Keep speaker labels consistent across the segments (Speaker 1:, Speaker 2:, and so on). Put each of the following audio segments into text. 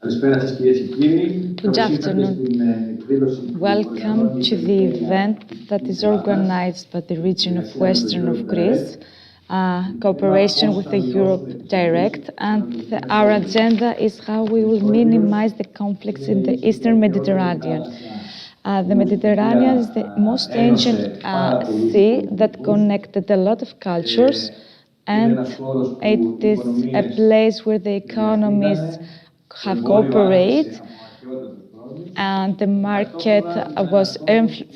Speaker 1: Good afternoon. Welcome to the event that is organized by the region of Western of Greece, cooperation with the Europe Direct, and our agenda is how we will minimize the conflicts in the Eastern Mediterranean. The Mediterranean is the most ancient sea that connected a lot of cultures, and it is a place where the economies have cooperated, and the market was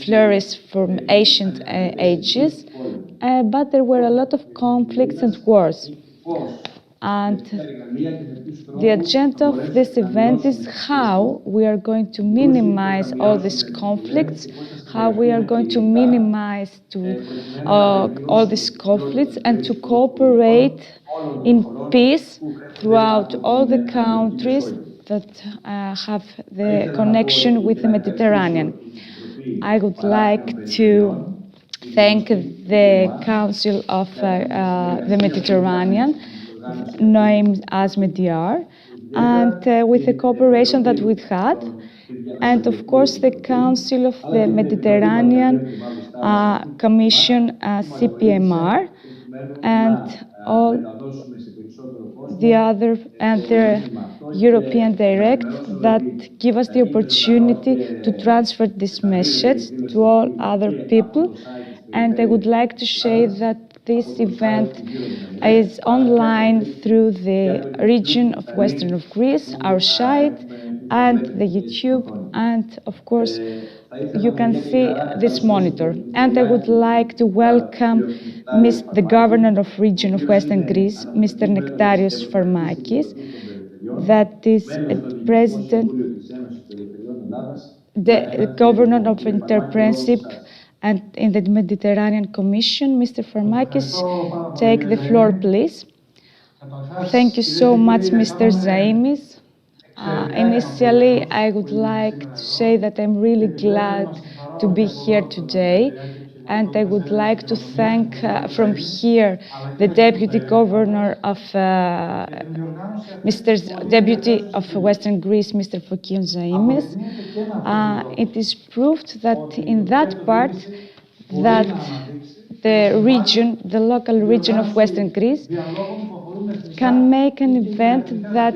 Speaker 1: flourished from ancient ages, but there were a lot of conflicts and wars. And the agenda of this event is how we are going to minimize all these conflicts, how we are going to minimize all these conflicts and to cooperate in peace throughout all the countries that have the connection with the Mediterranean. I would like to thank the Council of the Mediterranean, named as MEDIAR, and with the cooperation that we've had, and of course the Council of the Mediterranean Commission, CPMR, and all the other and the European Direct that give us the opportunity to transfer this message to all other people. And I would like to say that this event is online through the region of Western of Greece, our site, and the YouTube, and of course you can see this monitor. And I would like to welcome the Governor of Region of Western Greece, Mr. Nektarios Farmakis, that is President, the Governor of Entrepreneurship and in the Mediterranean Commission. Mr. Farmakis, take the floor, please. Thank you so much, Mr. Zaimis. Initially, I would like to say that I'm really glad to be here today, and I would like to thank from here the Deputy Governor of Deputy of Western Greece, Mr. Fokion Zaimis. It is proved that in that part that the region, the local region of Western Greece, can make an event that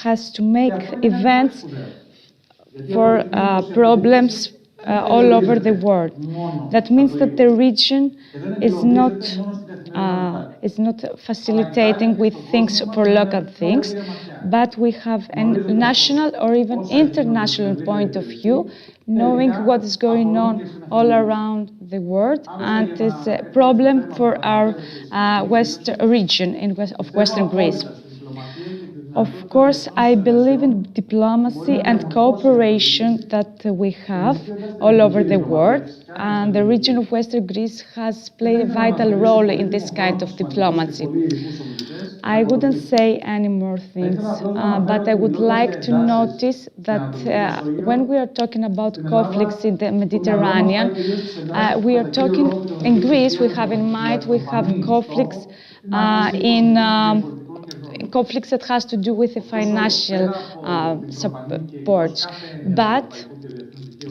Speaker 1: has to make events for problems all over the world. That means that the region is not facilitating with things for local things, but we have a national or even international point of view, knowing what is going on all around the world, and it's a problem for our west region of Western Greece. Of course, I believe in diplomacy and cooperation that we have all over the world, and the region of Western Greece has played a vital role in this kind of diplomacy. I wouldn't say any more things, but I would like to notice that when we are talking about conflicts in the Mediterranean, we are talking in Greece, we have in mind, we have conflicts conflicts that has to do with the financial support. But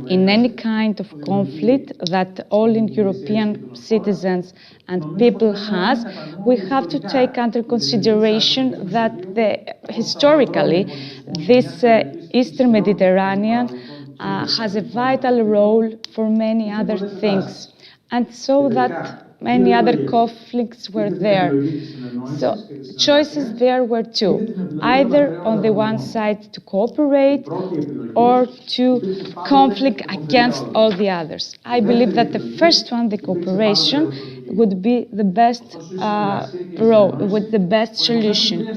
Speaker 1: in any kind of conflict that all European citizens and people has, we have to take under consideration that historically this Eastern Mediterranean has a vital role for many other things, and so that many other conflicts were there. So choices there were two, either on the one side to cooperate or to conflict against all the others. I believe that the first one, the cooperation, would be the best with the best solution.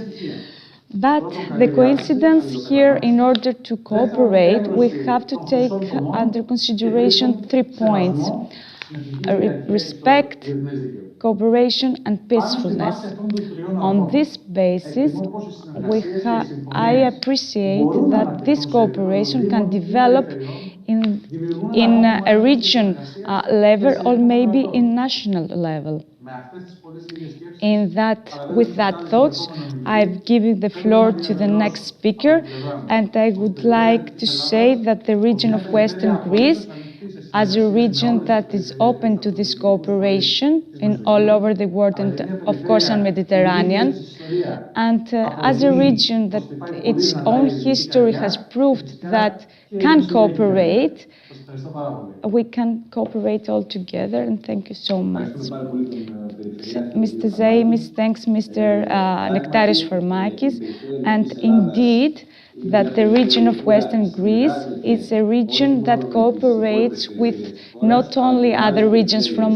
Speaker 1: But the coincidence here, in order to cooperate, we have to take under consideration 3 points: respect, cooperation, and peacefulness. On this basis, I appreciate that this cooperation can develop in a region level or maybe in national level. With that thoughts, I've given the floor to the next speaker, and I would like to say that the region of Western Greece, as a region that is open to this cooperation in all over the world, and of course on Mediterranean, and as a region that its own history has proved that can cooperate, we can cooperate all together, and thank you so much. Mr. Zaimis thanks Mr. Nektaris Formakis, and indeed that the region of Western Greece is a region that cooperates with not only other regions from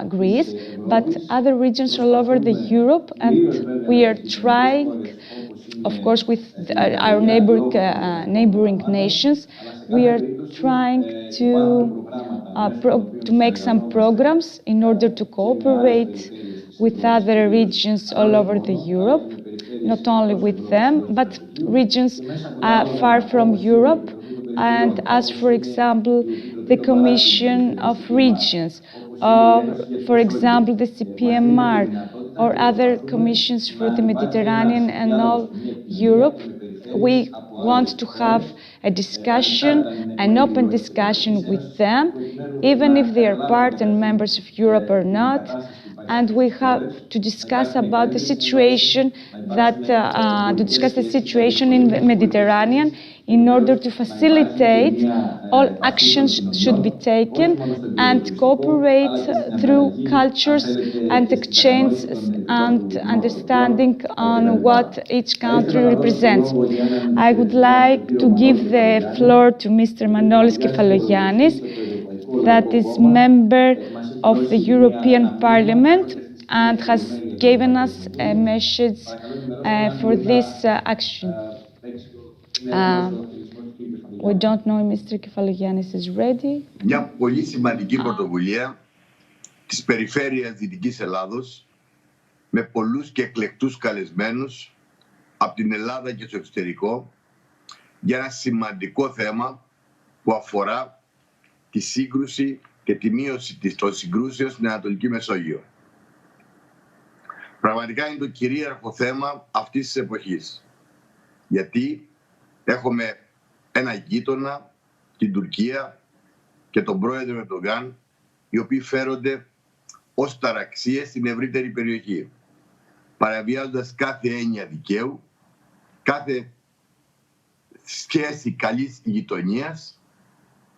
Speaker 1: Greece, but other regions all over the Europe, and we are trying, of course, with our neighboring nations, we are trying to make some programs in order to cooperate with other regions all over the Europe, not only with them, but regions far from Europe, and as, for example, the Commission of Regions, or, for example, the CPMR, or other commissions for the Mediterranean and all Europe. We want to have a discussion, an open discussion with them, even if they are part and members of Europe or not, and we have to discuss about the situation in the Mediterranean in order to facilitate all actions should be taken and cooperate through cultures and exchange and understanding on what each country represents. I would like to give the floor to Mr. Manolis Kefalogiannis, that is member of the European Parliament and has given us a message for this action. We don't know if Mr. Kefalogiannis is ready.
Speaker 2: Μια πολύ σημαντική πρωτοβουλία της περιφέρειας Δυτικής Ελλάδος, με πολλούς και εκλεκτούς καλεσμένους από την Ελλάδα και στο εξωτερικό, για ένα σημαντικό θέμα που αφορά τη σύγκρουση και τη μείωση των συγκρούσεων στην Ανατολική Μεσόγειο. Πραγματικά είναι το κυρίαρχο θέμα αυτής της εποχής, γιατί έχουμε ένα γείτονα, την Τουρκία και τον πρόεδρο Ερντογάν, οι οποίοι φέρονται ως ταραξίες στην ευρύτερη περιοχή, παραβιάζοντας κάθε έννοια δικαίου, κάθε σχέση καλής γειτονίας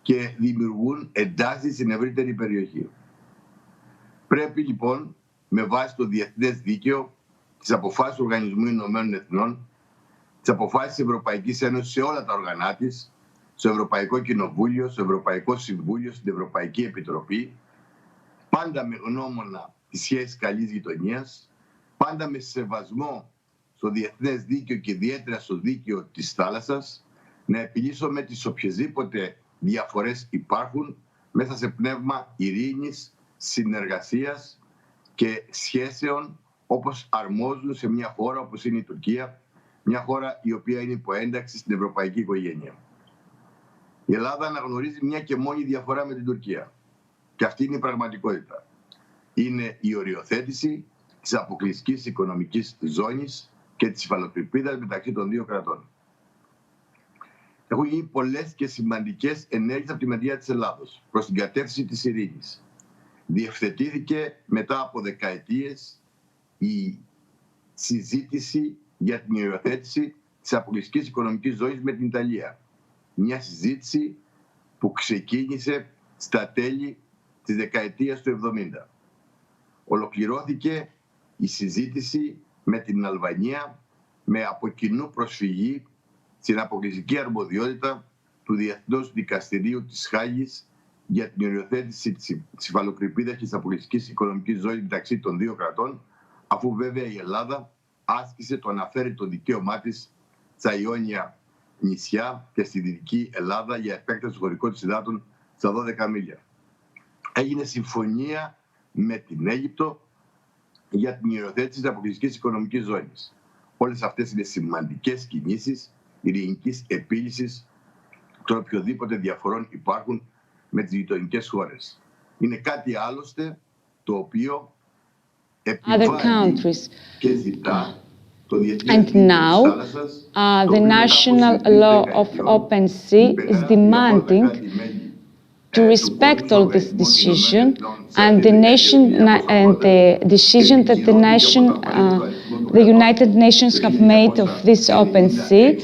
Speaker 2: και δημιουργούν εντάσεις στην ευρύτερη περιοχή. Πρέπει λοιπόν, με βάση το διεθνές δίκαιο, τις αποφάσεις του Οργανισμού Ηνωμένων Εθνών, τις αποφάσεις της Ευρωπαϊκής Ένωσης σε όλα τα οργανά της, στο Ευρωπαϊκό Κοινοβούλιο, στο Ευρωπαϊκό Συμβούλιο, στην Ευρωπαϊκή Επιτροπή, πάντα με γνώμονα τις σχέσεις καλής γειτονίας, πάντα με σεβασμό στο διεθνές δίκαιο και ιδιαίτερα στο δίκαιο της θάλασσας, να επιλύσουμε τις οποιασδήποτε διαφορές υπάρχουν μέσα σε πνεύμα ειρήνης, συνεργασίας και σχέσεων όπως αρμόζουν σε μια χώρα όπως είναι η Τουρκία, μια χώρα η οποία είναι υπό ένταξη στην ευρωπαϊκή οικογένεια. Η Ελλάδα αναγνωρίζει μια και μόνη διαφορά με την Τουρκία. Και αυτή είναι η πραγματικότητα. Είναι η οριοθέτηση της αποκλειστικής οικονομικής ζώνης και της υφαλοκρηπίδας μεταξύ των δύο κρατών. Έχουν γίνει πολλές και σημαντικές ενέργειες από τη μεριά της Ελλάδος προς την κατεύθυνση της ειρήνης. Διευθετήθηκε μετά από δεκαετίες η συζήτηση για την υιοθέτηση της αποκλειστικής οικονομικής ζώνης με την Ιταλία. Μια συζήτηση που ξεκίνησε στα τέλη της δεκαετίας του 70. Ολοκληρώθηκε η συζήτηση με την Αλβανία με από κοινού προσφυγή στην αποκλειστική αρμοδιότητα του Διεθνούς Δικαστηρίου της Χάγης για την οριοθέτηση της υφαλοκρηπίδας και της αποκλειστικής οικονομικής ζώνης μεταξύ των δύο κρατών, αφού βέβαια η Ελλάδα άσκησε το αναφέρετο δικαίωμά της στα Ιόνια νησιά και στη Δυτική Ελλάδα για επέκταση χωρικών της υδάτων στα 12 μίλια. Έγινε συμφωνία με την Αίγυπτο για την υιοθέτηση της αποκλειστικής οικονομικής ζώνης. Όλες αυτές είναι σημαντικές κινήσεις ειρηνικής επίλυσης των οποιοδήποτε διαφορών υπάρχουν με τις γειτονικές χώρες. Είναι κάτι άλλωστε το οποίο
Speaker 1: other countries. And now, the national law of open sea is demanding to respect all this decision, and the decision that the United Nations have made of this open sea,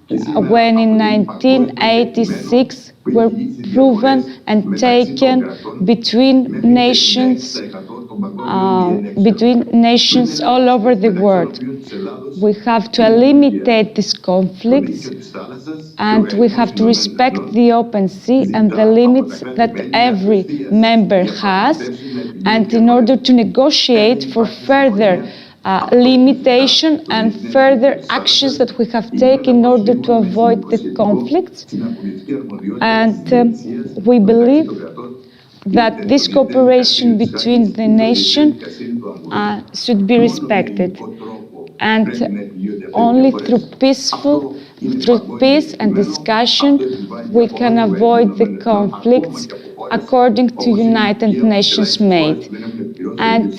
Speaker 1: when in 1986 were proven and taken between nations all over the world. We have to eliminate these conflicts, and we have to respect the open sea and the limits that every member has, and in order to negotiate for further limitation and further actions that we have taken in order to avoid the conflicts. And we believe that this cooperation between the nations should be respected. And only through peace and discussion, we can avoid the conflicts according to United Nations made. And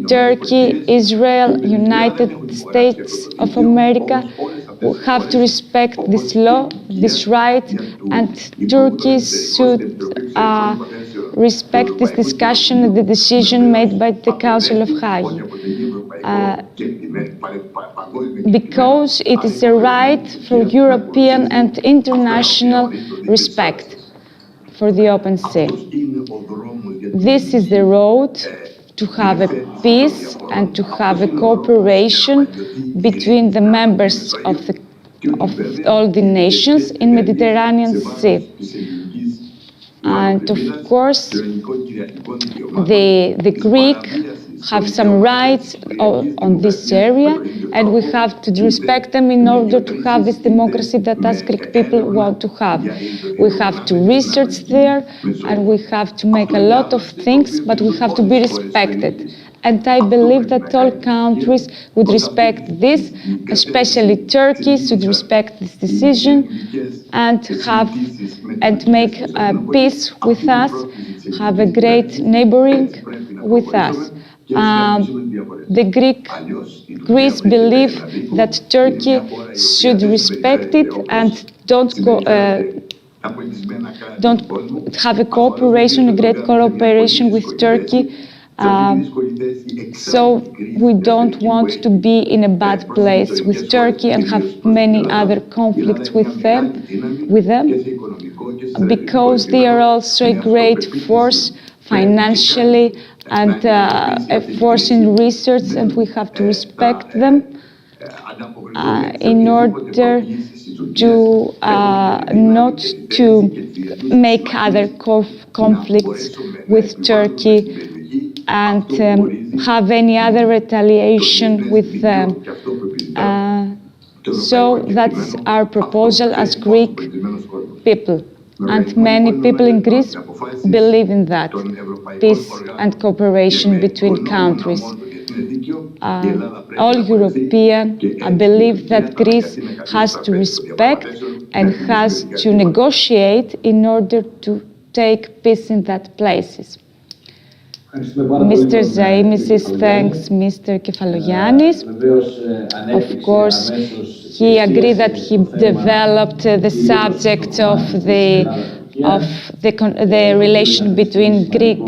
Speaker 1: Turkey, Israel, United States of America have to respect this law, this right, and Turkey should respect this discussion and the decision made by the Council of Hague. Because it is a right for European and international respect for the open sea. This is the road to have a peace and to have a cooperation between the members of all the nations in Mediterranean Sea. And of course, the Greek have some rights on this area, and we have to respect them in order to have this democracy that us Greek people want to have. We have to research there, and we have to make a lot of things, but we have to be respected. And I believe that all countries would respect this, especially Turkey should respect this decision and make peace with us, have a great neighboring with us. Greece believe that Turkey should respect it and don't have a cooperation, a great cooperation with Turkey. So we don't want to be in a bad place with Turkey and have many other conflicts with them, because they are also a great force financially and a force in research, and we have to respect them in order to not to make other conflicts with Turkey and have any other retaliation with them. So that's our proposal as Greek people. And many people in Greece believe in that, peace and cooperation between countries. All European believe that Greece has to respect and has to negotiate in order to take peace in that places. Mr. Zaimis thanks Mr. Kefalogiannis. Of course, he agreed that he developed the subject of the relation between Greek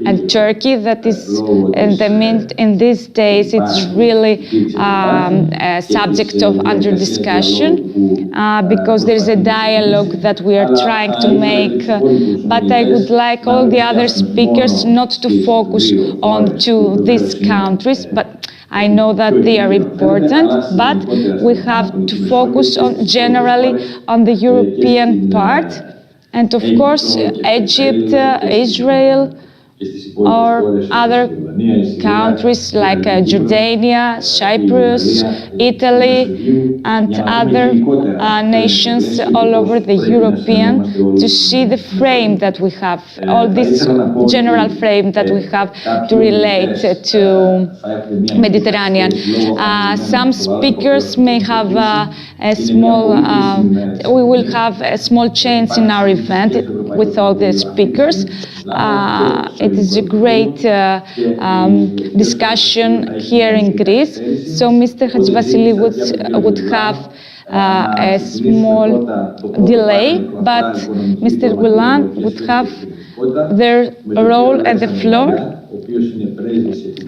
Speaker 1: and Turkey. That is, in these days, it's really a subject of under discussion because there is a dialogue that we are trying to make. But I would like all the other speakers not to focus on to these countries, but I know that they are important, but we have to focus on generally on the European part. And of course, Egypt, Israel, or other countries like Jordania, Cyprus, Italy, and other nations all over the European, to see the frame that we have, all this general frame that we have to relate to Mediterranean. Some speakers may have a small, we will have a small change in our event with all the speakers. it is a great discussion here in Greece. So Mr. Hadjivasiliou would have a small delay, but Mr. Gulan would have their role at the floor,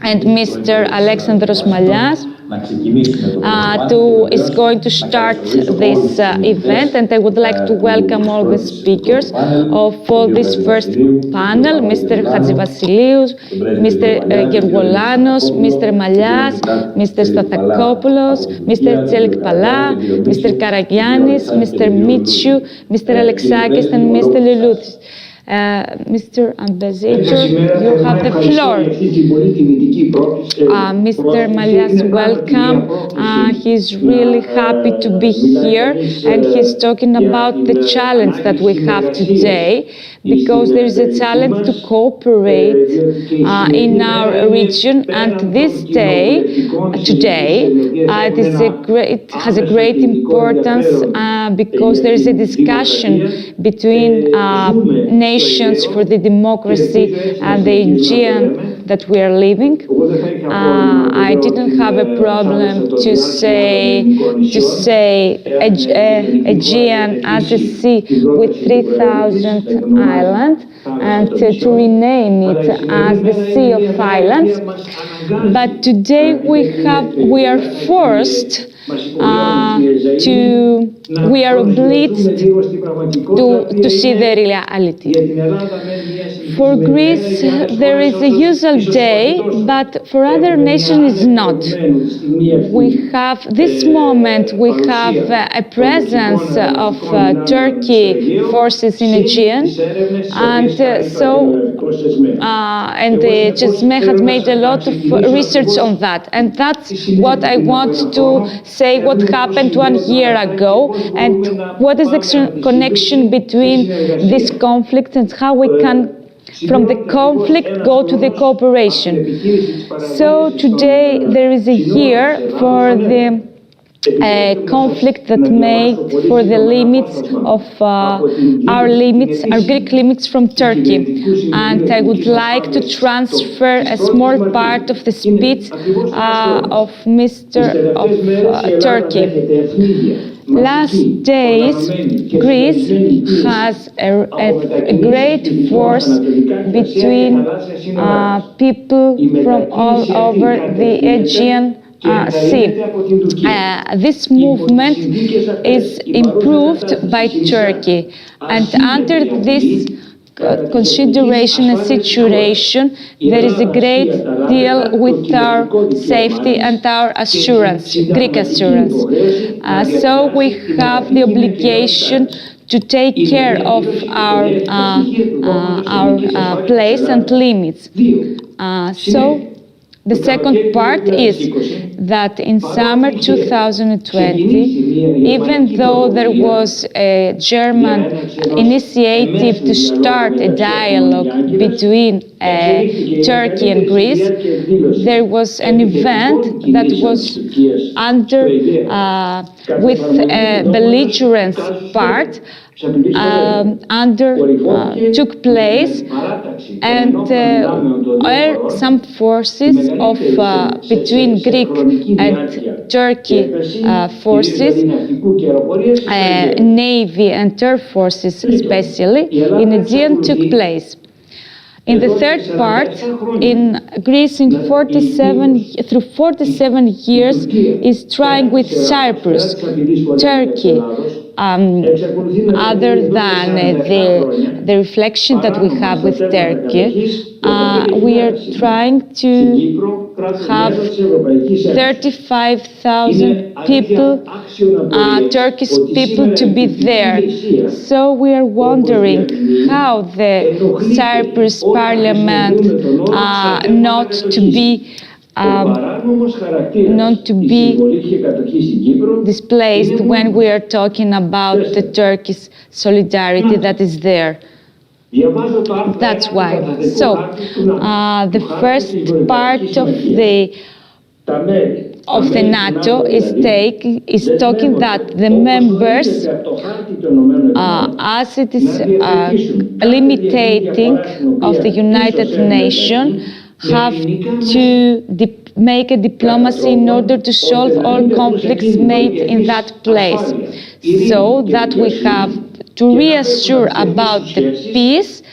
Speaker 1: and Mr. Alexandros Malias is going to start this event, and I would like to welcome all the speakers of all this first panel, Mr. Hadjivasiliou, Mr. Gergolanos, Mr. Malias, Mr. Stathakopoulos, Mr. Tselikpala, Mr. Karagiannis, Mr. Mitsiou, Mr. Alexakis, and Mr. Lelouthis. Mr. Ambassador, you have the floor. Mr. Malias, welcome. He's really happy to be here, and he's talking about the challenge that we have today, because there is a challenge to cooperate in our region, and today, it has a great importance because there is a discussion between nations for the democracy and the Aegean that we are living. I didn't have a problem to say Aegean as a sea with 3,000 islands, and to rename it as the Sea of Islands. But today we are forced we are obliged to see the reality. For Greece, there is a usual day, but for other nations it's not. We have this moment, we have a presence of Turkey forces in Aegean, and Cesme has made a lot of research on that, and that's what I want to say, what happened 1 year ago, and what is the connection between this conflict and how we can, from the conflict, go to the cooperation. So today there is a year for the conflict that made for the limits of our Greek limits from Turkey. And I would like to transfer a small part of the speech of Turkey. Last days, Greece has a great force between people from all over the Aegean Sea. This movement is improved by Turkey, and under this consideration and situation, there is a great deal with our safety and our assurance, Greek assurance. So we have the obligation to take care of our place and limits. The second part is that in summer 2020, even though there was a German initiative to start a dialogue between Turkey and Greece, there was an event that was with a belligerence part took place, and some forces of between Greek and Turkey forces, Navy and Air forces especially, in Aegean took place. In the third part, in Greece, through 47 years, is trying with Cyprus, Turkey, other than the reflection that we have with Turkey, we are trying to have 35,000 people, Turkish people, to be there. So we are wondering how the Cyprus parliament not to be displaced when we are talking about the Turkish solidarity that is there. That's why. So the first part of the of the NATO is talking that the members, as it is limiting of the United Nations, have to make a diplomacy in order to solve all conflicts made in that place, so that we have to reassure about the peace,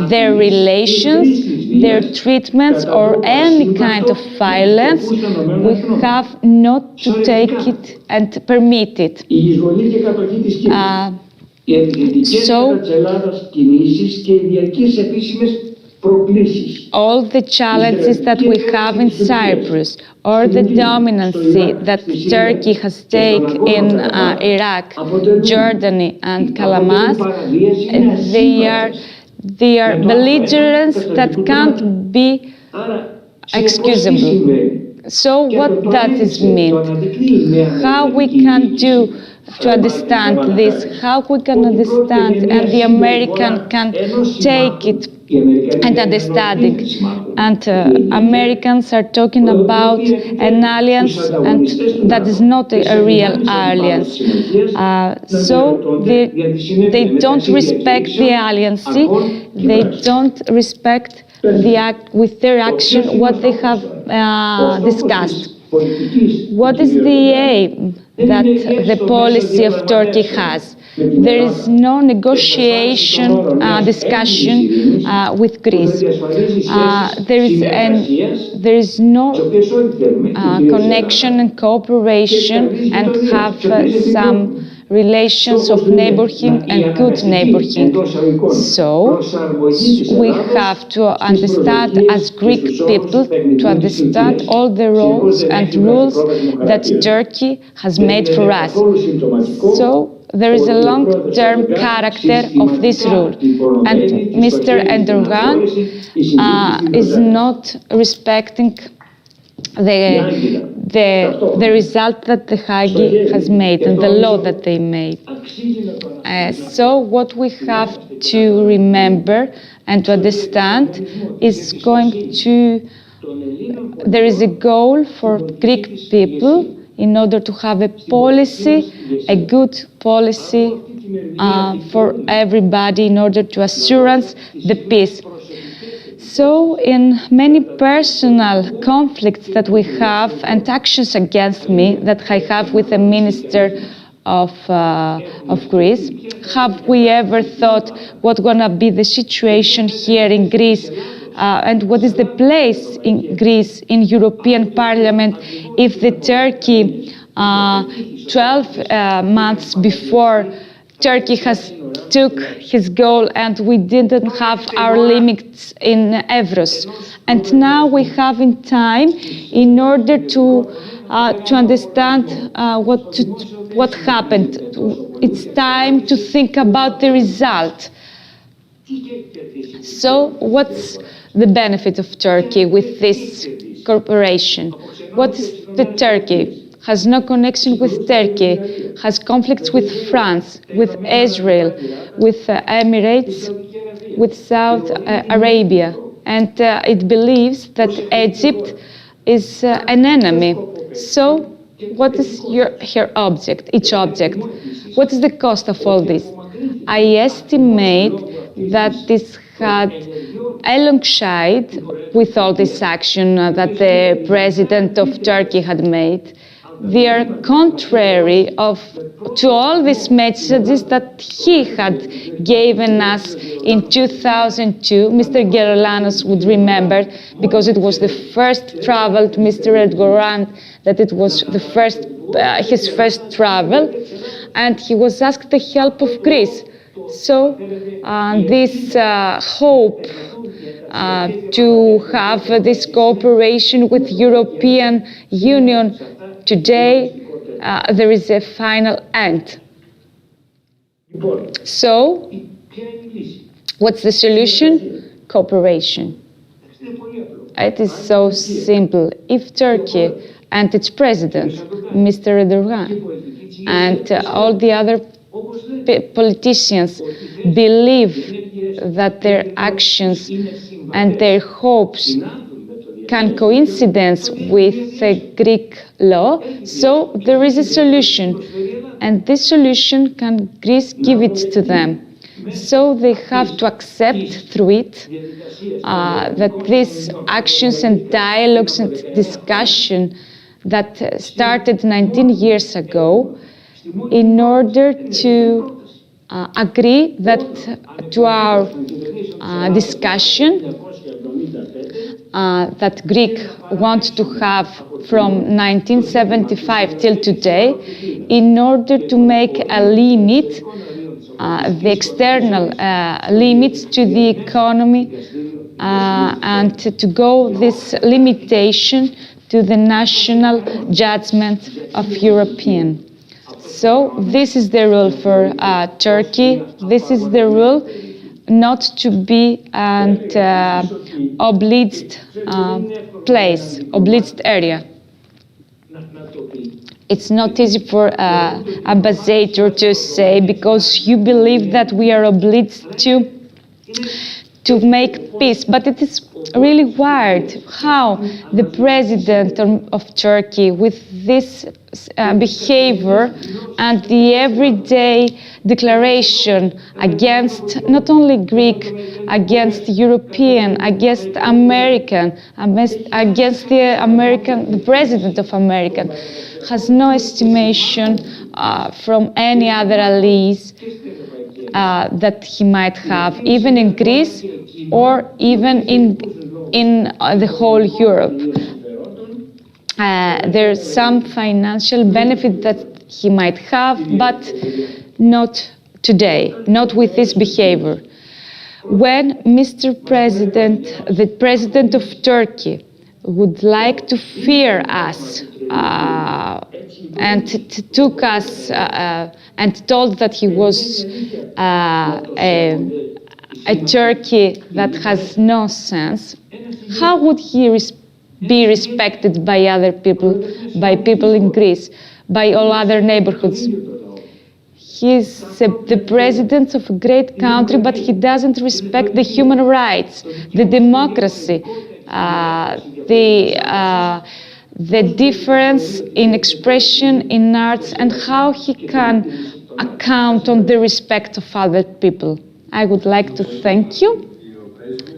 Speaker 1: their relations, their treatments, or any kind of violence. We have not to take it and permit it. So, all the challenges that we have in Cyprus, or the dominancy that Turkey has taken in Iraq, Jordan, and Kalamaz, they are belligerents that can't be excusable. So what does this mean? How we can do to understand this? How we can understand, and the American can take it and understand it. And Americans are talking about an alliance, and that is not a real alliance. So they don't respect the alliance. They don't respect with their action what they have discussed. What is the aim that the policy of Turkey has? There is no negotiation, discussion with Greece. There is no connection and cooperation, and have some relations of neighborhood and good neighborhood. So we have to understand, as Greek people, to understand all the roles and rules that Turkey has made for us. So there is a long-term character of this rule, and Mr. Erdogan is not respecting the result that the Hague has made and the law that they made. So what we have to remember and to understand is there is a goal for Greek people in order to have a policy, a good policy for everybody, in order to assurance the peace. So in many personal conflicts that we have and actions against me that I have with the Minister of Greece, have we ever thought what's going to be the situation here in Greece and what is the place in Greece in European Parliament if the Turkey 12 months before Turkey has took his goal and we didn't have our limits in Evros, and now we have in time in order to understand what happened. It's time to think about the result. So what's the benefit of Turkey with this corporation? What is the Turkey? Has no connection with Turkey, has conflicts with France, with Israel, with Emirates, with Saudi Arabia, and it believes that Egypt is an enemy. So what is her object, each object? What is the cost of all this? I estimate that this had, alongside with all this action that the president of Turkey had made, they are contrary to all these messages that he had given us in 2002. Mr. Gerolanos would remember, because it was the first travel to Mr. Erdogan, that it was the his first travel, and he was asked the help of Greece. So this hope to have this cooperation with European Union, today there is a final end. So what's the solution? Cooperation. It is so simple. If Turkey and its president, Mr. Erdogan, and all the other politicians believe that their actions and their hopes can coincidence with the Greek law, so there is a solution. And this solution can Greece give it to them. So they have to accept through it that these actions and dialogues and discussion that started 19 years ago, in order to agree that to our discussion that Greek wants to have from 1975 till today, in order to make a limit, the external limits to the economy, and to go this limitation to the national judgment of European. So this is the rule for Turkey. This is the rule not to be an obliged place, obliged area. It's not easy for ambassador to say, because you believe that we are obliged to make peace, but it is really weird how the president of Turkey, with this behavior and the everyday declaration against not only Greek, against European, against American, against the president of America, has no estimation from any other allies that he might have, even in Greece or even in the whole Europe. There's some financial benefit that he might have, but not today, not with this behavior. When Mr. President, the President of Turkey, would like to fear us and took us and told that he was a Turkey that has no sense, how would he be respected by other people, by people in Greece, by all other neighborhoods? He's the president of a great country, but he doesn't respect the human rights, the democracy, the difference in expression, in arts, and how he can account on the respect of other people. I would like to thank you.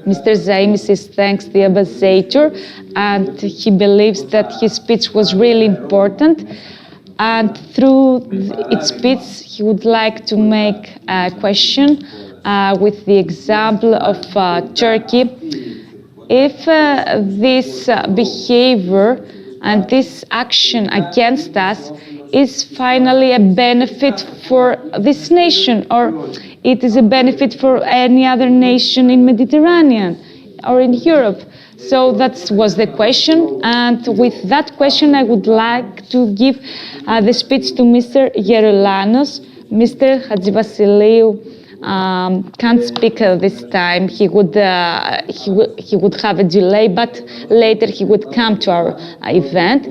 Speaker 1: Mr. Zaimis thanks the ambassador, and he believes that his speech was really important. And through its speech, he would like to make a question with the example of Turkey. If this behavior and this action against us is finally a benefit for this nation, or it is a benefit for any other nation in Mediterranean or in Europe. So that was the question, and with that question I would like to give the speech to Mr. Geroulanos. Mr. Hadjivasiliou can't speak this time. He would have a delay, but later he would come to our event.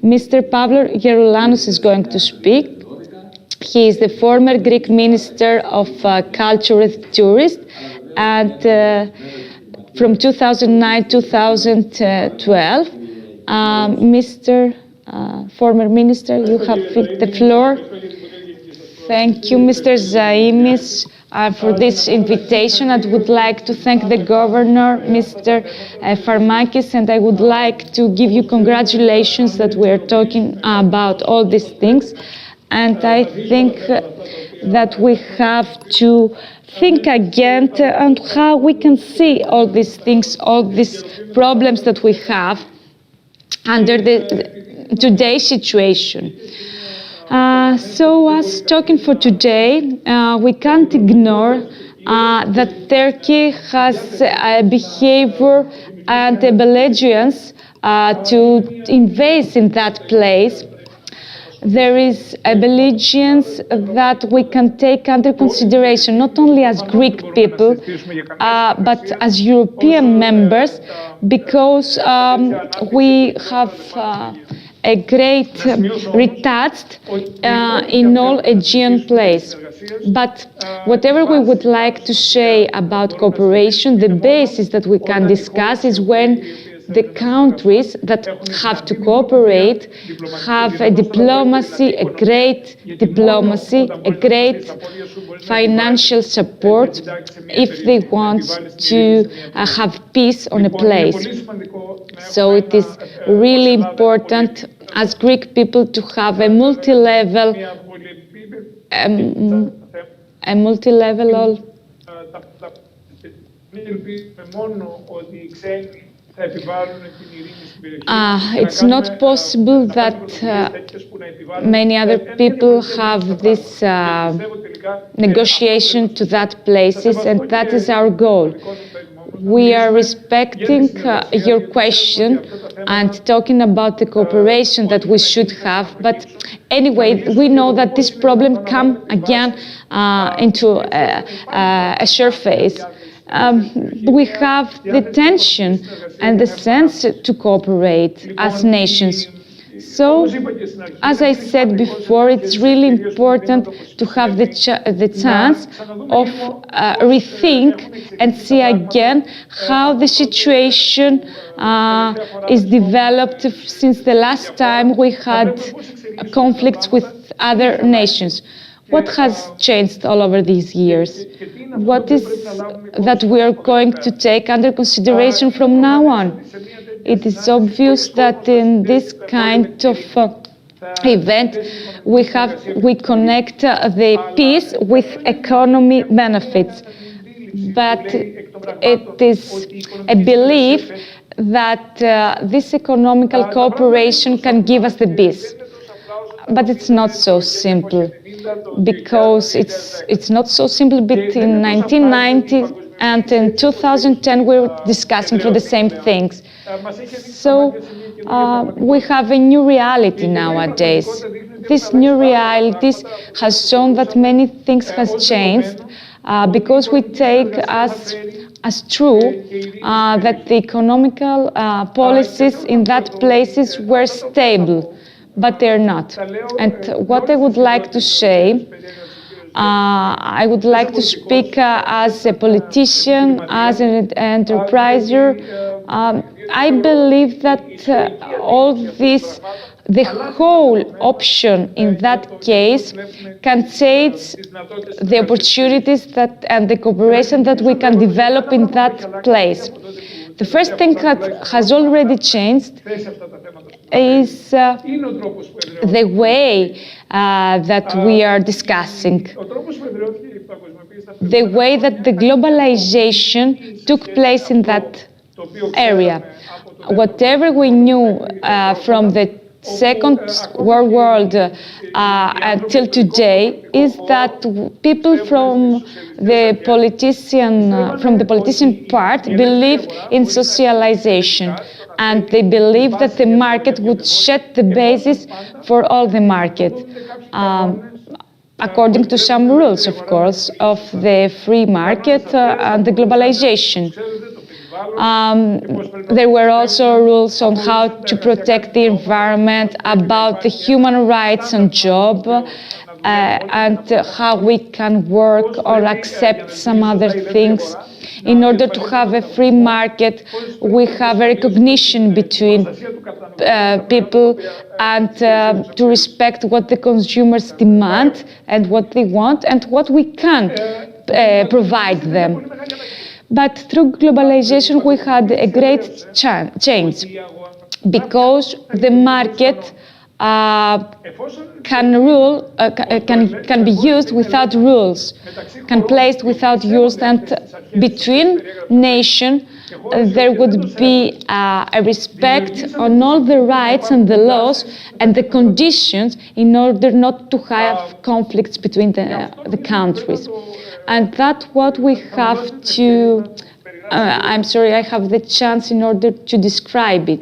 Speaker 1: Mr. Pavlos Geroulanos is going to speak. He is the former Greek Minister of Culture and Tourism, and from 2009-2012. Mr. Former Minister, you have the floor. Thank you, Mr. Zaimis, for this invitation. I would like to thank the Governor, Mr. Farmakis, and I would like to give you congratulations that we are talking about all these things. And I think that we have to think again on how we can see all these things, all these problems that we have under today's situation. So as talking for today, we can't ignore that Turkey has a behavior and a belligerence to invade in that place. There is a belligerence that we can take under consideration, not only as Greek people, but as European members, because we have a great retouched in all Aegean place. But whatever we would like to say about cooperation, the basis that we can discuss is when the countries that have to cooperate have a diplomacy, a great diplomacy, a great financial support if they want to have peace on a place. So it is really important as Greek people to have a multi-level it's not possible that many other people have this negotiation to that places, and that is our goal. We are respecting your question and talking about the cooperation that we should have, but anyway, we know that this problem comes again into a surface. We have the tension and the sense to cooperate as nations. So, as I said before, it's really important to have the chance of rethink and see again how the situation is developed since the last time we had conflicts with other nations. What has changed all over these years? What is that we are going to take under consideration from now on? It is obvious that in this kind of event, we connect the peace with economy benefits. But it is a belief that this economical cooperation can give us the peace. But it's not so simple, because it's not so simple between 1990 and in 2010 we were discussing for the same things. So we have a new reality nowadays. This new reality has shown that many things has changed because we take as true that the economical policies in that places were stable, but they're not. And what I would like to say, I would like to speak as a politician, as an enterpriser. I believe that all this, the whole option in that case can change the opportunities that and the cooperation that we can develop in that place. The first thing that has already changed is the way that we are discussing, the way that the globalization took place in that area. Whatever we knew from the Second World War until today is that people from the politician part believe in socialization, and they believe that the market would set the basis for all the market, according to some rules, of course, of the free market and the globalization. There were also rules on how to protect the environment, about the human rights and job, and how we can work or accept some other things. In order to have a free market, we have a recognition between people and to respect what the consumers demand and what they want and what we can provide them. But through globalization, we had a great change, because the market can be used without rules, can placed without rules, and between nations there would be a respect on all the rights and the laws and the conditions in order not to have conflicts between the countries. And that's what we have to, I'm sorry, I have the chance in order to describe it.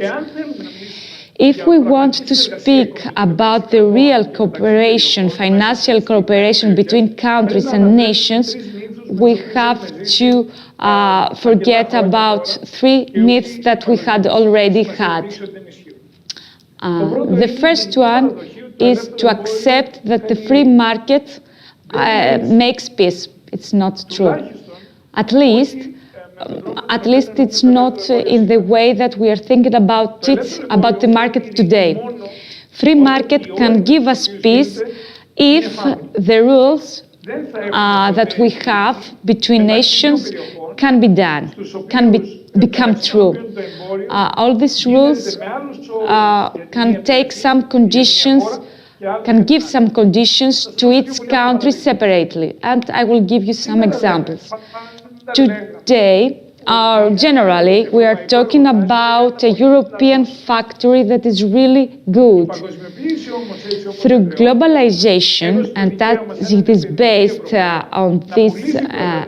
Speaker 1: If we want to speak about the real cooperation, financial cooperation between countries and nations, we have to forget about three myths that we had already had. The first one is to accept that the free market makes peace. It's not true. At least at least it's not in the way that we are thinking about it, about the market today. Free market can give us peace if the rules that we have between nations can be done, can become true. All these rules can take some conditions, can give some conditions to each country separately. And I will give you some examples. Today, generally, we are talking about a European factory that is really good. Through globalization, and that it is based on these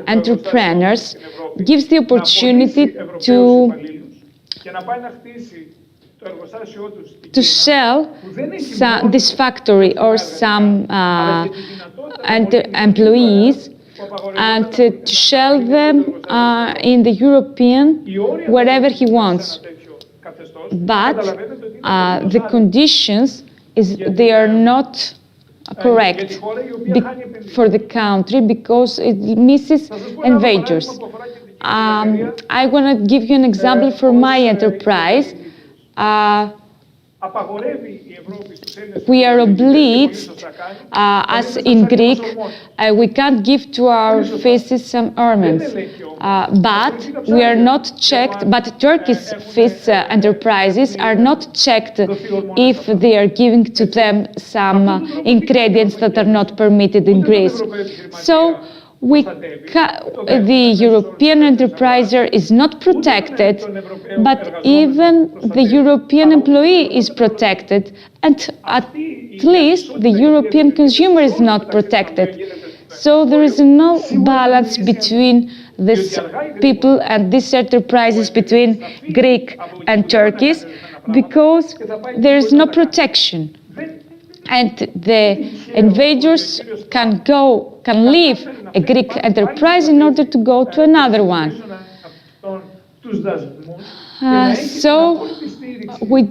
Speaker 1: entrepreneurs, gives the opportunity to sell this factory or some employees and to sell them in the European wherever he wants. But the conditions they are not correct for the country because it misses invaders. I want to give you an example for my enterprise. We are obliged, as in Greek, we can't give to our faces some ornaments, but we are not checked, but Turkish fish enterprises are not checked if they are giving to them some ingredients that are not permitted in Greece. So the European enterpriser is not protected, but even the European employee is protected, and at least the European consumer is not protected. So there is no balance between these people and these enterprises between Greek and Turkish because there is no protection. And the invaders can leave a Greek enterprise in order to go to another one. So we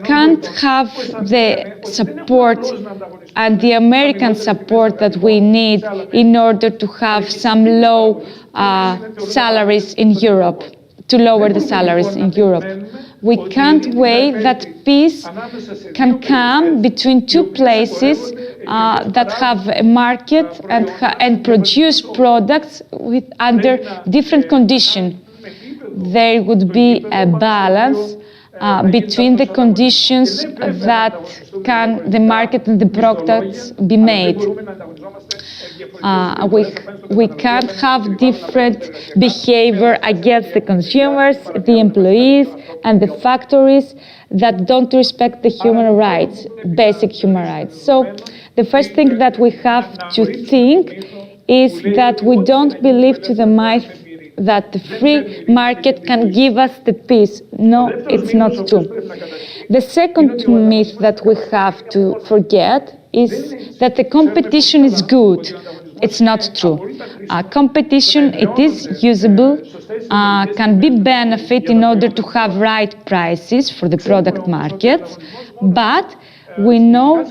Speaker 1: can't have the support and the American support that we need in order to have some low salaries in Europe, to lower the salaries in Europe. We can't wait that peace can come between two places that have a market and produce products under different conditions. There would be a balance between the conditions that can the market and the products be made. We can't have different behavior against the consumers, the employees, and the factories that don't respect the human rights, basic human rights. So the first thing that we have to think is that we don't believe to the myth that the free market can give us the peace. No, it's not true. The second myth that we have to forget is that the competition is good. It's not true. Competition, it is usable, can be benefit in order to have right prices for the product markets, but we know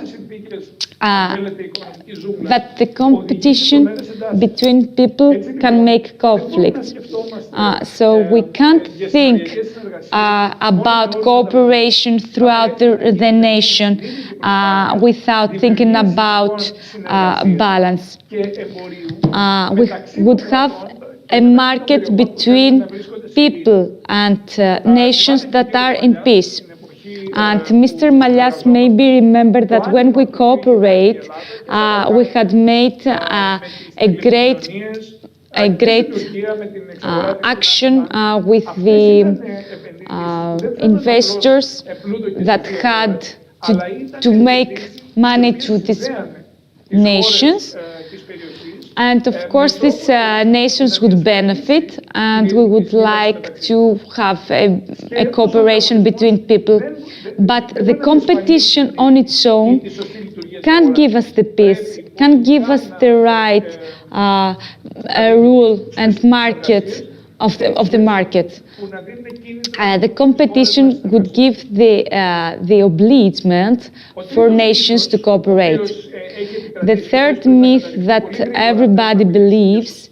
Speaker 1: that the competition between people can make conflicts. So we can't think about cooperation throughout the nation without thinking about balance. We would have a market between people and nations that are in peace. And Mr. Malias maybe remember that when we cooperate, we had made a great action with the investors that had to make money to these nations. And of course, these nations would benefit, and we would like to have a cooperation between people. But the competition on its own can't give us the peace, can't give us the right rule and market of the market. The competition would give the obligement for nations to cooperate. The third myth that everybody believes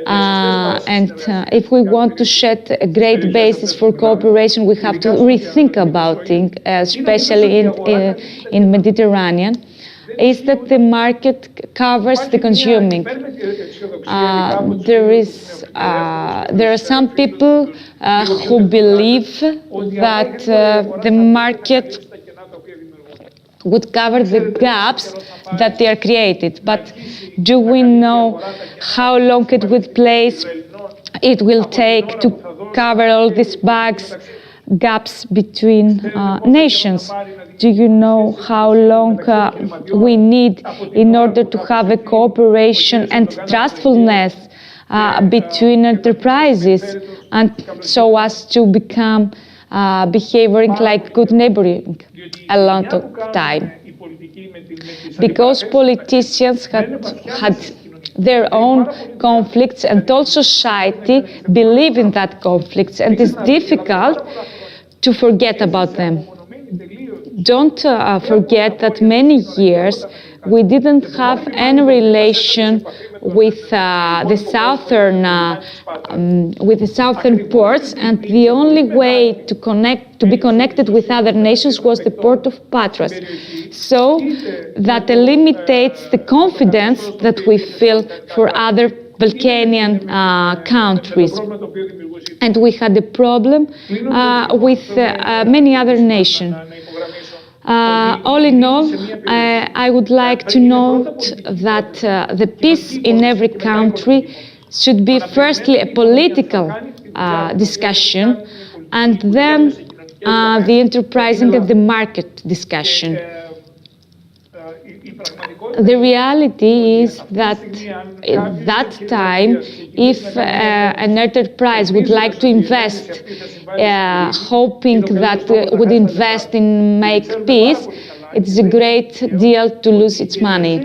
Speaker 1: If we want to set a great basis for cooperation, we have to rethink about it, especially in Mediterranean, is that the market covers the consuming. There are some people who believe that the market would cover the gaps that they are created. But do we know how long it will take to cover all these gaps between nations? Do you know how long we need in order to have a cooperation and trustfulness between enterprises, and so as to become behaving like good neighboring a lot of time? Because politicians had their own conflicts, and all society believe in that conflicts, and it's difficult to forget about them. Don't forget that many years we didn't have any relation with the southern ports, and the only way to be connected with other nations was the port of Patras. So that eliminates the confidence that we feel for other Balkanian countries. And we had a problem with many other nations. All in all, I would like to note that the peace in every country should be firstly a political discussion, and then the enterprising and the market discussion. The reality is that at that time, if an enterprise would like to invest, hoping that would invest in make peace, it's a great deal to lose its money.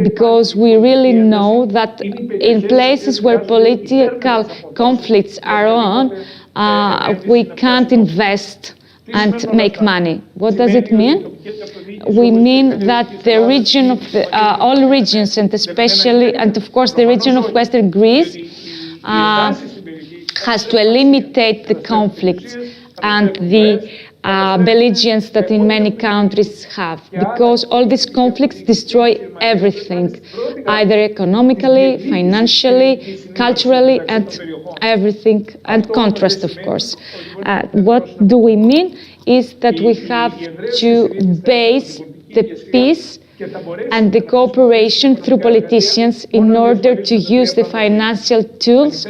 Speaker 1: Because we really know that in places where political conflicts are on, we can't invest and make money. What does it mean? We mean that the region of all regions, and especially, and of course, the region of Western Greece has to eliminate the conflicts and the belligerence that in many countries have, because all these conflicts destroy everything, either economically, financially, culturally, and everything, and contrast, of course. What do we mean is that we have to base the peace and the cooperation through politicians in order to use the financial tools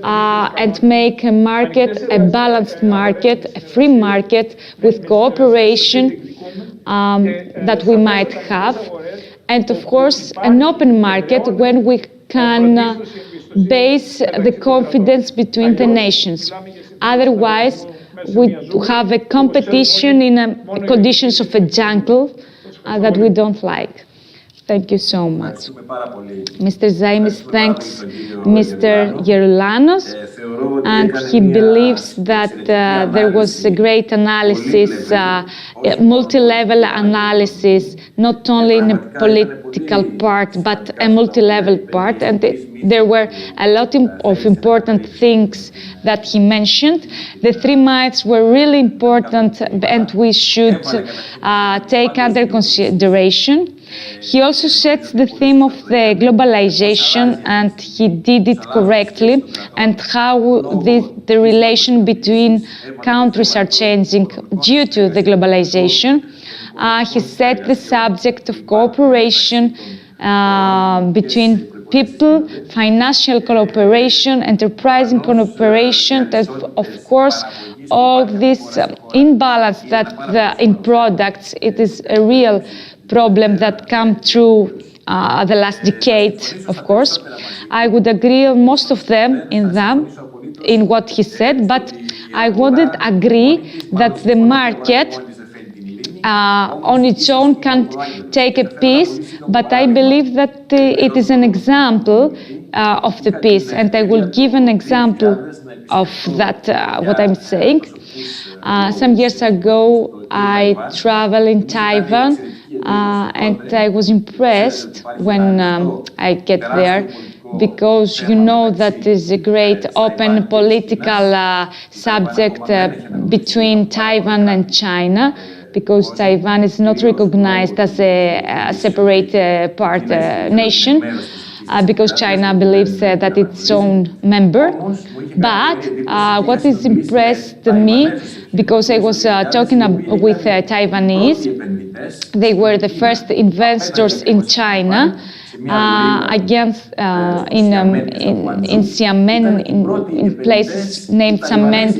Speaker 1: and make a market, a balanced market, a free market with cooperation that we might have. And of course, an open market when we can base the confidence between the nations. Otherwise, we have a competition in conditions of a jungle that we don't like. Thank you so much. Mr. Zaimis thanks Mr. Geroulanos, and he believes that there was a great analysis, multi-level analysis, not only in a political part, but a multi-level part, and there were a lot of important things that he mentioned. The 3 myths were really important, and we should take under consideration. He also sets the theme of the globalization, and he did it correctly, and how the relation between countries are changing due to the globalization. He set the subject of cooperation between people, financial cooperation, enterprising cooperation, and of course, all this imbalance that in products, it is a real problem that come through the last decade, of course. I would agree on most of them in what he said, but I wouldn't agree that the market on its own can't take a peace, but I believe that it is an example of the peace, and I will give an example of that, what I'm saying. Some years ago, I traveled in Taiwan, and I was impressed when I get there, because you know that is a great open political subject between Taiwan and China, because Taiwan is not recognized as a separate nation, because China believes that it's own member. But what is impressed me, because I was talking with Taiwanese, they were the first investors in China against in Xiamen, in places named Xiamen,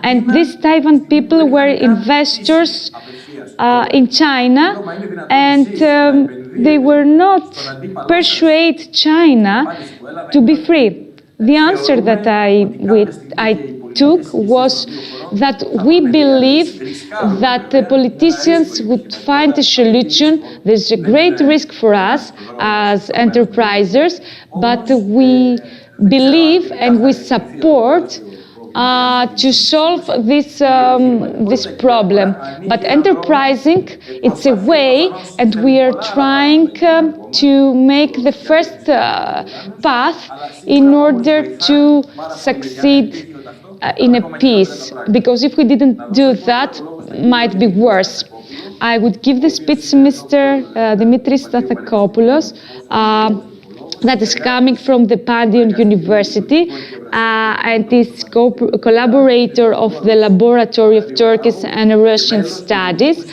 Speaker 1: and these Taiwan people were investors in China, and they were not persuade China to be free. The answer that I took was that we believe that the politicians would find a solution. There's a great risk for us as enterprisers, but we believe and we support to solve this problem. But enterprising, it's a way, and we are trying to make the first path in order to succeed in a peace. Because if we didn't do that, might be worse. I would give the speech to Mr. Dimitris Stathakopoulos, that is coming from the Pandion University and is collaborator of the Laboratory of Turkish and Russian Studies,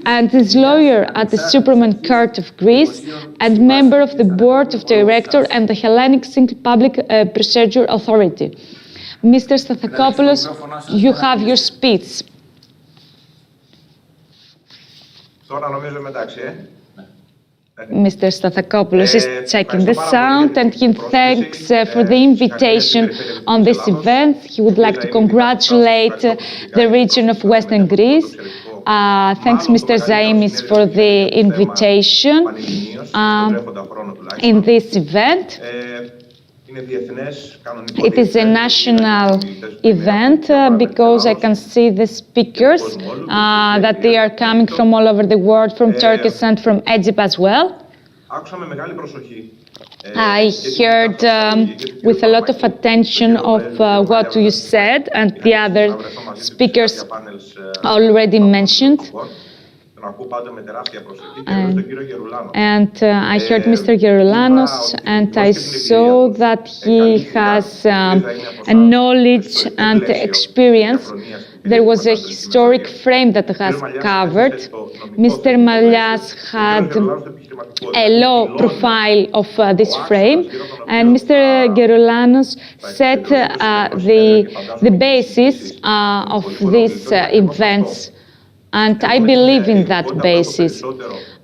Speaker 1: and is lawyer at the Supreme Court of Greece and member of the Board of Directors and the Hellenic Single Public Procedure Authority. Mr. Stathakopoulos, you have your speech. Mr. Stathakopoulos is checking the sound, and he thanks for the invitation on this event. He would like to congratulate the region of Western Greece. Thanks, Mr. Zaimis, for the invitation in this event. It is a national event because I can see the speakers that they are coming from all over the world, from Turkey and from Egypt as well. I heard with a lot of attention of what you said and the other speakers already mentioned. And I heard Mr. Geroulanos, and I saw that he has a knowledge and experience. There was a historic frame that has covered. Mr. Malias had a low profile of this frame, and Mr. Geroulanos set the basis of these events. And I believe in that basis.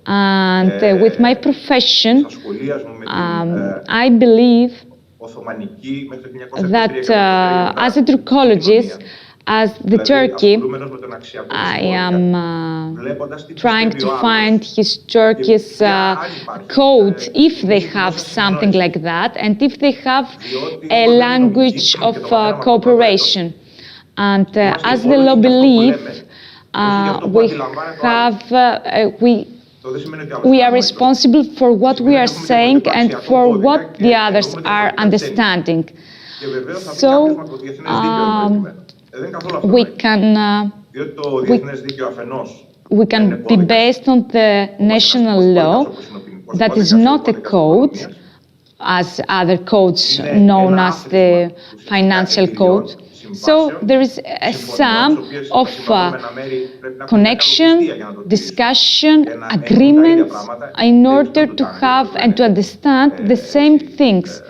Speaker 1: And with my profession, I believe that as a Turkologist, as the Turkey, I am trying to find his Turkish code, if they have something like that, and if they have a language of cooperation. And as the law believes, we are responsible for what we are saying and for what the others are understanding. So we can be based on the national law that is not a code, as other codes known as the financial code. So there is a sum of connection, discussion, agreements in order to have and to understand the same things,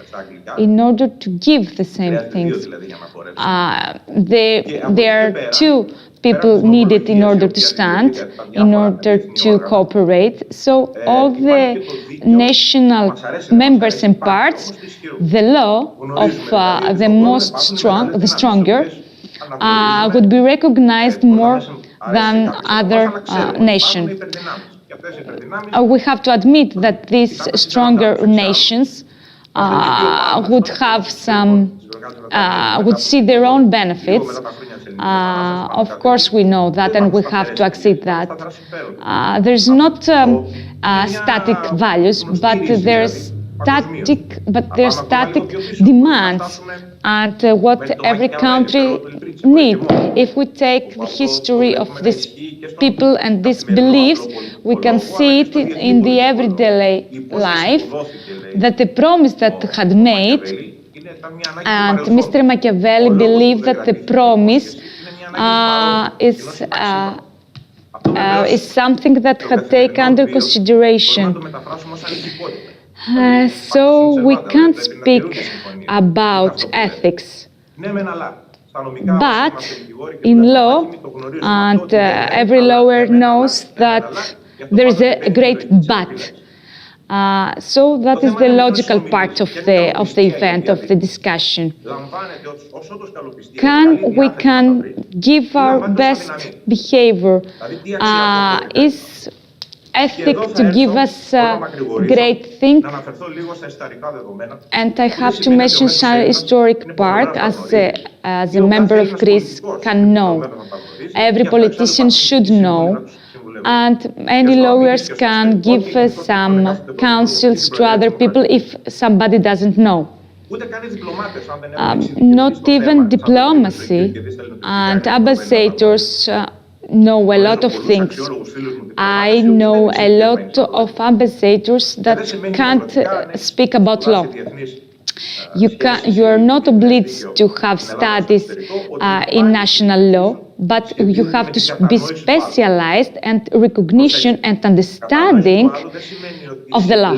Speaker 1: in order to give the same things. There are two people needed in order to stand, in order to cooperate. So all the national members and parts, the law of the stronger, would be recognized more than other nations. We have to admit that these stronger nations would have would see their own benefits. Of course, we know that, and we have to accept that. There's not static values, but there's static, but they're static demands and what every country needs. If we take the history of these people and these beliefs, we can see it in the everyday life, that the promise that had made, and Mr. Machiavelli believed that the promise is something that had taken under consideration. So we can't speak about ethics. But in law, and every lawyer knows that there is a great but. So that is the logical part of the event, of the discussion. We can give our best behavior? Is ethic to give us great thing? And I have to mention some historic part as a member of Greece can know. Every politician should know. And any lawyers can give some counsels to other people if somebody doesn't know. Not even diplomacy and ambassadors know a lot of things. I know a lot of ambassadors that can't speak about law. You are not obliged to have studies in national law, but you have to be specialized and recognition and understanding of the law.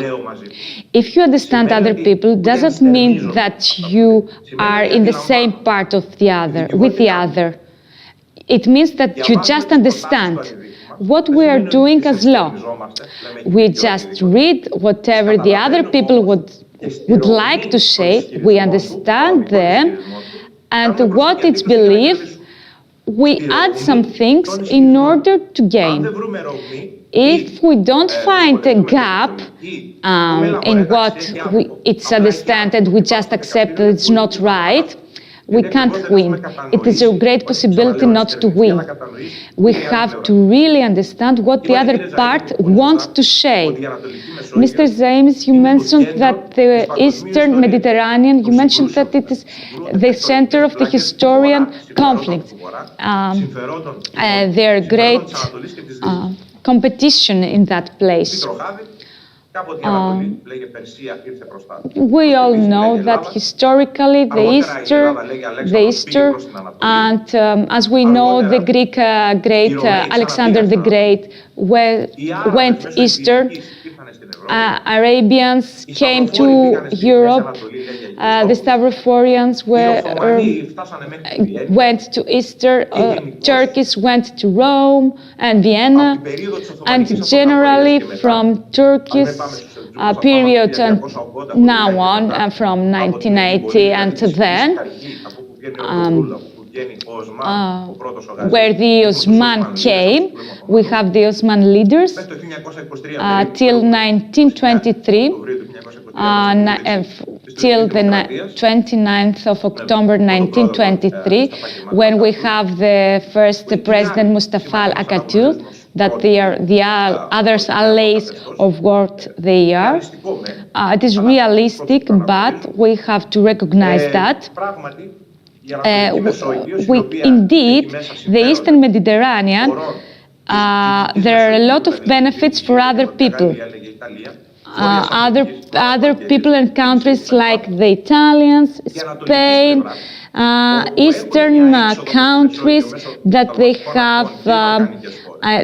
Speaker 1: If you understand other people, doesn't mean that you are in the same part of the other, with the other. It means that you just understand what we are doing as law. We just read whatever the other people would like to say, we understand them, and what it's believed, we add some things in order to gain. If we don't find a gap in what it's understood and we just accept that it's not right, we can't win. It is a great possibility not to win. We have to really understand what the other part wants to say. Mr. James, you mentioned that the Eastern Mediterranean, you mentioned that it is the center of the historian conflict. There are great competition in that place. We all know that historically the Easter, and as we know, the Greek great Alexander the Great went eastern. Arabians came to Europe. The Stavrophorians went to Easter. Turkish went to Rome and Vienna, and generally from Turkish period and now on, from 1980 and then, where the Osman came, we have the Osman leaders till 1923, till the 29th of October 1923, when we have the first President Mustafa Atatürk, that they are the others allies of what they are. It is realistic, but we have to recognize that. Indeed, the Eastern Mediterranean, there are a lot of benefits for other people. Other people and countries like the Italians, Spain, Eastern countries, that they have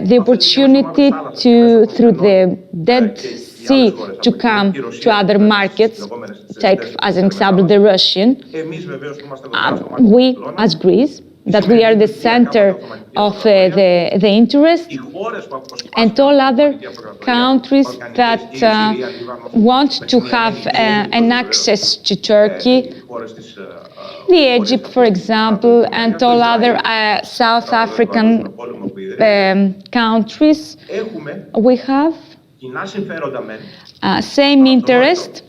Speaker 1: the opportunity to, through the Dead Sea, to come to other markets. Take as an example the Russian. We, as Greece, that we are the center of the interest, and all other countries that want to have an access to Turkey, the Egypt, for example, and all other South African countries, we have same interest,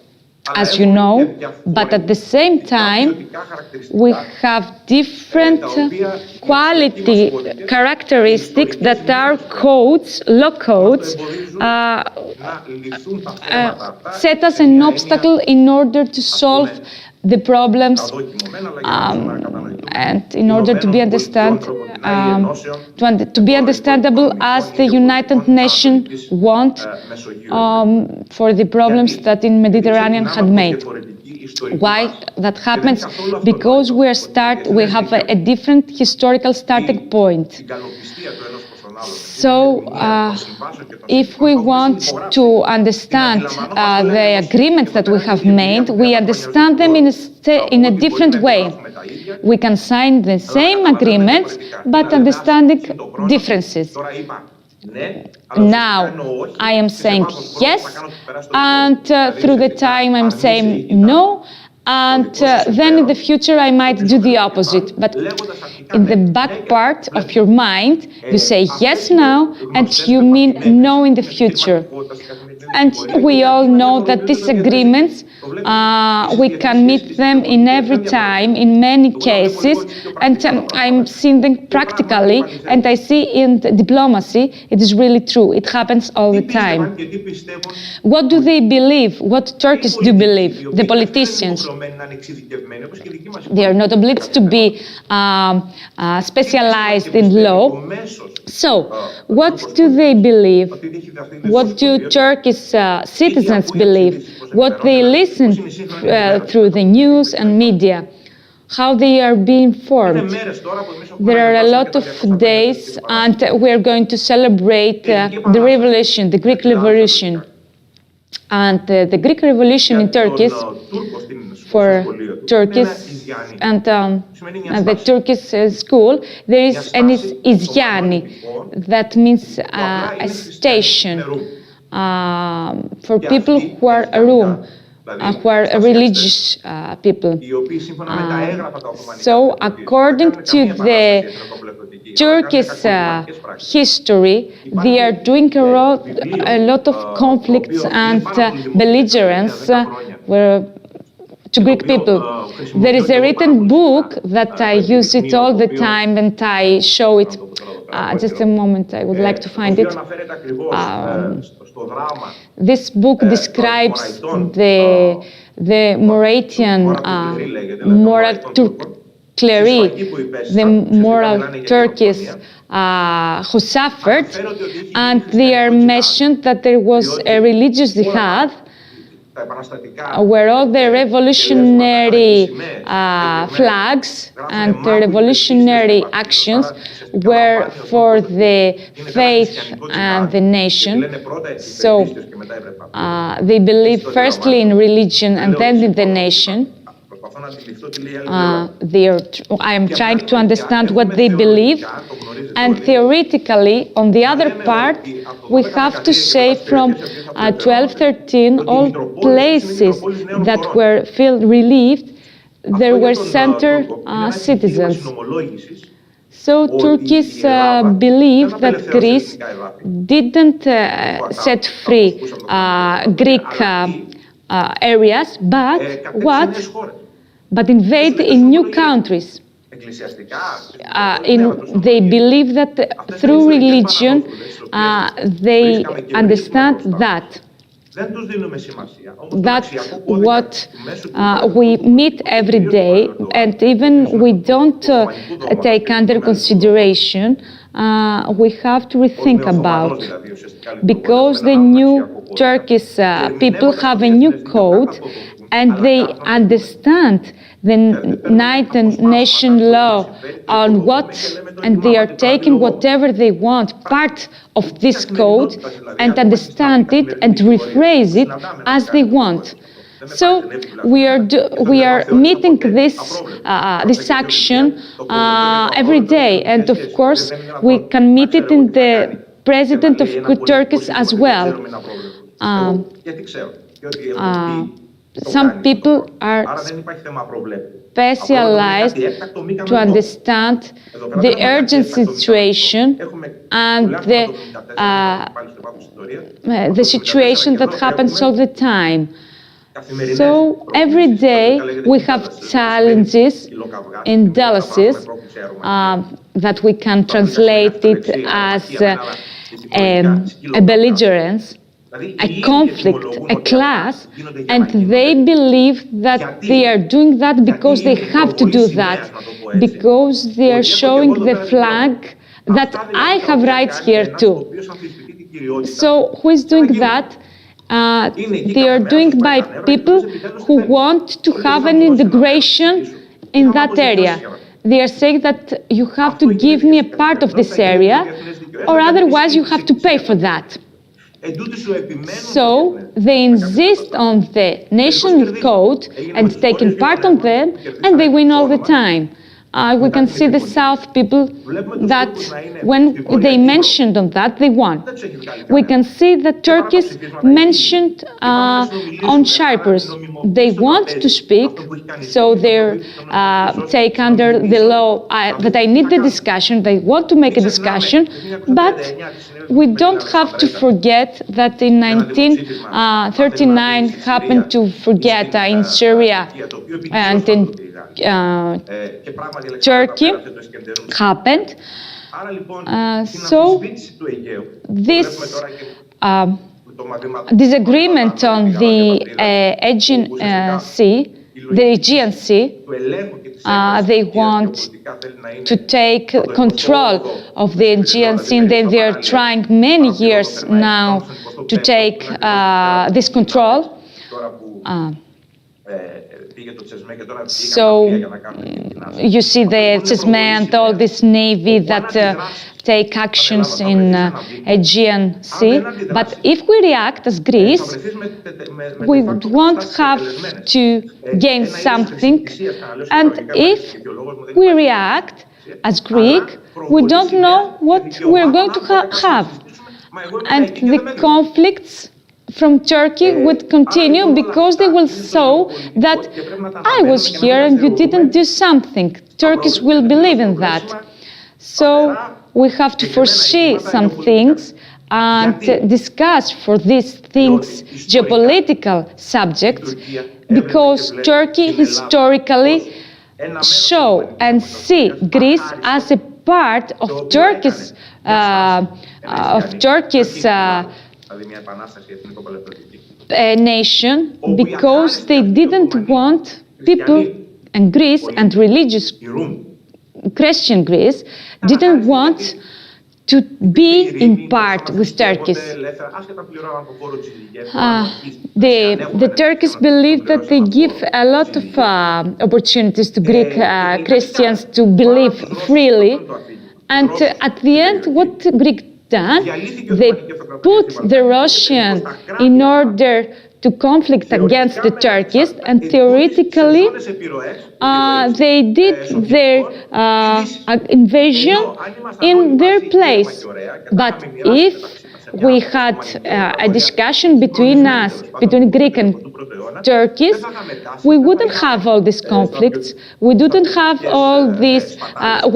Speaker 1: as you know, but at the same time, we have different quality characteristics that are codes, law codes, set as an obstacle in order to solve the problems and in order to be understandable as the United Nations want for the problems that in Mediterranean had made. Why that happens? Because we have a different historical starting point. So, if we want to understand the agreements that we have made, we understand them in a different way. We can sign the same agreements, but understanding differences. Now, I am saying yes, and through the time I'm saying no, and then in the future I might do the opposite. But in the back part of your mind, you say yes now, and you mean no in the future. And we all know that these agreements, we can meet them in every time, in many cases, and I'm seeing them practically, and I see in diplomacy, it is really true. It happens all the time. What do they believe? What Turkish do believe? The politicians. They are not obliged to be specialized in law. So, what do they believe? What do Turkish citizens believe? What they listen through the news and media? How they are being informed. There are a lot of days, and we are going to celebrate the revolution, the Greek Revolution. And the Greek Revolution in Turkey, for Turkish and the Turkish school, there is an isyani, that means a station for people who are who are religious people. So, according to the Turkish history, they are doing a lot of conflicts and belligerence to Greek people. There is a written book that I use it all the time, and I show it. Just a moment, I would like to find it. This book describes the Moratian moral clery, the moral Turkish who suffered, and they are mentioned that there was a religious jihad where all the revolutionary flags and the revolutionary actions were for the faith and the nation. So they believe firstly in religion and then in the nation. I am trying to understand what they believe, and theoretically, on the other part, we have to say from 1213, all places that were felt relieved, there were center citizens. So Turkish believe that Greece didn't set free Greek areas, but what? But invade in new countries. They believe that through religion, they understand that. That's what we meet every day, and even we don't take under consideration, we have to rethink about. Because the new Turkish people have a new code, and they understand the United Nations law on what, and they are taking whatever they want, part of this code, and understand it and rephrase it as they want. So we are meeting this action every day, and of course we can meet it in the president of Turkey as well. Some people are specialized to understand the urgent situation and the situation that happens all the time. So every day we have challenges in Dallas that we can translate it as a belligerence, a conflict, a clash, and they believe that they are doing that because they have to do that, because they are showing the flag that I have rights here too. So who is doing that? They are doing by people who want to have an integration in that area. They are saying that you have to give me a part of this area, or otherwise you have to pay for that. So they insist on the national code and taking part on them, and they win all the time. We can see the South people that when they mentioned on that, they won. We can see that Turkeys mentioned on Cyprus. They want to speak, so they take under the law that I need the discussion, they want to make a discussion, but we don't have to forget that in 1939 happened to forget in Syria and in Turkey happened. So this disagreement on the Aegean Sea, they want to take control of the Aegean Sea, and they are trying many years now to take this control. So you see the Chesme and all this navy that take actions in Aegean Sea. But if we react as Greece, we won't have to gain something. And if we react as Greek, we don't know what we're going to have. And the conflicts from Turkey would continue because they will show that I was here and you didn't do something. Turkish will believe in that. So we have to foresee some things and discuss for these things geopolitical subjects, because Turkey historically show and see Greece as a part of Turkish nation, because they didn't want people in Greece, and religious Christian Greece didn't want to be in part with Turkish. The Turkish believe that they give a lot of opportunities to Greek Christians to believe freely, and at the end, what Greek done, they put the Russian in order to conflict against the Turkish, and theoretically they did their invasion in their place. But if we had a discussion between us, between Greek and Turkish, we wouldn't have all these conflicts, we didn't have all these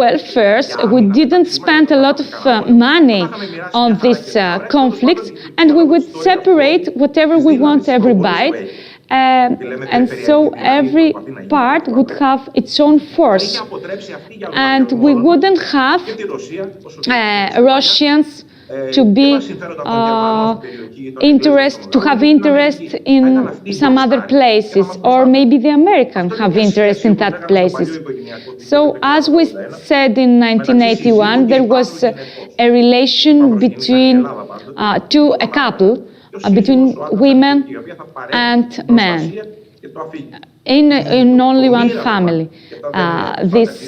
Speaker 1: welfares, we didn't spend a lot of money on these conflicts, and we would separate whatever we want everybody. And so every part would have its own force, and we wouldn't have Russians to be to have interest in some other places, or maybe the Americans have interest in that places. So as we said in 1981, there was a relation between a couple, between women and men, in only one family. This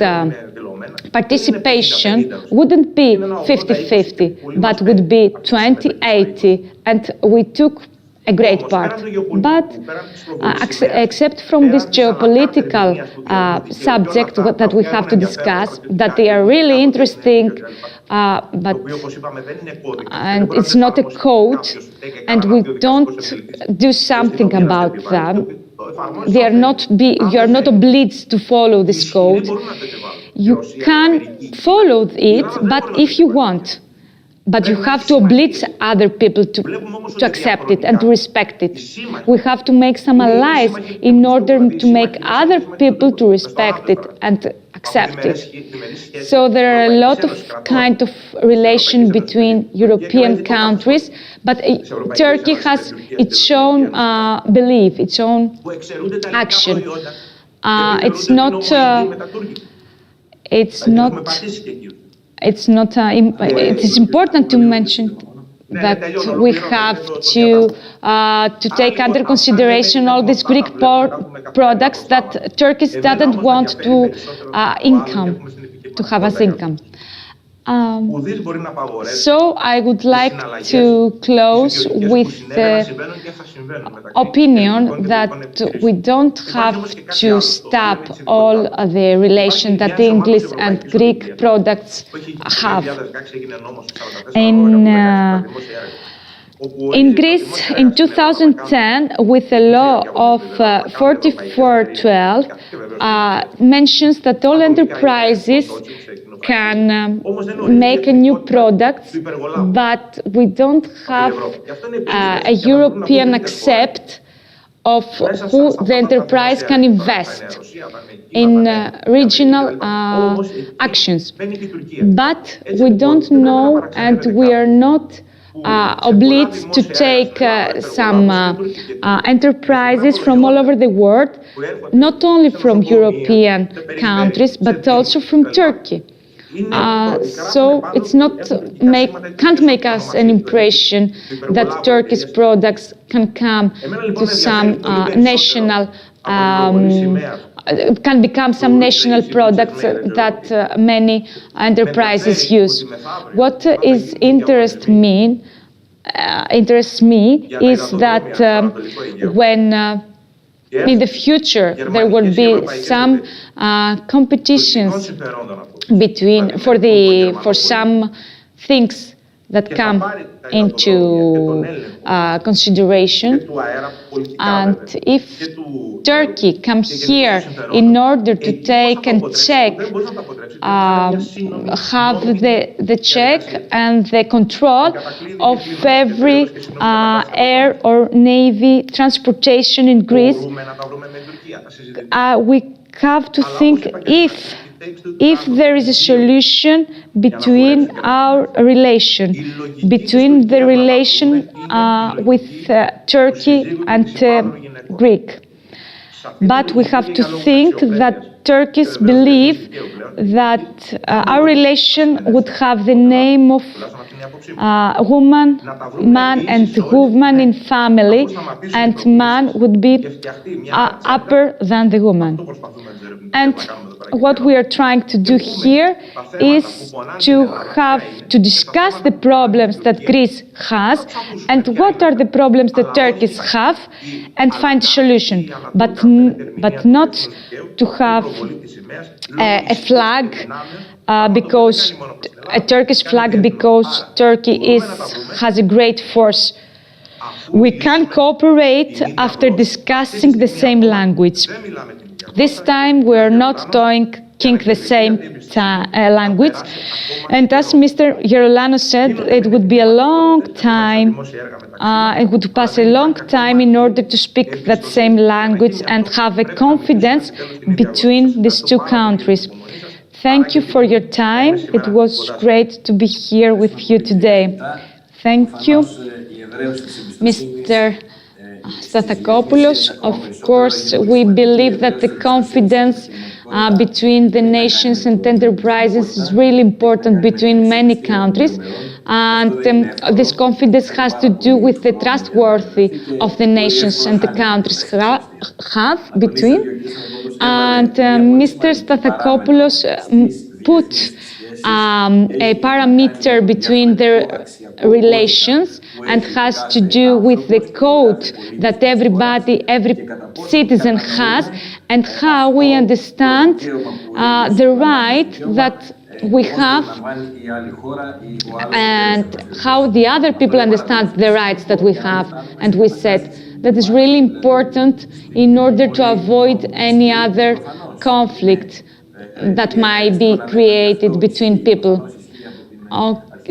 Speaker 1: participation wouldn't be 50-50, but would be 20-80, and we took a great part. But except from this geopolitical subject that we have to discuss, that they are really interesting, and it's not a code, and we don't do something about them. You are not obliged to follow this code. You can follow it, but if you want. but you have to oblige other people to accept it and to respect it. We have to make some allies in order to make other people to respect it and accept it. So there are a lot of kind of relation between European countries, but Turkey has its own belief, its own action. It is important to mention that we have to take under consideration all these Greek products that Turkey doesn't want to have as income. So I would like to close with the opinion that we don't have to stop all the relation that the English and Greek products have. In Greece, in 2010, with the law of 4412, mentions that all enterprises can make a new product, but we don't have a European accept of who the enterprise can invest in regional actions. But we don't know, and we are not obliged to take some enterprises from all over the world, not only from European countries, but also from Turkey. So it's can't make us an impression that Turkish products can come to some national, can become some national products that many enterprises use. What interests me is that when in the future there will be some competitions for some things that come into consideration, and if Turkey comes here in order to take and check, have the check and the control of every air or navy transportation in Greece, we have to think if there is a solution between our relation, between the relation with Turkey and Greek. But we have to think that Turkish believe that our relation would have the name of woman, man and woman in family, and man would be upper than the woman. And what we are trying to do here is to discuss the problems that Greece has and what are the problems that Turkey have, and find a solution, but not to have a flag because a Turkish flag because Turkey has a great force. We can cooperate after discussing the same language. This time we are not talking the same language, and as Mr. Gerolano said, it would be a long time, it would pass a long time in order to speak that same language and have a confidence between these two countries. Thank you for your time. It was great to be here with you today. Thank you, Mr. Stathakopoulos. Of course, we believe that the confidence between the nations and enterprises is really important between many countries, and this confidence has to do with the trustworthy of the nations and the countries have between. And Mr. Stathakopoulos put a parameter between their relations and has to do with the code that every citizen has, and how we understand the right that we have and how the other people understand the rights that we have. And we said that is really important in order to avoid any other conflict that might be created between people.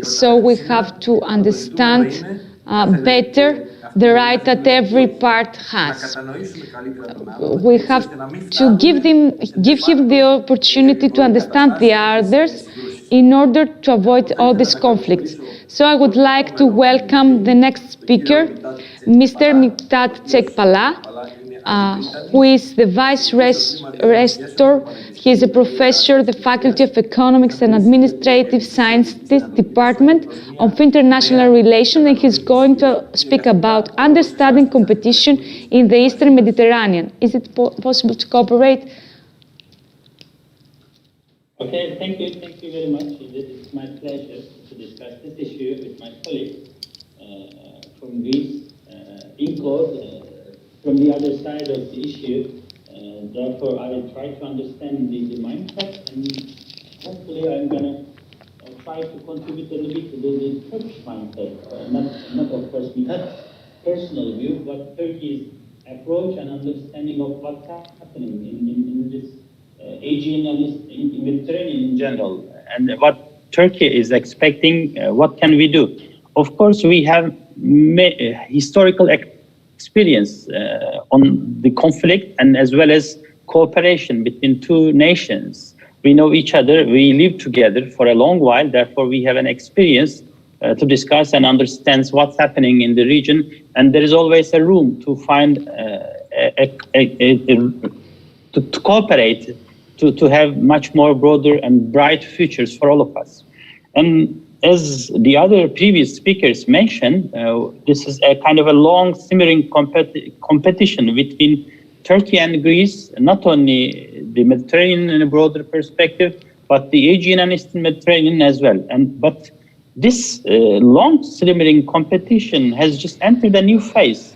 Speaker 1: So we have to understand better the right that every part has. We have to give him the opportunity to understand the others in order to avoid all these conflicts. So I would like to welcome the next speaker, Mr. Miktat Tsekpala, who is the Vice Rector. He is a professor at the Faculty of Economics and Administrative Sciences Department of International Relations, and he's going to speak about understanding competition in the Eastern Mediterranean. Is it possible to cooperate?
Speaker 3: Okay, thank you very much. It's my pleasure to discuss this issue with my colleague from Greece, from the other side of the issue. Therefore, I will try to understand the mindset, and hopefully I'm going to try to contribute a little bit to the Turkish mindset. Not of course we have personal view, but Turkey's approach and understanding of what's happening in this Aegean and in Mediterranean in general, and what Turkey is expecting. What can we do? Of course, we have historical experience on the conflict and as well as cooperation between two nations. We know each other, we live together for a long while, therefore we have an experience to discuss and understand what's happening in the region, and there is always a room to find to cooperate, to have much more broader and bright futures for all of us. And as the other previous speakers mentioned, this is a kind of a long simmering competition between Turkey and Greece, not only the Mediterranean in a broader perspective, but the Aegean and Eastern Mediterranean as well. But this long simmering competition has just entered a new phase,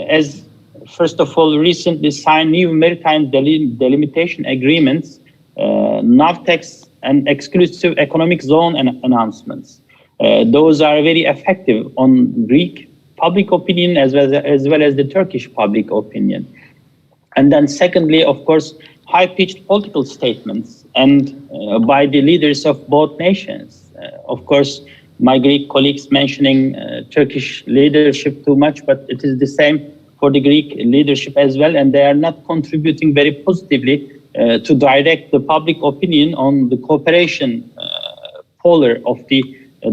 Speaker 3: as first of all, recently signed new maritime delimitation agreements, NAVTEX and exclusive economic zone announcements. Those are very effective on Greek public opinion as well as the Turkish public opinion. And then secondly, of course, high-pitched political statements and by the leaders of both nations. Of course, my Greek colleagues mentioning Turkish leadership too much, but it is the same for the Greek leadership as well, and they are not contributing very positively to direct the public opinion on the cooperation polar of the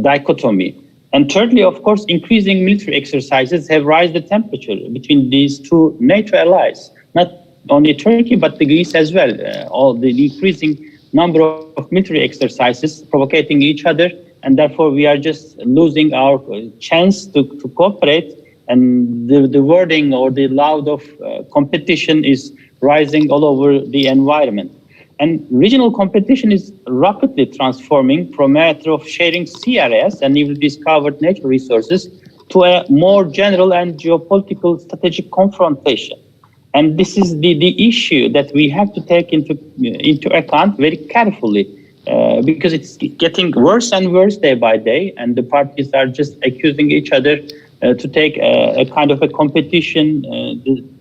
Speaker 3: dichotomy. And thirdly, of course, increasing military exercises have raised the temperature between these two NATO allies, not only Turkey, but the Greece as well. All the increasing number of military exercises provoking each other, and therefore we are just losing our chance to cooperate, and the wording or the loud of competition is rising all over the environment. And regional competition is rapidly transforming from a matter of sharing CRS and newly discovered natural resources to a more general and geopolitical strategic confrontation. And this is the issue that we have to take into account very carefully, because it's getting worse and worse day by day, and the parties are just accusing each other to take a kind of a competition,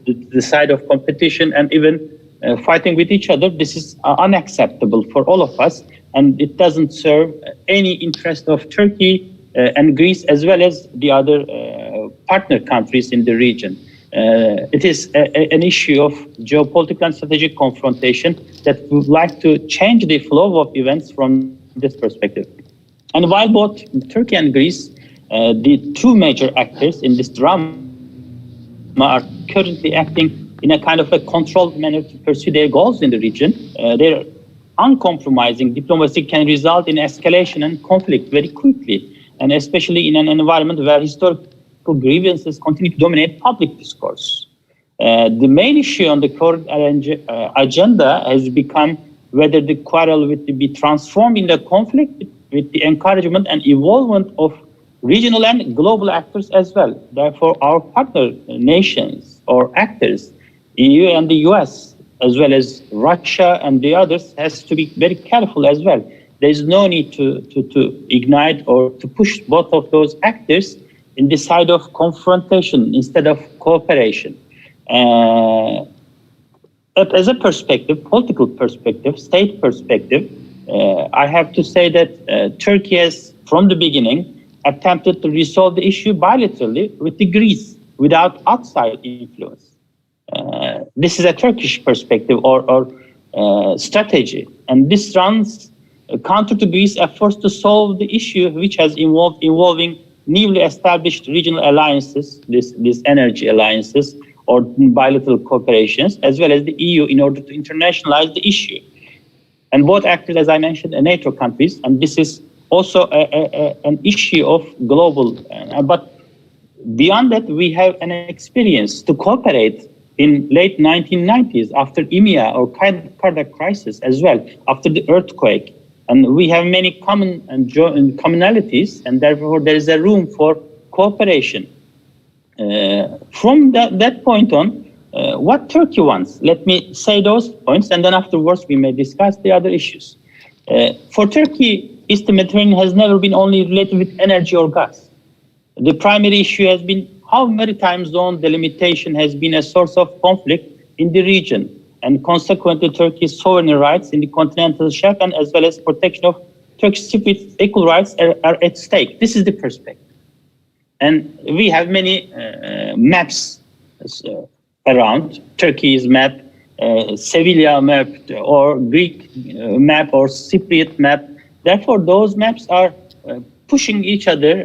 Speaker 3: the side of competition, and even fighting with each other. This is unacceptable for all of us, and it doesn't serve any interest of Turkey and Greece as well as the other partner countries in the region. It is an issue of geopolitical and strategic confrontation that we would like to change the flow of events from this perspective. And while both Turkey and Greece, the two major actors in this drama, are currently acting in a kind of a controlled manner to pursue their goals in the region, their uncompromising diplomacy can result in escalation and conflict very quickly, and especially in an environment where historical grievances continue to dominate public discourse. The main issue on the current agenda has become whether the quarrel will be transformed into a conflict with the encouragement and involvement of regional and global actors as well. Therefore, our partner nations or actors, EU and the US, as well as Russia and the others, has to be very careful as well. There is no need to ignite or to push both of those actors in the side of confrontation instead of cooperation. But as a perspective, political perspective, state perspective, I have to say that Turkey has from the beginning, attempted to resolve the issue bilaterally with Greece without outside influence. This is a Turkish perspective or strategy, and this runs counter to Greece's efforts to solve the issue, which has involving newly established regional alliances, these energy alliances or bilateral cooperations, as well as the EU in order to internationalize the issue. And both actors, as I mentioned, are NATO countries, and this is also an issue of global. But beyond that, we have an experience to cooperate in late 1990s after EMEA or Kardak crisis as well, after the earthquake. And we have many common and commonalities, and therefore there is a room for cooperation. From that point on, what Turkey wants, let me say those points, and then afterwards we may discuss the other issues. For Turkey, Eastern Mediterranean has never been only related with energy or gas. The primary issue has been how maritime zone delimitation has been a source of conflict in the region, and consequently Turkey's sovereign rights in the continental shelf and as well as protection of Turkish citizens' equal rights are at stake. This is the perspective. And we have many maps around, Turkey's map, Sevilla map, or Greek map, or Cypriot map. Therefore, those maps are pushing each other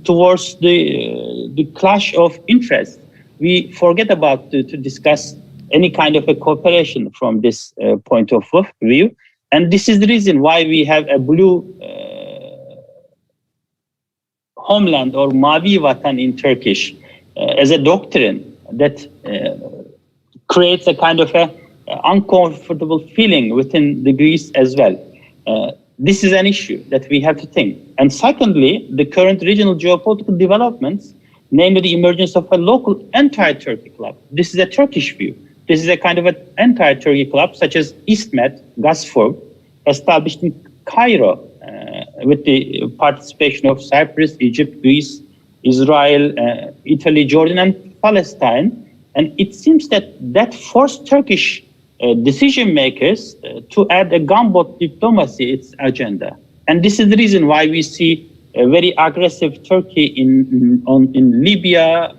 Speaker 3: towards the clash of interests. We forget about to discuss any kind of a cooperation from this point of view. And this is the reason why we have a blue homeland or Mavi Vatan in Turkish as a doctrine that creates a kind of a uncomfortable feeling within the Greece as well. This is an issue that we have to think. And secondly, the current regional geopolitical developments, namely the emergence of a local anti-Turkey club. This is a Turkish view. This is a kind of an anti-Turkey club, such as İsmet, Gazprom, established in Cairo with the participation of Cyprus, Egypt, Greece, Israel, Italy, Jordan, and Palestine. And it seems that forced Turkish decision makers to add a gunboat diplomacy its agenda. And this is the reason why we see a very aggressive Turkey in Libya,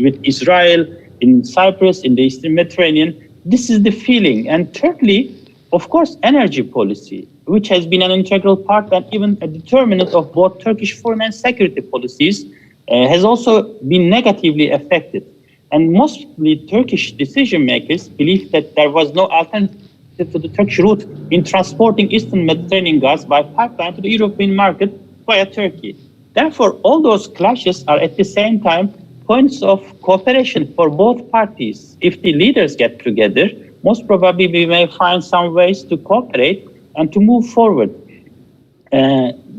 Speaker 3: with Israel, in Cyprus, in the Eastern Mediterranean. This is the feeling. And thirdly, of course, energy policy, which has been an integral part and even a determinant of both Turkish foreign and security policies, has also been negatively affected. And mostly Turkish decision makers believe that there was no alternative to the Turkish route in transporting Eastern Mediterranean gas by pipeline to the European market via Turkey. Therefore, all those clashes are at the same time points of cooperation for both parties. If the leaders get together, most probably we may find some ways to cooperate and to move forward.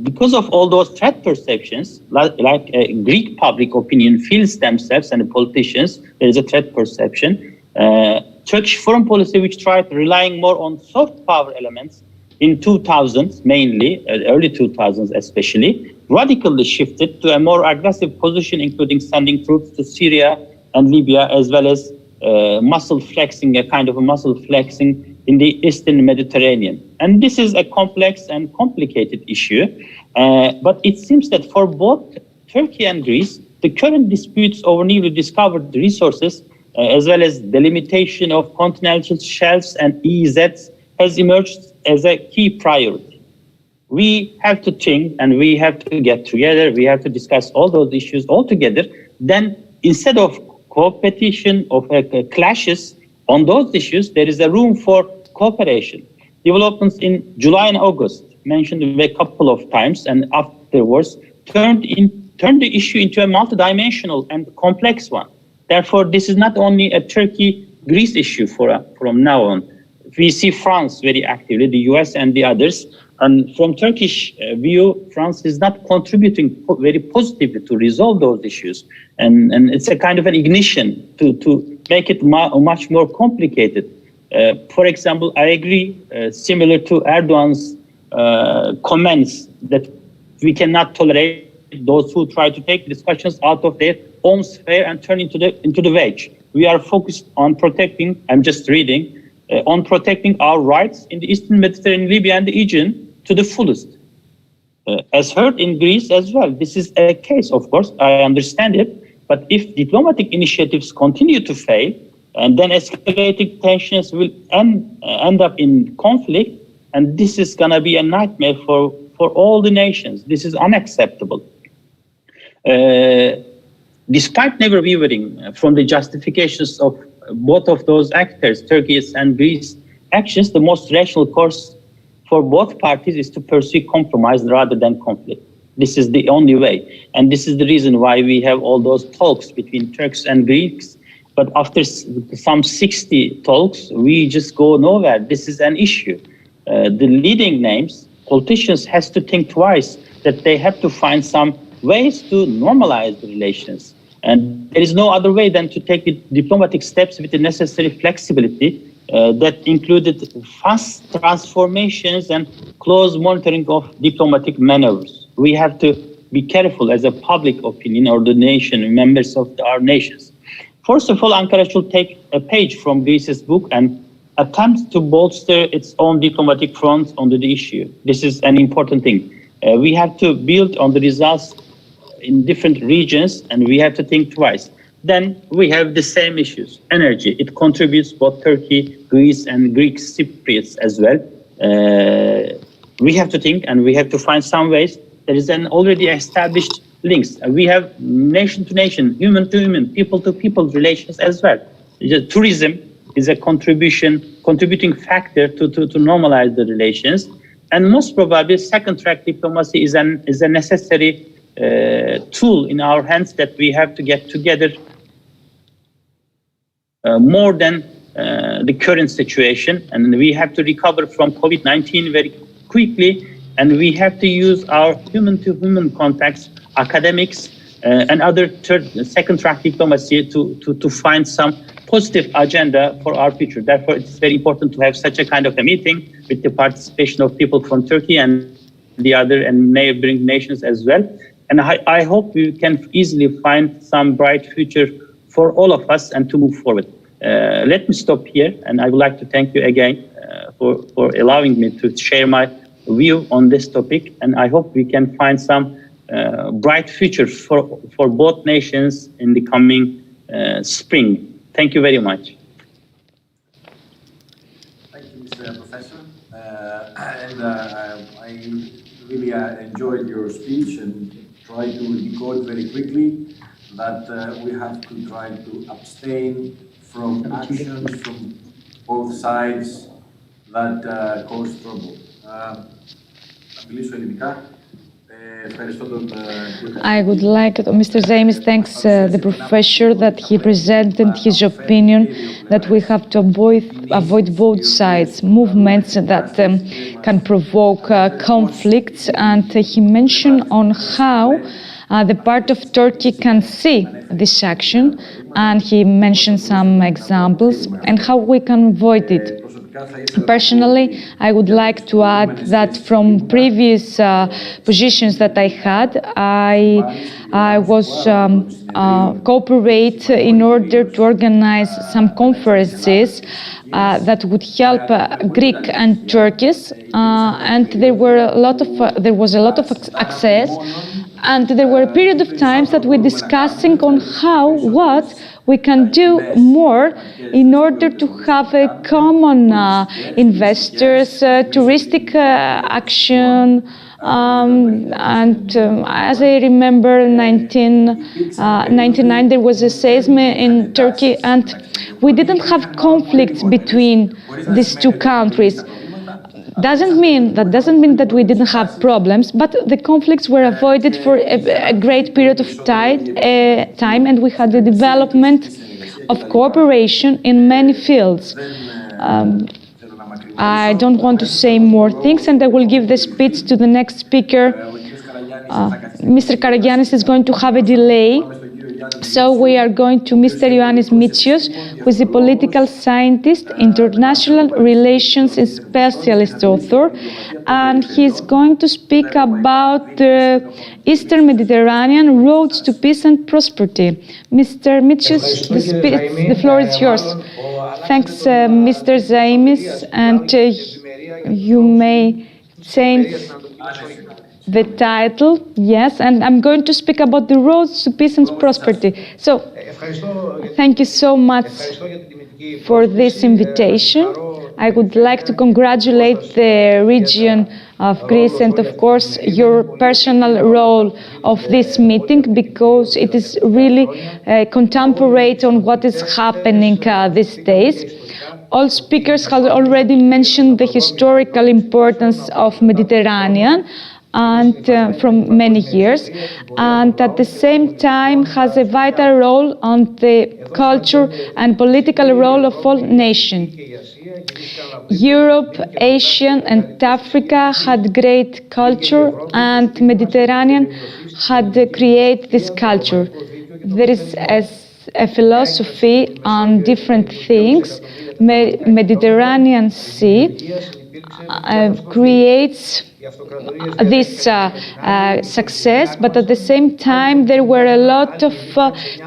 Speaker 3: Because of all those threat perceptions, like Greek public opinion feels themselves and the politicians, there is a threat perception. Turkish foreign policy, which tried relying more on soft power elements in 2000s, mainly, early 2000s especially, radically shifted to a more aggressive position, including sending troops to Syria and Libya, as well as muscle flexing, a kind of a muscle flexing in the Eastern Mediterranean. And this is a complex and complicated issue, but it seems that for both Turkey and Greece, the current disputes over newly discovered resources, as well as delimitation of continental shelves and EEZs, has emerged as a key priority. We have to think and we have to get together, we have to discuss all those issues all together. Then instead of competition, of clashes on those issues, there is a room for cooperation. Developments in July and August, mentioned a couple of times, and afterwards turned the issue into a multidimensional and complex one. Therefore, this is not only a Turkey-Greece issue from now on. We see France very actively, the US and the others. And from Turkish view, France is not contributing very positively to resolve those issues. And it's a kind of an ignition to make it much more complicated. For example, I agree, similar to Erdogan's comments, that we cannot tolerate those who try to take discussions out of their own sphere and turn into the wedge. We are focused on protecting, I'm just reading, on protecting our rights in the Eastern Mediterranean, Libya and the Aegean to the fullest. as heard in Greece as well. This is a case, of course, I understand it, but if diplomatic initiatives continue to fail, and then escalating tensions will end up in conflict, and this is going to be a nightmare for all the nations. This is unacceptable. Despite never wavering from the justifications of both of those actors, Turkey's and Greece's actions, the most rational course for both parties is to pursue compromise rather than conflict. This is the only way. And this is the reason why we have all those talks between Turks and Greeks. But after some 60 talks, we just go nowhere. This is an issue. The leading names, politicians, has to think twice that they have to find some ways to normalize the relations. And there is no other way than to take the diplomatic steps with the necessary flexibility that included fast transformations and close monitoring of diplomatic maneuvers. We have to be careful as a public opinion or the nation, members of our nations. First of all, Ankara should take a page from Greece's book and attempt to bolster its own diplomatic front on the issue. This is an important thing. We have to build on the results in different regions, and we have to think twice. Then we have the same issues. Energy, it contributes both Turkey, Greece, and Greek Cypriots as well. We have to think, and we have to find some ways. There is an already established links. We have nation-to-nation, human-to-human, people-to-people relations as well. Tourism is a contributing factor to normalize the relations. And most probably, second-track diplomacy is a necessary tool in our hands that we have to get together more than the current situation. And we have to recover from COVID-19 very quickly. And we have to use our human-to-human contacts, academics, and other second-track diplomacy to find some positive agenda for our future. Therefore, it's very important to have such a kind of a meeting with the participation of people from Turkey and the other and neighboring nations as well. And I hope we can easily find some bright future for all of us and to move forward. Let me stop here, and I would like to thank you again for allowing me to share my view on this topic. And I hope we can find some bright future for both nations in the coming spring. Thank you very much.
Speaker 4: Thank you, Mr. Professor. I really enjoyed your speech and try to decode very quickly that we have to try to abstain from actions from both sides that cause trouble.
Speaker 1: I would like, Mr. Zaimis thanks the professor that he presented his opinion that we have to avoid both sides, movements that can provoke conflicts, and he mentioned on how the part of Turkey can see this action, and he mentioned some examples and how we can avoid it. Personally, I would like to add that from previous positions that I had, I was cooperate in order to organize some conferences that would help Greek and Turkish, and there was a lot of access, and there were a period of times that we're discussing on what we can do more in order to have a common investors, touristic action, and as I remember, in 1999 there was a seism in Turkey, and we didn't have conflicts between these two countries. Doesn't mean that we didn't have problems, but the conflicts were avoided for a great period of time, and we had the development of cooperation in many fields. I don't want to say more things, and I will give the speech to the next speaker. Mr. Karagiannis is going to have a delay, so we are going to Mr. Ioannis Mitsios, who is a political scientist, international relations specialist author, and he's going to speak about the Eastern Mediterranean roads to peace and prosperity. Mr. Mitsios, the floor is yours. Thanks, Mr. Zaimis, and you may change the title, yes, and I'm going to speak about the roads to peace and prosperity. So, thank you so much for this invitation. I would like to congratulate the region of Greece and, of course, your personal role of this meeting, because it is really contemporary on what is happening these days. All speakers have already mentioned the historical importance of Mediterranean and from many years, and at the same time has a vital role on the culture and political role of all nations. Europe, Asia and Africa had great culture, and Mediterranean had created this culture. There is a philosophy on different things. Mediterranean Sea creates this success, but at the same time there were a lot of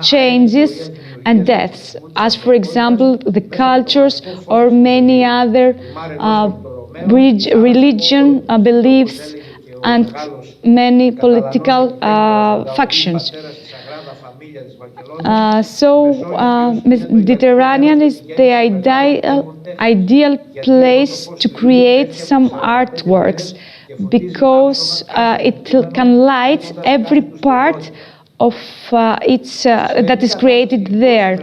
Speaker 1: changes and deaths, as for example the cultures or many other religion beliefs and many political factions. Mediterranean is the ideal place to create some artworks, because it can light every part of that is created there.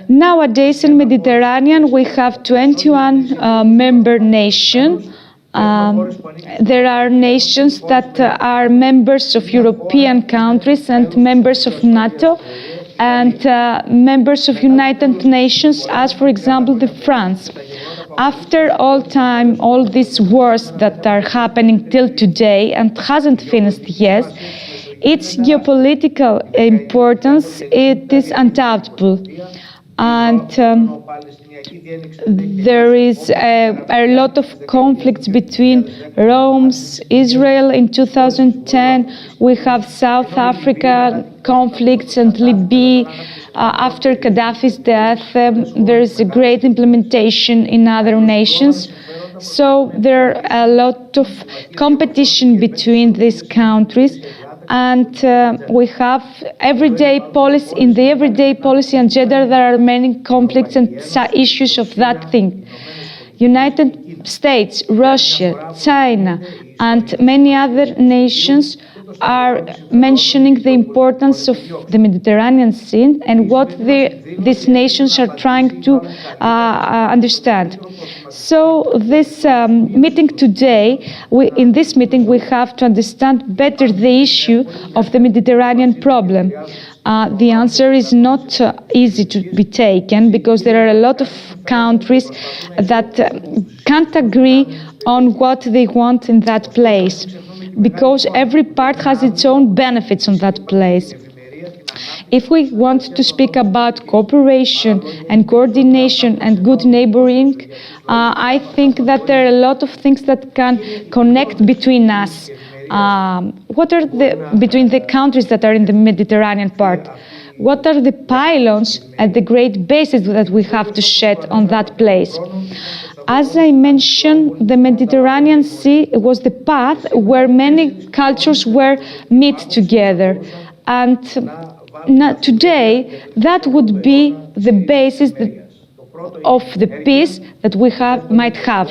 Speaker 1: Nowadays in Mediterranean we have 21 member nations. There are nations that are members of European countries and members of NATO and members of United Nations, as for example the France. After all these wars that are happening till today and hasn't finished yet, its geopolitical importance, it is undoubtable. And there is a lot of conflicts between Rome, Israel in 2010. We have South Africa conflicts and Libya. After Gaddafi's death, there is a great implementation in other nations. So there are a lot of competition between these countries. And we have everyday policy. In the everyday policy and gender, there are many conflicts and issues of that thing. United States, Russia, China, and many other nations are mentioning the importance of the Mediterranean Sea and what these nations are trying to understand. So this meeting today, in this meeting we have to understand better the issue of the Mediterranean problem. The answer is not easy to be taken, because there are a lot of countries that can't agree on what they want in that place, because every part has its own benefits on that place. If we want to speak about cooperation and coordination and good neighboring, I think that there are a lot of things that can connect between us. Between the countries that are in the Mediterranean part? What are the pylons and the great bases that we have to shed on that place? As I mentioned, the Mediterranean Sea was the path where many cultures were meet together. And today, that would be the basis of the peace that we might have.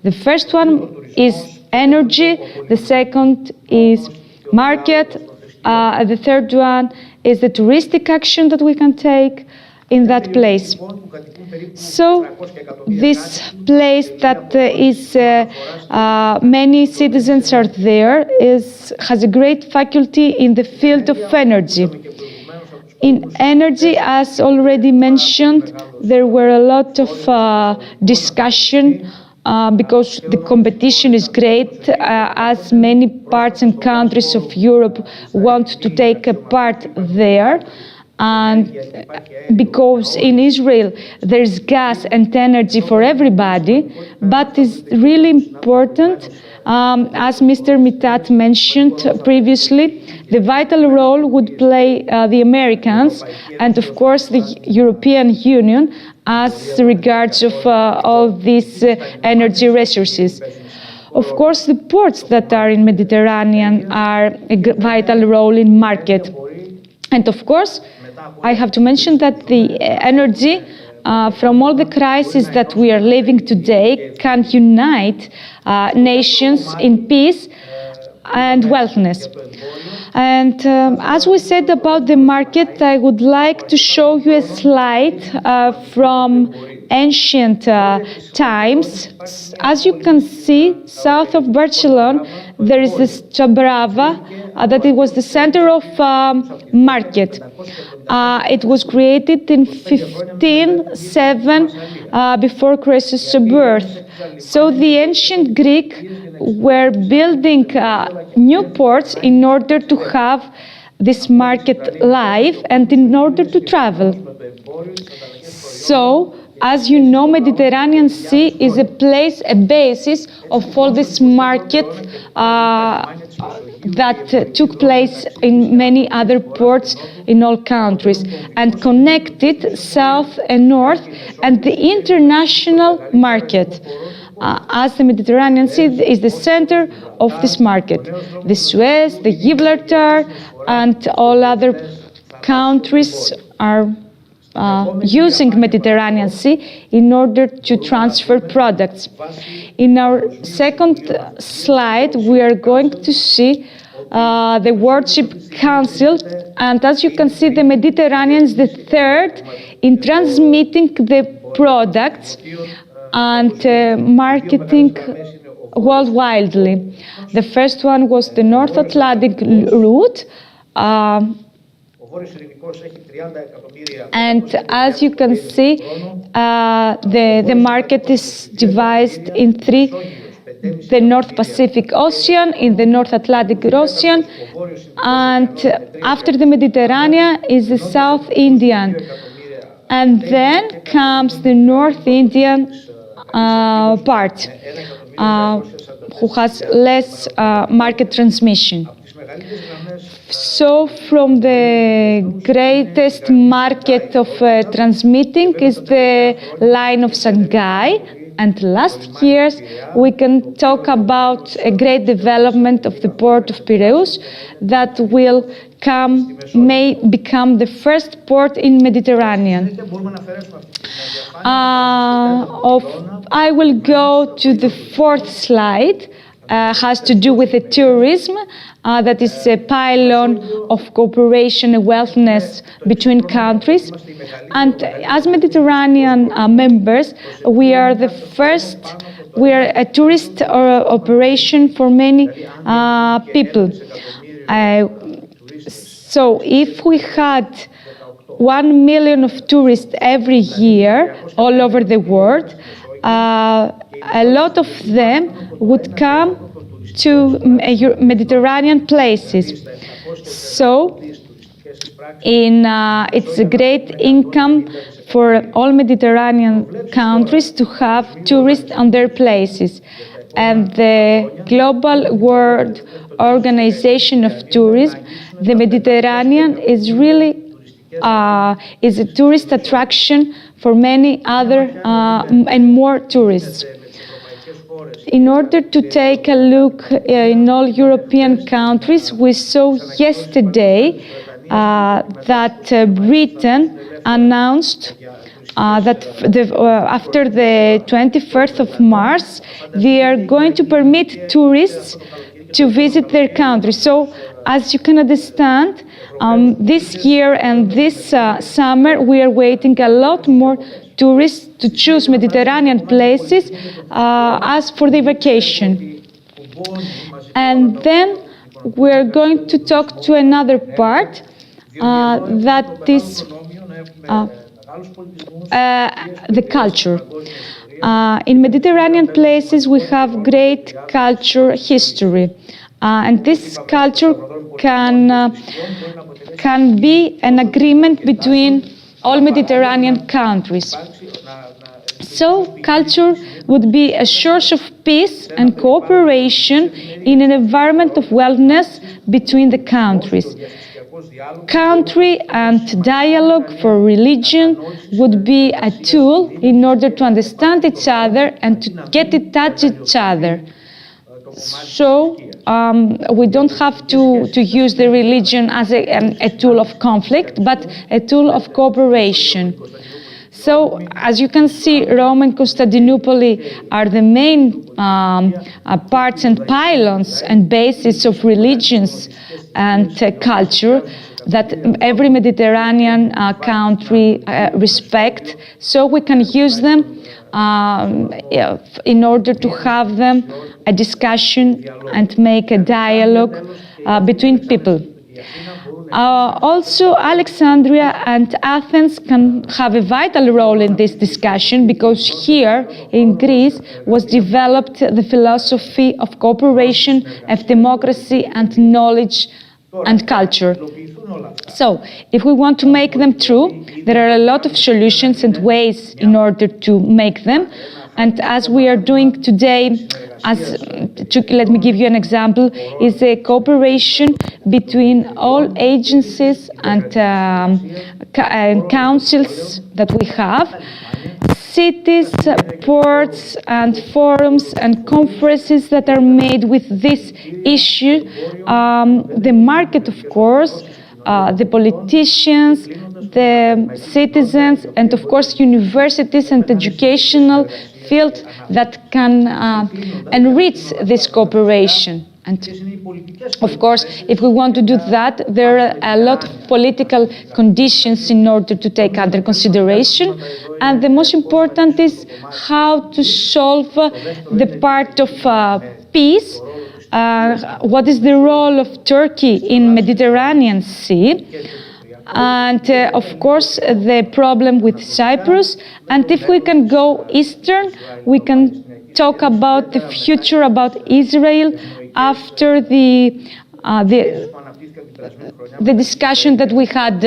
Speaker 1: The first one is energy, the second is market, the third one is the touristic action that we can take in that place. So this place that is many citizens are there has a great faculty in the field of energy. In energy, as already mentioned, there were a lot of discussion because the competition is great, as many parts and countries of Europe want to take a part there. And because in Israel there is gas and energy for everybody, but it's really important, as Mr. Mitat mentioned previously, the vital role would play the Americans and of course the European Union as regards of all these energy resources. Of course, the ports that are in Mediterranean are a vital role in market. And of course, I have to mention that the energy from all the crises that we are living today can unite nations in peace and wellness. And as we said about the market, I would like to show you a slide from ancient times. As you can see, south of Barcelona, there is this Chabrava, that it was the center of market. It was created in 1507 before Christ's birth. So the ancient Greek were building new ports in order to have this market live and in order to travel. So, as you know, Mediterranean Sea is a place, a basis of all this market that took place in many other ports in all countries and connected south and north and the international market. As the Mediterranean Sea is the center of this market. The Suez, the Gibraltar, and all other countries are using Mediterranean Sea in order to transfer products. In our second slide, we are going to see the Worship Council, and as you can see, the Mediterranean is the third in transmitting the products and marketing worldwide. The first one was the North Atlantic route, and as you can see, the market is divided in three: the North Pacific Ocean, in the North Atlantic Ocean, and after the Mediterranean is the South Indian, and then comes the North Indian part, who has less market transmission. So from the greatest market of transmitting is the line of Shanghai, and last years we can talk about a great development of the port of Piraeus that may become the first port in Mediterranean. I will go to the fourth slide. Has to do with the tourism, that is a pylon of cooperation and wellness between countries. And as Mediterranean members, we are a tourist operation for many people. So if we had 1 million of tourists every year all over the world, a lot of them would come to Mediterranean places. So it's a great income for all Mediterranean countries to have tourists on their places. And the Global World Organization of Tourism, the Mediterranean is really is a tourist attraction for many other and more tourists. In order to take a look in all European countries, we saw yesterday that Britain announced that after the 21st of March, they are going to permit tourists to visit their country. So, as you can understand, this year and this summer, we are waiting a lot more tourists to choose Mediterranean places as for their vacation. And then we're going to talk to another part that is the culture. In Mediterranean places, we have great culture history. And this culture can be an agreement between all Mediterranean countries. So culture would be a source of peace and cooperation in an environment of wellness between the countries. Country and dialogue for religion would be a tool in order to understand each other and to get in touch with each other. So we don't have to use the religion as a tool of conflict, but a tool of cooperation. So, as you can see, Rome and Constantinople are the main parts and pylons and bases of religions and culture that every Mediterranean country respect. So we can use them in order to have them a discussion and make a dialogue between people. Also, Alexandria and Athens can have a vital role in this discussion because here in Greece was developed the philosophy of cooperation, of democracy and knowledge and culture. So, if we want to make them true, there are a lot of solutions and ways in order to make them. And as we are doing today, let me give you an example, is a cooperation between all agencies and councils that we have, cities, ports, and forums and conferences that are made with this issue, the market, of course, the politicians, the citizens, and of course universities and educational field that can enrich this cooperation. And of course, if we want to do that, there are a lot of political conditions in order to take under consideration. And the most important is how to solve the part of peace. What is the role of Turkey in Mediterranean Sea? And of course the problem with Cyprus, and if we can go eastern, we can talk about the future, about Israel after the discussion that we had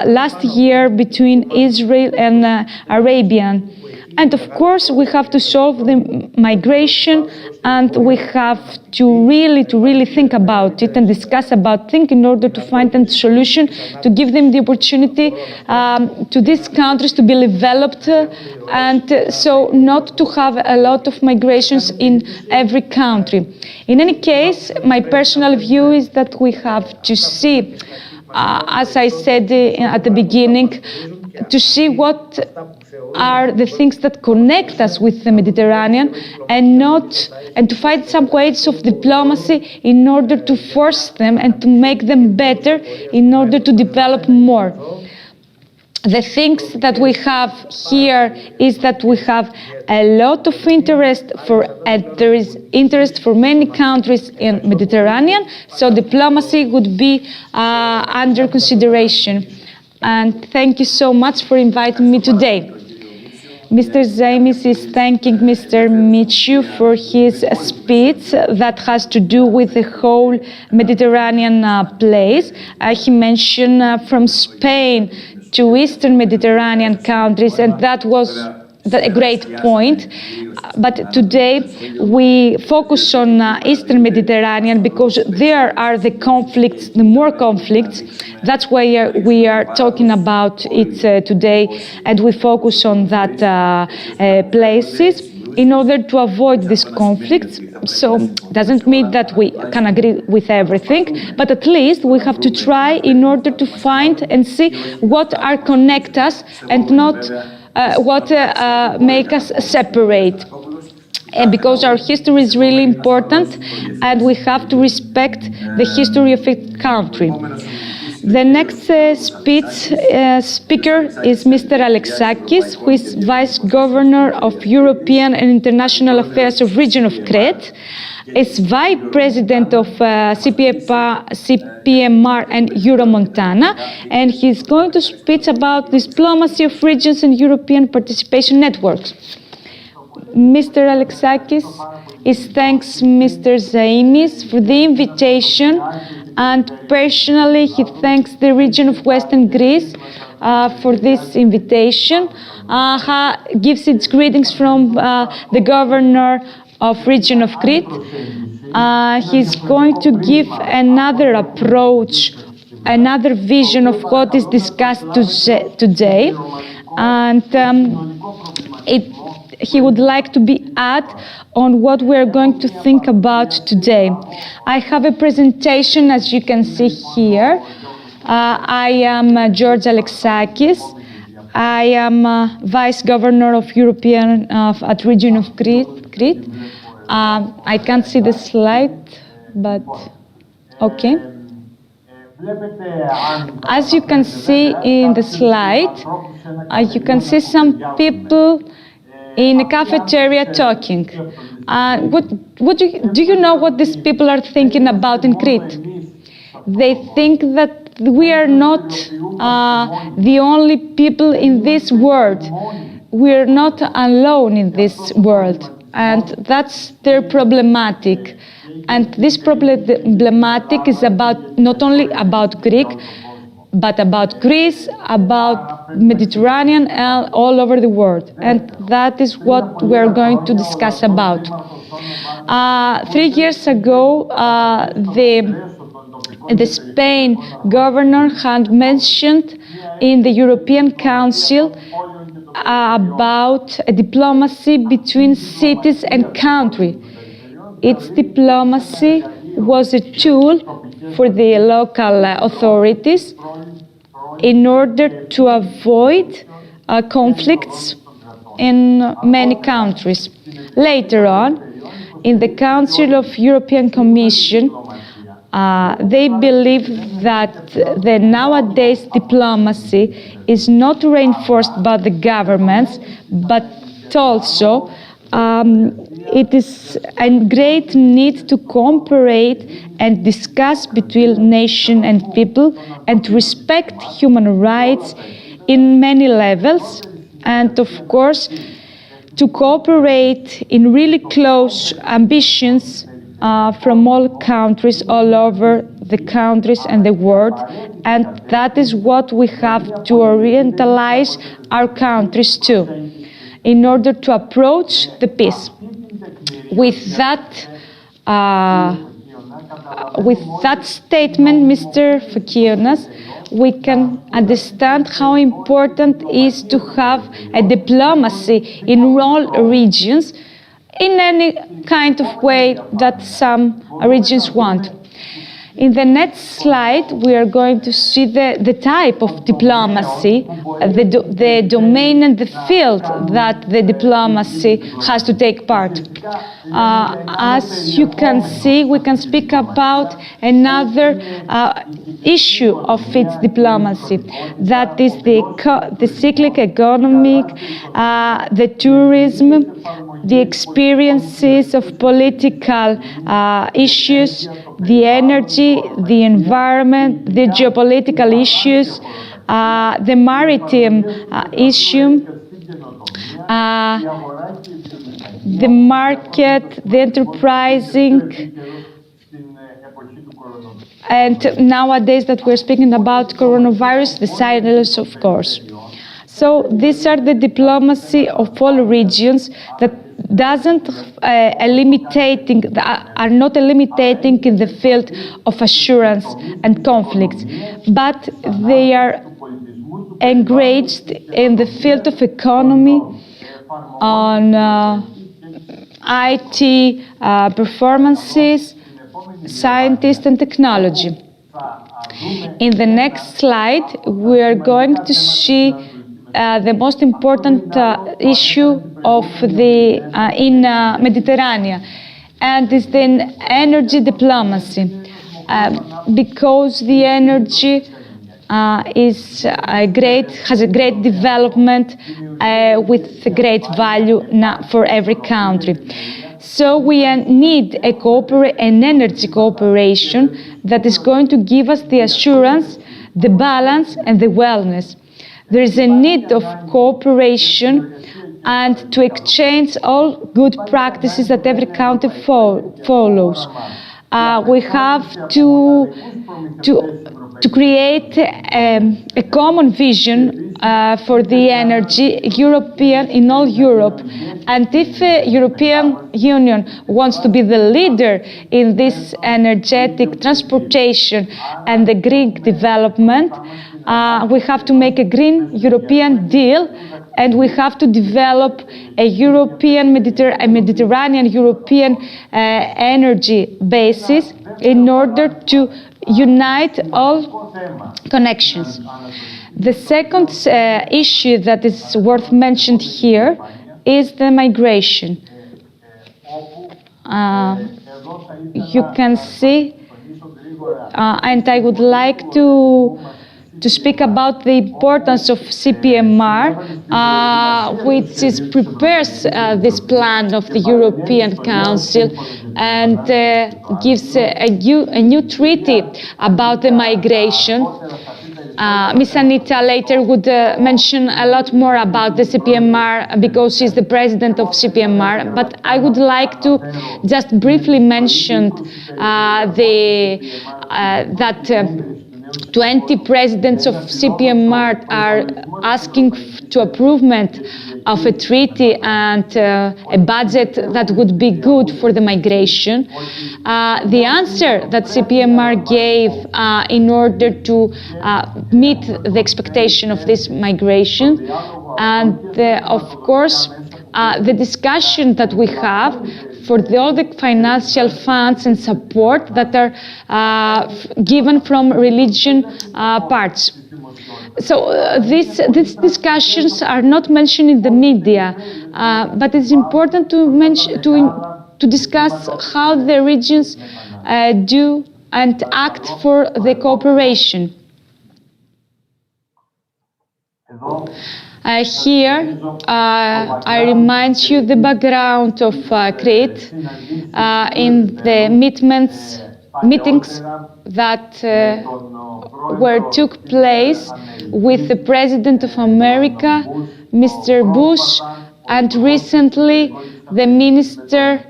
Speaker 1: last year between Israel and Arabian. And of course, we have to solve the migration, and we have to really think about it and discuss about things in order to find a solution, to give them the opportunity to these countries to be developed, and so not to have a lot of migrations in every country. In any case, my personal view is that we have to see, as I said at the beginning, to see what are the things that connect us with the Mediterranean, and to find some ways of diplomacy in order to force them and to make them better in order to develop more. The things that we have here is that we have a lot of interest there is interest for many countries in Mediterranean, so diplomacy would be under consideration. And thank you so much for inviting me today. Mr. Zaimis is thanking Mr. Michu for his speech that has to do with the whole Mediterranean place. He mentioned from Spain to Eastern Mediterranean countries, and that was a great point. But today we focus on Eastern Mediterranean because there are the conflicts, the more conflicts. That's why we are talking about it today, and we focus on that places in order to avoid these conflicts. So doesn't mean that we can agree with everything, but at least we have to try in order to find and see what are connect us and not what make us separate. And because our history is really important, and we have to respect the history of a country. The next speaker is Mr. Alexakis, who is Vice Governor of European and International Affairs of Region of Crete, is Vice President of CPMR and Euromontana, and he's going to speak about diplomacy of regions and European participation networks. Mr. Alexakis thanks Mr. Zaimis for the invitation, and personally he thanks the region of Western Greece for this invitation. Gives its greetings from the governor of region of Crete. He's going to give another approach, another vision of what is discussed today, and he would like to be add on what we're going to think about today. I have a presentation, as you can see here. I am George Alexakis. I am Vice Governor of European at Region of Crete. I can't see the slide, but okay. As you can see in the slide, you can see some people in a cafeteria talking. Do you know what these people are thinking about in Crete? They think that we are not the only people in this world. We are not alone in this world, and that's their problematic. And this problematic is about not only about Greek, but about Greece, about Mediterranean, and all over the world. And that is what we're going to discuss about. 3 years ago, the Spain governor had mentioned in the European Council about a diplomacy between cities and country. Its diplomacy was a tool for the local authorities in order to avoid conflicts in many countries. Later on, in the Council of European Commission, they believe that the nowadays diplomacy is not reinforced by the governments, but also it is a great need to cooperate and discuss between nation and people and respect human rights in many levels, and of course to cooperate in really close ambitions from all countries all over the countries and the world, and that is what we have to orientalize our countries to in order to approach the peace. With that statement, Mr. Fakionas, we can understand how important it is to have a diplomacy in all regions in any kind of way that some regions want. In the next slide, we are going to see the type of diplomacy, the domain and the field that the diplomacy has to take part. As you can see, we can speak about another issue of its diplomacy, that is the cyclic economic, the tourism, the experiences of political issues, the energy, the environment, the geopolitical issues, the maritime issue, the market, the enterprising, and nowadays that we're speaking about coronavirus, the silence, of course. So these are the diplomacy of all regions that are not eliminating in the field of assurance and conflicts, but they are engaged in the field of economy, on IT performances, scientists and technology. In the next slide, we are going to see the most important issue of the in Mediterranean, and is the energy diplomacy, because the energy has a great development with a great value for every country. So we need an energy cooperation that is going to give us the assurance, the balance and the wellness. There is a need of cooperation and to exchange all good practices that every country follows. We have to create a common vision for the energy in all Europe. And if the European Union wants to be the leader in this energetic transportation and the Greek development, we have to make a green European deal, and we have to develop a Mediterranean European energy basis in order to unite all connections. The second issue that is worth mentioned here is the migration. You can see, and I would like to speak about the importance of CPMR, which prepares this plan of the European Council and gives a new treaty about the migration. Ms. Anita later would mention a lot more about the CPMR because she's the president of CPMR, but I would like to just briefly mention that 20 presidents of CPMR are asking to approvement of a treaty and a budget that would be good for the migration. The answer that CPMR gave in order to meet the expectation of this migration, and of course the discussion that we have for all the financial funds and support that are given from religion parts. So these discussions are not mentioned in the media, but it's important to discuss how the regions do and act for the cooperation. Here, I remind you the background of Crete in the meetings that took place with the President of America, Mr. Bush, and recently the Minister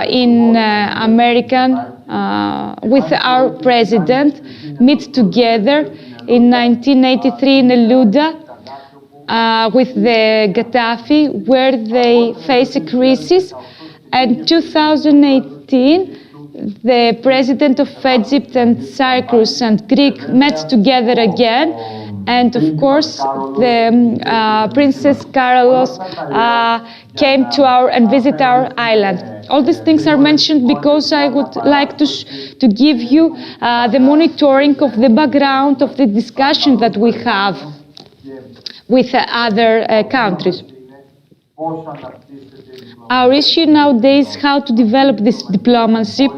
Speaker 1: in American with our President meet together in 1983 in Eluda with the Gaddafi, where they face a crisis, and 2018 the President of Egypt and Cyprus and Greek met together again, and of course the Princess Carlos came to and visit our island. All these things are mentioned because I would like to give you the monitoring of the background of the discussion that we have with other countries. Our issue nowadays is how to develop this diplomacy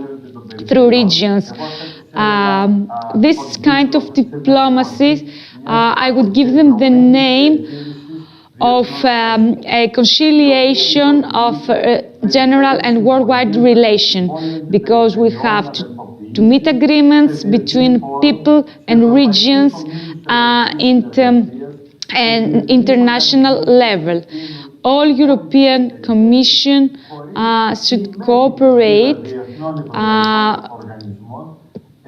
Speaker 1: through regions. This kind of diplomacy, I would give them the name of a conciliation of general and worldwide relation, because we have to meet agreements between people and regions and international level. All European Commission should cooperate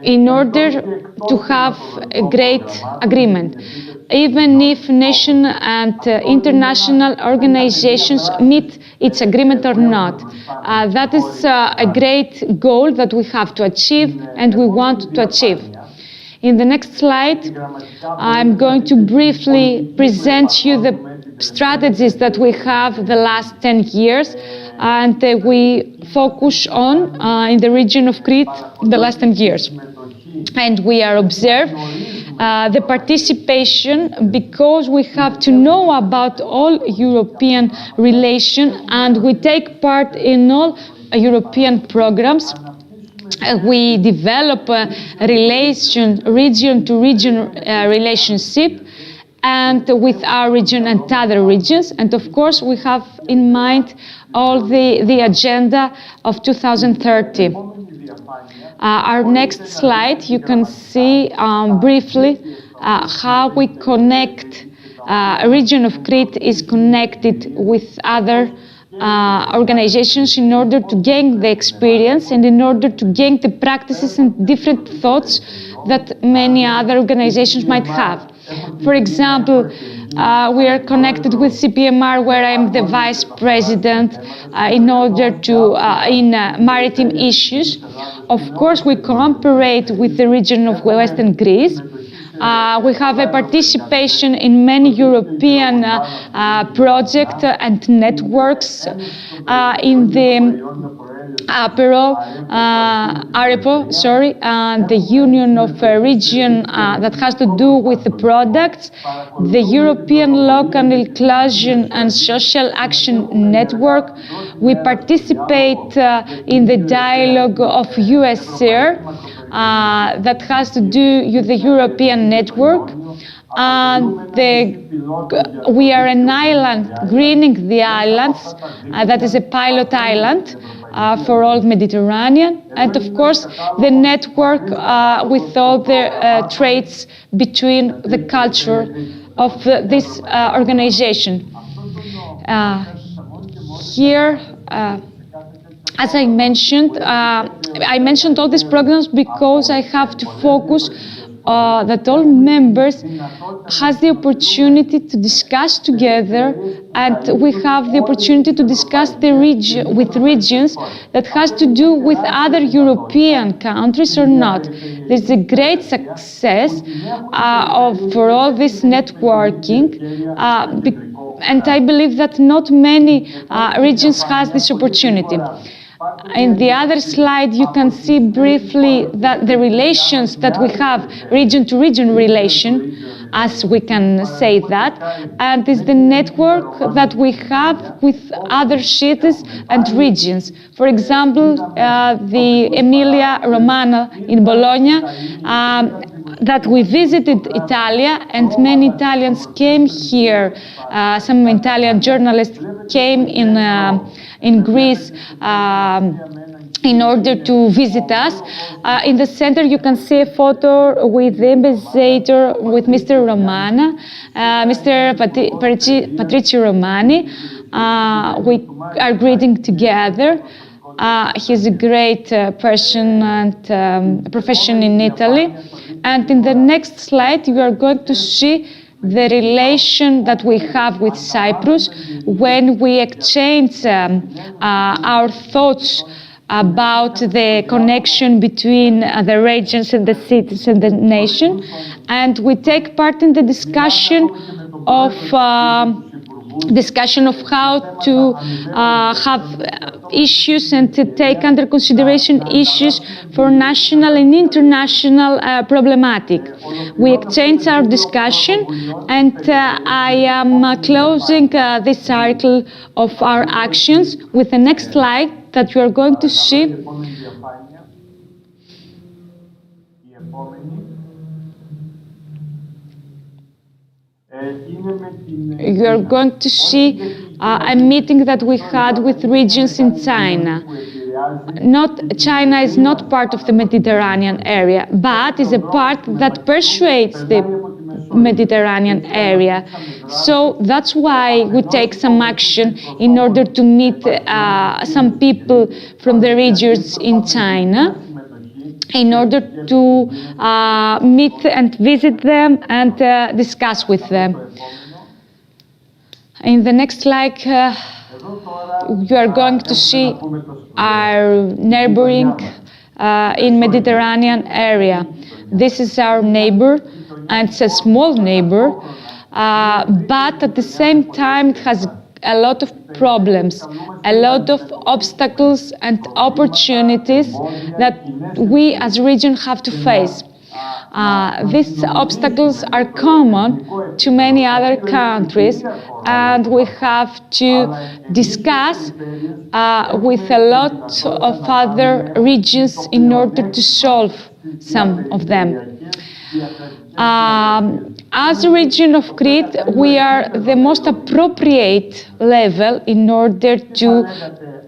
Speaker 1: in order to have a great agreement, even if nation and international organizations meet its agreement or not. That is a great goal that we have to achieve and we want to achieve. In the next slide, I'm going to briefly present you the strategies that we have the last 10 years and we focus on in the region of Crete the last 10 years. And we are observe the participation because we have to know about all European relations and we take part in all European programs. We develop a region-to-region relationship and with our region and other regions. And of course, we have in mind all the agenda of 2030. Our next slide, you can see briefly how we connect, a region of Crete is connected with other organizations in order to gain the experience and in order to gain the practices and different thoughts that many other organizations might have. For example, we are connected with CPMR, where I am the vice president in order to in maritime issues. Of course, we cooperate with the region of Western Greece. We have a participation in many European projects and networks in the AREPO, the Union of Region that has to do with the products, the European Local Inclusion and Social Action Network. We participate in the dialogue of USR that has to do with the European network. We are an island, greening the islands, that is a pilot island for all Mediterranean, and of course the network with all the traits between the culture of this organization. Here, as I mentioned all these programs because I have to focus that all members has the opportunity to discuss together, and we have the opportunity to discuss the with regions that has to do with other European countries or not. There's a great success for all this networking, and I believe that not many regions has this opportunity. In the other slide, you can see briefly that the relations that we have, region-to-region relation, as we can say that, and is the network that we have with other cities and regions. For example, the Emilia-Romagna in Bologna, that we visited Italia, and many Italians came here. Some Italian journalists came in Greece in order to visit us. In the center, you can see a photo with the ambassador, with Mr. Romana, Mr. Patrizio Romani. We are greeting together. He's a great person and profession in Italy. And in the next slide, you are going to see the relation that we have with Cyprus when we exchange our thoughts about the connection between the regions and the cities and the nation, and we take part in the discussion of how to have issues and to take under consideration issues for national and international problematic. We exchange our discussion, and I am closing this cycle of our actions with the next slide that you are going to see. You are going to see a meeting that we had with regions in China. China is not part of the Mediterranean area, but is a part that persuades the Mediterranean area. So that's why we take some action in order to meet some people from the regions in China, in order to meet and visit them and discuss with them. In the next slide, you are going to see our neighboring in Mediterranean area. This is our neighbor, and it's a small neighbor, but at the same time it has a lot of problems, a lot of obstacles and opportunities that we as a region have to face. These obstacles are common to many other countries, and we have to discuss with a lot of other regions in order to solve some of them. As a region of Crete, we are the most appropriate level in order to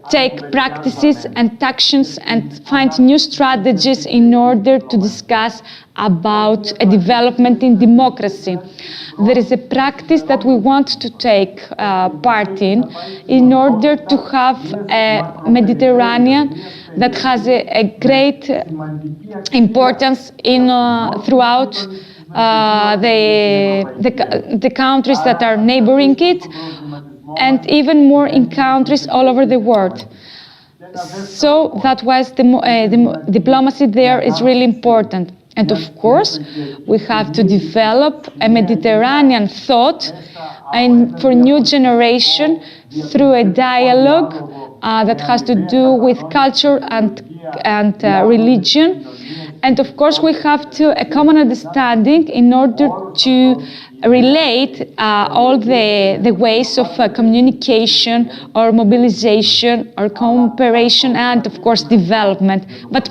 Speaker 1: take practices and actions and find new strategies in order to discuss about a development in democracy. There is a practice that we want to take part in order to have a Mediterranean that has a great importance in throughout the countries that are neighboring it, and even more in countries all over the world. So that was the diplomacy there is really important. And of course, we have to develop a Mediterranean thought and for new generation through a dialogue that has to do with culture and religion. And of course, we have a common understanding in order to relate all the ways of communication or mobilization or cooperation and, of course, development. But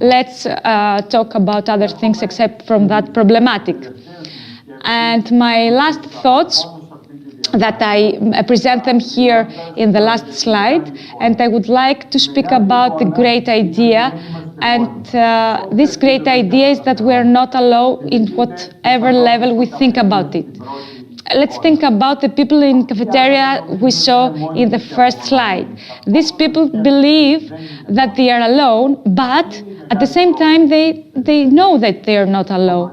Speaker 1: let's talk about other things except from that problematic. And my last thoughts that I present them here in the last slide, and I would like to speak about the great idea. And this great idea is that we are not alone in whatever level we think about it. Let's think about the people in cafeteria we saw in the first slide. These people believe that they are alone, but at the same time they know that they are not alone.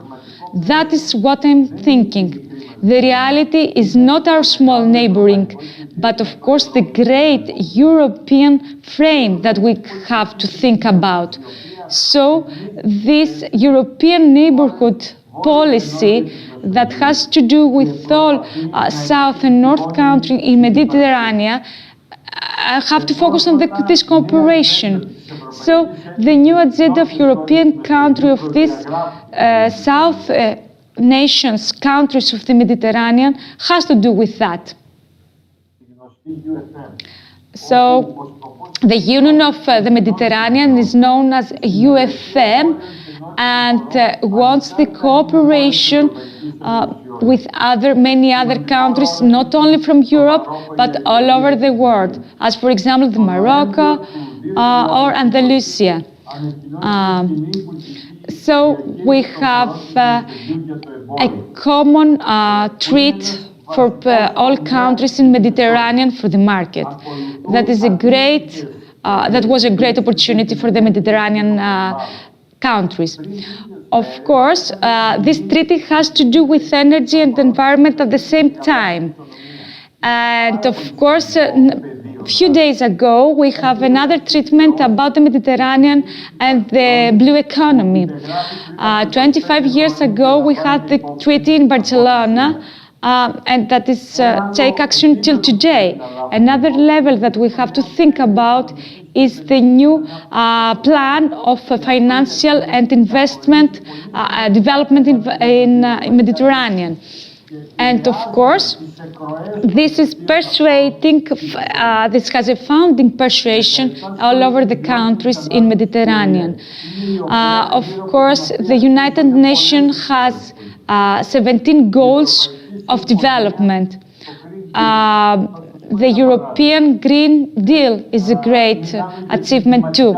Speaker 1: That is what I'm thinking. The reality is not our small neighboring, but of course the great European frame that we have to think about. So this European neighborhood policy that has to do with all South and North countries in Mediterranean have to focus on this cooperation. So the new agenda of European country of this South nations, countries of the Mediterranean, has to do with that. So the Union of the Mediterranean is known as UFM and wants the cooperation with many other countries, not only from Europe, but all over the world, as for example, the Morocco or Andalusia. So we have a common treat for all countries in Mediterranean for the market. That was a great opportunity for the Mediterranean countries. Of course, this treaty has to do with energy and environment at the same time. And of course, a few days ago, we have another treatment about the Mediterranean and the blue economy. 25 years ago, we had the treaty in Barcelona, and that is take action till today. Another level that we have to think about is the new plan of financial and investment development in Mediterranean. And of course, this is persuading, this has a founding persuasion all over the countries in Mediterranean. Of course, the United Nations has 17 goals of development. The European Green Deal is a great achievement too.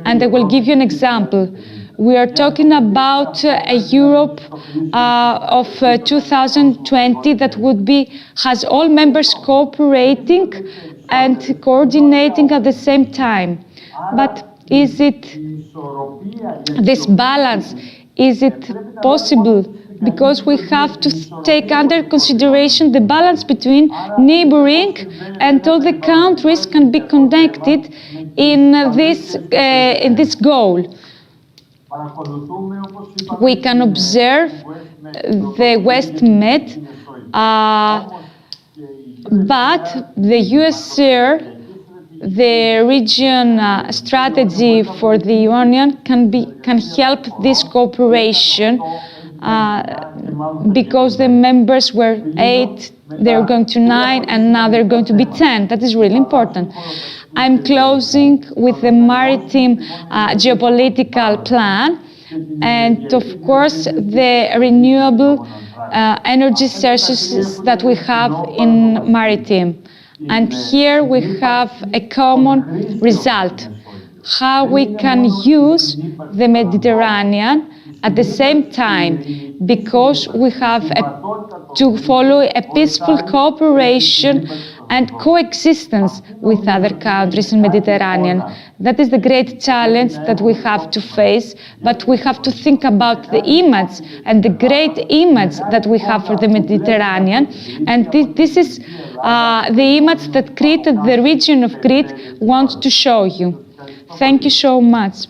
Speaker 1: And I will give you an example. We are talking about a Europe of 2020 that has all members cooperating and coordinating at the same time. But is it this balance? Is it possible? Because we have to take under consideration the balance between neighboring and all the countries can be connected in this goal. We can observe the West Med, but the USR, the region strategy for the Union can help this cooperation because the members were 8, they're going to 9, and now they're going to be 10. That is really important. I'm closing with the maritime geopolitical plan and, of course, the renewable energy sources that we have in maritime. And here we have a common result, how we can use the Mediterranean at the same time, because we have to follow a peaceful cooperation and coexistence with other countries in Mediterranean. That is the great challenge that we have to face, but we have to think about the image and the great image that we have for the Mediterranean. And this is the image that Crete, the region of Crete, wants to show you. Thank you so much.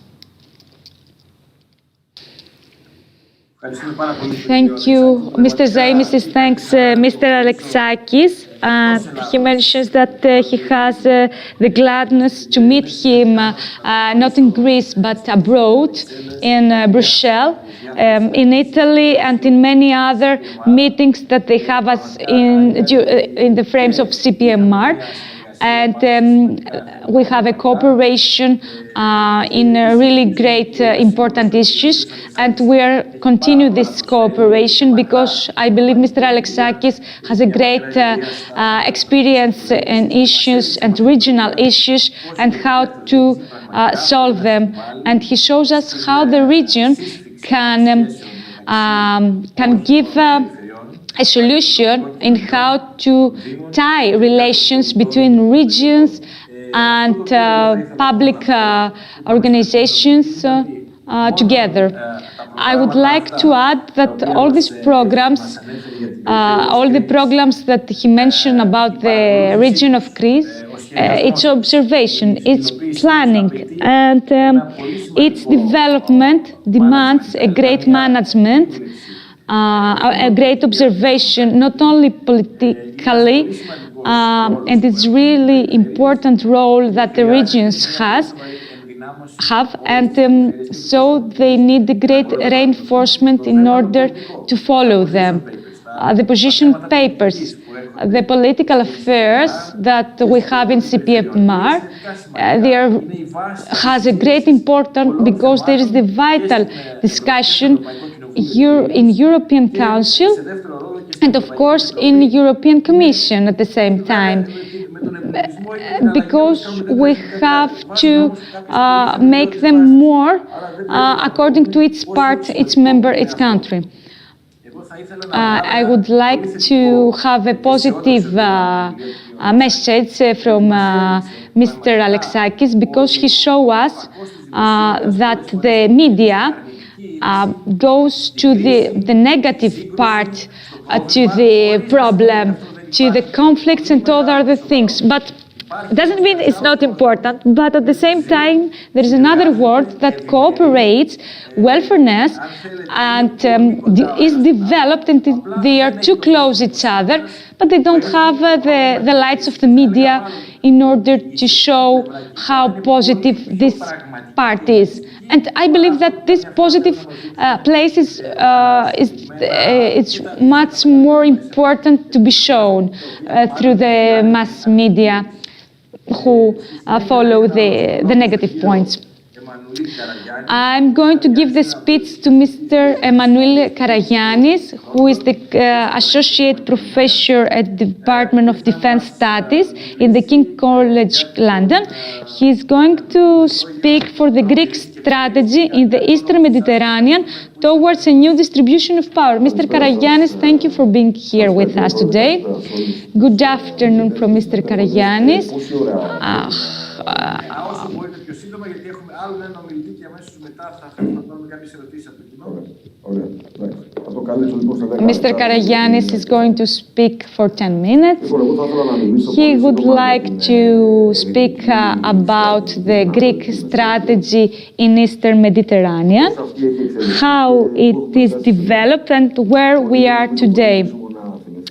Speaker 1: Thank you, Mr. Zaimis. Thanks, Mr. Alexakis. He mentions that he has the gladness to meet him not in Greece but abroad in Brussels, in Italy, and in many other meetings that they have us in the frames of CPMR. And we have a cooperation in really great important issues, and we are continue this cooperation because I believe Mr. Alexakis has a great experience in issues and regional issues and how to solve them, and he shows us how the region can give a solution in how to tie relations between regions and public organizations together. I would like to add that all these programs, all the programs that he mentioned about the region of Greece, its observation, its planning, and its development demands a great management, a great observation, not only politically, and it's really important role that the regions have, and so they need a great reinforcement in order to follow them. The position papers, the political affairs that we have in CPMR, has a great importance because there is the vital discussion in European Council and of course in European Commission at the same time, because we have to make them more according to its part, its member, its country. I would like to have a positive message from Mr. Alexakis because he showed us that the media goes to the negative part, to the problem, to the conflicts and all other things. But it doesn't mean it's not important, but at the same time, there is another word that cooperates, welfareness, and is developed, and they are too close each other, but they don't have the lights of the media in order to show how positive this part is. And I believe that this positive place is much more important to be shown through the mass media who follow the negative points. I'm going to give the speech to Mr. Emanuel Karagiannis, who is the Associate Professor at the Department of Defense Studies in the King College, London. He's going to speak for the Greek strategy in the Eastern Mediterranean towards a new distribution of power. Mr. Karagiannis, thank you for being here with us today. Good afternoon from Mr. Karagiannis. Mr. Karagiannis is going to speak for 10 minutes. He would like to speak about the Greek strategy in Eastern Mediterranean, how it is developed and where we are today.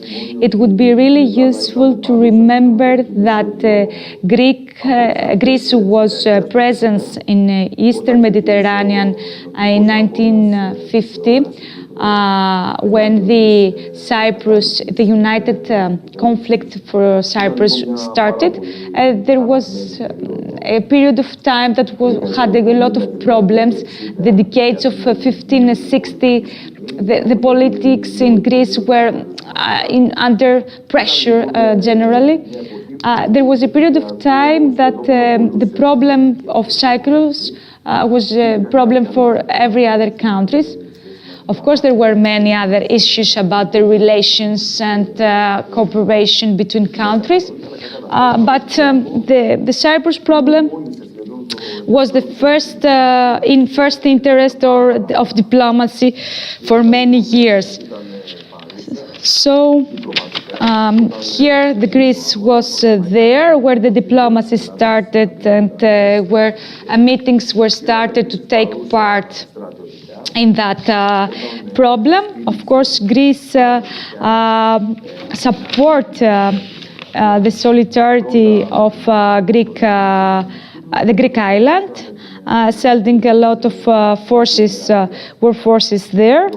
Speaker 1: It would be really useful to remember that Greece was present in Eastern Mediterranean in 1950 when the united conflict for Cyprus started. There was a period of time that had a lot of problems. The decades of 1560, the politics in Greece were under pressure generally. There was a period of time that the problem of Cyprus was a problem for every other countries. Of course, there were many other issues about the relations and cooperation between countries, but the Cyprus problem was the first interest of diplomacy for many years. So here the Greece was there where the diplomacy started and where meetings were started to take part in that problem. Of course, Greece support the solidarity of the Greek island, sending a lot of forces, war forces there.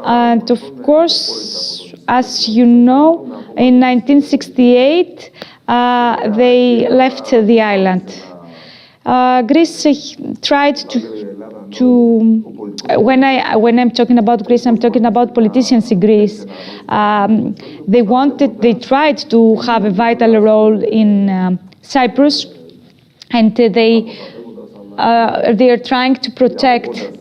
Speaker 1: And of course, as you know, in 1968, they left the island. Greece tried when I'm talking about Greece, I'm talking about politicians in Greece. They tried to have a vital role in Cyprus, and they are trying to protect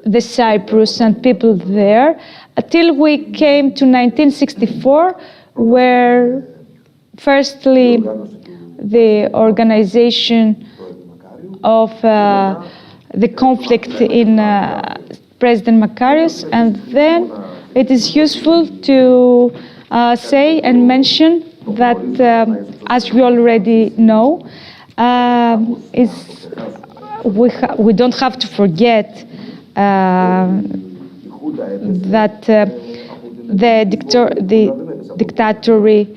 Speaker 1: the Cyprus and people there, until we came to 1964, where firstly the organization of the conflict in President Makarios, and then it is useful to say and mention that, as we already know, we don't have to forget that the dictatorship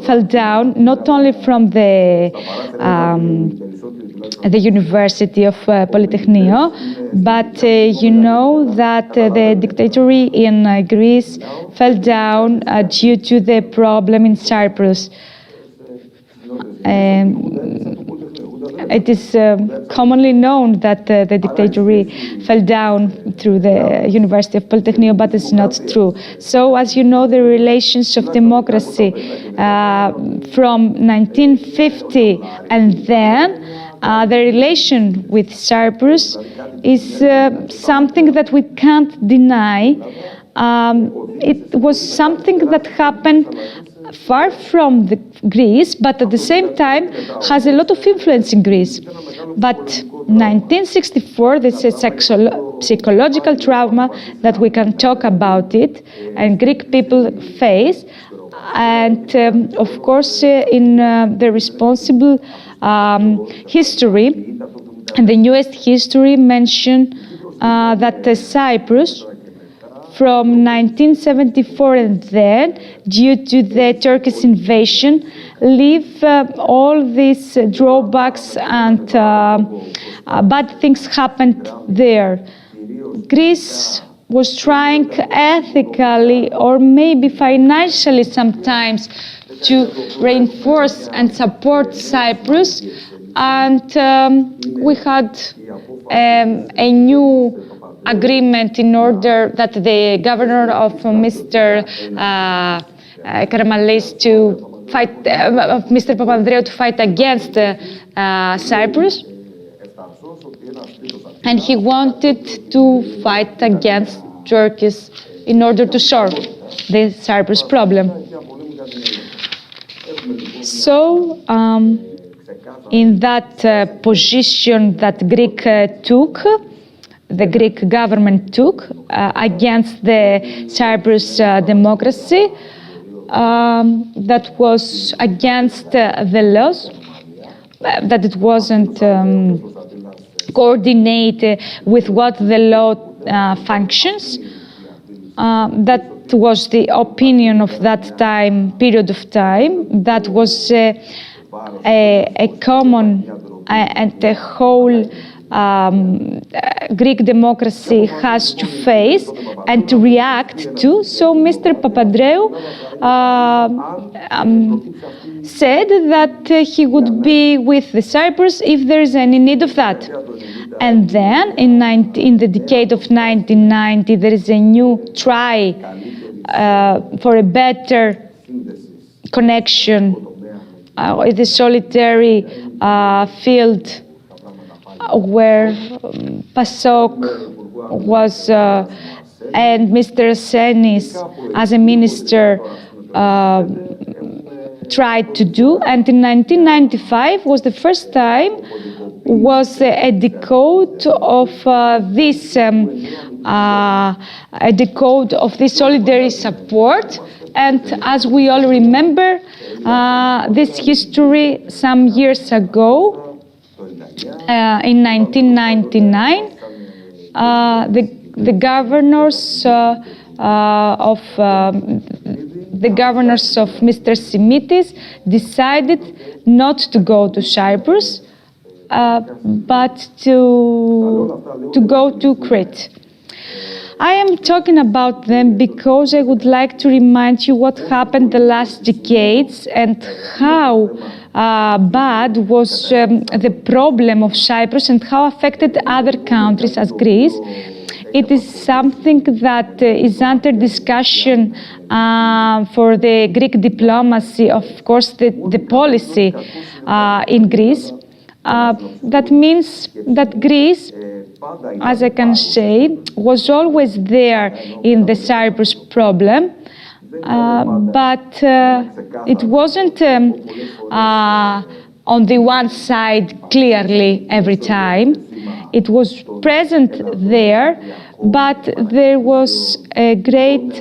Speaker 1: fell down, not only from the University of Polytechnio, but you know that the dictatorship in Greece fell down due to the problem in Cyprus. It is commonly known that the dictatorship fell down through the University of Polytechnic, but it's not true. So, as you know, the relations of democracy from 1950 and then the relation with Cyprus is something that we can't deny. It was something that happened far from Greece, but at the same time has a lot of influence in Greece. But 1964, this is psychological trauma that we can talk about it, and Greek people face. And of course, in the responsible history, and the newest history mention that Cyprus, from 1974 and then, due to the Turkish invasion, leave all these drawbacks and bad things happened there. Greece was trying ethically or maybe financially sometimes to reinforce and support Cyprus, and we had a new agreement in order that the governor of Mr. Karamanlis to fight, of Mr. Papandreou to fight against Cyprus, and he wanted to fight against Turkey in order to solve the Cyprus problem. So, in that position that Greek took, the Greek government took against the Cyprus democracy, that was against the laws, that it wasn't coordinated with what the law functions. That was the opinion of that period of time. That was a common and a whole Greek democracy has to face and to react to. So Mr. Papandreou said that he would be with the Cyprus if there is any need of that. And then in the decade of 1990, there is a new try for a better connection with the solitary field where PASOK was and Mr. Arsenis as a minister tried to do. And in 1995 was the first time was a decode of this solidary support. And as we all remember, this history some years ago, in 1999, the governors of Mr. Simitis decided not to go to Cyprus, but to go to Crete. I am talking about them because I would like to remind you what happened the last decades and how bad was the problem of Cyprus and how affected other countries as Greece. It is something that is under discussion for the Greek diplomacy, of course, the policy in Greece. That means that Greece, as I can say, was always there in the Cyprus problem, but it wasn't on the one side clearly every time. It was present there, but there was a great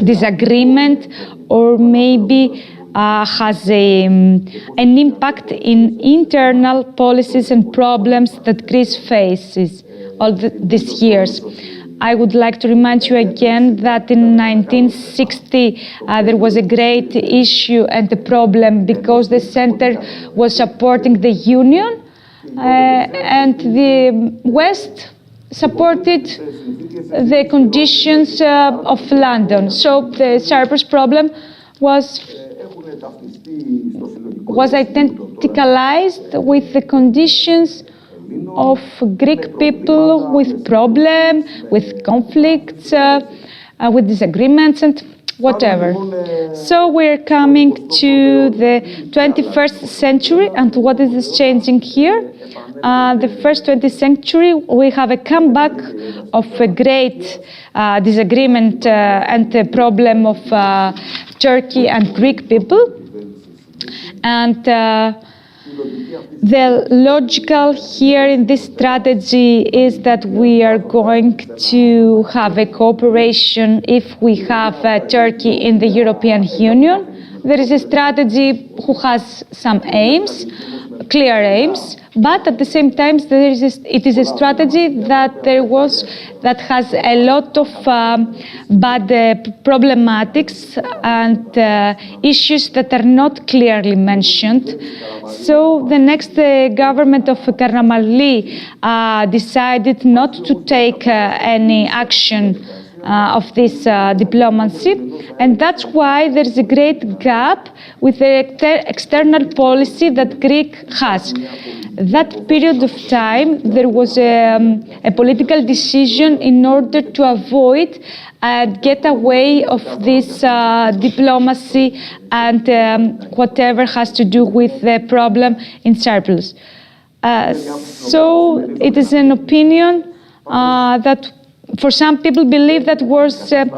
Speaker 1: disagreement, or maybe has an impact in internal policies and problems that Greece faces all these years. I would like to remind you again that in 1960 there was a great issue and a problem because the center was supporting the Union and the West supported the conditions of London. So the Cyprus problem was identicalized with the conditions of Greek people with problem, with conflicts, with disagreements and whatever. So we're coming to the 21st century, and what is changing here? The first 20th century, we have a comeback of a great disagreement and the problem of Turkey and Greek people. And the logical here in this strategy is that we are going to have a cooperation if we have Turkey in the European Union. There is a strategy who has some aims, clear aims, but at the same time it is a strategy that has a lot of bad problematics and issues that are not clearly mentioned. So the next government of Karamanli decided not to take any action of this diplomacy, and that's why there's a great gap with the external policy that Greece has. That period of time, there was a political decision in order to avoid and get away of this diplomacy and whatever has to do with the problem in Cyprus. So it is an opinion that for some people believe that was a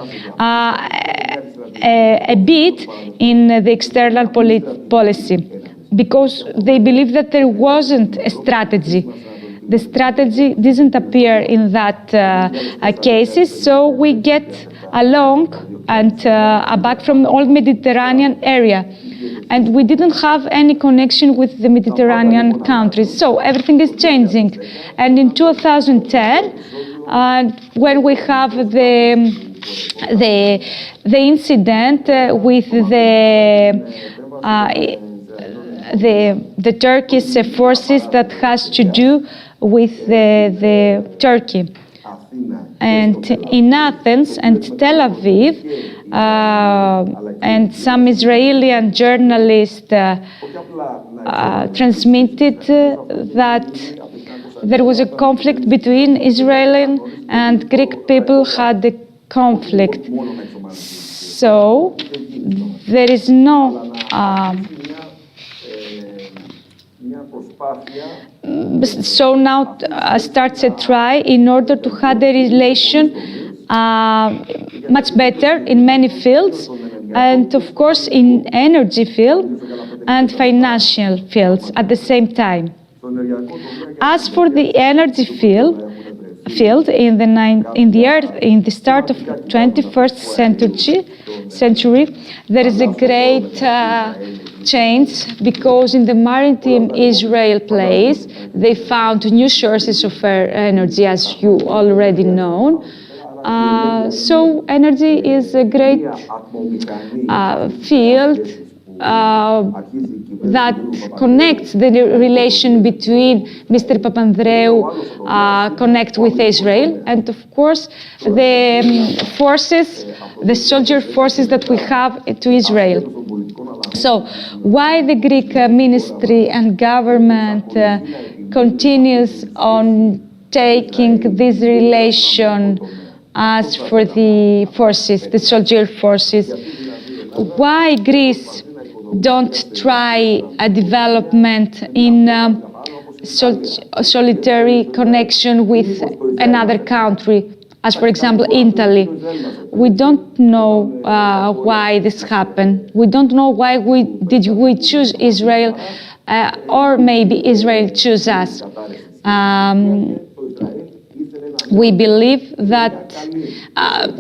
Speaker 1: bit in the external policy, because they believe that there wasn't a strategy. The strategy didn't appear in that cases, so we get along and back from the old Mediterranean area. And we didn't have any connection with the Mediterranean countries. So everything is changing. And in 2010, when we have the incident with the Turkish forces that has to do with the Turkey. And in Athens and Tel Aviv, and some Israeli journalists transmitted that there was a conflict between Israeli and Greek people had a conflict. So there is no so now starts a try in order to have a relation much better in many fields, and of course in energy field and financial fields at the same time. As for the energy field in the start of 21st century, there is a great changed because in the maritime Israel place, they found new sources of energy, as you already know. So energy is a great field that connects the relation between Mr. Papandreou connect with Israel, and of course the forces, the soldier forces that we have to Israel. So why the Greek ministry and government continues on taking this relation as for the forces, the soldier forces? Why Greece don't try a development in solitary connection with another country, as for example Italy? We don't know why this happened. We don't know why we choose Israel, or maybe Israel choose us. We believe that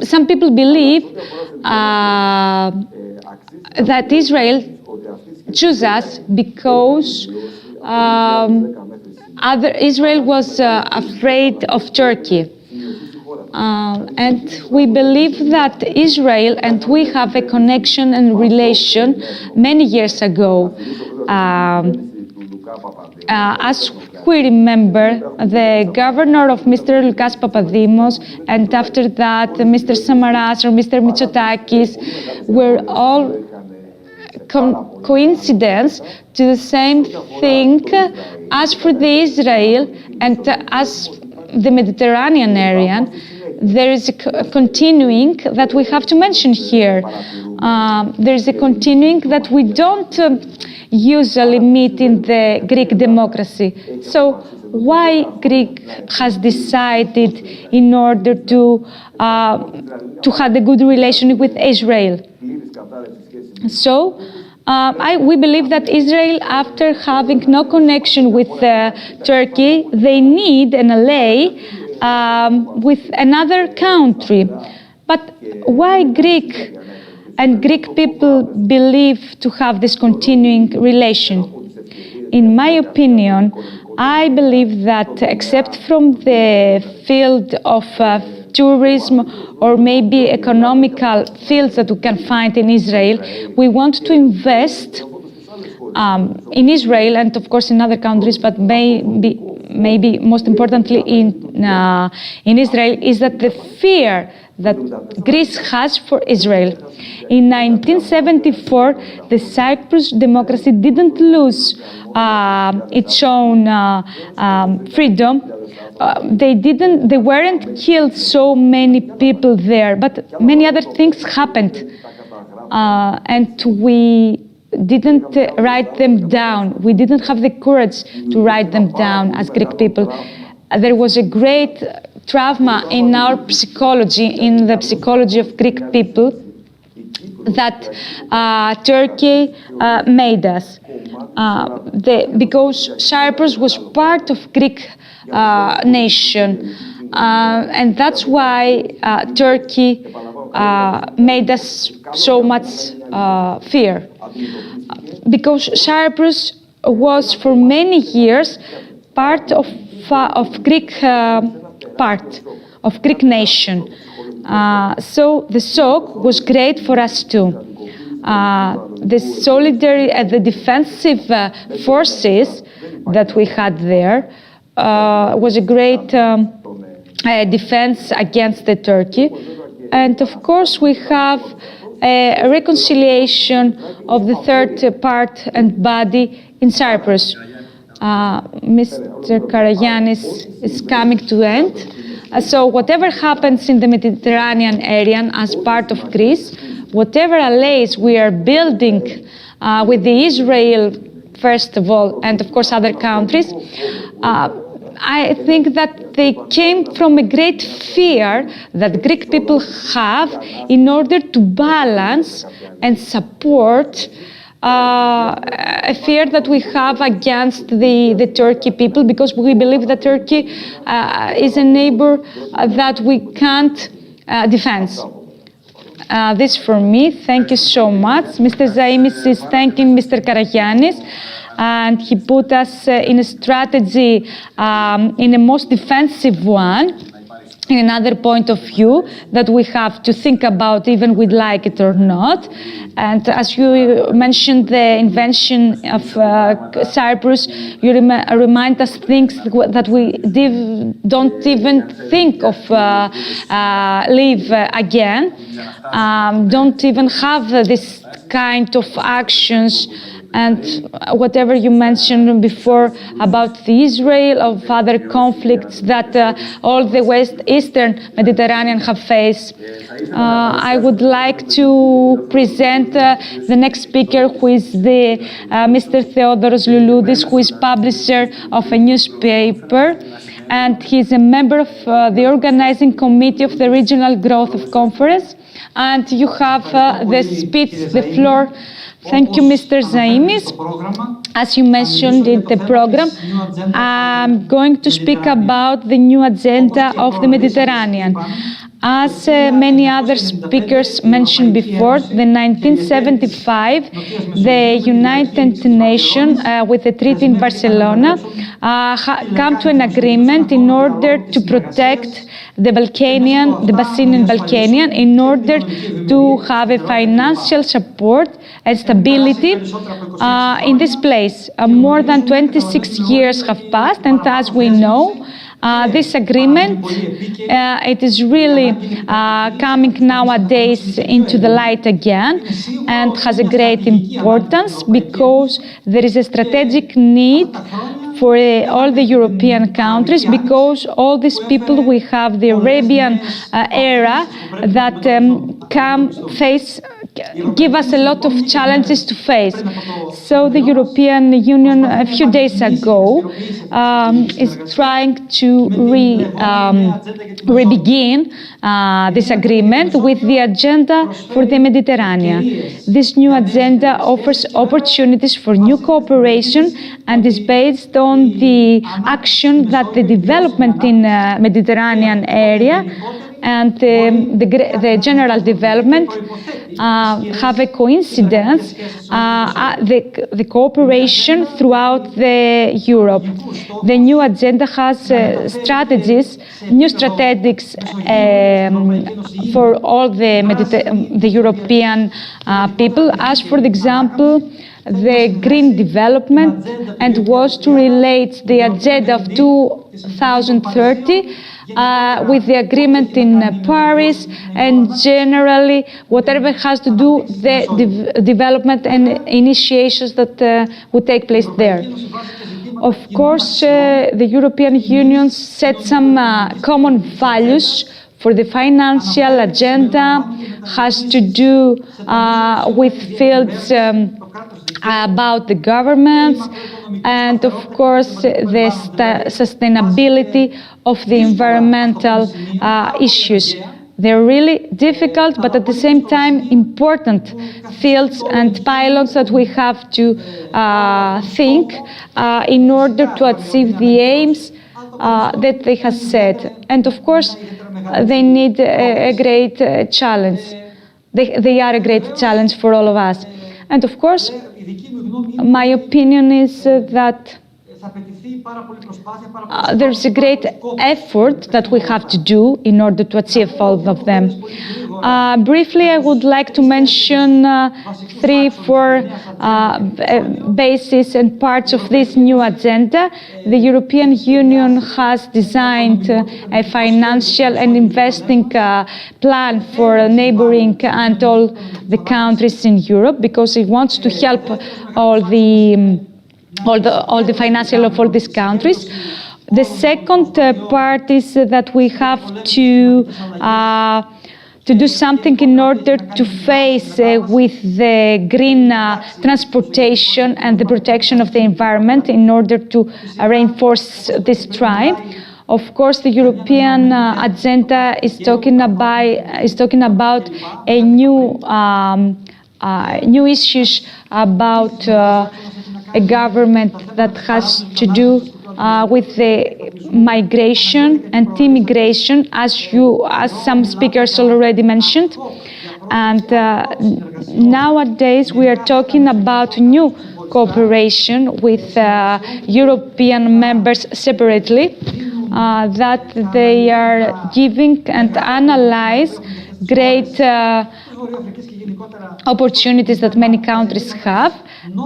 Speaker 1: some people believe that Israel choose us because Israel was afraid of Turkey. And we believe that Israel and we have a connection and relation many years ago. As we remember, the governor of Mr. Lukas Papadimos, and after that Mr. Samaras or Mr. Mitsotakis were all coincidence to the same thing as for the Israel and as the Mediterranean area. There is a continuing that we have to mention here. There is a continuing that we don't usually meet in the Greek democracy. So why Greek has decided in order to have a good relation with Israel? So we believe that Israel, after having no connection with Turkey, they need an ally with another country. But why Greek and Greek people believe to have this continuing relation? In my opinion, I believe that except from the field of tourism or maybe economical fields that we can find in Israel, we want to invest in Israel and of course in other countries, but maybe most importantly in Israel, is that the fear that Greece has for Israel. In 1974, the Cyprus democracy didn't lose its own freedom. They weren't killed so many people there, but many other things happened. And we didn't write them down. We didn't have the courage to write them down as Greek people. There was a great trauma in our psychology, in the psychology of Greek people, that Turkey made us. Because Cyprus was part of Greek nation, and that's why Turkey made us so much fear. Because Cyprus was for many years part of Greek nation. So the shock was great for us too. The solitary and the defensive forces that we had there was a great defense against the Turkey. And of course we have a reconciliation of the third part and body in Cyprus. Mr. Karagiannis is coming to end. So whatever happens in the Mediterranean area as part of Greece, whatever allies we are building with the Israel, first of all, and of course other countries, I think that they came from a great fear that Greek people have in order to balance and support a fear that we have against the Turkey people, because we believe that Turkey is a neighbor that we can't defend. this for me. Thank you so much. Mr. Zaimis is thanking Mr. Karagiannis, and he put us in a strategy, in a most defensive one, in another point of view that we have to think about, even we'd like it or not. And as you mentioned the invention of Cyprus, you remind us things that we don't even think of live again, don't even have this kind of actions. And whatever you mentioned before about the Israel, of other conflicts that all the Eastern Mediterranean have faced. I would like to present the next speaker, who is the Mr. Theodoros Louloudis, who is publisher of a newspaper, and he's a member of the organizing committee of the Regional Growth Conference. And you have the speech, the floor. Thank you, Mr. Zaimis. As you mentioned in the program, I'm going to speak about the new agenda of the Mediterranean. As many other speakers mentioned before, the 1975, the United Nations, with the treaty in Barcelona, come to an agreement in order to protect the Basinian Balkanian, in order to have a financial support and stability in this place. More than 26 years have passed, and as we know, this agreement, it is really coming nowadays into the light again, and has a great importance because there is a strategic need for all the European countries, because all these people, we have the Arabian era that give us a lot of challenges to face. So the European Union a few days ago is trying to re-begin this agreement with the agenda for the Mediterranean. This new agenda offers opportunities for new cooperation and is based on the action that the development in Mediterranean area and the general development have a coincidence, the cooperation throughout the Europe. The new agenda has strategies, new strategies for all the European people, as for example, the green development, and was to relate the agenda of 2030 with the agreement in Paris, and generally whatever has to do the development and initiations that would take place there. Of course, the European Union set some common values for the financial agenda, has to do with fields about the governments, and of course the sustainability of the environmental issues. They're really difficult, but at the same time important fields and pylons that we have to think in order to achieve the aims that they have set. And of course, they need a great challenge. They are a great challenge for all of us. And of course, my opinion is that there's a great effort that we have to do in order to achieve all of them. Briefly, I would like to mention 3-4 bases and parts of this new agenda. The European Union has designed a financial and investing plan for neighboring and all the countries in Europe, because it wants to help all the financial of all these countries. The second part is that we have to do something in order to face with the green transportation and the protection of the environment, in order to reinforce this drive. Of course, the European agenda is talking about a new issues about a government that has to do with the migration and immigration, as some speakers already mentioned. And nowadays we are talking about new cooperation with European members separately, that they are giving and analyze great opportunities that many countries have,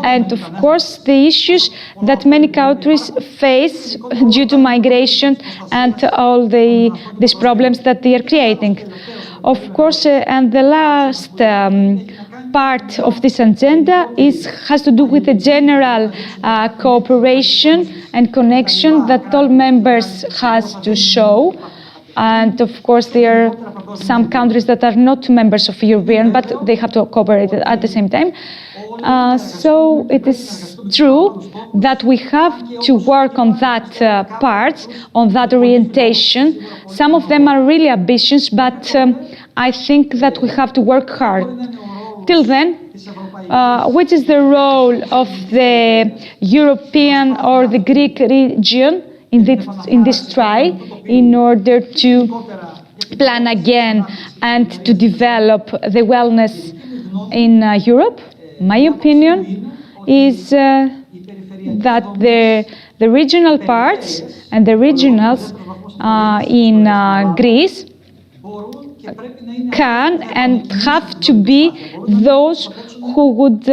Speaker 1: and of course the issues that many countries face due to migration and all these problems that they are creating. Of course, and the last part of this agenda has to do with the general cooperation and connection that all members has to show. And of course, there are some countries that are not members of European, but they have to cooperate at the same time. So it is true that we have to work on that part, on that orientation. Some of them are really ambitious, but I think that we have to work hard. Till then, which is the role of the European or the Greek region in this try in order to plan again and to develop the wellness in Europe? My opinion is that the regional parts and the regionals in Greece can and have to be those who would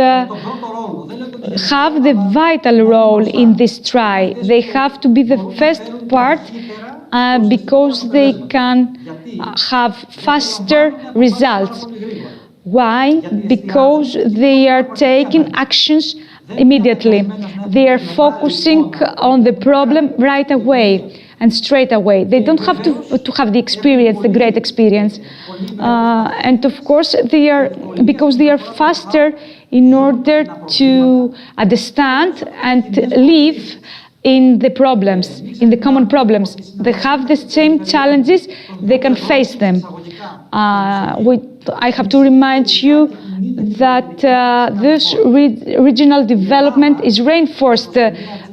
Speaker 1: have the vital role in this try. They have to be the first part because they can have faster results. Why? Because they are taking actions immediately. They are focusing on the problem right away and straight away. They don't have to have the experience, the great experience. And of course, because they are faster in order to understand and live in the problems, in the common problems. They have the same challenges, they can face them. I have to remind you that this regional development is reinforced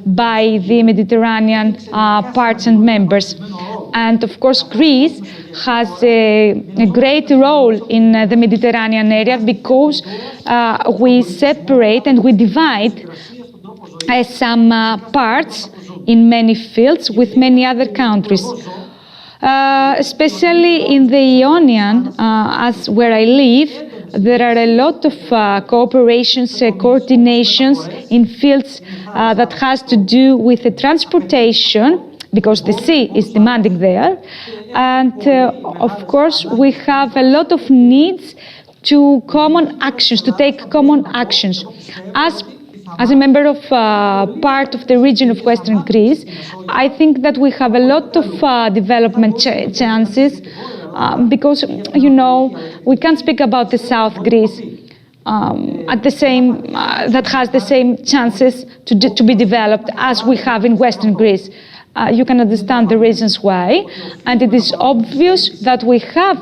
Speaker 1: by the Mediterranean parts and members. And of course, Greece has a great role in the Mediterranean area because we separate and we divide some parts in many fields with many other countries. Especially in the Ionian, as where I live, there are a lot of cooperations, coordinations in fields that has to do with the transportation, because the sea is demanding there. And of course, we have a lot of needs to common actions, to take common actions. As a member of part of the region of Western Greece, I think that we have a lot of development chances because, you know, we can't speak about the South Greece that has the same chances to be developed as we have in Western Greece. You can understand the reasons why, and it is obvious that we have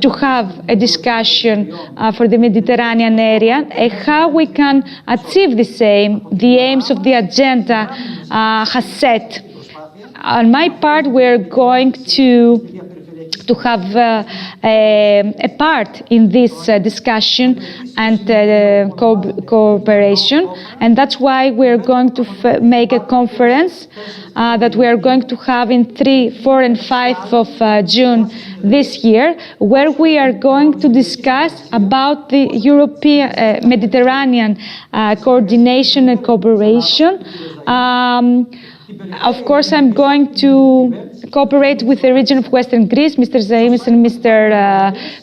Speaker 1: to have a discussion for the Mediterranean area and how we can achieve the aims of the agenda has set. On my part, we're going to have a part in this discussion and cooperation, and that's why we're going to make a conference that we are going to have in 3, 4, and 5 of June this year, where we are going to discuss about the European Mediterranean coordination and cooperation. Of course, I'm going to cooperate with the region of Western Greece, Mr. Zaimis and Mr.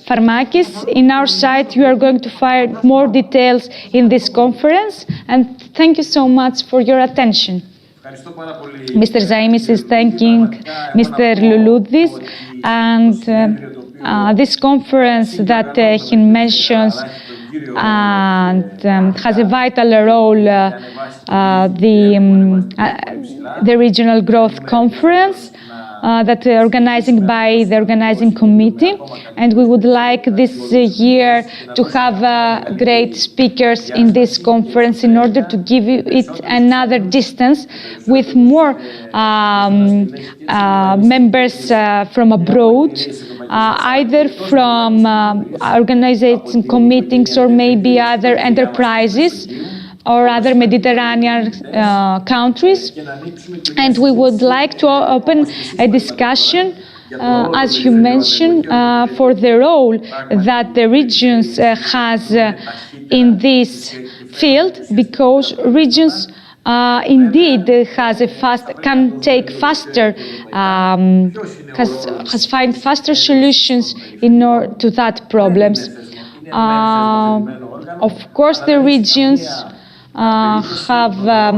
Speaker 1: Farmakis. In our side, you are going to find more details in this conference, and thank you so much for your attention. Mr. Zaimis is thanking Mr. Louloudis, and this conference that he mentions and has a vital role, the Regional Growth Conference. that organizing by the organizing committee, and we would like this year to have great speakers in this conference in order to give it another distance with more members from abroad, either from organizing committees or maybe other enterprises or other Mediterranean countries. And we would like to open a discussion, as you mentioned, for the role that the regions has in this field, because regions indeed can take faster, has find faster solutions in order to that problems. Of course, the regions have a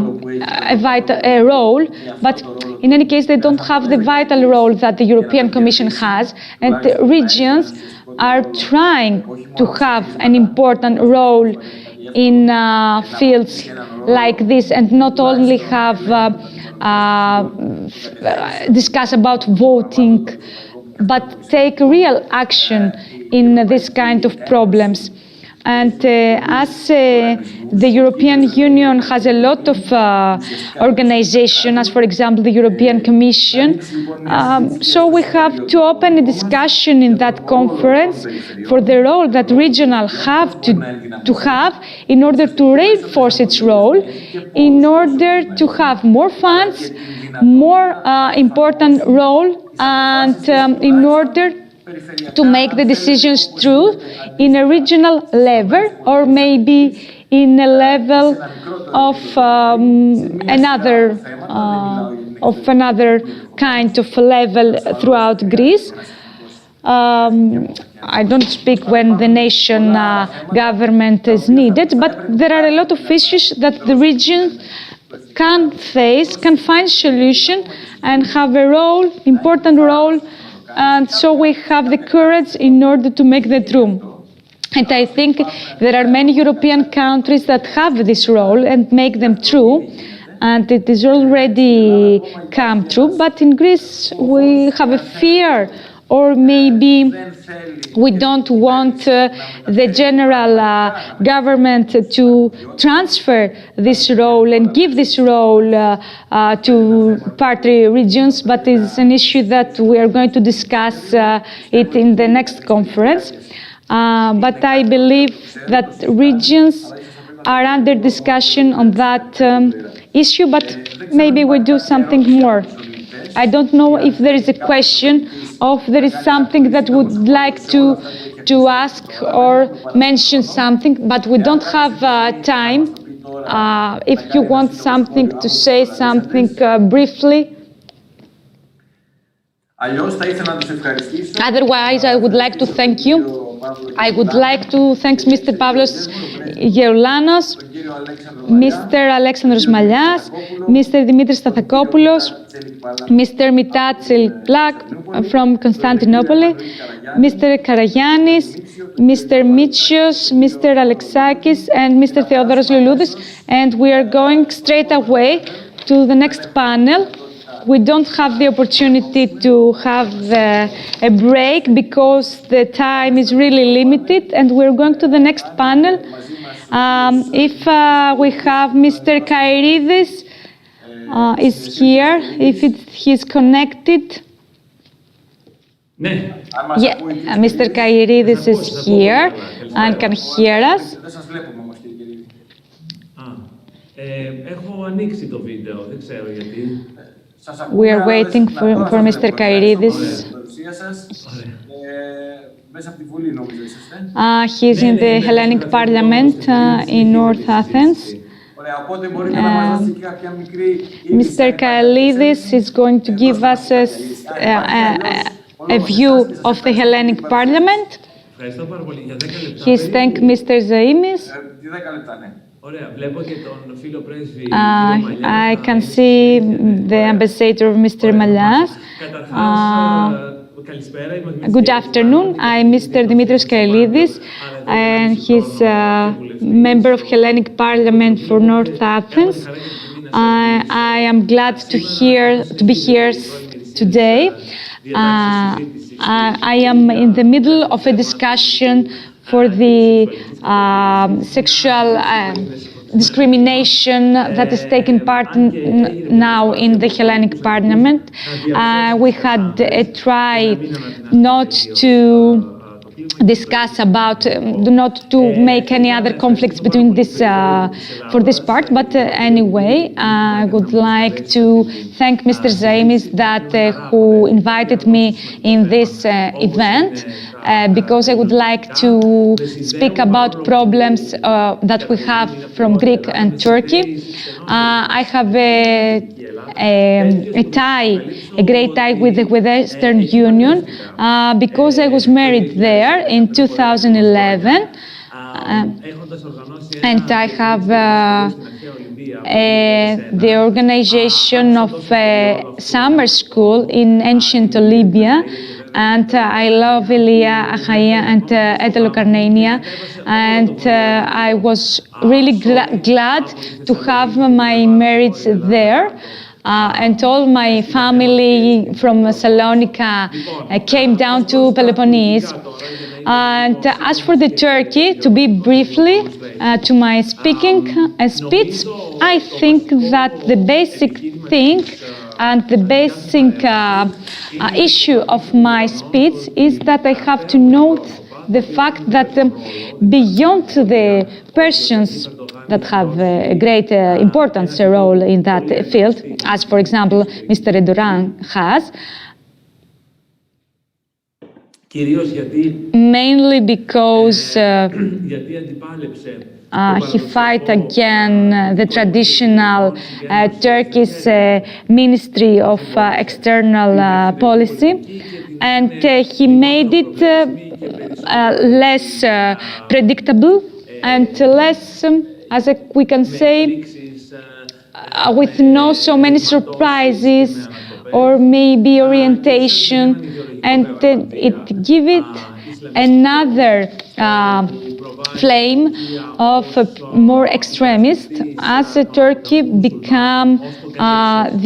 Speaker 1: role, but in any case, they don't have the vital role that the European Commission has, and the regions are trying to have an important role in fields like this, and not only have discuss about voting, but take real action in this kind of problems. And as the European Union has a lot of organizations, as for example the European Commission, so we have to open a discussion in that conference for the role that regional have to have in order to reinforce its role, in order to have more funds, more important role, and in order to make the decisions true in a regional level, or maybe in a level of another kind of level throughout Greece. I don't speak when the nation government is needed, but there are a lot of issues that the region can face, can find solution, and have a role, important role. And so we have the courage in order to make that true. And I think there are many European countries that have this role and make them true. And it is already come true. But in Greece, we have a fear, or maybe we don't want the general government to transfer this role and give this role to party regions, but it's an issue that we are going to discuss it in the next conference. But I believe that regions are under discussion on that issue, but maybe we do something more. I don't know if there is a question, or if there is something that would like to ask or mention something, but we don't have time. If you want something to say something briefly. Otherwise, I would like to thank you. I would like to thank Mr. Pavlos Geroulanos, Mr. Alexandros Malias, Mr. Dimitris Stathakopoulos, Mr. Mitatsel Plak from Constantinople, Mr. Karagiannis, Mr. Mitsios, Mr. Alexakis, and Mr. Theodoros Luludis. And we are going straight away to the next panel. We don't have the opportunity to have a break because the time is really limited, and we're going to the next panel. If we have Mr. Kairidis is here, if he's connected. Yeah, Mr. Kairidis is here and can hear us.
Speaker 5: Έχω ανοίξει το βίντεο, δεν ξέρω γιατί.
Speaker 1: We are waiting for Mr. Kairidis. He's in the Hellenic Parliament in North Athens. Mr. Kairidis is going to give us a view of the Hellenic Parliament. He's thank Mr. Zaimis. I can see the ambassador, Mr. Malias. Good afternoon. I'm Mr. Dimitris Kailidis, and he's a member of Hellenic Parliament for North Athens. I am glad to be here today. I am in the middle of a discussion for the sexual discrimination that is taking part now in the Hellenic Parliament. We had a try not to discuss about, not to make any other conflicts between this, for this part, but anyway, I would like to thank Mr. Zaimis that who invited me in this event, because I would like to speak about problems that we have from Greek and Turkey. I have a great tie with the Western Union because I was married there in 2011, and I have the organization of a summer school in ancient Libya, and I love Elia, Achaia, and Etelocarnania, and I was really glad to have my marriage there. And all my family from Salonika came down to Peloponnese. And as for the Turkey, to be briefly to my speech, I think that the basic thing and the basic issue of my speech is that I have to note the fact that beyond the persons that have a great importance, a role in that field, as for example Mr. Erdogan has, mainly because he fight again the traditional Turkish Ministry of External Policy, and he made it less predictable and less, as we can say, with no so many surprises or maybe orientation, and it give it another flame of more extremist, as Turkey become had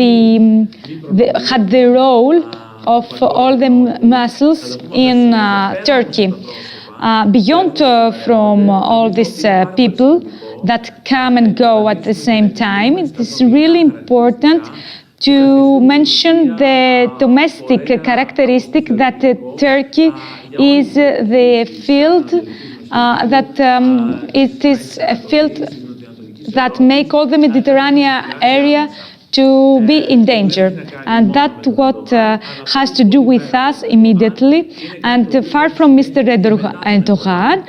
Speaker 1: the role of all the muscles in Turkey. Beyond from all these people that come and go at the same time, it is really important to mention the domestic characteristic that Turkey is the field that it is a field that make all the Mediterranean area to be in danger, and that's what has to do with us immediately. And far from Mr. Erdogan,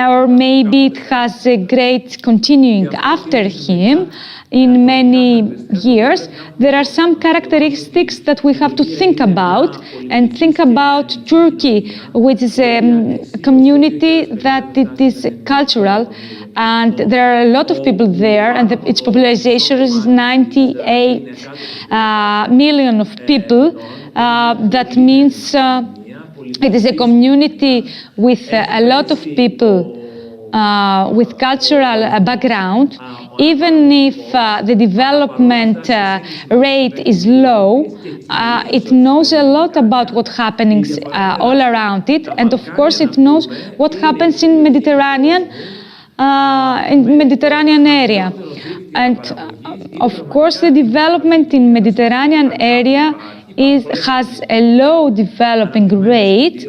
Speaker 1: or maybe it has a great continuing after him in many years, there are some characteristics that we have to think about, and think about Turkey, which is a community that it is cultural, and there are a lot of people there, and its population is 98 million of people. That means it is a community with a lot of people with cultural background. Even if the development rate is low, it knows a lot about what happenings all around it, and of course it knows what happens in Mediterranean area. And of course the development in Mediterranean area has a low developing rate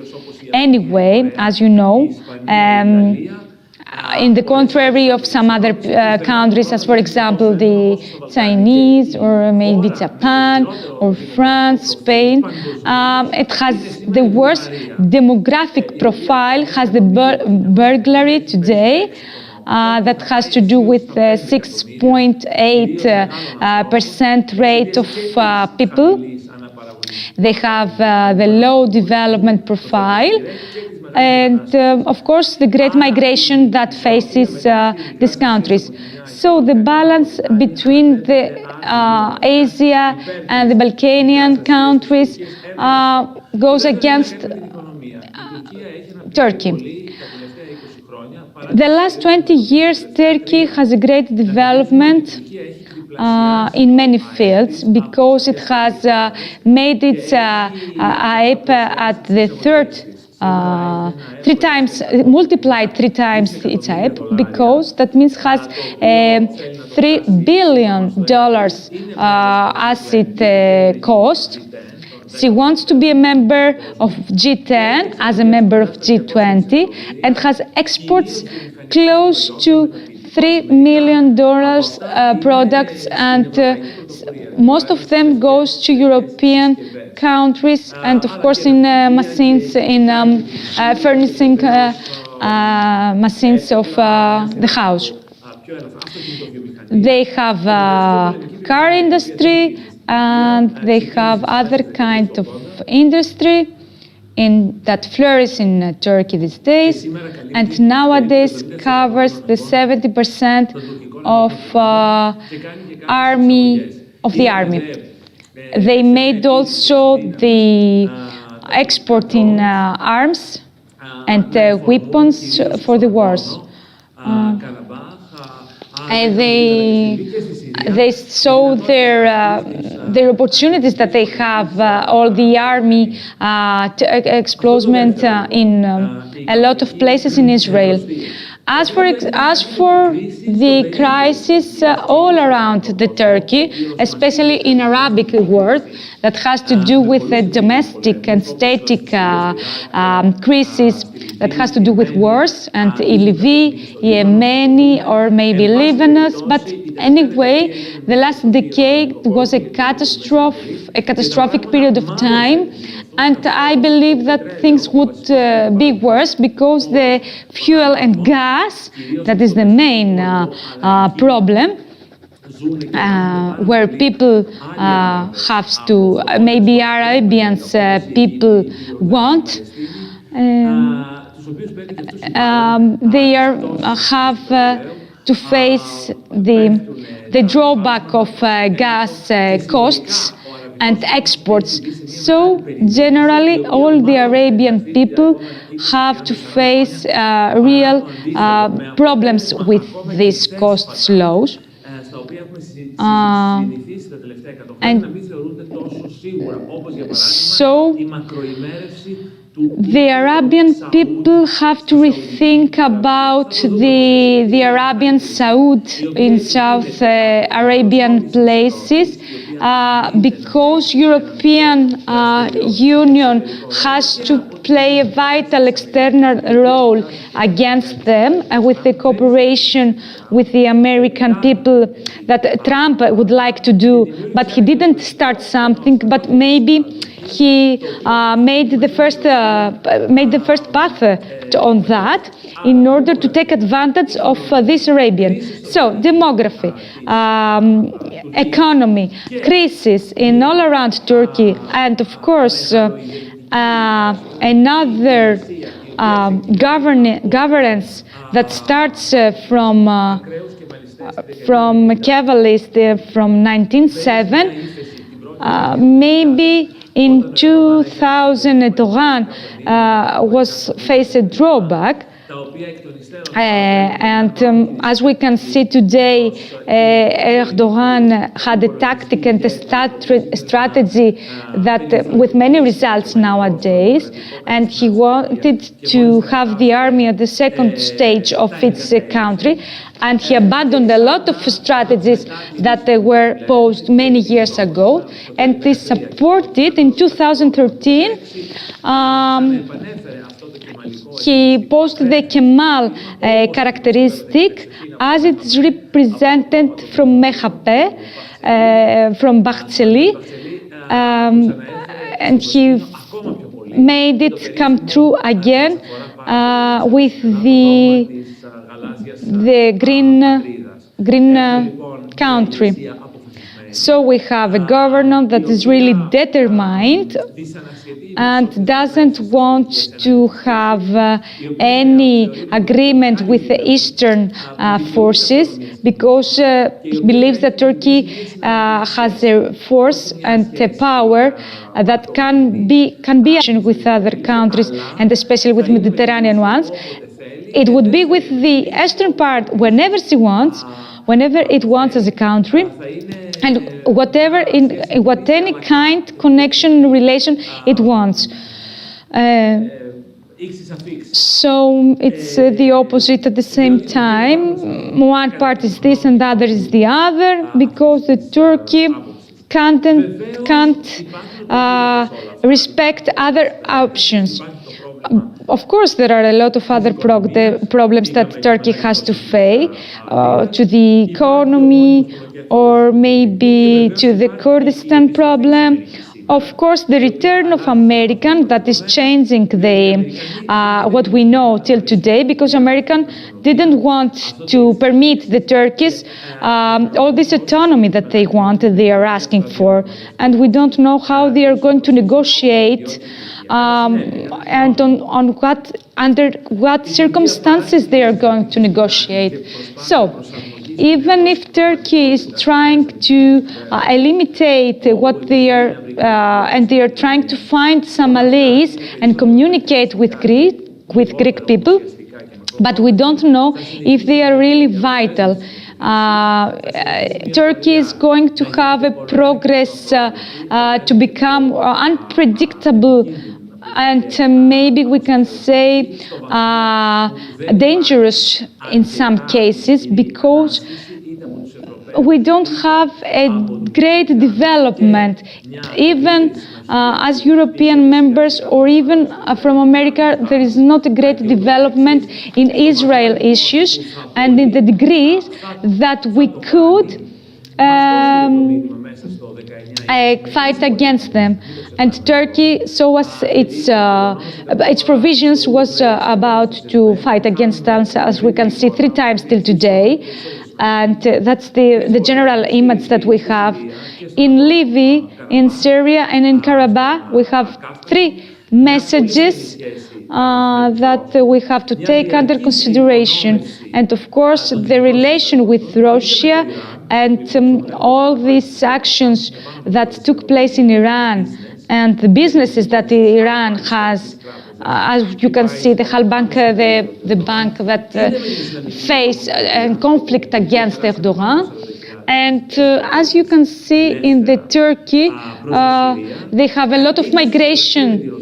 Speaker 1: anyway, as you know, in the contrary of some other countries, as for example the Chinese, or maybe Japan, or France, Spain. It has the worst demographic profile, has the burglary today, that has to do with the 6.8% rate of people. They have the low development profile, and of course the great migration that faces these countries. So the balance between the Asia and the Balkanian countries goes against Turkey. The last 20 years, Turkey has a great development in many fields because it has made its ape at the third, multiplied 3 times its ape, because that means has $3 billion asset cost. She wants to be a member of G10 as a member of G20 and has exports close to $3 million products, and most of them goes to European countries, and of course in machines, in furnishing machines of the house. They have car industry, and they have other kind of industry that flourishes in Turkey these days, and nowadays covers the 70% of the army. They made also the exporting arms and weapons for the wars. And they saw their opportunities that they have, all the army explosion in a lot of places in Israel. As for the crisis all around the Turkey, especially in Arabic world, that has to do with the domestic and static crisis, that has to do with wars and Livi, Yemeni, or maybe Lebanese. But anyway, the last decade was a catastrophic period of time. And I believe that things would be worse because the fuel and gas, that is the main problem, where people have to, maybe Arabians people want, they have to face the drawback of gas costs and exports. So generally, all the Arabian people have to face real problems with these cost laws. And so the Arabian people have to rethink about the Arabian Saud in South Arabian places, because European Union has to play a vital external role against them, with the cooperation with the American people that Trump would like to do, but he didn't start something, but maybe he made the first path on that in order to take advantage of this Arabian. So demography, economy, crisis in all around Turkey, and of course another governance that starts from Kemalist from 1907, maybe in 2000, Erdogan was faced a drawback. And as we can see today, Erdogan had a tactic and a strategy that with many results nowadays, and he wanted to have the army at the second stage of its country, and he abandoned a lot of strategies that were posed many years ago, and he supported in 2013 he posted the Kemal characteristic as it is represented from MHP, from Bahçeli, and he made it come true again with the green country. So we have a governor that is really determined and doesn't want to have any agreement with the Eastern forces, because he believes that Turkey has a force and a power that can be with other countries, and especially with Mediterranean ones. it would be with the eastern part whenever it wants as a country, and whatever in what any kind connection relation it wants. So it's the opposite at the same time. One part is this and the other is the other, because the Turkey can't respect other options. Of course, there are a lot of other problems that Turkey has to face, to the economy, or maybe to the Kurdistan problem. Of course, the return of American, that is changing what we know till today, because American didn't want to permit the Turkish all this autonomy that they are asking for, and we don't know how they are going to negotiate, and under what circumstances they are going to negotiate. So, even if Turkey is trying to eliminate what they are, and they are trying to find some allies and communicate with Greek people, but we don't know if they are really vital. Turkey is going to have a progress to become unpredictable, and maybe we can say dangerous in some cases, because we don't have a great development, even as European members, or even from America. There is not a great development in Israel issues, and in the degree that we could fight against them. And Turkey, so as its provisions was about to fight against them, as we can see 3 times till today. And that's the general image that we have. In Libya, in Syria, and in Karabakh, we have 3 messages that we have to take under consideration. And of course, the relation with Russia and all these actions that took place in Iran, and the businesses that Iran has, as you can see, the whole bank, the bank that face a conflict against Erdogan. And as you can see in the Turkey, they have a lot of migration,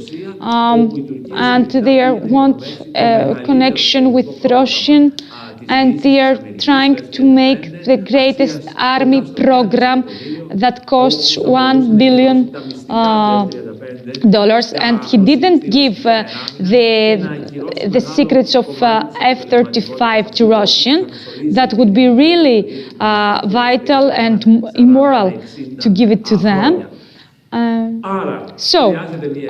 Speaker 1: and they want a connection with Russian, and they are trying to make the greatest army program that costs $1 billion. And he didn't give the secrets of F-35 to Russian. That would be really vital and immoral to give it to them. So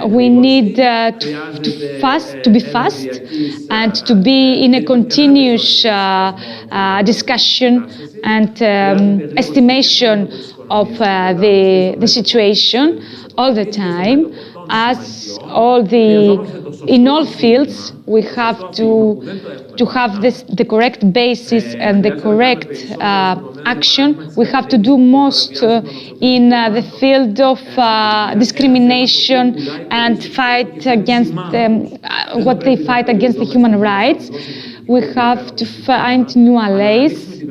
Speaker 1: we need to be fast, and to be in a continuous discussion and estimation of the situation all the time, as in all fields we have to have the correct basis and the correct action. We have to do most in the field of discrimination and fight against what they fight against the human rights. We have to find new allies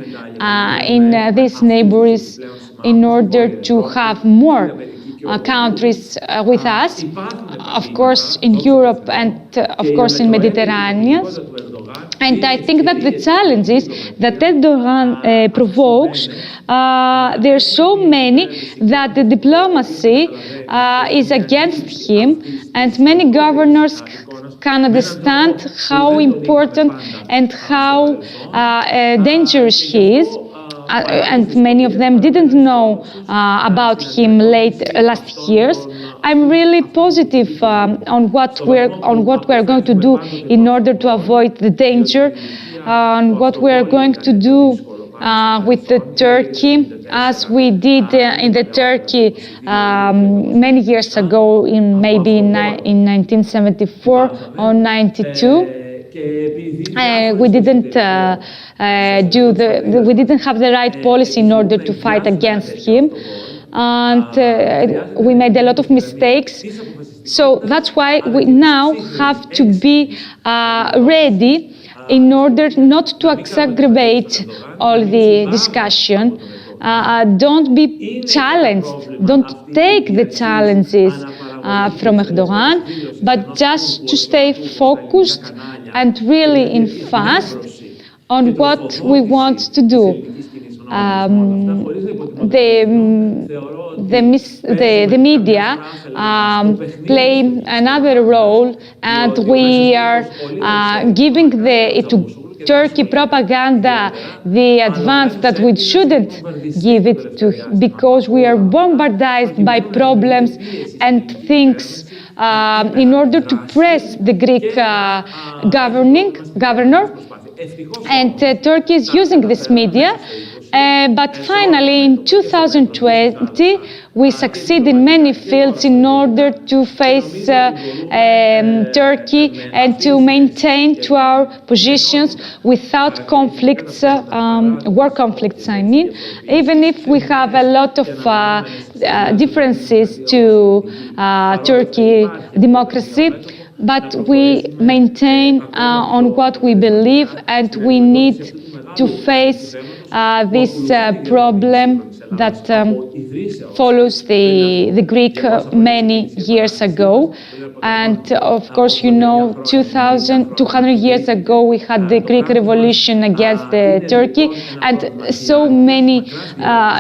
Speaker 1: in these neighbors in order to have more countries with us, of course in Europe and of course in Mediterranean. And I think that the challenges that Erdogan provokes, there are so many that the diplomacy is against him, and many governors can understand how important and how dangerous he is. And many of them didn't know about him last years. I'm really positive on what we're going to do in order to avoid the danger, on what we're going to do with the Turkey, as we did in the Turkey many years ago, in 1974 or 92. We didn't we didn't have the right policy in order to fight against him, and we made a lot of mistakes. So that's why we now have to be ready in order not to exacerbate all the discussion. Don't be challenged, don't take the challenges from Erdogan, but just to stay focused and really in fast on what we want to do. The media play another role, and we are giving to Turkey propaganda the advance that we shouldn't give it to, because we are bombarded by problems and things in order to press the Greek governor. And Turkey is using this media. But finally, in 2020, we succeed in many fields in order to face Turkey and to maintain to our positions without conflicts, war conflicts, I mean, even if we have a lot of differences to Turkey democracy. But we maintain on what we believe, and we need to face this problem that follows the Greek many years ago. And of course, you know, 200 years ago, we had the Greek Revolution against Turkey. And so many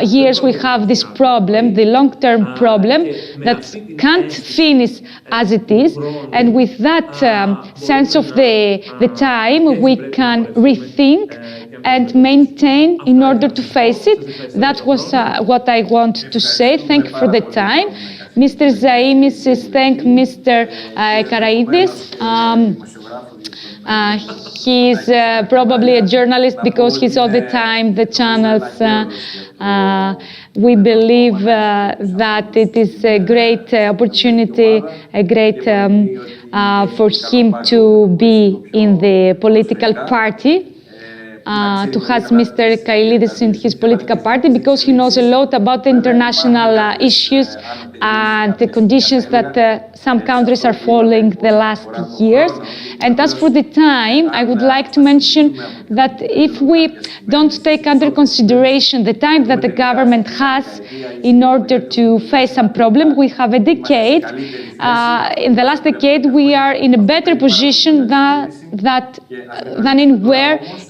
Speaker 1: years we have this problem, the long-term problem, that can't finish as it is. And with that sense of the time, we can rethink and maintain in order to face it. That was what I want to say. Thank you for the time. Mr. Zaimis thank Mr. Karaidis. He's probably a journalist because he's all the time the channels. We believe that it is a great opportunity, a great for him to be in the political party. To have Mr. Kailidis in his political party, because he knows a lot about the international issues and the conditions that some countries are following the last years. And as for the time, I would like to mention that if we don't take under consideration the time that the government has in order to face some problem, we have a decade. In the last decade, we are in a better position than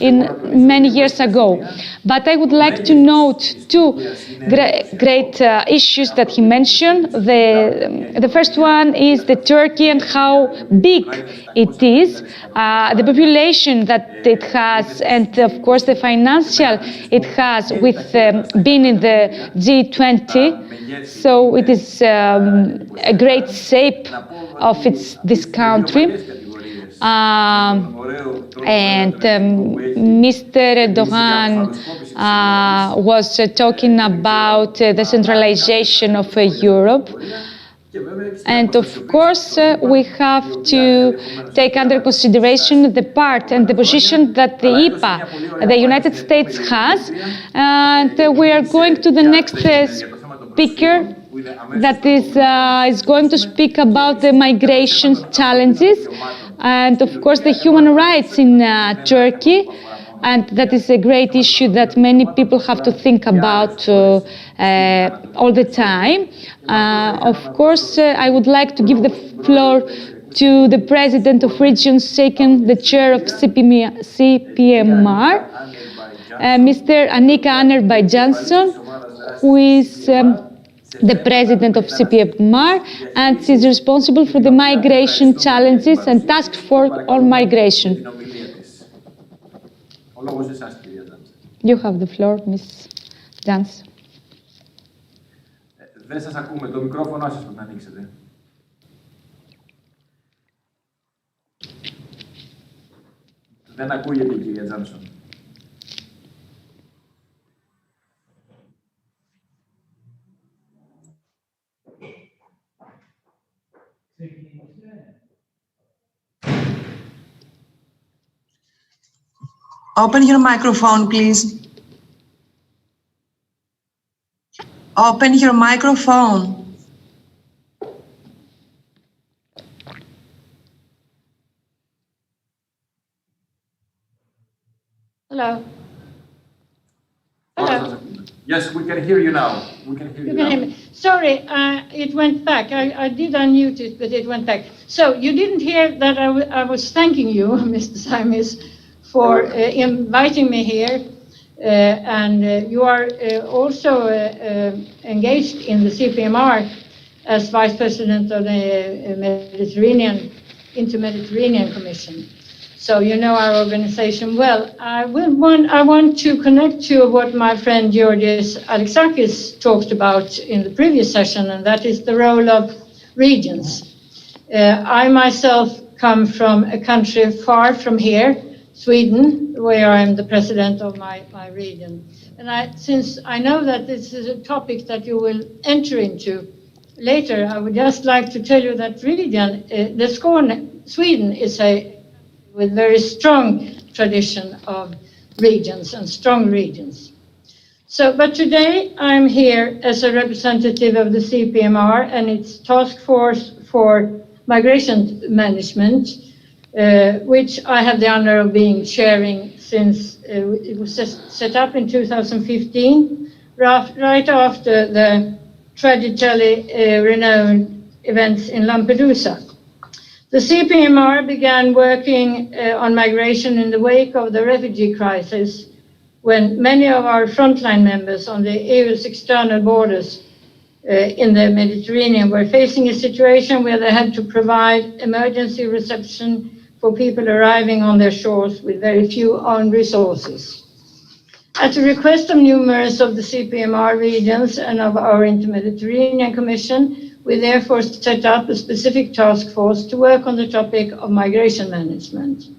Speaker 1: in many years ago. But I would like to note two great issues that he mentioned. The first one is the Turkey and how big it is, the population that it has, and of course the financial it has with being in the G20. So it is a great shape of this country. And Mr. Erdogan was talking about the centralization of Europe. And of course, we have to take under consideration the part and the position that the IPA, the United States, has. And we are going to the next speaker that is going to speak about the migration challenges and, of course, the human rights in Turkey. And that is a great issue that many people have to think about all the time. Of course, I would like to give the floor to the president of Region Second, the chair of CPMR, Mr. Anika Anerbayjansson, who is the president of CPMR, and is responsible for the migration challenges and task force on migration. You have the floor, Ms. Janssen.
Speaker 4: Δεν σας ακούμε. Το μικρόφωνο σας πρέπει να ανοίξετε. Δεν ακούγεται η κυρία Τζάνσον.
Speaker 6: Open your microphone, please. Open your microphone.
Speaker 7: Hello. Hello.
Speaker 4: Yes, we can hear you now. We can hear you
Speaker 7: You
Speaker 4: now.
Speaker 7: can hear me. Sorry, it went back. I did unmute it, but it went back. So you didn't hear that I was thanking you, Mr. Simis, for inviting me here. And you are also engaged in the CPMR as Vice President of the Inter-Mediterranean Commission. So you know our organization well. I want to connect to what my friend Georgios Alexakis talked about in the previous session, and that is the role of regions. I myself come from a country far from here, Sweden, where I'm the president of my region. And since I know that this is a topic that you will enter into later, I would just like to tell you that region, Sweden is with very strong tradition of regions and strong regions. But today I'm here as a representative of the CPMR and its task force for migration management, which I have the honor of being chairing since it was set up in 2015, right after the tragically renowned events in Lampedusa. The CPMR began working on migration in the wake of the refugee crisis, when many of our frontline members on the EU's external borders in the Mediterranean were facing a situation where they had to provide emergency reception for people arriving on their shores with very few own resources. At the request of numerous of the CPMR regions and of our Inter-Mediterranean Commission, we therefore set up a specific task force to work on the topic of migration management.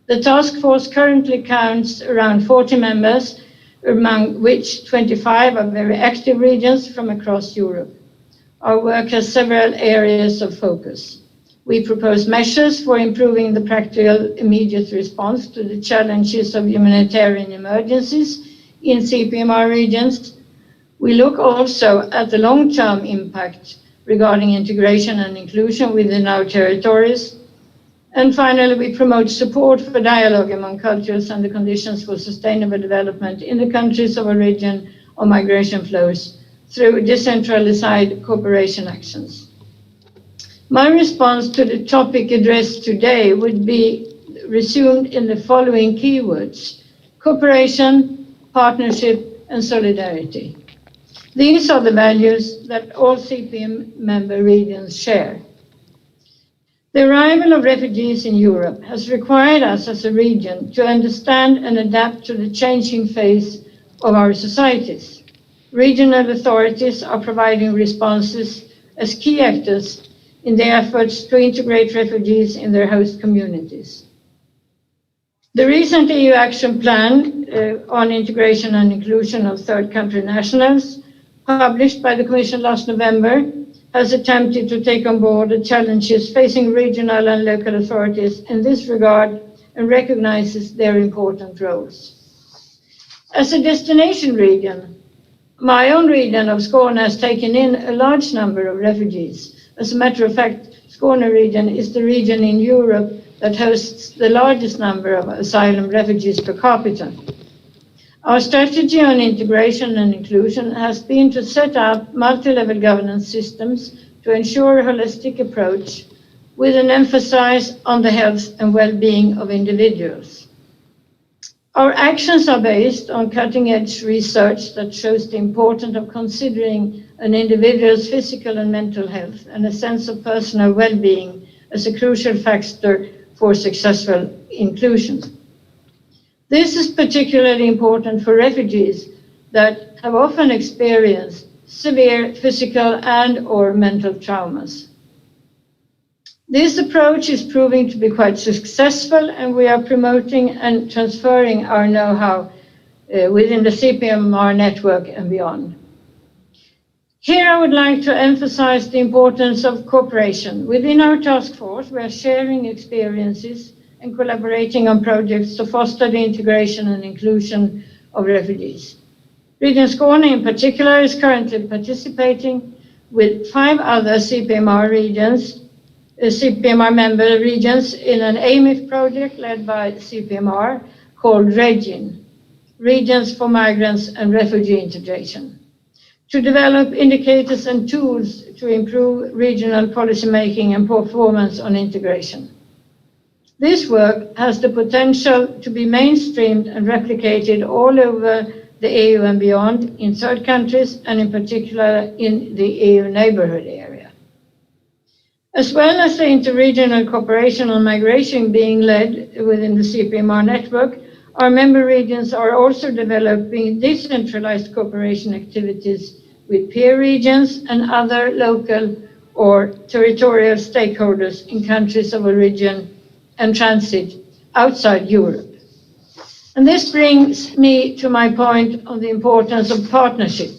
Speaker 7: The task force currently counts around 40 members, among which 25 are very active regions from across Europe. Our work has several areas of focus. We propose measures for improving the practical immediate response to the challenges of humanitarian emergencies in CPMR regions. We look also at the long-term impact regarding integration and inclusion within our territories. And finally, we promote support for dialogue among cultures and the conditions for sustainable development in the countries of origin of migration flows through decentralized cooperation actions. My response to the topic addressed today would be resumed in the following keywords: cooperation, partnership, and solidarity. These are the values that all CPM member regions share. The arrival of refugees in Europe has required us as a region to understand and adapt to the changing phase of our societies. Regional authorities are providing responses as key actors in their efforts to integrate refugees in their host communities. The recent EU Action Plan on Integration and Inclusion of Third Country Nationals, published by the Commission last November, has attempted to take on board the challenges facing regional and local authorities in this regard and recognizes their important roles. As a destination region, my own region of Skåne has taken in a large number of refugees. As a matter of fact, Skåne region is the region in Europe that hosts the largest number of asylum refugees per capita. Our strategy on integration and inclusion has been to set up multi-level governance systems to ensure a holistic approach with an emphasis on the health and well-being of individuals. Our actions are based on cutting-edge research that shows the importance of considering an individual's physical and mental health and a sense of personal well-being as a crucial factor for successful inclusion. This is particularly important for refugees that have often experienced severe physical and/or mental traumas. This approach is proving to be quite successful, and we are promoting and transferring our know-how within the CPMR network and beyond. Here I would like to emphasize the importance of cooperation. Within our task force, we are sharing experiences and collaborating on projects to foster the integration and inclusion of refugees. Region Skåne in particular is currently participating with 5 other CPMR regions, CPMR member regions in an AMIF project led by CPMR called REGIN, Regions for Migrants and Refugee Integration, to develop indicators and tools to improve regional policymaking and performance on integration. This work has the potential to be mainstreamed and replicated all over the EU and beyond, in third countries, and in particular in the EU neighborhood area. As well as the interregional cooperation on migration being led within the CPMR network, our member regions are also developing decentralized cooperation activities with peer regions and other local or territorial stakeholders in countries of origin and transit outside Europe. And this brings me to my point on the importance of partnership.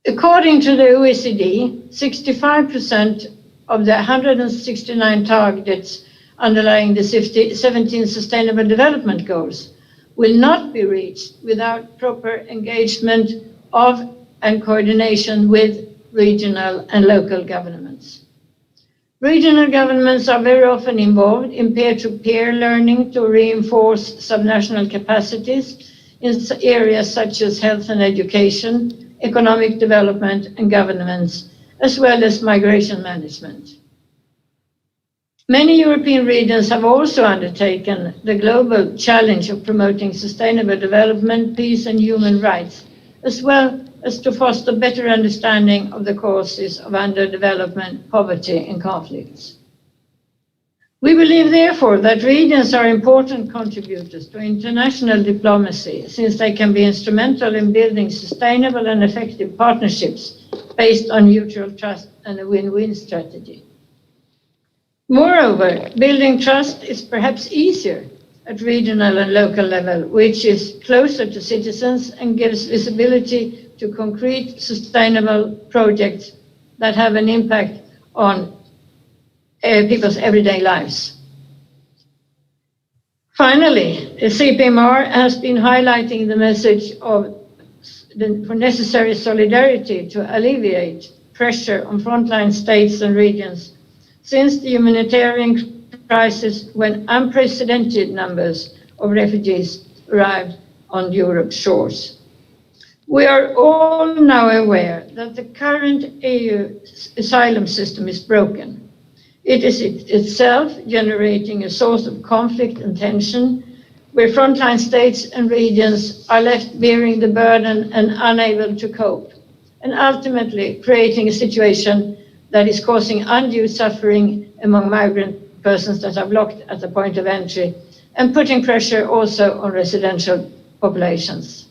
Speaker 7: According to the OECD, 65% of the 169 targets underlying the 17 Sustainable Development Goals will not be reached without proper engagement of and coordination with regional and local governments. Regional governments are very often involved in peer-to-peer learning to reinforce subnational capacities in areas such as health and education, economic development and governance, as well as migration management. Many European regions have also undertaken the global challenge of promoting sustainable development, peace and human rights, as well as to foster better understanding of the causes of underdevelopment, poverty and conflicts. We believe, therefore, that regions are important contributors to international diplomacy, since they can be instrumental in building sustainable and effective partnerships based on mutual trust and a win-win strategy. Moreover, building trust is perhaps easier at regional and local level, which is closer to citizens and gives visibility to concrete, sustainable projects that have an impact on people's everyday lives. Finally, the CPMR has been highlighting the message of for necessary solidarity to alleviate pressure on frontline states and regions since the humanitarian crisis, when unprecedented numbers of refugees arrived on Europe's shores. We are all now aware that the current EU asylum system is broken. It is itself generating a source of conflict and tension, where frontline states and regions are left bearing the burden and unable to cope, and ultimately creating a situation that is causing undue suffering among migrant persons that are blocked at the point of entry, and putting pressure also on residential populations.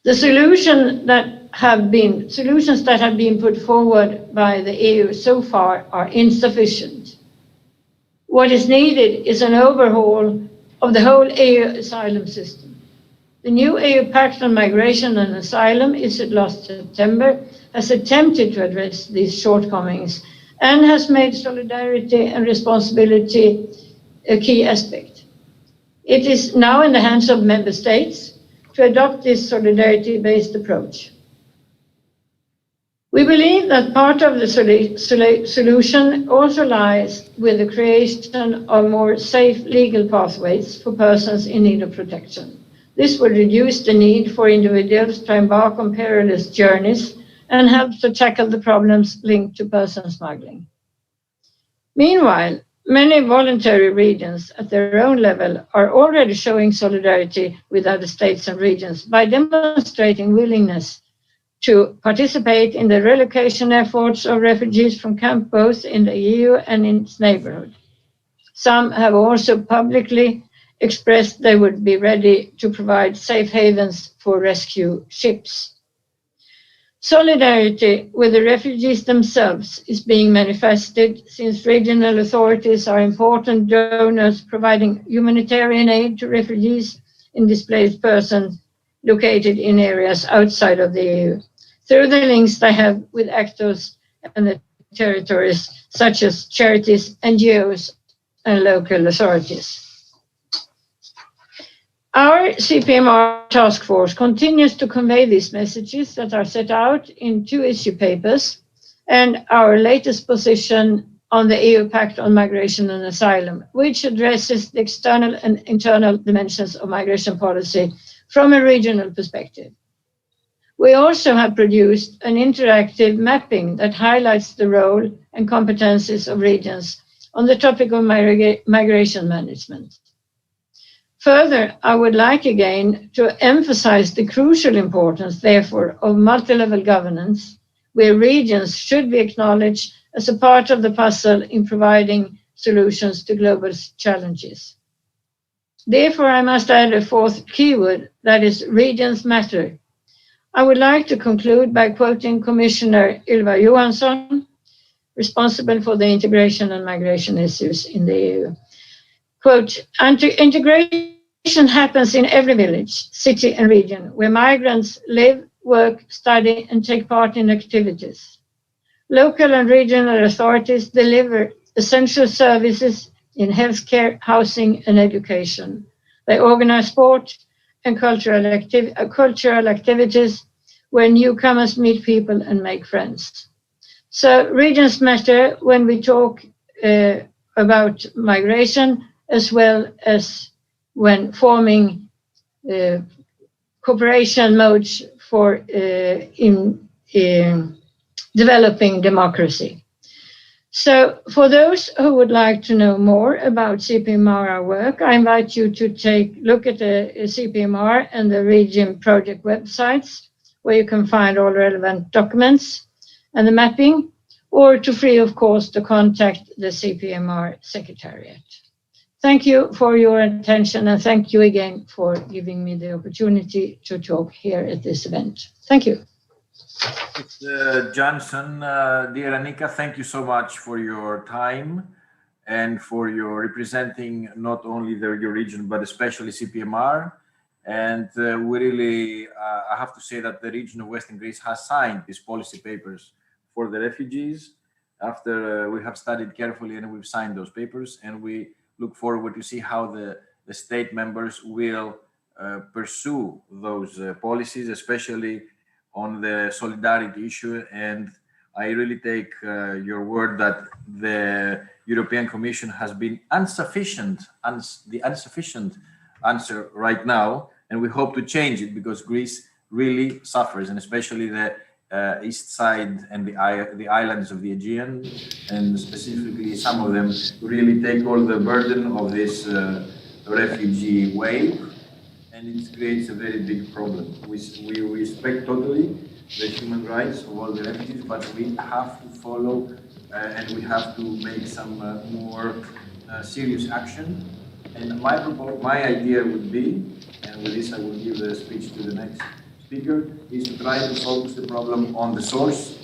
Speaker 7: The solutions that have been put forward by the EU so far are insufficient. What is needed is an overhaul of the whole EU asylum system. The new EU Pact on Migration and Asylum, issued last September, has attempted to address these shortcomings and has made solidarity and responsibility a key aspect. It is now in the hands of member states to adopt this solidarity-based approach. We believe that part of the solution also lies with the creation of more safe legal pathways for persons in need of protection. This would reduce the need for individuals to embark on perilous journeys and help to tackle the problems linked to person smuggling. Meanwhile, many voluntary regions at their own level are already showing solidarity with other states and regions by demonstrating willingness to participate in the relocation efforts of refugees from camps both in the EU and in its neighborhood. Some have also publicly expressed they would be ready to provide safe havens for rescue ships. Solidarity with the refugees themselves is being manifested, since regional authorities are important donors providing humanitarian aid to refugees and displaced persons located in areas outside of the EU, through the links they have with actors and the territories, such as charities, NGOs, and local authorities. Our CPMR task force continues to convey these messages that are set out in 2 issue papers, and our latest position on the EU Pact on Migration and Asylum, which addresses the external and internal dimensions of migration policy from a regional perspective. We also have produced an interactive mapping that highlights the role and competencies of regions on the topic of migration management. Further, I would like again to emphasize the crucial importance, therefore, of multi-level governance, where regions should be acknowledged as a part of the puzzle in providing solutions to global challenges. Therefore, I must add a fourth keyword, that is regions matter. I would like to conclude by quoting Commissioner Ylva Johansson, responsible for the integration and migration issues in the EU. Quote, integration happens in every village, city and region where migrants live, work, study and take part in activities. Local and regional authorities deliver essential services in healthcare, housing and education. They organize sport and cultural activities where newcomers meet people and make friends. So regions matter when we talk about migration, as well as when forming cooperation modes for in developing democracy. So for those who would like to know more about CPMR work, I invite you to take a look at the CPMR and the region project websites, where you can find all relevant documents and the mapping, or to free, of course, to contact the CPMR Secretariat. Thank you for your attention, and thank you again for giving me the opportunity to talk here at this event. Thank you.
Speaker 4: Mr. Johnson, dear Annika, thank you so much for your time and for your representing not only your region, but especially CPMR. And we really, I have to say that the region of Western Greece has signed these policy papers for the refugees after we have studied carefully, and we've signed those papers, and we look forward to see how the state members will pursue those policies, especially on the solidarity issue. And I really take your word that the European Commission has been insufficient answer right now, and we hope to change it, because Greece really suffers, and especially the east side and the islands of the Aegean, and specifically some of them really take all the burden of this refugee wave, and it creates a very big problem. We respect totally the human rights of all the refugees, but we have to follow and we have to make some more serious action. And my idea would be, and with this I will give the speech to the next speaker, is to try to focus the problem on the source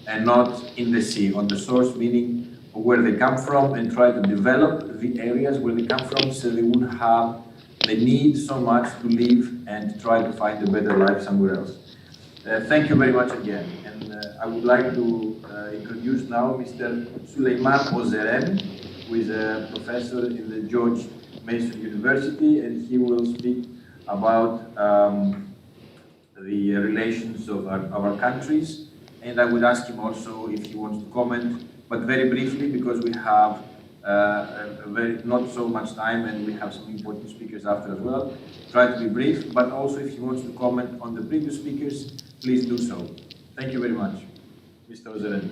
Speaker 4: and not in the sea. On the source, meaning where they come from, and try to develop the areas where they come from, so they wouldn't have the need so much to leave and try to find a better life somewhere else. Thank you very much again. And I would like to introduce now Mr. Suleiman Ozeren, who is a professor in the George Mason University, and he will speak about the relations of our countries. And I would ask him also if he wants to comment, but very briefly, because we have not so much time, and we have some important speakers after as well. Try to be brief, but also if he wants to comment on the previous speakers, please do so. Thank you very much. Mr. Ozeren.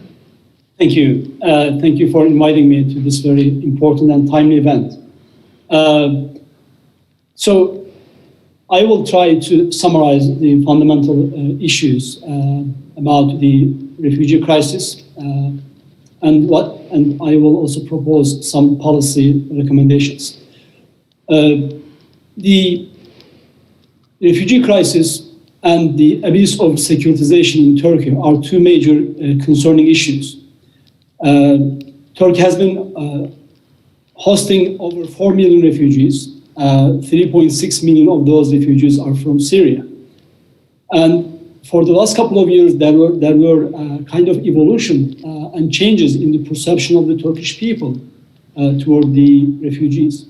Speaker 8: Thank you. Thank you for inviting me to this very important and timely event. So I will try to summarize the fundamental issues about the refugee crisis, and I will also propose some policy recommendations. The refugee crisis and the abuse of securitization in Turkey are two major concerning issues. Turkey has been hosting over 4 million refugees. 3.6 million of those refugees are from Syria. And for the last couple of years, there were kind of evolution and changes in the perception of the Turkish people toward the refugees.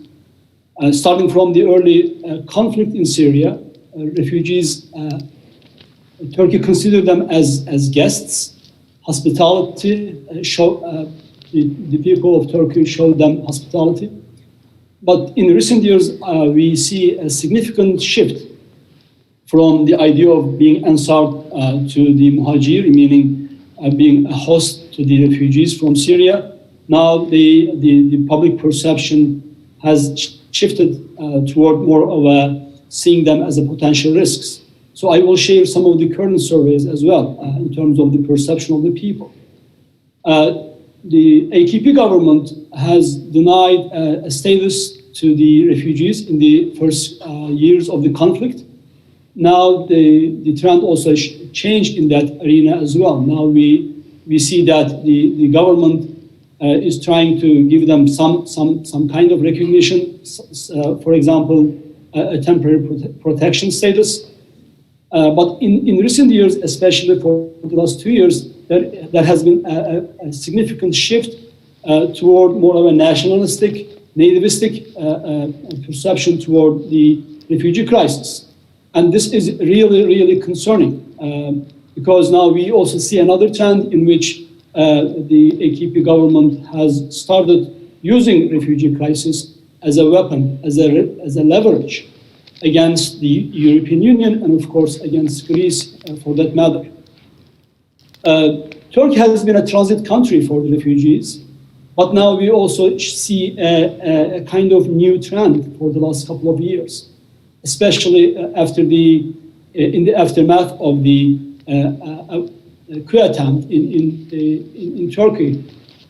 Speaker 8: Starting from the early conflict in Syria, refugees, Turkey considered them as guests. Hospitality the people of Turkey showed them hospitality. But in recent years, we see a significant shift from the idea of being Ansar to the Muhajir, meaning being a host to the refugees from Syria. Now the public perception has shifted toward more of seeing them as a potential risks. So I will share some of the current surveys as well in terms of the perception of the people. The AKP government has denied a status to the refugees in the first years of the conflict. Now the trend also changed in that arena as well. Now we see that the government is trying to give them some kind of recognition, for example, a temporary protection status. But in recent years, especially for the last 2 years, there has been a significant shift toward more of a nationalistic, nativistic perception toward the refugee crisis. And this is really, really concerning because now we also see another trend in which the AKP government has started using refugee crisis as a weapon, as a leverage against the European Union and, of course, against Greece for that matter. Turkey has been a transit country for the refugees, but now we also see a kind of new trend for the last couple of years, especially after in the aftermath of the coup attempt in Turkey.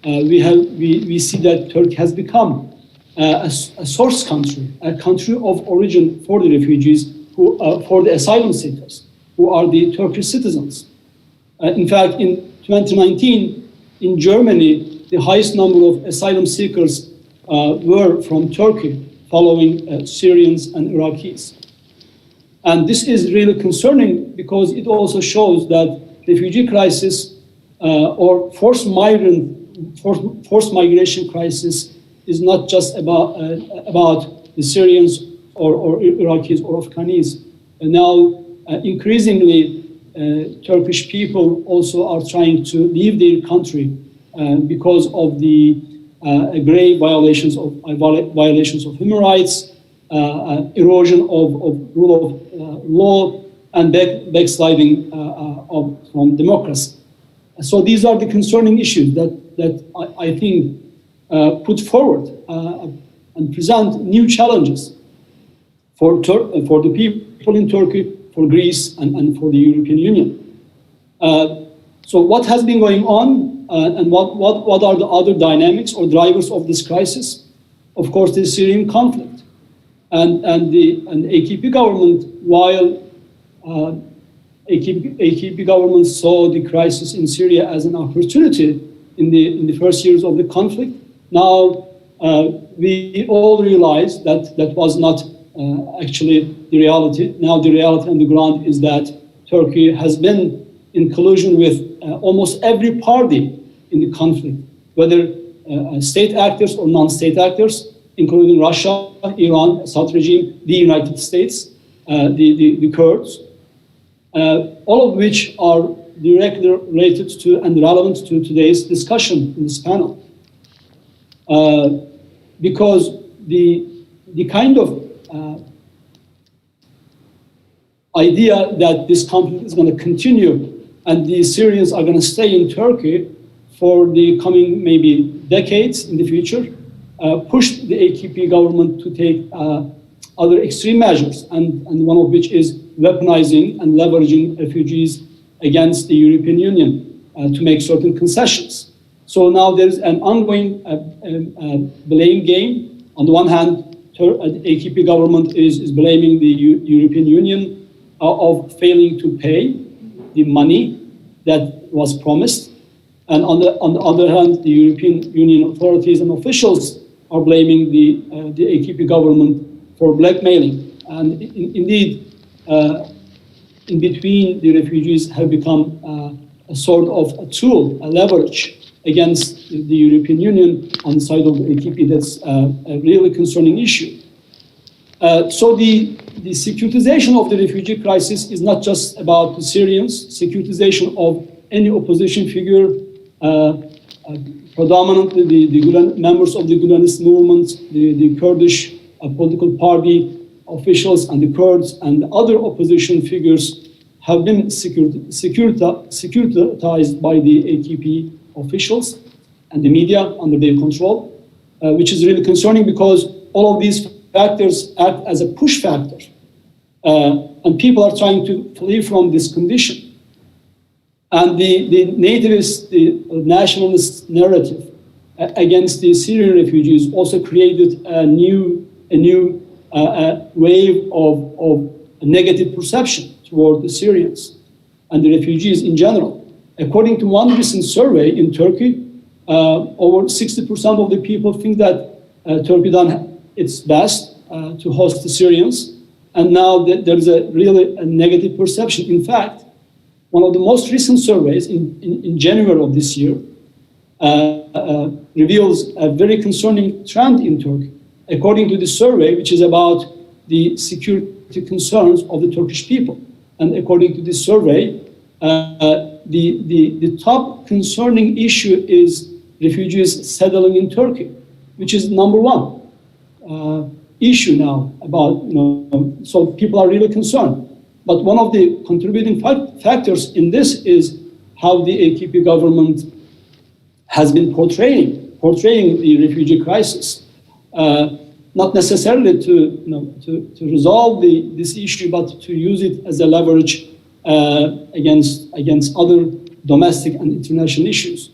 Speaker 8: We see that Turkey has become a source country, a country of origin for the refugees, for the asylum seekers, who are the Turkish citizens. In fact, in 2019, in Germany, the highest number of asylum seekers were from Turkey, following Syrians and Iraqis. And this is really concerning because it also shows that refugee crisis or forced migration crisis is not just about the Syrians or Iraqis or Afghanis. And now, increasingly, Turkish people also are trying to leave their country because of the grave violations of human rights, erosion of rule of law, and backsliding from democracy. So these are the concerning issues that I think put forward and present new challenges for the people in Turkey, for Greece, and for the European Union. So what has been going on and what are the other dynamics or drivers of this crisis? Of course, the Syrian conflict. And the AKP government, while AKP government saw the crisis in Syria as an opportunity in the first years of the conflict, now we all realize that that was not actually the reality. Now the reality on the ground is that Turkey has been in collusion with almost every party in the conflict, whether state actors or non-state actors, including Russia, Iran, Assad regime, the United States, the Kurds, all of which are directly related to and relevant to today's discussion in this panel. Because the kind of idea that this conflict is going to continue and the Syrians are going to stay in Turkey for the coming maybe decades in the future pushed the AKP government to take other extreme measures, and one of which is weaponizing and leveraging refugees against the European Union to make certain concessions. So now there's an ongoing blame game. On the one hand, the AKP government is blaming the European Union of failing to pay the money that was promised. And on the other hand, the European Union authorities and officials are blaming the AKP government for blackmailing. And indeed, in between, the refugees have become a sort of a tool, a leverage against the European Union on the side of the AKP. That's a really concerning issue. So the securitization of the refugee crisis is not just about the Syrians. Securitization of any opposition figure predominantly members of the Gülenist movement, the Kurdish political party officials and the Kurds and other opposition figures have been securitized by the AKP officials and the media under their control, which is really concerning because all of these factors act as a push factor. And people are trying to flee from this condition. And the nativist, the nationalist narrative against the Syrian refugees also created a new wave of negative perception toward the Syrians and the refugees in general. According to one recent survey in Turkey, over 60% of the people think that Turkey done its best to host the Syrians. And now there's really a negative perception. In fact, one of the most recent surveys in January of this year reveals a very concerning trend in Turkey. According to the survey, which is about the security concerns of the Turkish people. And according to this survey, the top concerning issue is refugees settling in Turkey, which is number one issue now about, so people are really concerned. But one of the contributing factors in this is how the AKP government has been portraying the refugee crisis. Not necessarily to resolve this issue, but to use it as a leverage against other domestic and international issues.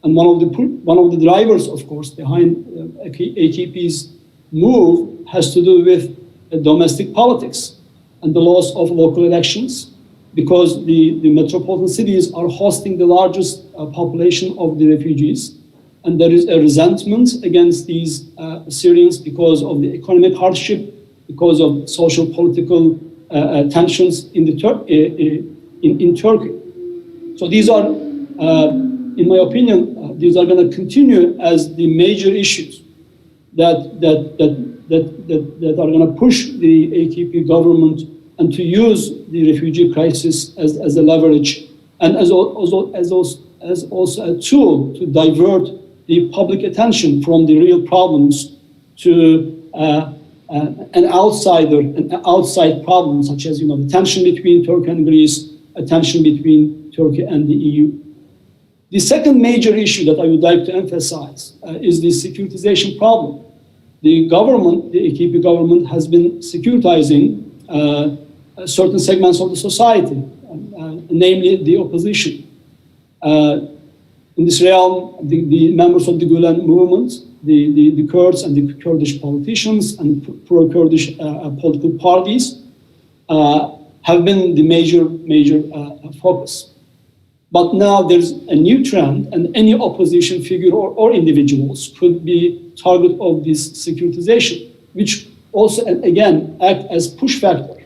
Speaker 8: And one of the drivers, of course, behind AKP's move has to do with domestic politics and the loss of local elections, because the metropolitan cities are hosting the largest population of the refugees. And there is a resentment against these Syrians because of the economic hardship, because of social political tensions in Turkey. So these are, in my opinion, these are going to continue as the major issues that are going to push the AKP government and to use the refugee crisis as a leverage and as also a tool to divert the public attention from the real problems to an outside problem, such as the tension between Turkey and Greece, a tension between Turkey and the EU. The second major issue that I would like to emphasize is the securitization problem. The government, the AKP government, has been securitizing certain segments of the society, namely the opposition. In this realm, the members of the Gülen movement, the Kurds and the Kurdish politicians and pro-Kurdish political parties have been the major focus. But now there's a new trend, and any opposition figure or individuals could be target of this securitization, which also, again, act as push factor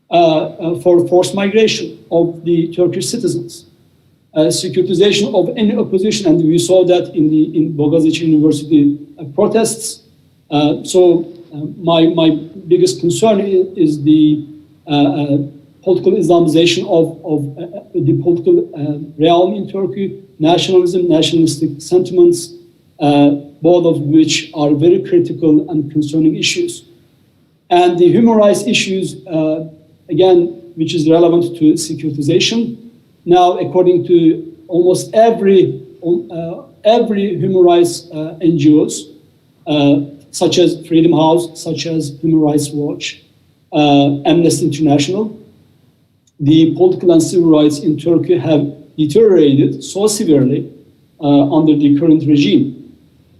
Speaker 8: for forced migration of the Turkish citizens. Securitization of any opposition, and we saw that in Boğaziçi University protests. My biggest concern is the political Islamization of the political realm in Turkey, nationalism, nationalistic sentiments, both of which are very critical and concerning issues. And the human rights issues, again, which is relevant to securitization. Now, according to almost every human rights NGOs, such as Freedom House, such as Human Rights Watch, Amnesty International, the political and civil rights in Turkey have deteriorated so severely under the current regime.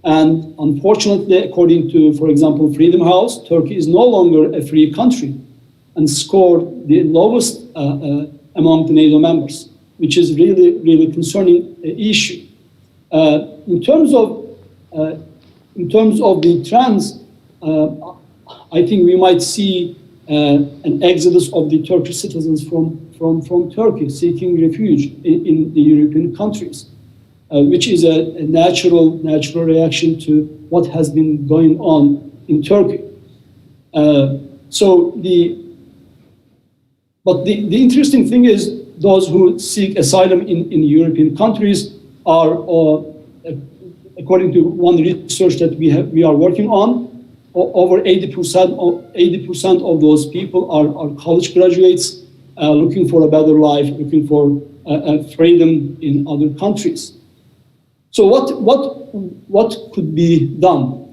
Speaker 8: And unfortunately, according to, for example, Freedom House, Turkey is no longer a free country and scored the lowest among the NATO members, which is really concerning issue. In terms of the trends, I think we might see an exodus of the Turkish citizens from Turkey seeking refuge in the European countries, which is a natural reaction to what has been going on in Turkey. But the interesting thing is those who seek asylum in European countries are according to one research that we are working on, over 80% of those people are college graduates looking for a better life, looking for freedom in other countries. So what could be done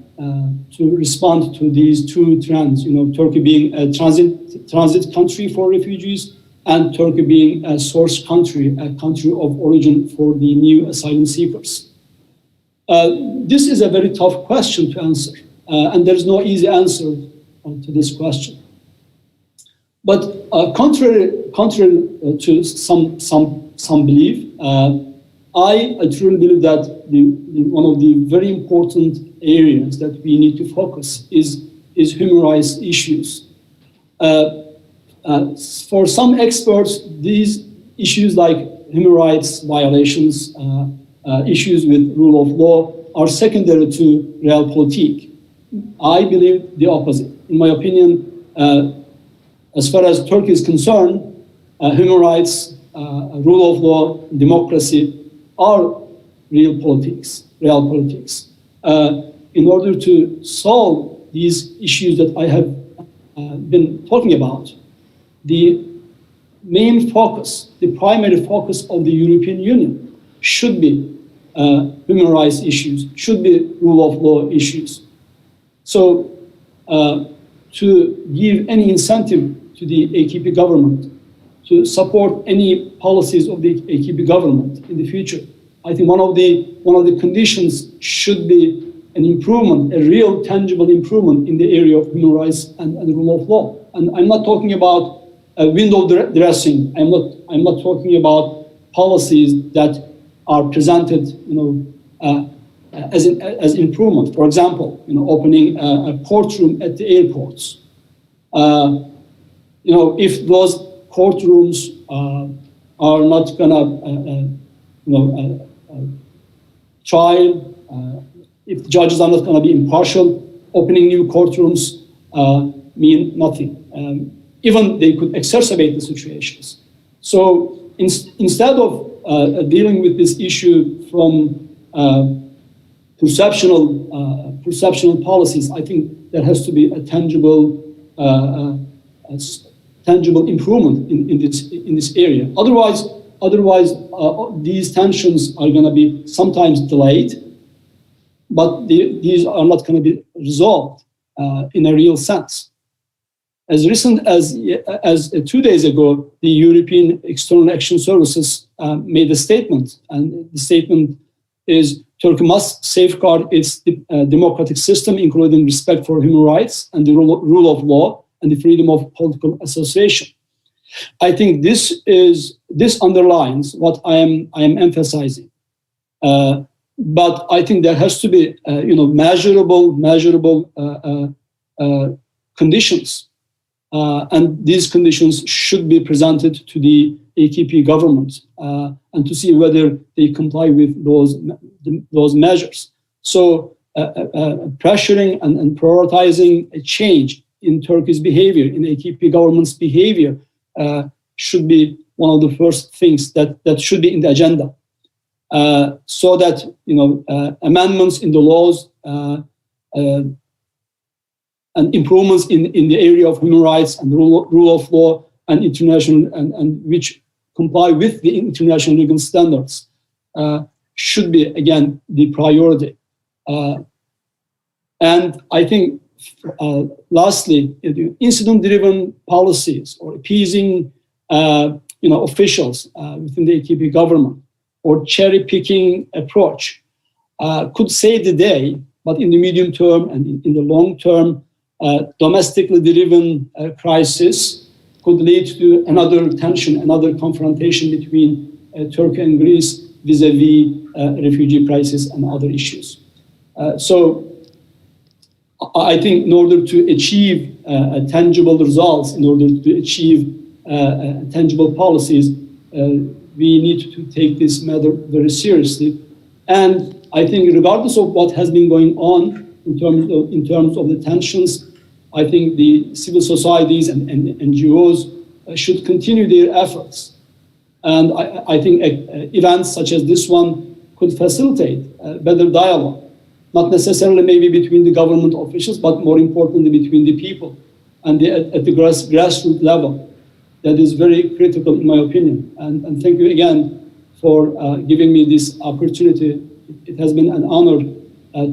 Speaker 8: to respond to these two trends? You know, Turkey being a transit country for refugees, and Turkey being a source country, a country of origin for the new asylum seekers. This is a very tough question to answer, and there's no easy answer to this question. But contrary to some belief, I truly believe that one of the very important areas that we need to focus is human rights issues. For some experts, these issues like human rights violations, issues with rule of law are secondary to realpolitik. I believe the opposite. In my opinion, as far as Turkey is concerned, human rights, rule of law, democracy are real politics. In order to solve these issues that I have been talking about, the main focus, the primary focus of the European Union should be human rights issues, should be rule of law issues. So to give any incentive to the AKP government to support any policies of the AKP government in the future, I think one of the conditions should be an improvement, a real tangible improvement in the area of human rights and rule of law. And I'm not talking about window dressing. I'm not talking about policies that are presented, as improvement. For example, opening a courtroom at the airports. If those courtrooms are not gonna, trial, if the judges are not gonna be impartial, opening new courtrooms mean nothing. Even they could exacerbate the situations. So instead of dealing with this issue from perceptional policies, I think there has to be a tangible improvement in this area. Otherwise, these tensions are going to be sometimes delayed, but these are not going to be resolved in a real sense. As recent as 2 days ago, the European External Action Services made a statement, and the statement is Turkey must safeguard its democratic system, including respect for human rights and the rule of law and the freedom of political association. I think this underlines what I am emphasizing. But I think there has to be measurable conditions. And these conditions should be presented to the AKP government and to see whether they comply with those measures. So pressuring and prioritizing a change in Turkey's behavior, in the AKP government's behavior, should be one of the first things that should be in the agenda. So that amendments in the laws and improvements in the area of human rights and rule of law and international and which comply with the international legal standards should be again the priority. And I think lastly, incident-driven policies or appeasing officials within the AKP government or cherry-picking approach could save the day, but in the medium term and in the long term, domestically driven crisis could lead to another tension, another confrontation between Turkey and Greece vis-a-vis refugee crisis and other issues. So I think in order to achieve tangible results, in order to achieve tangible policies, we need to take this matter very seriously. And I think regardless of what has been going on in terms of the tensions, I think the civil societies and NGOs should continue their efforts. And I think events such as this one could facilitate better dialogue, not necessarily maybe between the government officials, but more importantly between the people and at the grassroots level. That is very critical in my opinion. And thank you again for giving me this opportunity. It has been an honor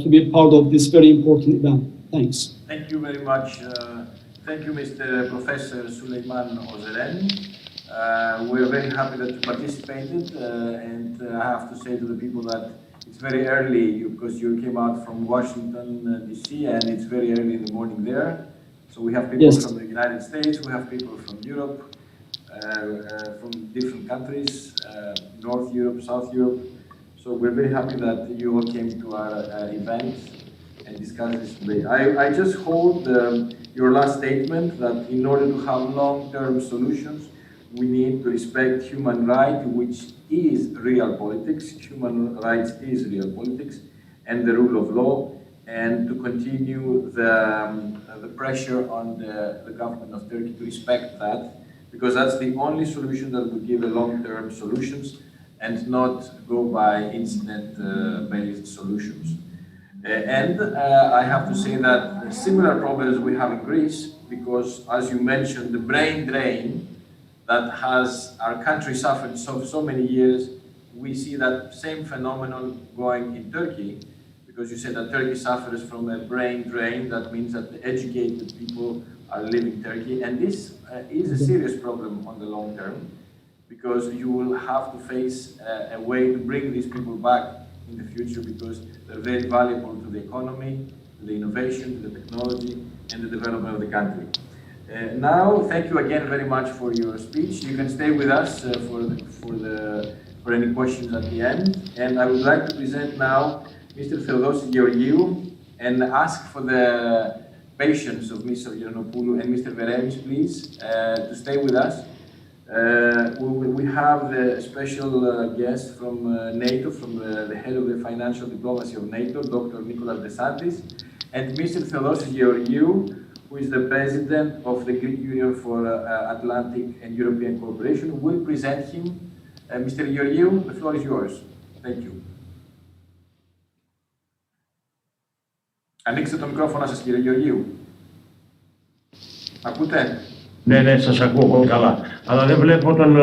Speaker 8: to be part of this very important event. Thanks.
Speaker 4: Thank you very much. Thank you, Mr. Professor Süleyman Ozeren. We're very happy that you participated, and I have to say to the people that it's very early because you came out from Washington, D.C., and it's very early in the morning there. So we have people from the United States, we have people from Europe, from different countries, North Europe, South Europe. So we're very happy that you all came to our event and discussed this today. I just hold your last statement that in order to have long-term solutions, we need to respect human rights, which is real politics. Human rights is real politics, and the rule of law, and to continue the pressure on the government of Turkey to respect that, because that's the only solution that will give a long-term solutions and not go by incident-based solutions. And I have to say that similar problems we have in Greece, because as you mentioned, the brain drain that has our country suffered so many years, we see that same phenomenon going in Turkey, because you said that Turkey suffers from a brain drain. That means that the educated people are leaving Turkey, and this is a serious problem on the long term, because you will have to face a way to bring these people back in the future, because they're very valuable to the economy, to the innovation, to the technology, and the development of the country. Now, thank you again very much for your speech. You can stay with us for any questions at the end. And I would like to present now Mr. Theodosis Georgiou and ask for the patience of Mr. Yiannopoulou and Mr. Veremis, please, to stay with us. We have the special guest from NATO, from the head of the financial diplomacy of NATO, Dr. Nicholas Desantis, and Mr. Theodosis Georgiou, who is the president of the Greek Union for Atlantic and European Cooperation. We'll present him. Mr. Georgiou, the floor is yours. Thank you. Ανοίξτε το μικρόφωνο σας, κύριε Γεωργίου. Ακούτε?
Speaker 9: Ναι, σας ακούω πολύ καλά. Αλλά δεν βλέπω τον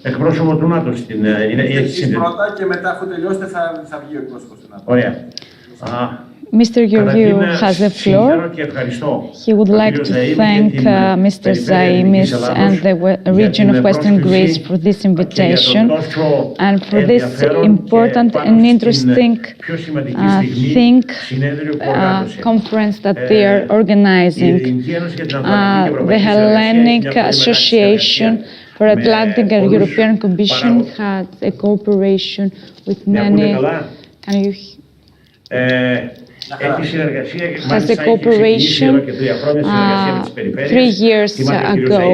Speaker 9: εκπρόσωπο του ΝΑΤΟ στην...
Speaker 4: Εσείς πρώτα και μετά αφού τελειώσετε θα βγει ο εκπρόσωπος του ΝΑΤΟ.
Speaker 9: Ωραία.
Speaker 1: Mr. Georgiou has the floor. He would like to thank Mr. Zaimis and the region of Western Greece for this invitation and for this important and interesting conference that they are organizing. The Hellenic Association for Atlantic and European Commission has a cooperation with many... Can you... Has a cooperation 3 years ago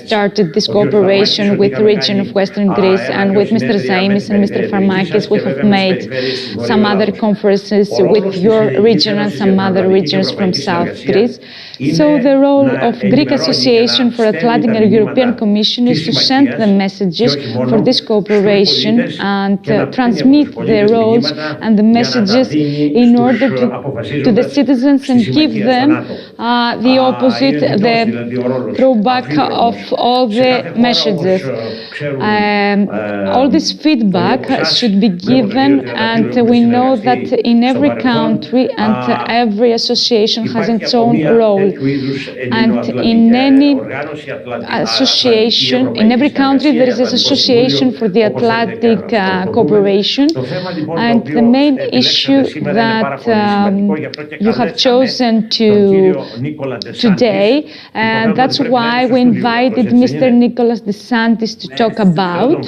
Speaker 1: started this cooperation with the region of Western Greece, and with Mr. Zaimis and Mr. Farmakis we have made some other conferences with your region and some other regions from South Greece. So the role of Greek Association for Atlantic and European Commission is to send the messages for this cooperation and transmit the roles and the messages in order to the citizens and give them the opposite, the throwback of all the messages. All this feedback should be given, and we know that in every country and every association has its own role. And in any association, in every country there is an association for the Atlantic cooperation, and the main issue that you have chosen today, and that's why we invited Mr. Nicholas Desantis to talk about.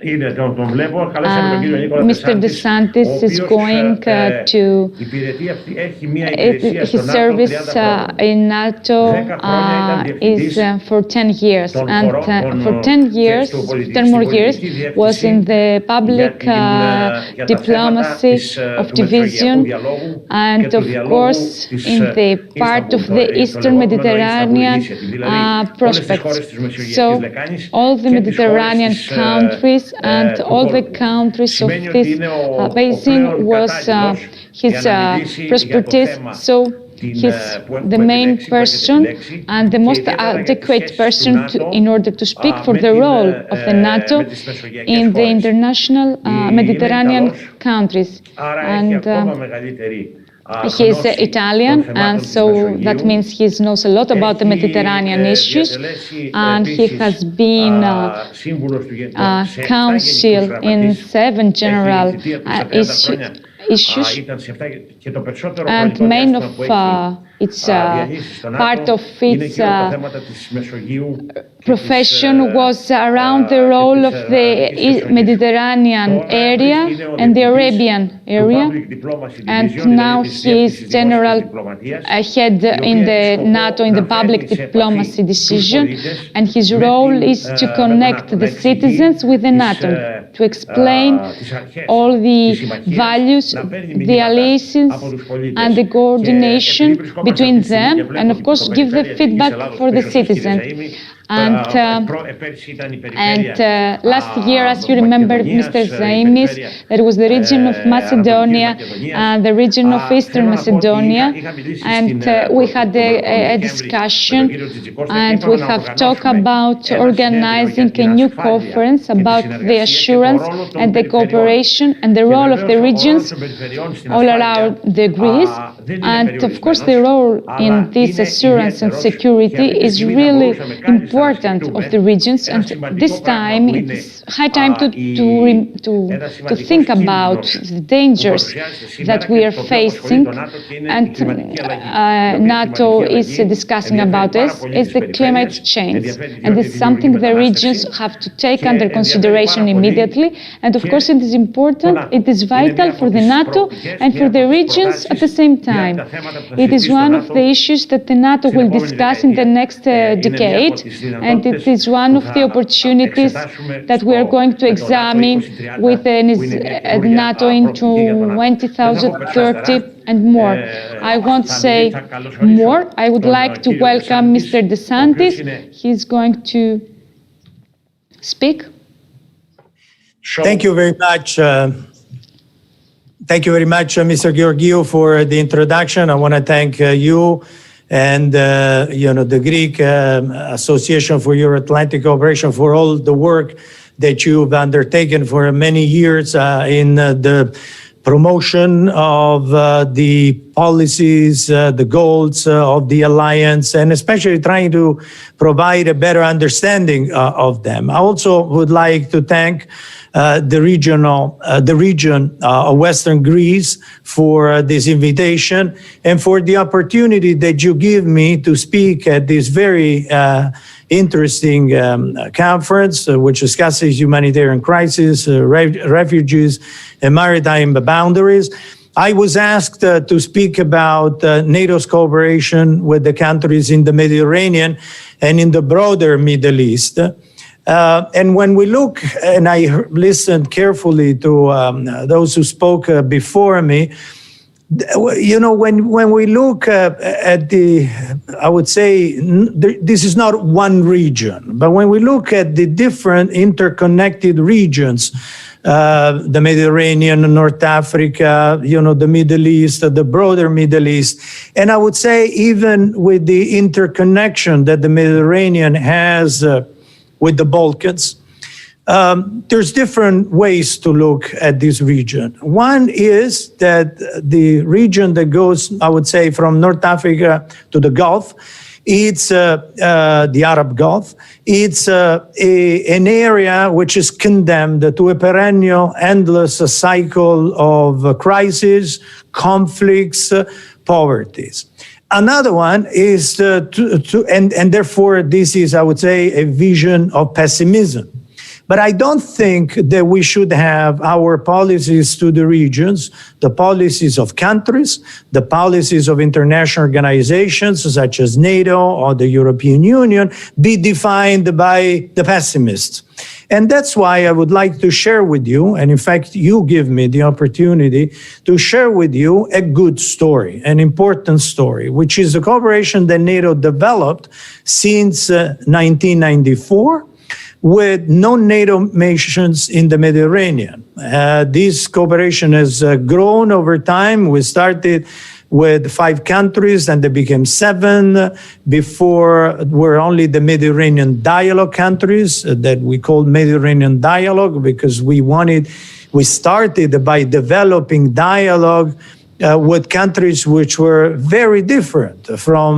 Speaker 9: Είναι, τον βλέπω. Καλέσαμε τον κύριο Νίκολα
Speaker 1: Mr. DeSantis is going to his service in NATO is for 10 years, and for 10 years, 10 more years, was in the public diplomacy of division, and of course in the part of the Eastern Mediterranean prospects. So all the Mediterranean countries and all the countries of this basin was his prosperous. So he's the main person and the most adequate person in order to speak for the role of the NATO in the international Mediterranean countries. And he's Italian, and so that means he knows a lot about the Mediterranean issues, and he has been counsel in 7 general issues, and main of its part of its profession was around the role of the Mediterranean area and the Arabian area, and now he is general head in the NATO in the public diplomacy decision, and his role is to connect the citizens with the NATO, to explain all the values, the alliances and the coordination between them, and of course give the feedback for the citizen. And last year, as you remember, Mr. Zaimis, there was the region of Macedonia, the region of Eastern Macedonia, and we had a discussion, and we have talked about organizing a new conference about the assurance and the cooperation and the role of the regions all around the Greece. And of course, the role in this assurance and security is really important of the regions, and this time it's high time to think about the dangers that we are facing, and NATO is discussing about this, is the climate change, and it's something the regions have to take under consideration immediately, and of course it is important, it is vital for the NATO and for the regions at the same time. It is one of the issues that the NATO will discuss in the next decade, and it is one of the opportunities that we are going to examine with NATO into 2030 and more. I won't say more. I would like to welcome Mr. DeSantis. He's going to speak.
Speaker 10: Thank you very much. Thank you very much, Mr. Georgiou, for the introduction. I want to thank you and the Greek Association for Euro-Atlantic Cooperation for all the work that you've undertaken for many years in the promotion of the policies, the goals of the alliance, and especially trying to provide a better understanding of them. I also would like to thank the region of Western Greece for this invitation and for the opportunity that you give me to speak at this very interesting conference, which discusses humanitarian crisis, refugees, and maritime boundaries. I was asked to speak about NATO's cooperation with the countries in the Mediterranean and in the broader Middle East. And when we look, and I listened carefully to those who spoke before me, when we look at I would say, this is not one region, but when we look at the different interconnected regions, the Mediterranean, North Africa, the Middle East, the broader Middle East, and I would say even with the interconnection that the Mediterranean has with the Balkans, there's different ways to look at this region. One is that the region that goes, I would say, from North Africa to the Gulf, it's the Arab Gulf. It's an area which is condemned to a perennial, endless cycle of crisis, conflicts, poverties. Another one is and therefore this is, I would say, a vision of pessimism. But I don't think that we should have our policies to the regions, the policies of countries, the policies of international organizations such as NATO or the European Union, be defined by the pessimists. And that's why I would like to share with you, and in fact, you give me the opportunity to share with you a good story, an important story, which is the cooperation that NATO developed since 1994 with non-NATO nations in the Mediterranean. This cooperation has grown over time. We started with 5 countries, and they became 7. Before were only the Mediterranean dialogue countries that we called Mediterranean dialogue because we started by developing dialogue with countries which were very different from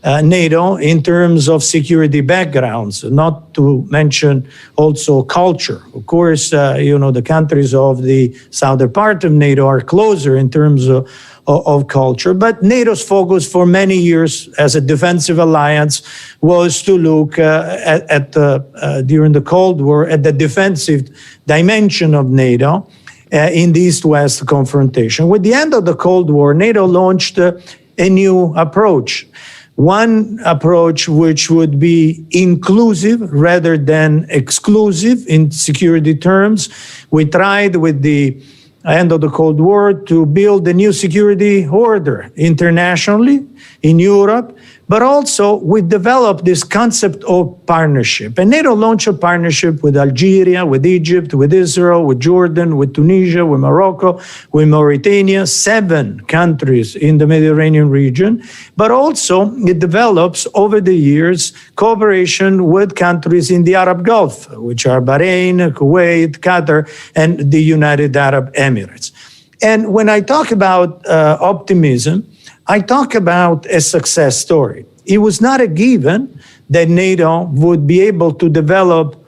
Speaker 10: NATO in terms of security backgrounds, not to mention also culture. Of course, the countries of the southern part of NATO are closer in terms of culture, but NATO's focus for many years as a defensive alliance was to look during the Cold War at the defensive dimension of NATO in the East-West confrontation. With the end of the Cold War, NATO launched a new approach. One approach which would be inclusive rather than exclusive in security terms. We tried with the end of the Cold War to build a new security order internationally in Europe, but also we developed this concept of partnership. And NATO launched a partnership with Algeria, with Egypt, with Israel, with Jordan, with Tunisia, with Morocco, with Mauritania, 7 countries in the Mediterranean region. But also it develops over the years cooperation with countries in the Arab Gulf, which are Bahrain, Kuwait, Qatar, and the United Arab Emirates. And when I talk about optimism, I talk about a success story. It was not a given that NATO would be able to develop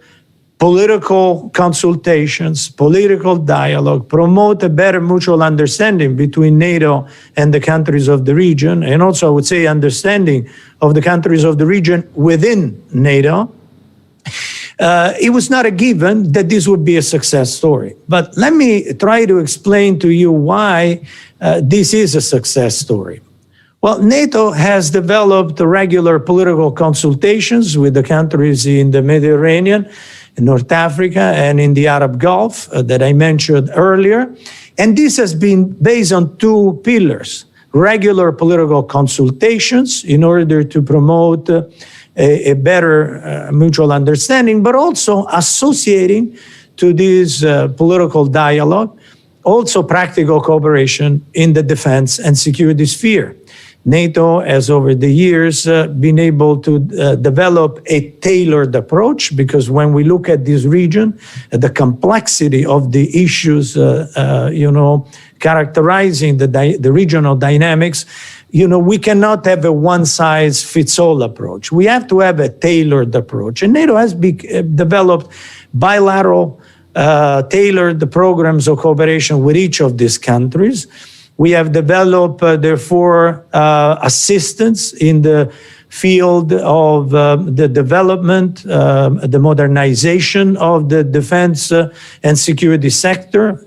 Speaker 10: political consultations, political dialogue, promote a better mutual understanding between NATO and the countries of the region, and also I would say understanding of the countries of the region within NATO. It was not a given that this would be a success story. But let me try to explain to you why this is a success story. Well, NATO has developed regular political consultations with the countries in the Mediterranean, in North Africa, and in the Arab Gulf that I mentioned earlier. And this has been based on 2 pillars: regular political consultations in order to promote a better mutual understanding, but also associating to this political dialogue also practical cooperation in the defense and security sphere. NATO has over the years been able to develop a tailored approach, because when we look at this region, the complexity of the issues, characterizing the regional dynamics, we cannot have a one-size-fits-all approach. We have to have a tailored approach. And NATO has developed bilateral, tailored programs of cooperation with each of these countries. We have developed, therefore, assistance in the field of the development, the modernization of the defense and security sector,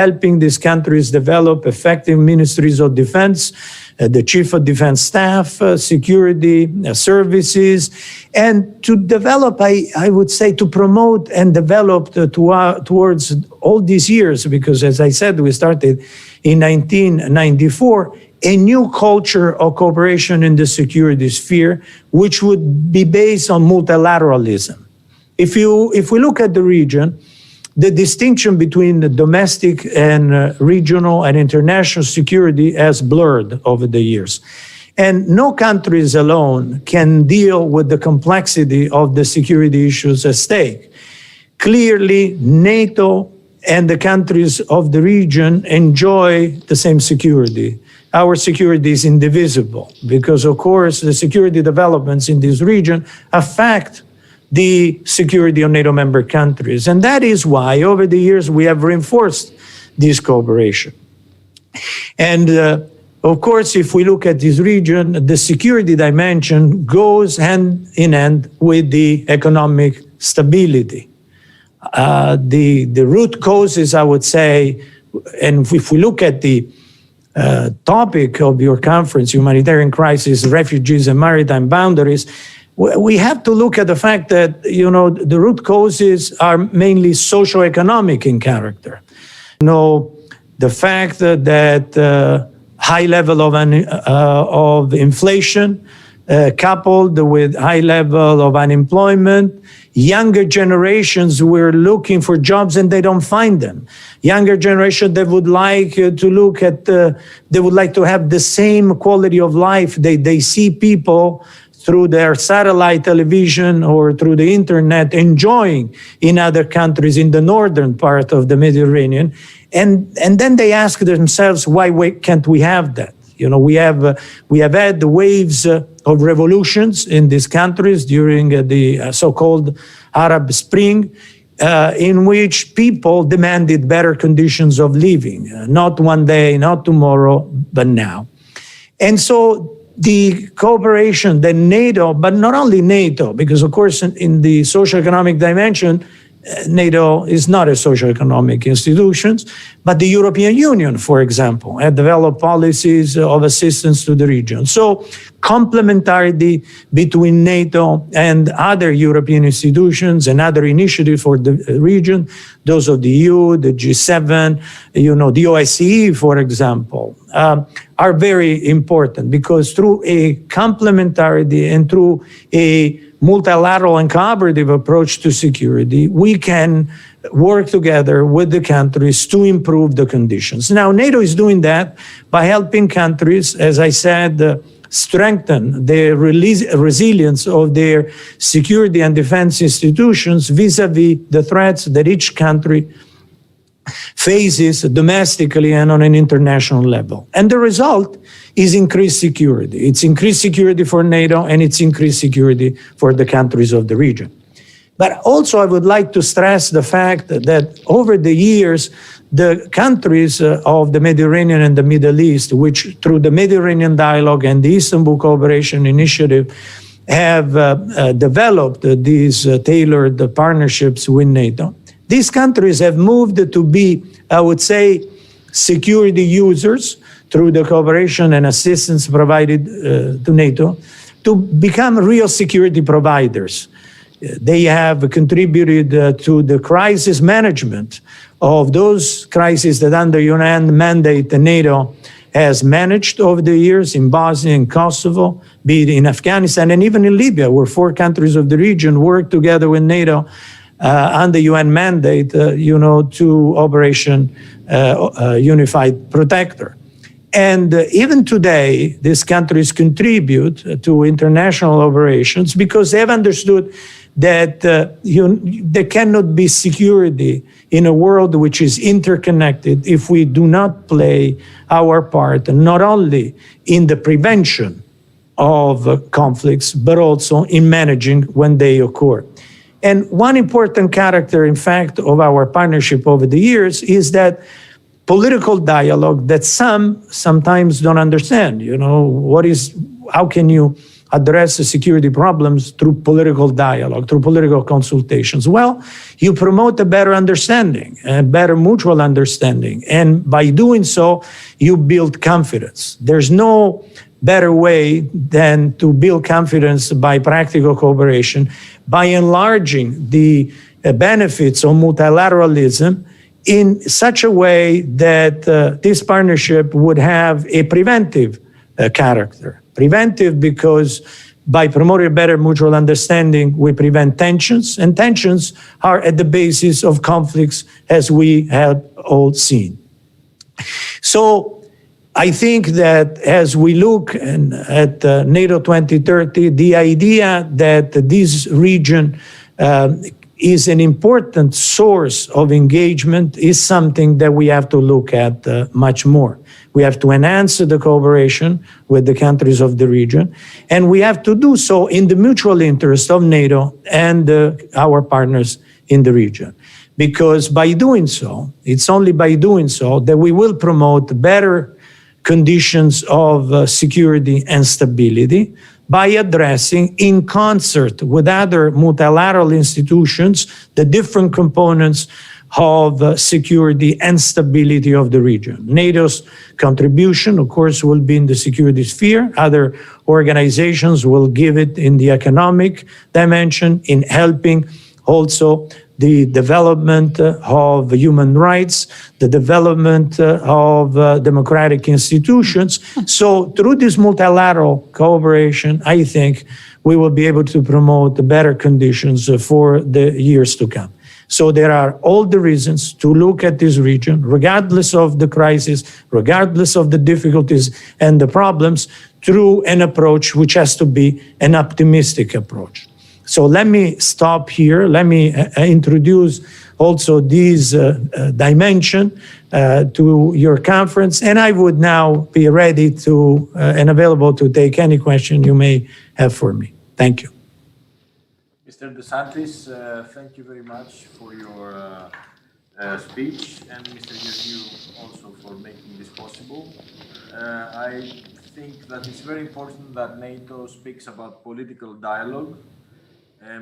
Speaker 10: helping these countries develop effective ministries of defense, the chief of defense staff, security services, and to develop, I would say, to promote and develop towards all these years, because as I said, we started in 1994, a new culture of cooperation in the security sphere, which would be based on multilateralism. If we look at the region, the distinction between the domestic and regional and international security has blurred over the years. And no countries alone can deal with the complexity of the security issues at stake. Clearly, NATO and the countries of the region enjoy the same security. Our security is indivisible because, of course, the security developments in this region affect the security of NATO member countries. And that is why, over the years, we have reinforced this cooperation. And, of course, if we look at this region, the security dimension goes hand in hand with the economic stability. the root causes, I would say, and if we look at the topic of your conference, humanitarian crisis, refugees and maritime boundaries, we have to look at the fact that, the root causes are mainly socioeconomic in character. The fact that high level of inflation coupled with high level of unemployment, younger generations were looking for jobs and they don't find them. Younger generation that would like to look at, they would like to have the same quality of life. They see people through their satellite television or through the internet enjoying in other countries in the northern part of the Mediterranean. And then they ask themselves, why can't we have that? We have had the waves of revolutions in these countries during the so-called Arab Spring, in which people demanded better conditions of living, not one day, not tomorrow, but now. And so the cooperation that NATO, but not only NATO, because of course in the socioeconomic dimension, NATO is not a socioeconomic institution, but the European Union, for example, had developed policies of assistance to the region. So complementarity between NATO and other European institutions and other initiatives for the region, those of the EU, the G7, the OSCE, for example, are very important because through a complementarity and through a multilateral and collaborative approach to security, we can work together with the countries to improve the conditions. Now, NATO is doing that by helping countries, as I said, strengthen the resilience of their security and defense institutions vis-à-vis the threats that each country faces domestically and on an international level. And the result is increased security. It's increased security for NATO and it's increased security for the countries of the region. But also I would like to stress the fact that over the years, the countries of the Mediterranean and the Middle East, which through the Mediterranean Dialogue and the Istanbul Cooperation Initiative have developed these tailored partnerships with NATO, these countries have moved to be, I would say, security users through the cooperation and assistance provided to NATO to become real security providers. They have contributed to the crisis management of those crises that under UN mandate NATO has managed over the years in Bosnia and Kosovo, be it in Afghanistan and even in Libya, where 4 countries of the region work together with NATO under UN mandate, to Operation Unified Protector. And even today, these countries contribute to international operations because they have understood that there cannot be security in a world which is interconnected if we do not play our part, not only in the prevention of conflicts, but also in managing when they occur. And one important character, in fact, of our partnership over the years is that political dialogue that sometimes don't understand. How can you address the security problems through political dialogue, through political consultations? Well, you promote a better understanding, a better mutual understanding. And by doing so, you build confidence. There's no better way than to build confidence by practical cooperation, by enlarging the benefits of multilateralism in such a way that this partnership would have a preventive character. Preventive because by promoting better mutual understanding, we prevent tensions, and tensions are at the basis of conflicts, as we have all seen. So I think that as we look at NATO 2030, the idea that this region is an important source of engagement is something that we have to look at much more. We have to enhance the cooperation with the countries of the region, and we have to do so in the mutual interest of NATO and our partners in the region. Because by doing so, it's only by doing so that we will promote better conditions of security and stability, by addressing, in concert with other multilateral institutions, the different components of security and stability of the region. NATO's contribution, of course, will be in the security sphere. Other organizations will give it in the economic dimension, in helping also the development of human rights, the development of democratic institutions. So through this multilateral cooperation, I think we will be able to promote better conditions for the years to come. So there are all the reasons to look at this region, regardless of the crisis, regardless of the difficulties and the problems, through an approach which has to be an optimistic approach. So let me stop here. Let me introduce also this dimension to your conference, and I would now be ready to and available to take any question you may have for me. Thank you.
Speaker 4: Mr. DeSantis, thank you very much for your speech, and Mr. Georgiou also for making this possible. I think that it's very important that NATO speaks about political dialogue.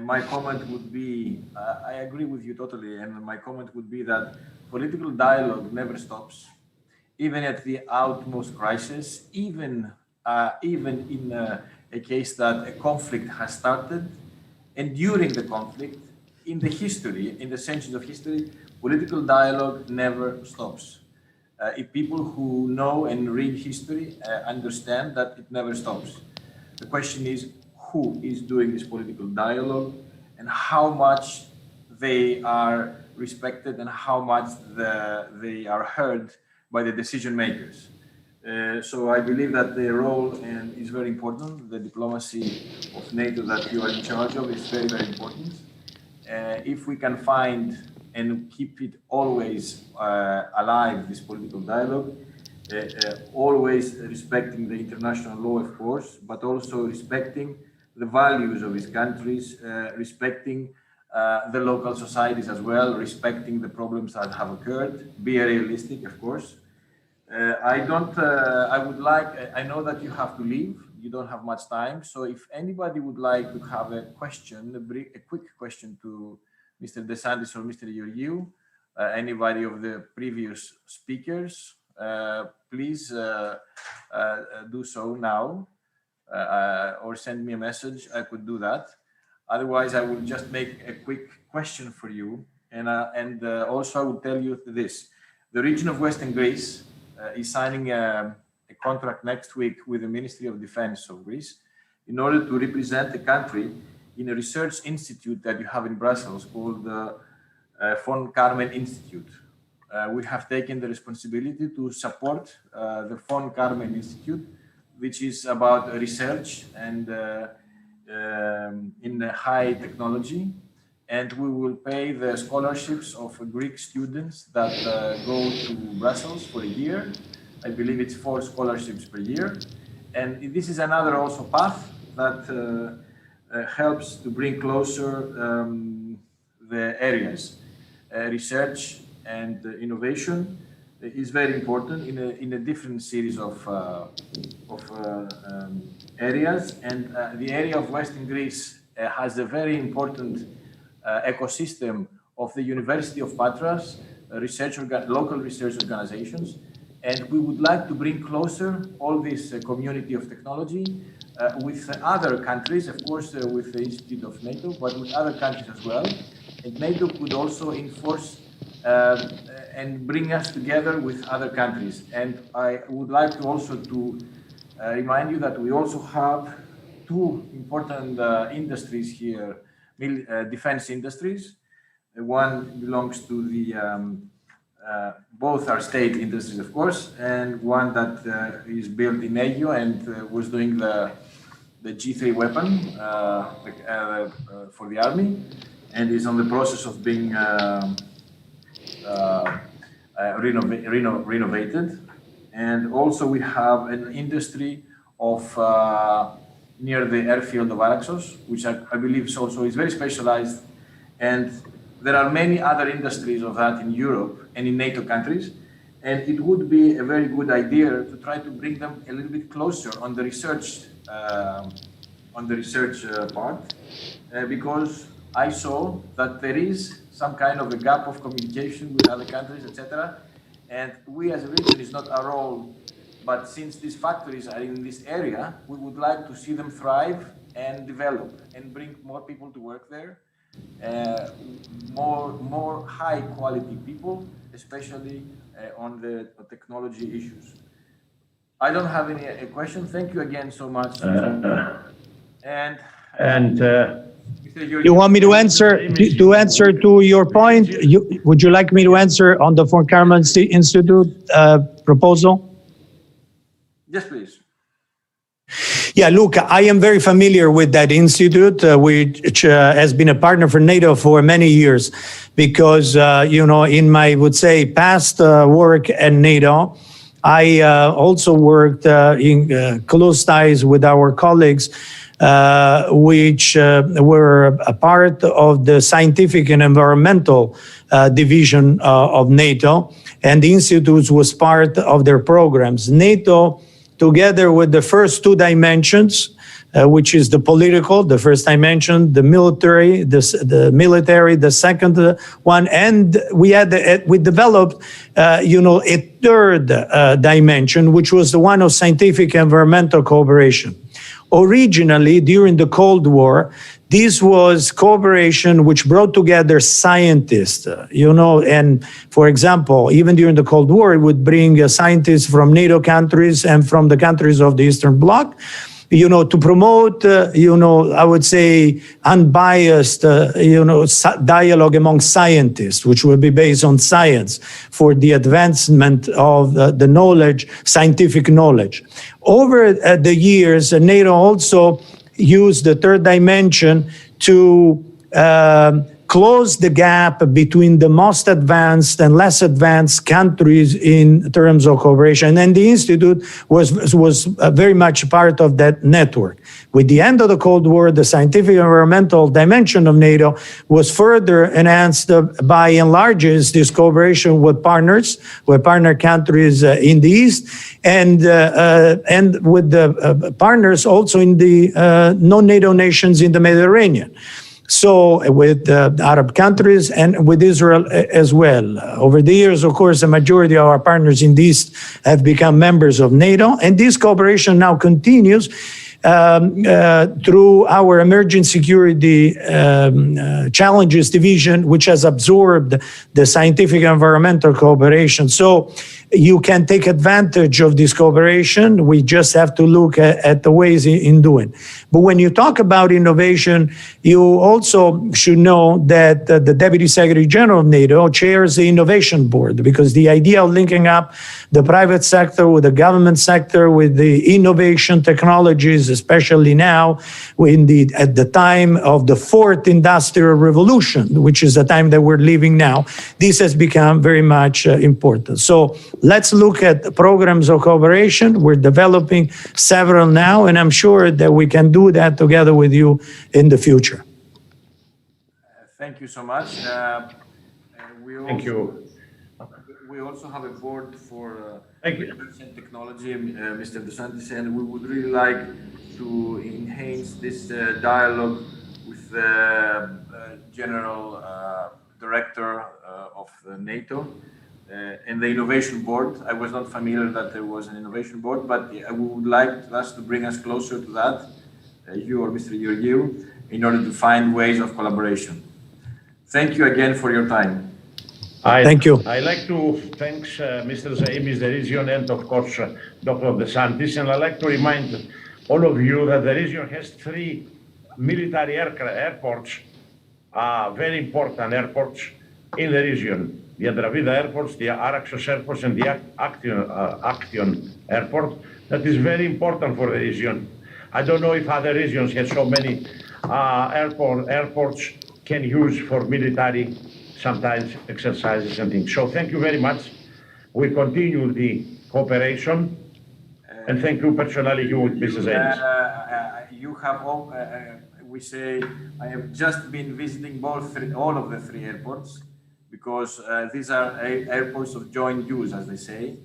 Speaker 4: My comment would be, I agree with you totally, and my comment would be that political dialogue never stops, even at the utmost crisis, even in a case that a conflict has started. And during the conflict, in the history, in the centuries of history, political dialogue never stops. If people who know and read history understand that it never stops. The question is, who is doing this political dialogue and how much they are respected and how much they are heard by the decision makers. So I believe that the role is very important. The diplomacy of NATO that you are in charge of is very, very important. If we can find and keep it always alive, this political dialogue, always respecting the international law, of course, but also respecting the values of these countries, respecting the local societies as well, respecting the problems that have occurred, be realistic, of course. I know that you have to leave, you don't have much time, so if anybody would like to have a question, a quick question to Mr. DeSantis or Mr. Georgiou, anybody of the previous speakers, please do so now. Or send me a message, I could do that. Otherwise, I will just make a quick question for you. And also I will tell you this. The region of Western Greece is signing a contract next week with the Ministry of Defense of Greece in order to represent the country in a research institute that you have in Brussels called the Von Karman Institute. We have taken the responsibility to support the Von Karman Institute, which is about research and in high technology. And we will pay the scholarships of Greek students that go to Brussels for a year. I believe it's 4 scholarships per year. And this is another also path that helps to bring closer the areas. Research and innovation is very important in a different series of areas, and the area of Western Greece has a very important ecosystem of the University of Patras, local research organizations, and we would like to bring closer all this community of technology with other countries, of course, with the Institute of NATO, but with other countries as well. And NATO could also enforce and bring us together with other countries. And I would like to also remind you that we also have 2 important industries here, defense industries. One belongs to the, both are state industries, of course, and one that is built in EU and was doing the G3 weapon for the army, and is on the process of being renovated. And also we have an industry of near the airfield of Araxos, which I believe is very specialized. And there are many other industries of that in Europe and in NATO countries. And it would be a very good idea to try to bring them a little bit closer on the research on the research part, because I saw that there is some kind of a gap of communication with other countries, etc. And we as a region is not our role, but since these factories are in this area, we would like to see them thrive and develop and bring more people to work there, more high quality people, especially on the technology issues. I don't have any question. Thank you again so much.
Speaker 10: You want me to answer to your point? Would you like me to answer on the Foreign Currency Institute proposal?
Speaker 4: Yes, please.
Speaker 10: Yeah, look, I am very familiar with that institute, which has been a partner for NATO for many years, because, you know, in my, would say, past work at NATO, I also worked in close ties with our colleagues, which were a part of the scientific and environmental division of NATO, and the institute was part of their programs. NATO, together with the first two dimensions, which is the political, the first dimension, the military, the second one, and we developed, you know, a third dimension, which was the one of scientific environmental cooperation. Originally, during the Cold War, this was cooperation which brought together scientists, you know, and for example, even during the Cold War, it would bring scientists from NATO countries and from the countries of the Eastern Bloc, you know, to promote, you know, I would say unbiased, you know, dialogue among scientists, which will be based on science for the advancement of the knowledge, scientific knowledge. Over the years, NATO also used the third dimension to close the gap between the most advanced and less advanced countries in terms of cooperation. And the Institute was very much part of that network. With the end of the Cold War, the scientific and environmental dimension of NATO was further enhanced by enlarging this cooperation with partner countries in the East, and with the partners also in the non-NATO nations in the Mediterranean. So with Arab countries and with Israel as well. Over the years, of course, the majority of our partners in the East have become members of NATO, and this cooperation now continues through our emerging security challenges division, which has absorbed the scientific and environmental cooperation. So you can take advantage of this cooperation. We just have to look at the ways in doing. But when you talk about innovation, you also should know that the Deputy Secretary General of NATO chairs the Innovation Board, because the idea of linking up the private sector with the government sector, with the innovation technologies, especially now at the time of the fourth industrial revolution, which is the time that we're living now, this has become very much important. So let's look at the programs of cooperation. We're developing several now, and I'm sure that we can do that together with you in the future.
Speaker 4: Thank you so much.
Speaker 9: Thank you.
Speaker 4: We also have a board for research and technology, Mr. DeSantis, and we would really like to enhance this dialogue with the General Director of NATO and the Innovation Board. I was not familiar that there was an Innovation Board, but we would like us to bring us closer to that, you or Mr. Georgiou, in order to find ways of collaboration. Thank you again for your time.
Speaker 10: Thank you.
Speaker 9: I'd like to thank Mr. Zaimis, the region, and of course, Dr. DeSantis, and I'd like to remind all of you that the region has 3 military airports, very important airports in the region. The Andravida airports, the Araxos airports, and the Action airport. That is very important for the region. I don't know if other regions have so many airports can use for military, sometimes exercises and things. So thank you very much. We continue the cooperation, and thank you personally, you, Mrs. Ellis.
Speaker 4: You have all, we say, I have just been visiting all of the 3 airports, because these are airports of joint use, as they say.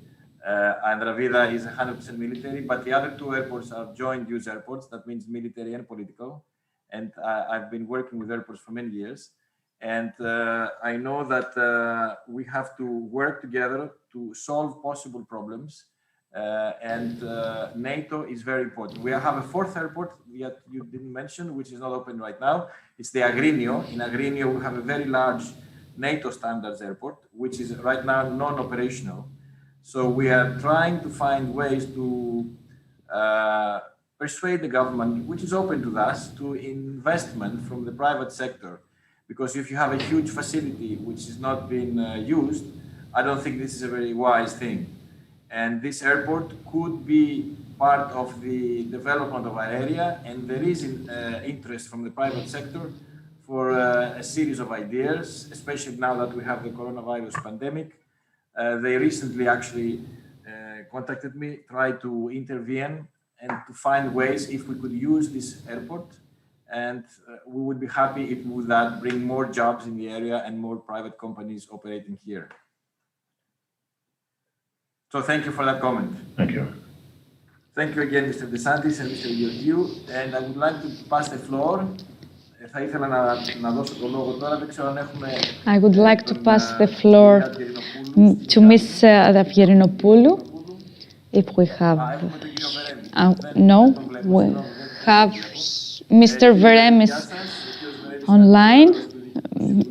Speaker 4: Andravida is 100% military, but the other two airports are joint use airports. That means military and political. And I've been working with airports for many years. And I know that we have to work together to solve possible problems. And NATO is very important. We have a fourth airport that you didn't mention, which is not open right now. It's the Agrinio. In Agrinio, we have a very large NATO standards airport, which is right now non-operational. So we are trying to find ways to persuade the government, which is open to us, to investment from the private sector. Because if you have a huge facility which is not being used, I don't think this is a very wise thing. And this airport could be part of the development of our area, and there is interest from the private sector for a series of ideas, especially now that we have the coronavirus pandemic. They recently actually contacted me, tried to intervene and to find ways if we could use this airport. And we would be happy if we would that bring more jobs in the area and more private companies operating here. So thank you for that comment.
Speaker 9: Thank you.
Speaker 4: Thank you again, Mr. DeSantis and Mr. Georgiou. And I would like to pass the floor. Θα ήθελα να δώσω το λόγο τώρα. Δεν ξέρω αν έχουμε...
Speaker 1: I would like to pass the floor to Ms. Davgerinopoulou, if we have... no, we have Mr. Veremis online.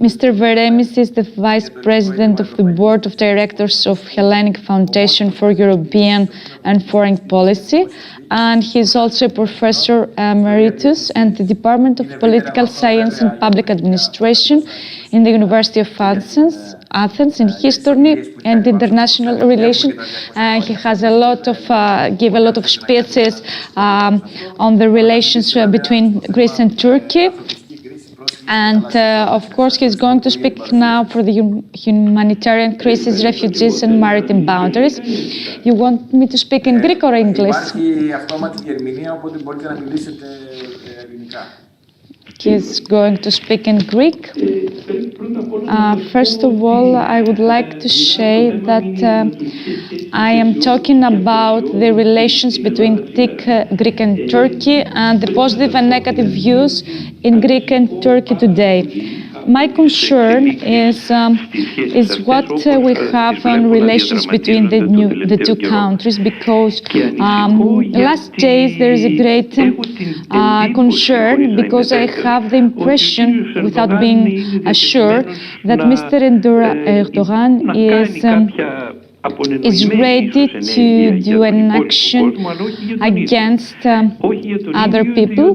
Speaker 1: Mr. Veremis is the Vice President of the Board of Directors of Hellenic Foundation for European and Foreign Policy, and he's also a Professor Emeritus in the Department of Political Science and Public Administration in the University of Athens in History and International Relations. He has a lot of give a lot of speeches on the relations between Greece and Turkey. And of course, he's going to speak now for the humanitarian crisis, refugees and maritime boundaries. You want me to speak in Greek or English? He's going to speak in Greek. First of all, I would like to say that I am talking about the relations between Greece and Turkey and the positive and negative views in Greece and Turkey today. My concern is what we have on relations between the two countries, because last days there is a great concern, because I have the impression, without being assured, that Mr. Erdogan is ready to do an action against other people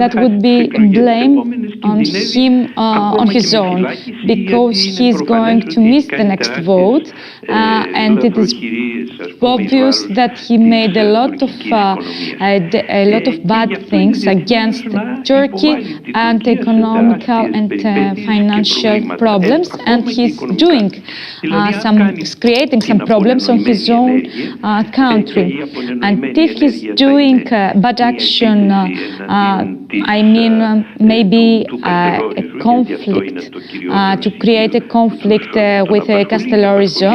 Speaker 1: that would be blamed on him on his own, because he's going to miss the next vote, and it is obvious that he made a lot of bad things against Turkey and economical and financial problems, and he's doing creating some problems on his own country. And if he's doing bad action, I mean maybe a conflict, to create a conflict with Castellorizo,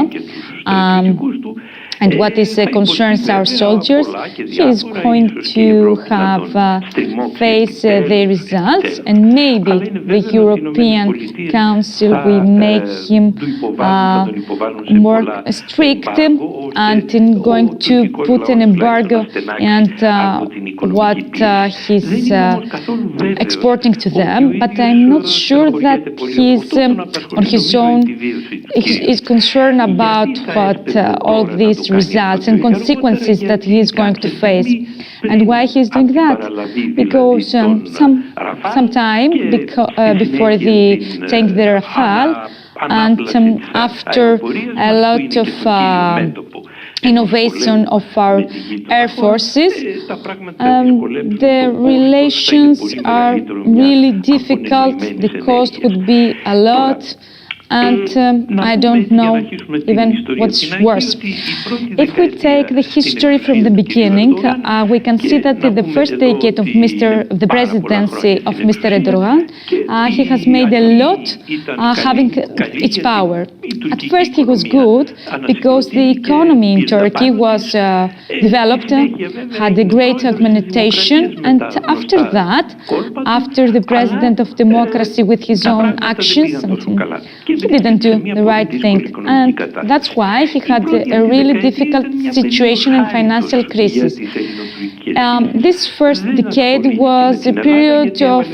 Speaker 1: and what is concerns our soldiers, he is going to have face the results, and maybe the European Council will make him more strict and going to put an embargo and what he's exporting to them. But I'm not sure that he's on his own is concerned about what all these results and consequences that he is going to face. And why he's doing that? Because some time before the tank the Rafale, and after a lot of innovation of our air forces, the relations are really difficult. The cost would be a lot. And I don't know even what's worse. If we take the history from the beginning, we can see that in the first decade of the presidency of Mr. Erdogan, he has made a lot having its power. At first he was good because the economy in Turkey was developed, had a great augmentation, and after that, after the president of democracy with his own actions, he didn't do the right thing. And that's why he had a really difficult situation and financial crisis. This first decade was a period of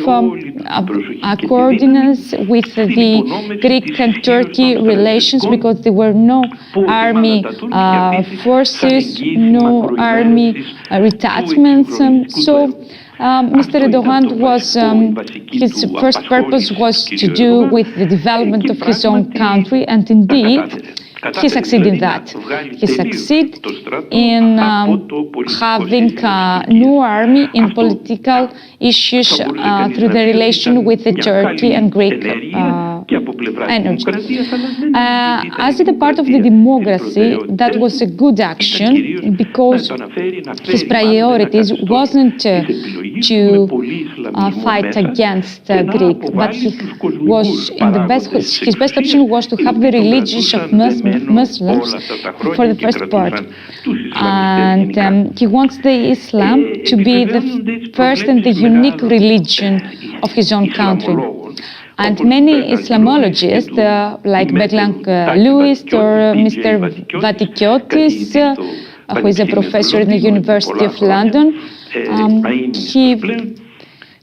Speaker 1: accordance with the Greek and Turkey relations, because there were no army forces, no army detachments. So Mr. Erdogan his first purpose was to do with the development of his own country, and indeed, he succeeded in that. He succeeded in having no army in political issues through the relation with the Turkey and Greek energy. As a part of the democracy, that was a good action, because his priorities wasn't to fight against Greek, but his best option was to have the religions of Muslims for the first part. And he wants the Islam to be the first and the unique religion of his own country. And many Islamologists, like Beglan Lewis or Mr. Vatikiotis, who is a professor in the University of London,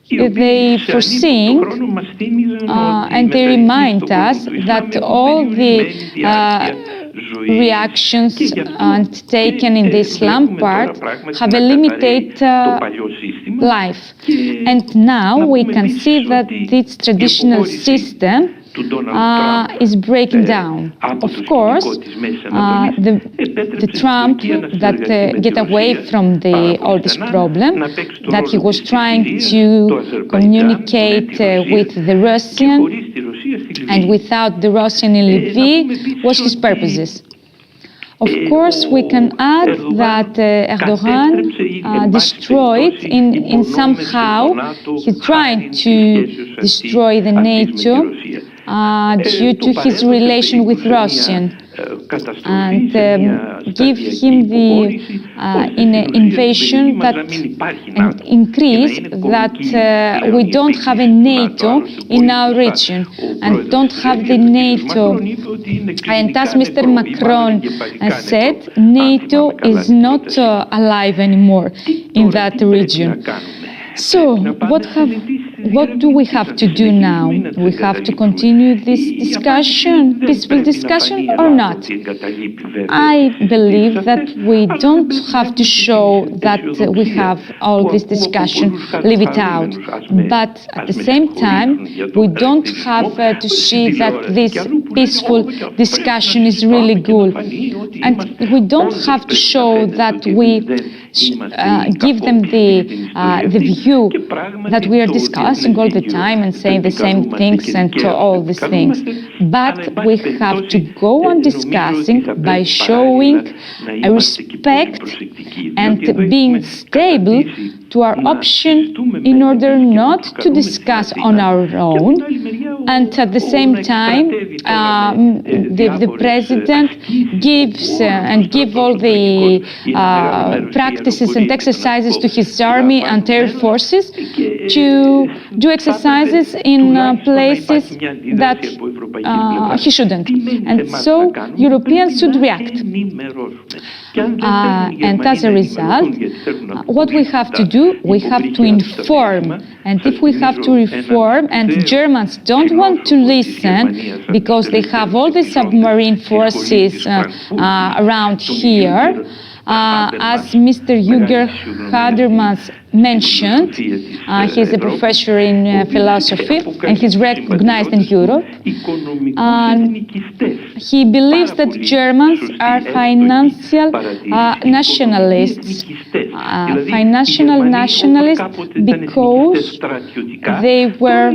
Speaker 1: they foresee and they remind us that all the reactions taken in the Islam part have a limited life. And now we can see that this traditional system is breaking down. Of course, the Trump that get away from all this problem, that he was trying to communicate with the Russian, and without the Russian in Lviv, was his purposes. Of course, we can add that Erdogan destroyed, in somehow, he tried to destroy the NATO due to his relation with Russia, and give him the invasion and increase that we don't have a NATO in our region, and don't have the NATO. And as Mr. Macron said, NATO is not alive anymore in that region. So, what do we have to do now? We have to continue this discussion, peaceful discussion, or not? I believe that we don't have to show that we have all this discussion, leave it out. But at the same time, we don't have to see that this peaceful discussion is really good. And we don't have to show that we give them the view that we are discussing all the time and saying the same things and all these things. But we have to go on discussing by showing a respect and being stable to our option in order not to discuss on our own, and at the same time the president gives give all the practices and exercises to his army and air forces to do exercises in places that he shouldn't. And so Europeans should react. And as a result, what we have to do, we have to inform. And if we have to reform, and Germans don't want to listen because they have all the submarine forces around here, as Mr. Jürgen Habermas mentioned, he's a professor in philosophy and he's recognized in Europe. He believes that Germans are financial nationalists. Financial nationalists because they were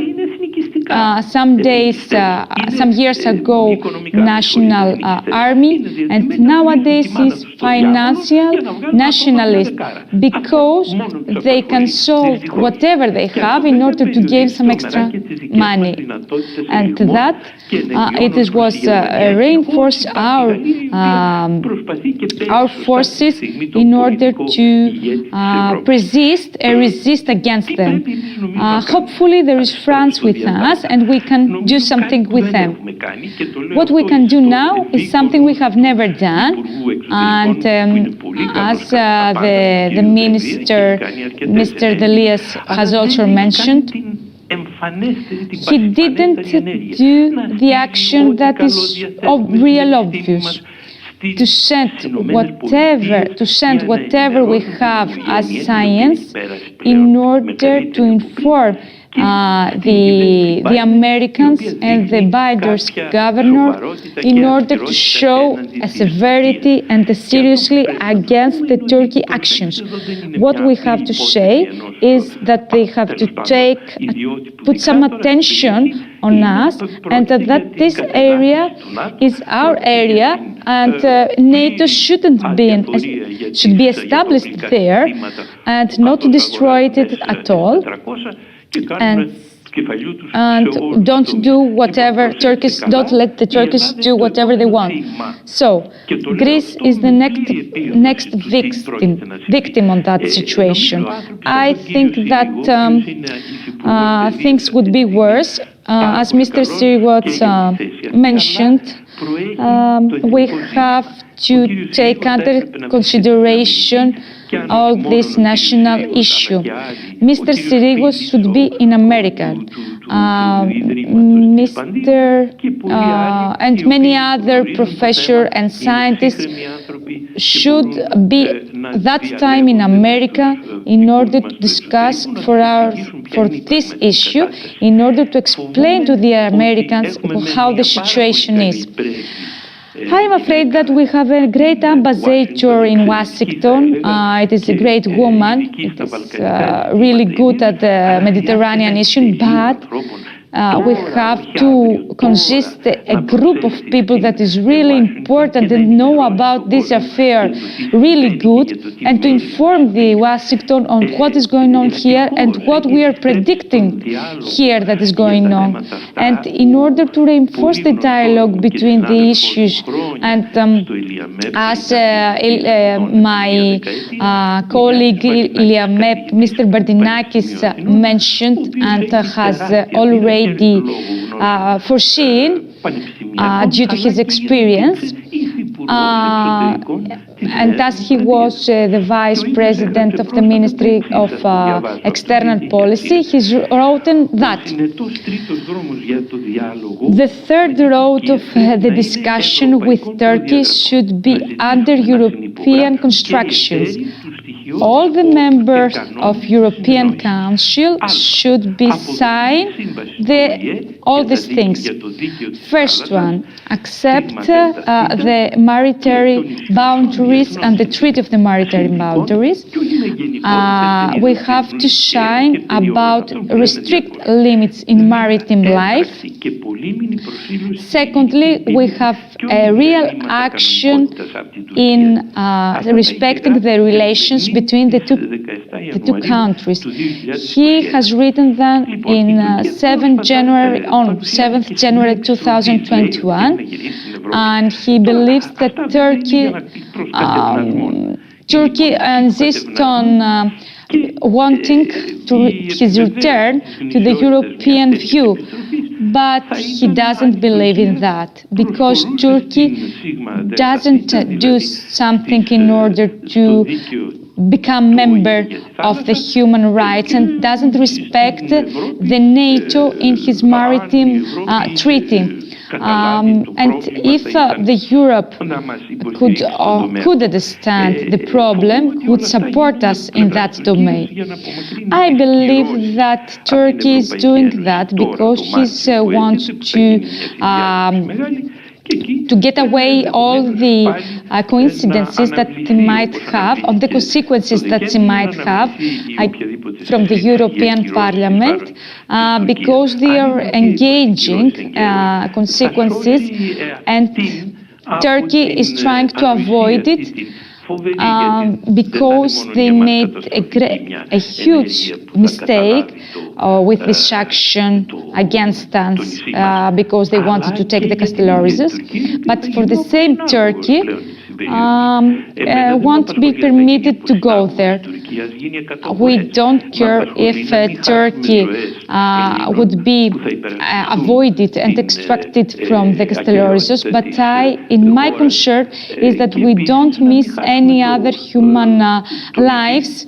Speaker 1: some years ago, national army, and nowadays is financial nationalist, because they can solve whatever they have in order to gain some extra money, and that it was reinforced our forces in order to resist against them. Hopefully there is France with us and we can do something with them. What we can do now is something we have never done, and as the minister, Mr. Delias, has also mentioned, he didn't do the action that is real obvious. To send whatever we have as science in order to inform the Americans and the Biden's governor in order to show a severity and a seriously against the Turkey actions. What we have to say is that they have to put some attention on us, and that this area is our area, and NATO should be established there and not destroy it at all. And don't let the Turkish do whatever they want. So Greece is the next victim on that situation. I think that things would be worse. As Mr. Sirwots mentioned, we have to take under consideration all this national issue. Mr. Sirigos should be in America. And many other professors and scientists should be that time in America in order to discuss for this issue, in order to explain to the Americans how the situation is. I'm afraid that we have a great ambassador in Washington. It is a great woman. It is really good at the Mediterranean issue, but we have to consist a group of people that is really important and know about this affair really good, and to inform the Washington on what is going on here and what we are predicting here that is going on. And in order to reinforce the dialogue between the issues, and as my colleague Iliamep, Mr. Bardinakis mentioned and has already foreseen due to his experience, and as he was the vice president of the Ministry of External Policy, he's written that the third road of the discussion with Turkey should be under European constructions. All the members of European Council should be signed all these things. First one, accept the maritime boundaries and the Treaty of the Maritime Boundaries. We have to sign about restrict limits in maritime life. Secondly, we have a real action in respecting the relations between the two countries. He has written that in 7th January 2021, and he believes that Turkey insists on wanting his return to the European view. But he doesn't believe in that, because Turkey doesn't do something in order to become member of the human rights and doesn't respect the NATO in his maritime treaty. And if the Europe could understand the problem, would support us in that domain. I believe that Turkey is doing that because he wants to to get away all the coincidences that they might have, of the consequences that they might have from the European Parliament, because they are engaging consequences, and Turkey is trying to avoid it because they made a huge mistake with this action against us because they wanted to take the Castellorises. But for the same Turkey, won't be permitted to go there. We don't care if Turkey would be avoided and extracted from the Castellorises, but in my concern is that we don't miss any other human lives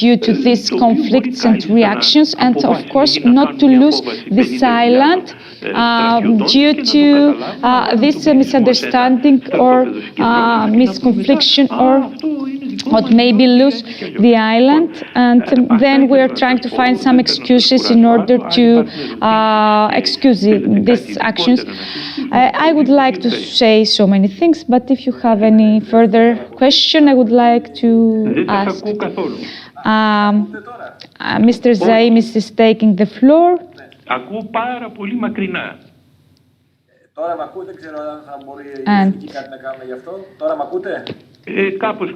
Speaker 1: due to these conflicts and reactions, and of course not to lose this island due to this misunderstanding or misconfliction, or what maybe lose the island, and then we're trying to find some excuses in order to excuse these actions. I would like to say so many things, but if you have any further question, I would like to ask. Mr. Zaimis is taking the floor.
Speaker 11: Ακούω πάρα πολύ μακρινά.
Speaker 4: Τώρα με ακούτε, ξέρω αν θα μπορεί η ηθική κάτι να κάνουμε γι' αυτό. Τώρα με ακούτε?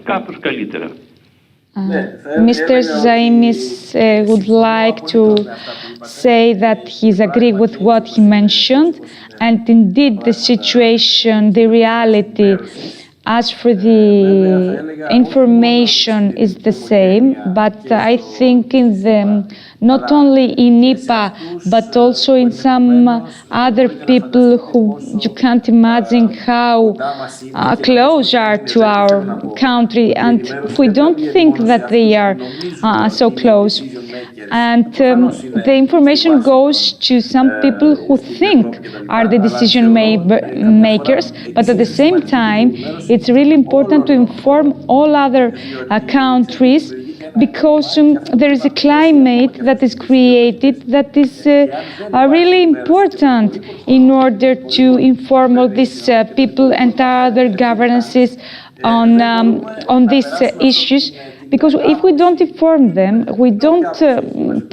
Speaker 11: Κάπως καλύτερα.
Speaker 1: Mr. Zaimis would like to say that he's agreed with what he mentioned, and indeed the situation, the reality, as for the information is the same, but I think in the not only in IPA, but also in some other people who you can't imagine how close are to our country, and we don't think that they are so close. And the information goes to some people who think are the decision makers, but at the same time, it's really important to inform all other countries, because there is a climate that is created that is really important in order to inform all these people and other governances on these issues, because if we don't inform them, we don't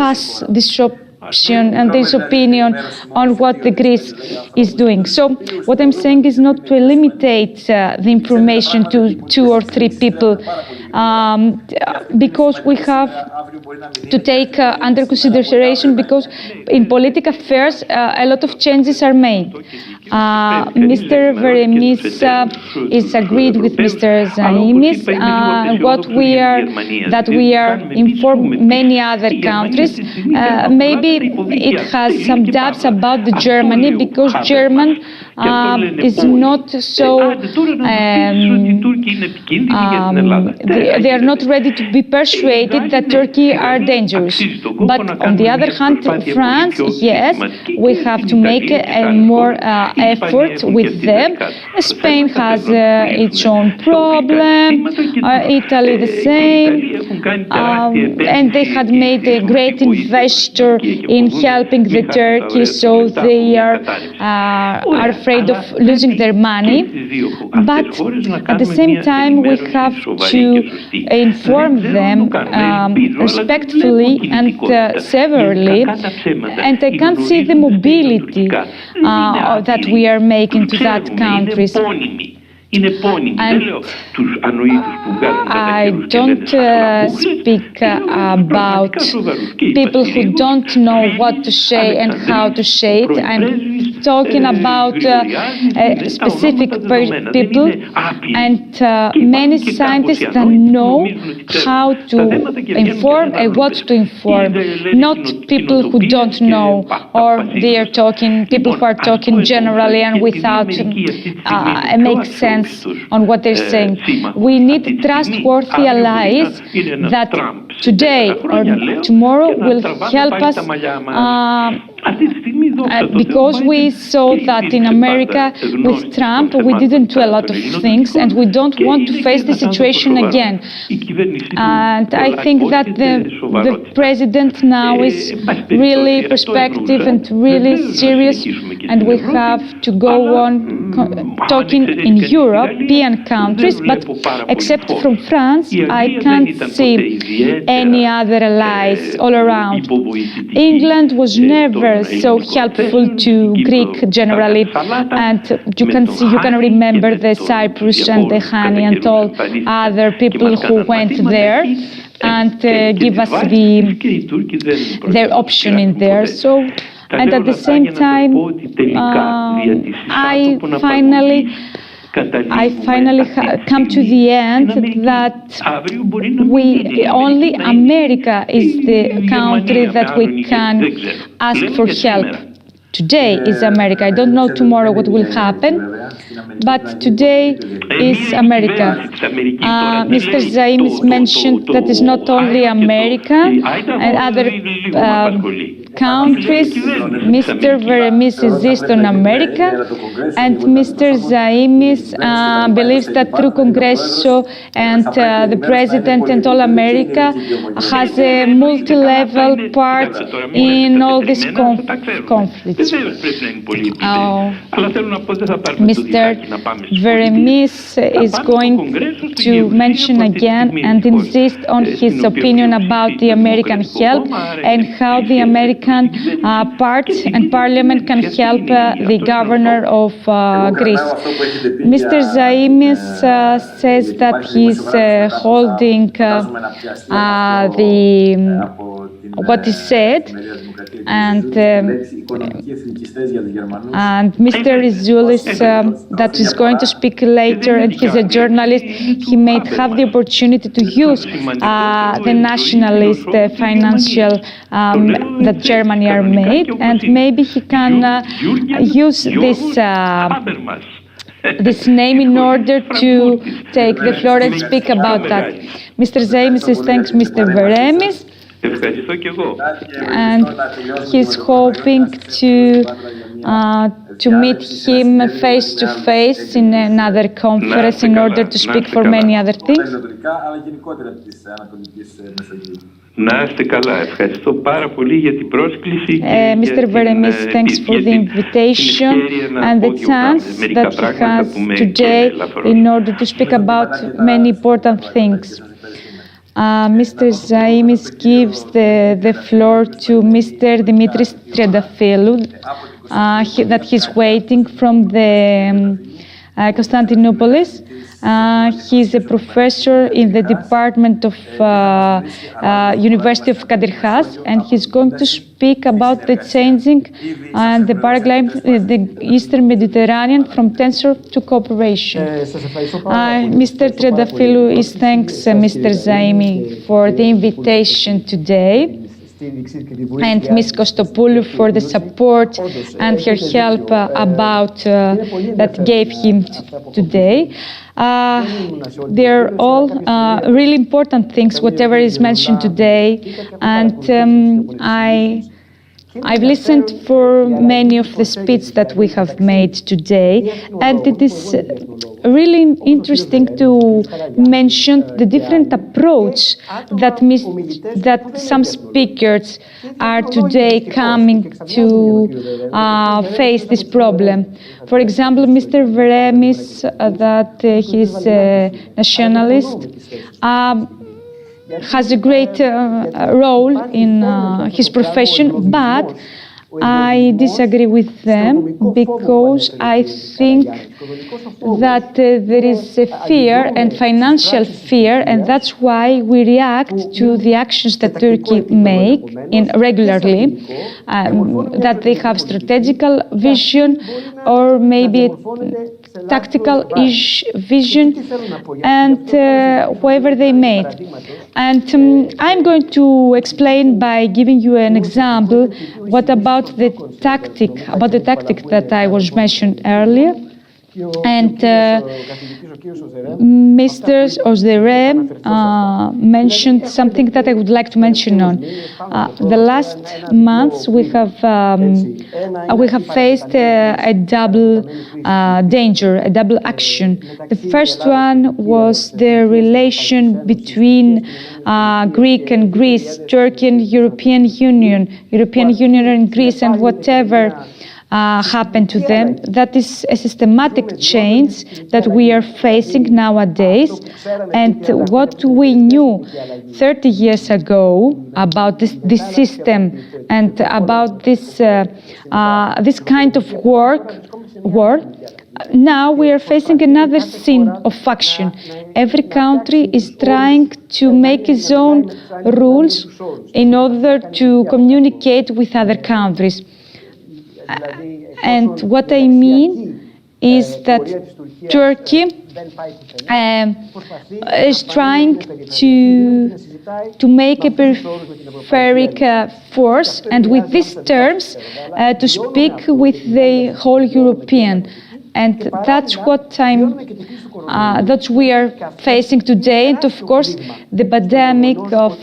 Speaker 1: pass this option and this opinion on what the Greece is doing. So what I'm saying is not to eliminate the information to 2 or 3 people, because we have to take under consideration, because in political affairs a lot of changes are made. Mr. Veremis is agreed with Mr. Zaimis that we are informed many other countries. Maybe it has some doubts about the Germany, because German is not so they are not ready to be persuaded that Turkey are dangerous. But on the other hand, France, yes, we have to make a more effort with them. Spain has its own problem, Italy the same, and they had made a great investor in helping the Turkey, so they are afraid of losing their money. But at the same time, we have to inform them respectfully and severely, and I can't see the mobility that we are making to that countries. And I don't speak about people who don't know what to say and how to say it. I'm talking about specific people and many scientists that know how to inform and what to inform, not people who don't know, or they are talking, people who are talking generally and without make sense on what they're saying. We need trustworthy allies that today or tomorrow will help us because we saw that in America with Trump we didn't do a lot of things and we don't want to face the situation again. And I think that the president now is really perspective and really serious, and we have to go on talking in European countries, but except from France, I can't see any other allies all around. England was never so helpful to Greek generally, and you can remember the Cyprus and the Hani and all other people who went there and give us their option in there. So, and at the same time, I finally come to the end that only America is the country that we can ask for help. Today is America. I don't know tomorrow what will happen, but today is America. Mr. Zaimis mentioned that it's not only America and other countries. Mr. Veremis insists on America, and Mr. Zaimis believes that through Congreso and the President and all America has a multi-level part in all these conflicts. Mr. Veremis is going to mention again and insist on his opinion about the American help and how the American part and Parliament can help the governor of Greece. Mr. Zaimis says that he's holding what he said, and Mr. Rizoulis that is going to speak later, and he's a journalist. He may have the opportunity to use the nationalist financial that Germany are made, and maybe he can use this name in order to take the floor and speak about that. Mr. Zaimis says thanks, Mr. Veremis. And he's hoping to meet him face to face in another conference in order to speak for many other things. Mr. Veremis, thanks for the invitation and the chance that he has today in order to speak about many important things. Mr. Zaimis gives the floor to Mr. Dimitris Triantafylou, that he's waiting from the Constantinopolis. He's a professor in the Department of University of Kadir Has, and he's going to speak about the changing and the paradigm in the Eastern Mediterranean from tension to cooperation. Mr. Triantafylou is thanks Mr. Zaimi for the invitation today, and Ms. Kostopoulou for the support and her help about that gave him today. They're all really important things, whatever is mentioned today, and I've listened for many of the speeches that we have made today, and it is really interesting to mention the different approach that some speakers are today coming to face this problem. For example, Mr. Veremis, that he's a nationalist, has a great role in his profession, but I disagree with them because I think that there is a fear and financial fear, and that's why we react to the actions that Turkey make regularly, that they have strategical vision or maybe tactical vision, and whoever they made. And I'm going to explain by giving you an example about the tactic that I was mentioned earlier. And Mr. Ozderem mentioned something that I would like to mention on. The last months we have faced a double danger, a double action. The first one was the relation between Greek and Greece, Turkey and European Union and Greece, and whatever happened to them. That is a systematic change that we are facing nowadays. And what we knew 30 years ago about this system and about this kind of war, now we are facing another scene of faction. Every country is trying to make its own rules in order to communicate with other countries. And what I mean is that Turkey is trying to make a peripheric force, and with these terms, to speak with the whole European. And that's what that we are facing today. And of course, the pandemic of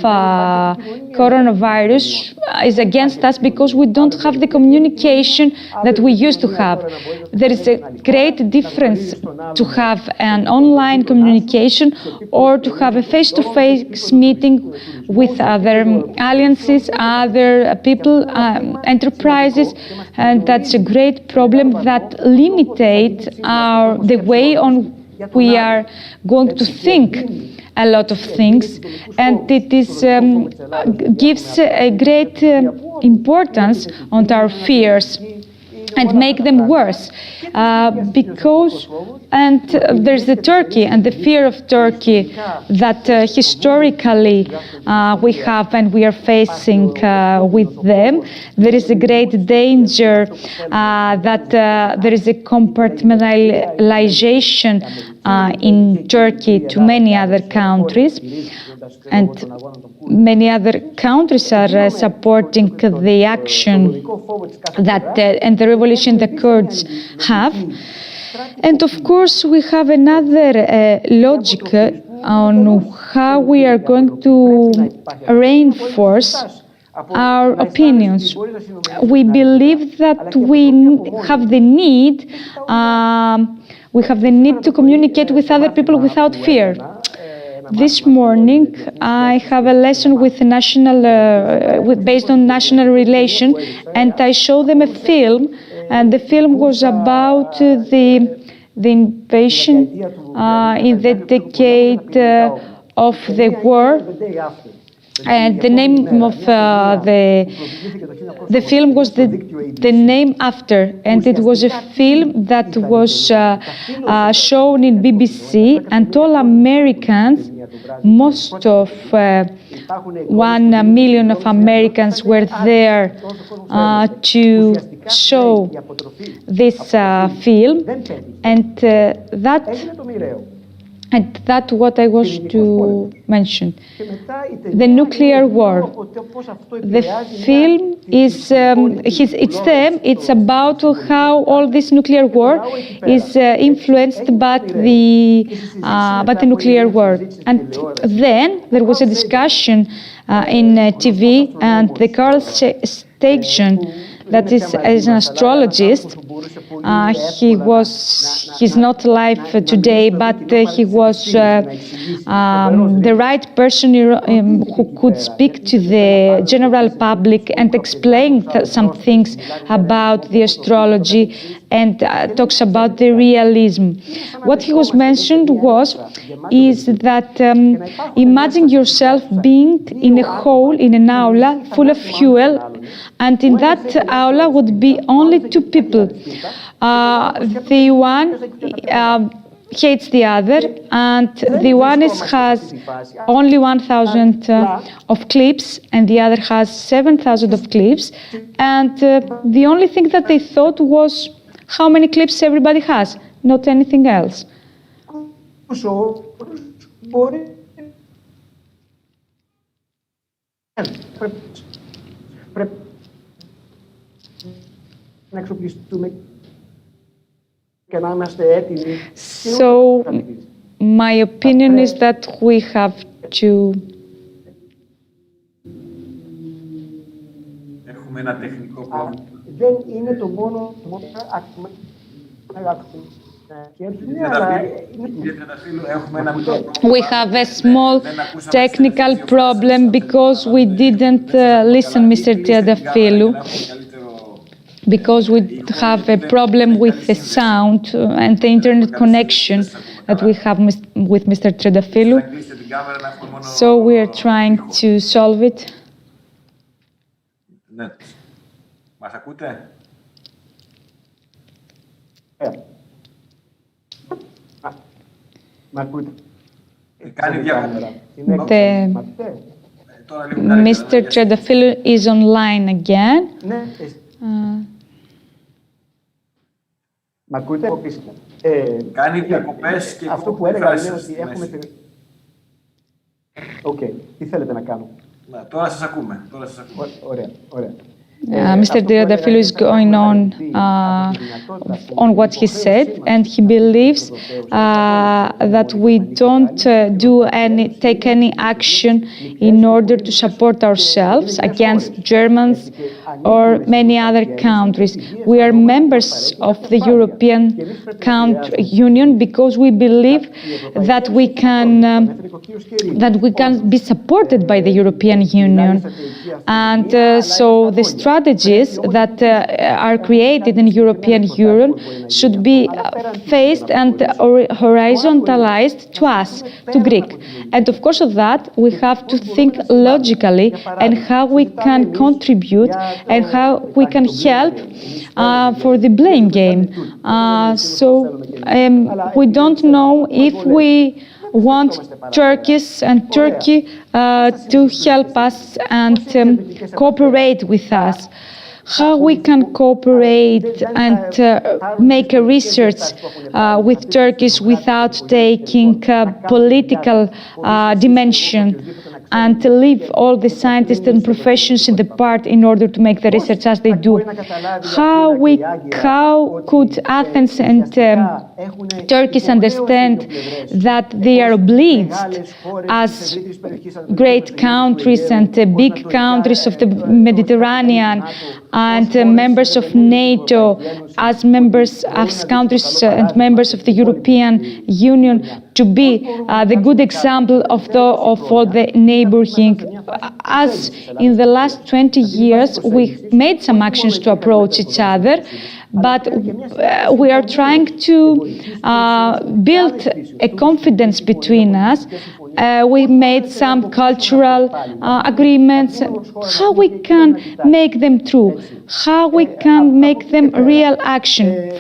Speaker 1: coronavirus is against us because we don't have the communication that we used to have. There is a great difference to have an online communication or to have a face-to-face meeting with other alliances, other people, enterprises, and that's a great problem that limits the way on we are going to think a lot of things, and it gives a great importance on our fears and make them worse, and there's the Turkey and the fear of Turkey that historically we have and we are facing with them. There is a great danger that there is a compartmentalization in Turkey to many other countries, and many other countries are supporting the action that and the revolution the Kurds have. And of course, we have another logic on how we are going to reinforce our opinions. We believe that we have the need to communicate with other people without fear. This morning, I have a lesson based on national relation, and I showed them a film, and the film was about the invasion in the decade of the war. And the name of the film was the Name After, and it was a film that was shown in BBC, and all Americans, most of 1 million of Americans were there to show this film, and that's what I was to mention. The nuclear war. The film is it's about how all this nuclear war is influenced by the nuclear war. And then there was a discussion in TV, and the Carl Sagan, that is as an astrologist. He's not alive today, but he was the right person who could speak to the general public and explain some things about the astrology and talks about the realism. What he was mentioned is that imagine yourself being in a hole, in an aula full of fuel, and in that aula would be only two people. The one hates the other, and the one has only 1,000 of clips, and the other has 7,000 of clips, and the only thing that they thought was how many clips everybody has, not anything else. So my opinion is that we have to
Speaker 4: Έχουμε ένα τεχνικό πρόβλημα.
Speaker 12: Δεν είναι το μόνο
Speaker 1: We have a small technical problem because we didn't listen, Mr. Triantafylou, because we have a problem with the sound and the internet connection that we have with Mr. Triantafylou. So we are trying to solve it.
Speaker 4: Μας ακούτε?
Speaker 1: Mr. Triantafylou is online again.
Speaker 12: Μ' ακούτε?
Speaker 4: Κάνει διακοπές και
Speaker 12: αυτό που έλεγα είναι ότι έχουμε... Οκ, τι θέλετε να κάνω?
Speaker 4: Τώρα σας ακούμε.
Speaker 12: Ωραία, ωραία.
Speaker 1: Mr. Triantafylou is going on what he said, and he believes that we don't take any action in order to support ourselves against Germans or many other countries. We are members of the European Union because we believe that we can be supported by the European Union, and so the strategies that are created in European Union should be faced and horizontalized to us, to Greek. And of course of that, we have to think logically and how we can contribute and how we can help for the blame game. So we don't know if we want Turkish and Turkey to help us and cooperate with us. How we can cooperate and make a research with Turkish without taking political dimension, and to leave all the scientists and professions in the part in order to make the research as they do. How could Athens and Turkey understand that they are obliged as great countries and big countries of the Mediterranean and members of NATO, as countries and members of the European Union, to be the good example of all the neighboring. As in the last 20 years, we made some actions to approach each other, but we are trying to build a confidence between us. We made some cultural agreements. How we can make them true? How we can make them real action?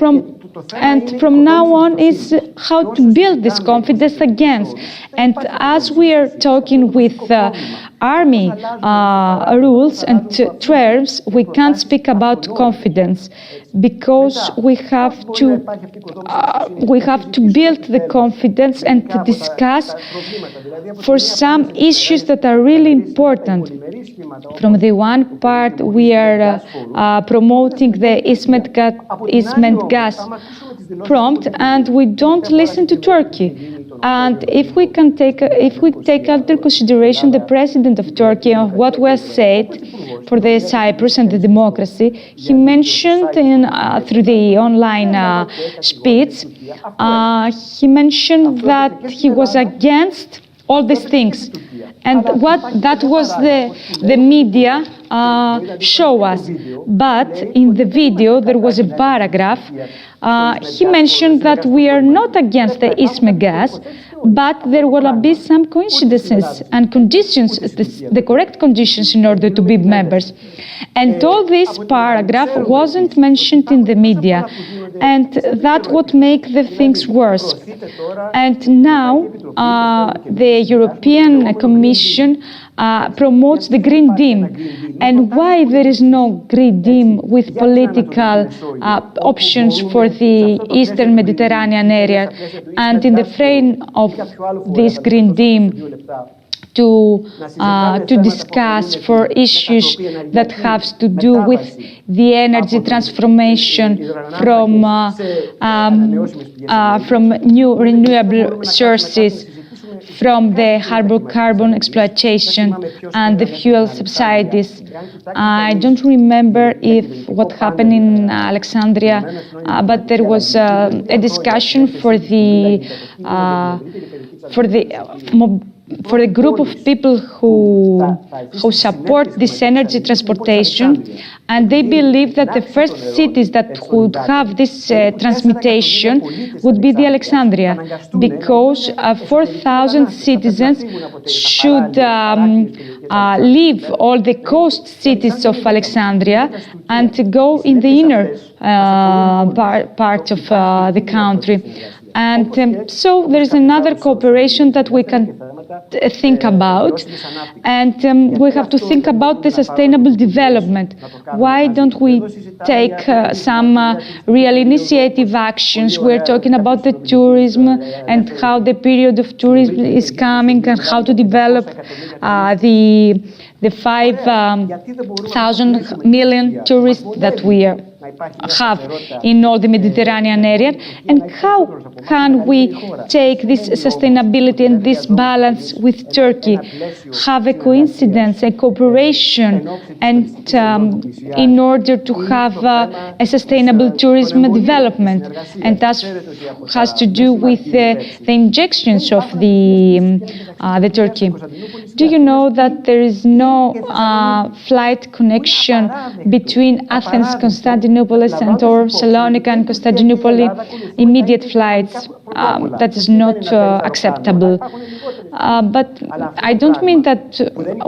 Speaker 1: And from now on is how to build this confidence again. And as we are talking with army rules and terms, we can't speak about confidence because we have to build the confidence and to discuss for some issues that are really important. From the one part, we are promoting the Eastmed gas prompt, and we don't listen to Turkey. And if we take under consideration the president of Turkey and what was said for the Cyprus and the democracy, he mentioned through the online speech, he mentioned that he was against all these things. And what that was the media show us. But in the video, there was a paragraph. He mentioned that we are not against the Eastmed gas, but there will be some coincidences and conditions, the correct conditions in order to be members. And all this paragraph wasn't mentioned in the media, and that's what makes the things worse. And now the European Commission promotes the Green Deal. And why there is no Green Deal with political options for the Eastern Mediterranean area? And in the frame of this Green Deal, to discuss for issues that have to do with the energy transformation from new renewable sources, from the carbon exploitation and the fuel subsidies. I don't remember if what happened in Alexandria, but there was a discussion for the group of people who support this energy transportation, and they believe that the first cities that would have this transmutation would be the Alexandria, because 4,000 citizens should leave all the coast cities of Alexandria and to go in the inner part of the country. And so there is another cooperation that we can think about, and we have to think about the sustainable development. Why don't we take some real initiative actions? We're talking about the tourism and how the period of tourism is coming and how to develop the 5,000 million tourists that we have in all the Mediterranean area, and how can we take this sustainability and this balance with Turkey, have a coincidence, a cooperation, and in order to have a sustainable tourism development. And that has to do with the injections of the Turkey. Do you know that there is no flight connection between Athens, Constantinople, and or Salonika and Constantinople, immediate flights? That is not acceptable. But I don't mean that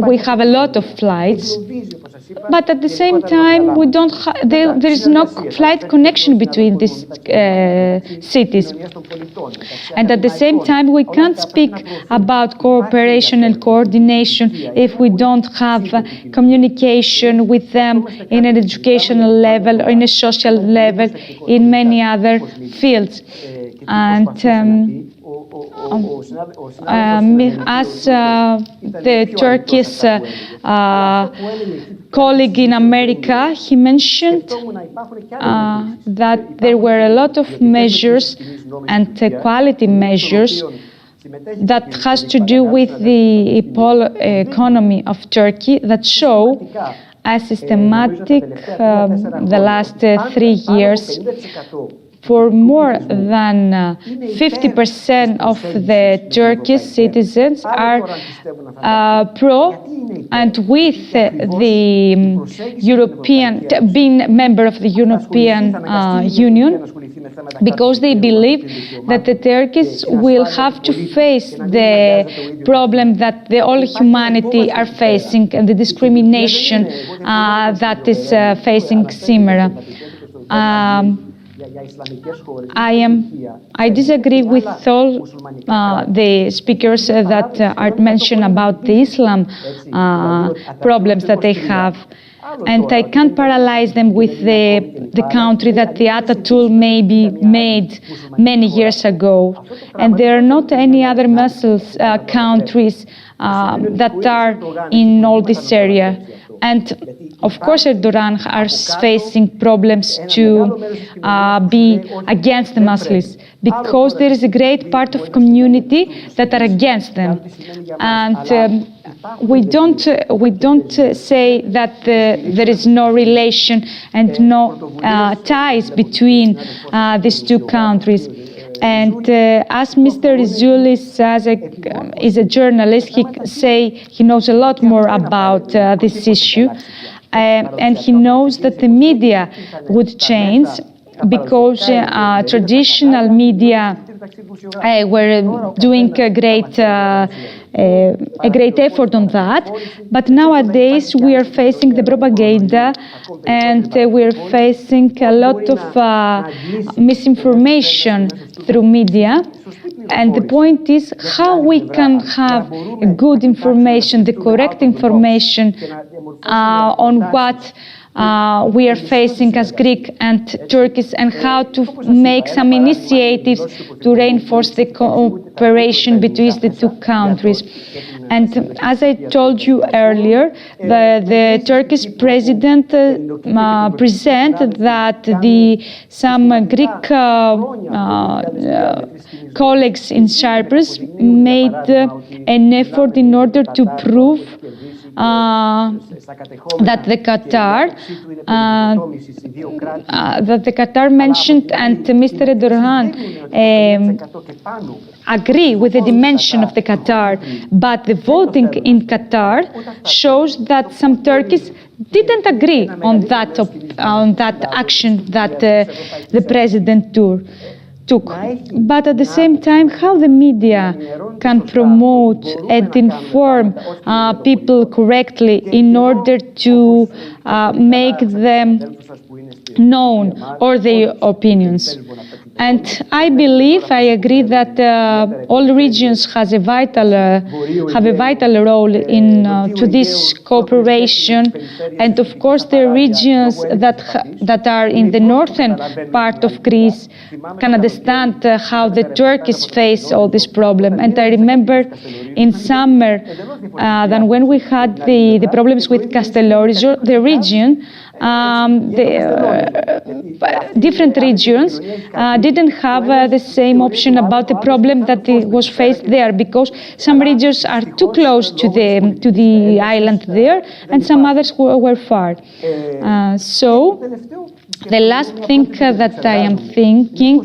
Speaker 1: we have a lot of flights, but at the same time we don't there is no flight connection between these cities. And at the same time we can't speak about cooperation and coordination if we don't have communication with them in an educational level or in a social level, in many other fields. And as the Turkish colleague in America, he mentioned that there were a lot of measures and quality measures that has to do with the economy of Turkey that show a systematic, the last 3 years, for more than 50% of the Turkish citizens are pro and with the European, being member of the European Union, because they believe that the Turkish will have to face the problem that the all humanity are facing and the discrimination that is facing Simera. I disagree with all the speakers that are mentioned about the Islam problems that they have. And I can't paralyze them with the country that the Ataturk maybe made many years ago. And there are not any other Muslim countries that are in all this area. And of course, Erdogan are facing problems to be against the Muslims, because there is a great part of community that are against them. And we don't say that there is no relation and no ties between these two countries. And as Mr. Rizoulis is a journalist, he knows a lot more about this issue, and he knows that the media would change, because traditional media were doing a great effort on that, but nowadays we are facing the propaganda, and we are facing a lot of misinformation through media. And the point is how we can have good information, the correct information on what we are facing as Greek and Turkish, and how to make some initiatives to reinforce the cooperation between the two countries. And as I told you earlier, the Turkish president presented that some Greek colleagues in Cyprus made an effort in order to prove that the Qatar mentioned, and Mr. Erdogan agree with the dimension of the Qatar, but the voting in Qatar shows that some Turkish didn't agree on that action that the president took. But at the same time, how the media can promote and inform people correctly in order to make them known or their opinions. And I believe, I agree that all regions have a vital role in to this cooperation, and of course the regions that are in the northern part of Greece can understand how the Turkish face all this problem. And I remember in summer that when we had the problems with Castellorizo, the region, different regions didn't have the same option about the problem that was faced there, because some regions are too close to the island there, and some others were far. So the last thing that I am thinking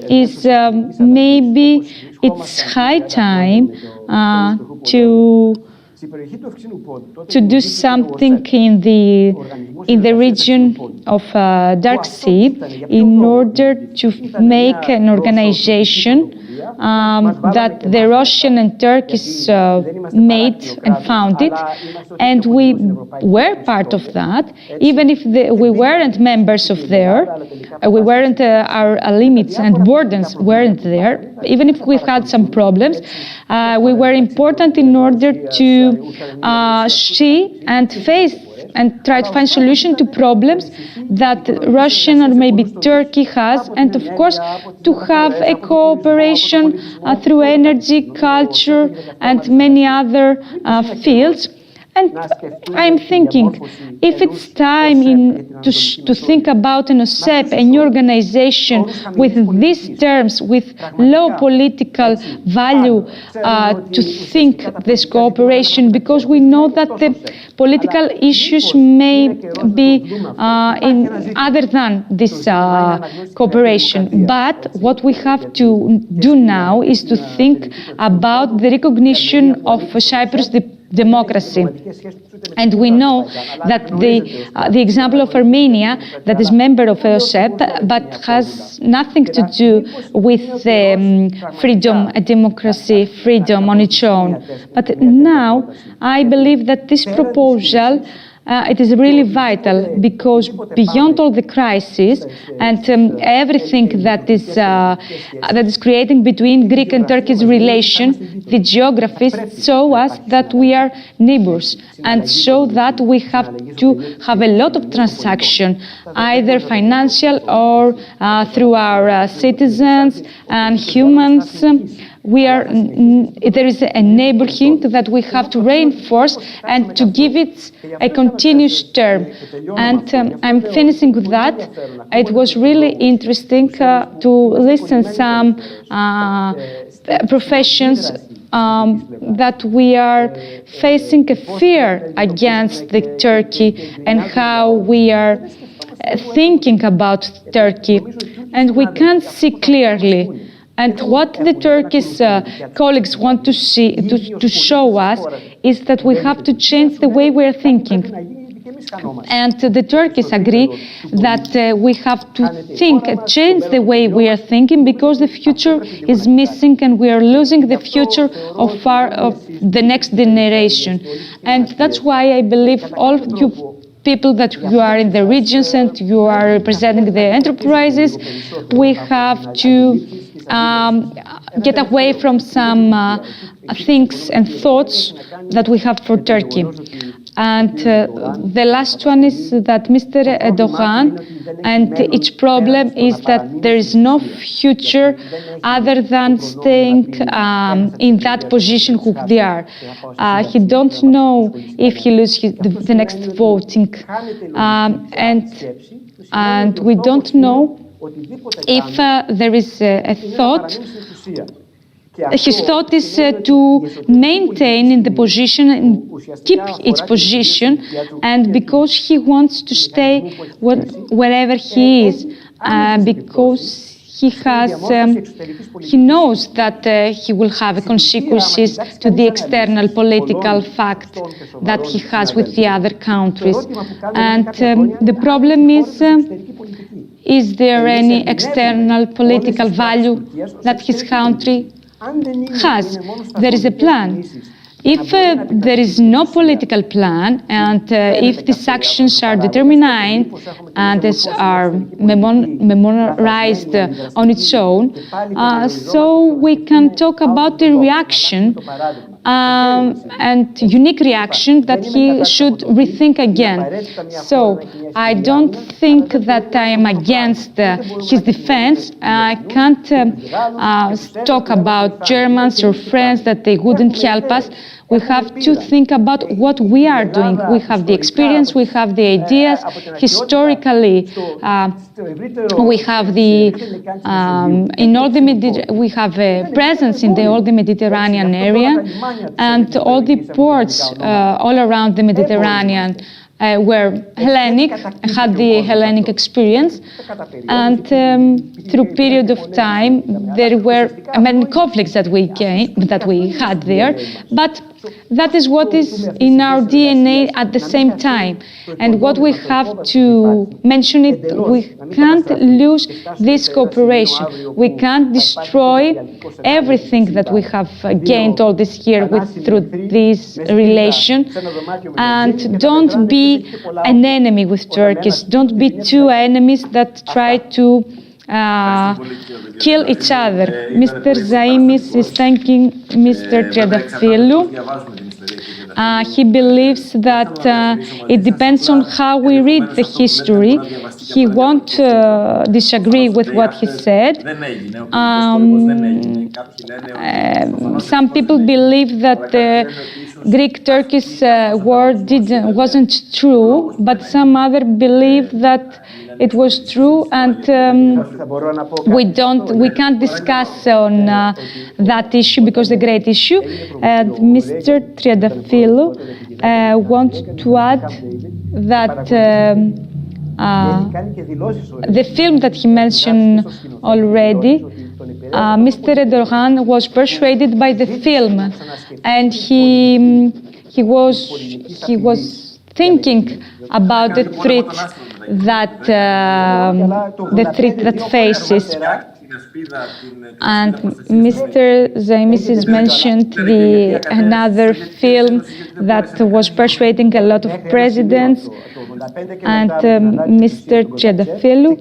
Speaker 1: is maybe it's high time to do something in the region of Dark Sea in order to make an organization that the Russian and Turkish made and founded, and we were part of that, even if we weren't members of there, we weren't, our limits and burdens weren't there, even if we had some problems, we were important in order to see and face and try to find solution to problems that Russian or maybe Turkey has, and of course to have a cooperation through energy, culture, and many other fields. And I'm thinking, if it's time to think about an OSCE, a new organization with these terms, with low political value, to think this cooperation, because we know that the political issues may be in other than this cooperation. But what we have to do now is to think about the recognition of Cyprus, the democracy. And we know that the example of Armenia, that is member of OSCE, but has nothing to do with freedom, democracy, freedom on its own. But now I believe that this proposal it is really vital, because beyond all the crises and everything that is creating between Greek and Turkish relation, the geographies show us that we are neighbors, and show that we have to have a lot of transaction, either financial or through our citizens and humans. There is a neighborhood that we have to reinforce and to give it a continuous term. And I'm finishing with that. It was really interesting to listen some professions that we are facing a fear against the Turkey and how we are thinking about Turkey, and we can't see clearly. And what the Turkish colleagues want to see, to show us, is that we have to change the way we are thinking. And the Turkish agree that we have to think, change the way we are thinking, because the future is missing and we are losing the future of the next generation. And that's why I believe all of you people that you are in the regions and you are representing the enterprises, we have to get away from some things and thoughts that we have for Turkey. And the last one is that Mr. Erdogan, and its problem is that there is no future other than staying in that position who they are. He don't know if he loses the next voting, and we don't know if there is a thought. His thought is to maintain in the position and keep its position, and because he wants to stay wherever he is, because he knows that he will have consequences to the external political fact that he has with the other countries. And the problem is there any external political value that his country has? There is a plan. If there is no political plan, and if these actions are determined and are memorized on its own, so we can talk about the reaction and unique reaction that he should rethink again. So I don't think that I am against his defense. I can't talk about Germans or friends that they wouldn't help us. We have to think about what we are doing. We have the experience, we have the ideas. Historically, we have we have a presence in all the Mediterranean area, and all the ports all around the Mediterranean were Hellenic, had the Hellenic experience, and through period of time there were many conflicts that we had there, but that is what is in our DNA at the same time. And what we have to mention it, we can't lose this cooperation. We can't destroy everything that we have gained all this year through this relation. And don't be an enemy with Turkey. Don't be two enemies that try to kill each other. Mr. Zaimis is thanking Mr. Triadafilou. He believes that it depends on how we read the history. He won't disagree with what he said. Some people believe that the Greek-Turkish war wasn't true, but some other believe that it was true, and we can't discuss on that issue because the great issue. And Mr. Triadafilou wants to add that the film that he mentioned already, Mr. Erdogan was persuaded by the film, and he was thinking about the threat that faces. And Mr. Zaimis has mentioned another film that was persuading a lot of presidents, and Mr. Triadafilou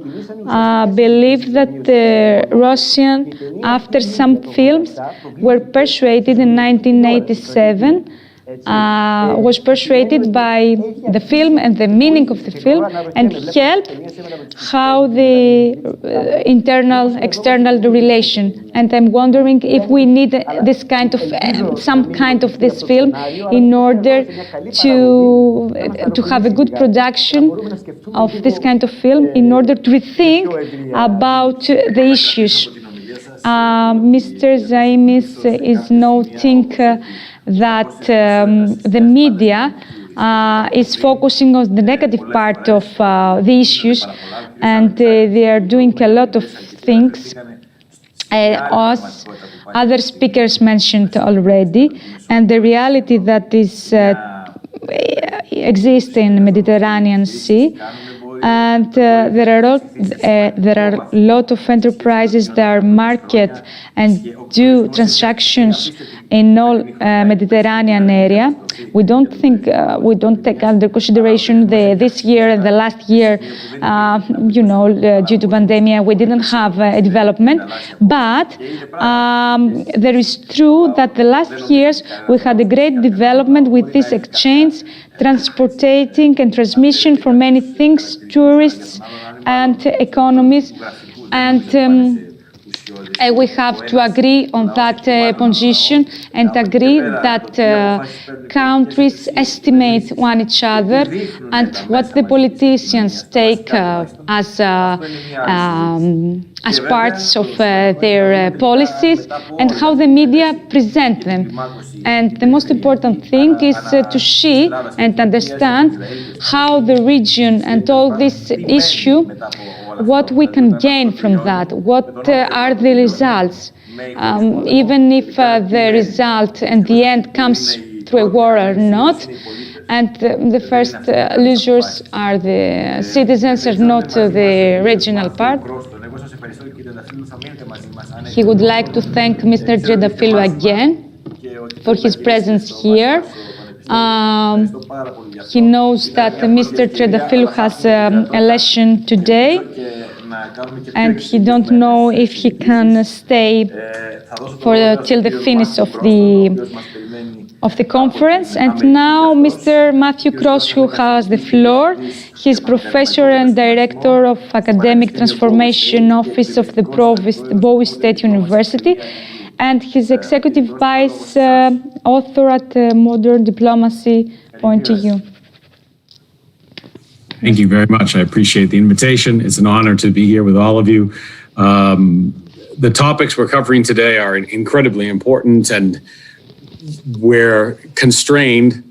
Speaker 1: believed that the Russian, after some films, were persuaded in 1987. Was persuaded by the film and the meaning of the film, and helped how the external relation. And I'm wondering if we need some kind of this film in order to have a good production of this kind of film, in order to rethink about the issues. Mr. Zaimis is noting that the media is focusing on the negative part of the issues, and they are doing a lot of things, as other speakers mentioned already, and the reality that is exists in the Mediterranean Sea And there are a lot of enterprises that are market and do transactions in all Mediterranean area. We don't take under consideration this year and the last year, due to pandemic, we didn't have a development. But there is true that the last years we had a great development with this exchange, transporting and transmission for many things, tourists and economies. And we have to agree on that position and agree that countries estimate one each other and what the politicians take as parts of their policies and how the media present them. And the most important thing is to see and understand how the region and all this issue, what we can gain from that, what are the results, even if the result in the end comes through a war or not. And the first losers are the citizens and not the regional part. He would like to thank Mr. Triantafylou again for his presence here. He knows that Mr. Triantafylou has election today, and he don't know if he can stay till the finish of the conference. And now Mr. Matthew Cross, who has the floor. He's professor and director of Academic Transformation Office of the Bowie State University, and he's executive vice author at Modern Diplomacy Point EU.
Speaker 13: Thank you very much. I appreciate the invitation. It's an honor to be here with all of you. The topics we're covering today are incredibly important, and we're constrained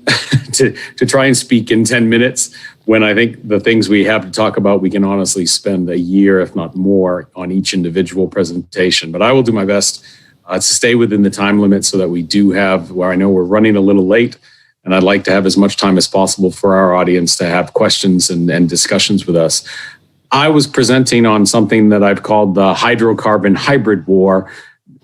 Speaker 13: to try and speak in 10 minutes when I think the things we have to talk about, we can honestly spend a year, if not more, on each individual presentation. But I will do my best to stay within the time limit so that we do have, where I know we're running a little late, and I'd like to have as much time as possible for our audience to have questions and discussions with us. I was presenting on something that I've called the hydrocarbon hybrid war,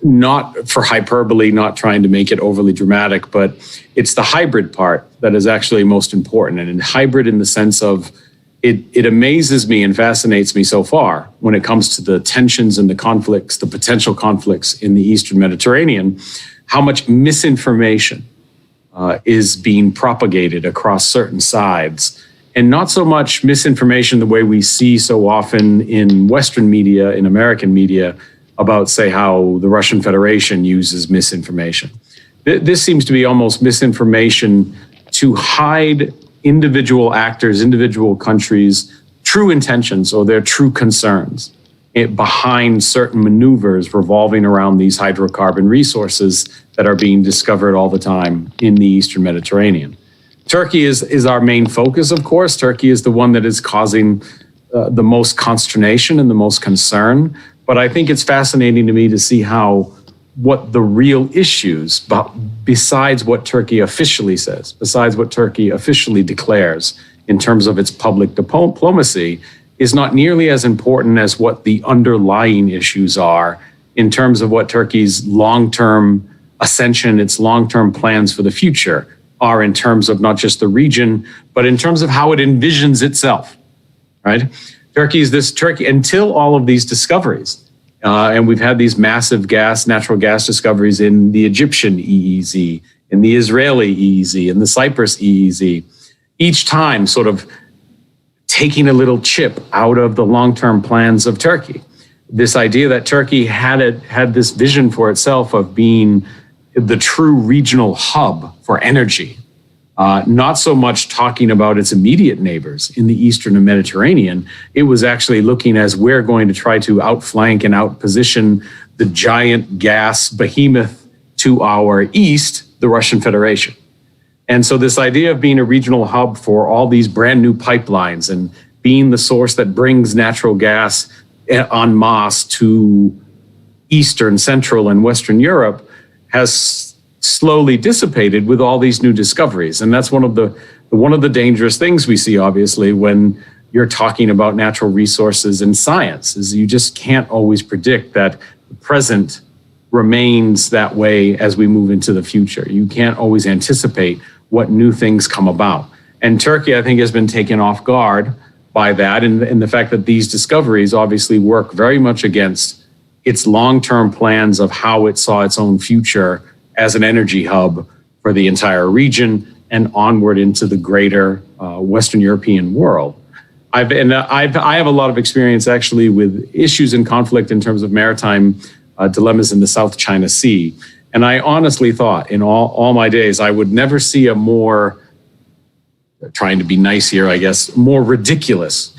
Speaker 13: not for hyperbole, not trying to make it overly dramatic, but it's the hybrid part that is actually most important. And in hybrid in the sense of it amazes me and fascinates me so far when it comes to the tensions and the conflicts, the potential conflicts in the Eastern Mediterranean, how much misinformation is being propagated across certain sides. And not so much misinformation the way we see so often in Western media, in American media, about, say, how the Russian Federation uses misinformation. This seems to be almost misinformation to hide individual actors, individual countries' true intentions or their true concerns behind certain maneuvers revolving around these hydrocarbon resources that are being discovered all the time in the Eastern Mediterranean. Turkey is our main focus, of course. Turkey is the one that is causing the most consternation and the most concern. But I think it's fascinating to me to see what the real issues, besides what Turkey officially says, besides what Turkey officially declares in terms of its public diplomacy, is not nearly as important as what the underlying issues are in terms of what Turkey's long-term ascension, its long-term plans for the future are in terms of not just the region, but in terms of how it envisions itself, right? Turkey, until all of these discoveries, and we've had these massive natural gas discoveries in the Egyptian EEZ, in the Israeli EEZ, in the Cyprus EEZ, each time sort of taking a little chip out of the long-term plans of Turkey. This idea that Turkey had this vision for itself of being the true regional hub for energy, not so much talking about its immediate neighbors in the Eastern Mediterranean. It was actually looking as we're going to try to outflank and outposition the giant gas behemoth to our east, the Russian Federation. And so this idea of being a regional hub for all these brand new pipelines and being the source that brings natural gas en masse to Eastern, Central, and Western Europe has slowly dissipated with all these new discoveries. And that's one of the dangerous things we see, obviously, when you're talking about natural resources and science, is you just can't always predict that the present remains that way as we move into the future. You can't always anticipate what new things come about. And Turkey, I think, has been taken off guard by that, and the fact that these discoveries obviously work very much against its long-term plans of how it saw its own future as an energy hub for the entire region and onward into the greater Western European world. I have a lot of experience actually with issues in conflict in terms of maritime dilemmas in the South China Sea. And I honestly thought in all my days, I would never see a more, trying to be nice here, I guess, more ridiculous,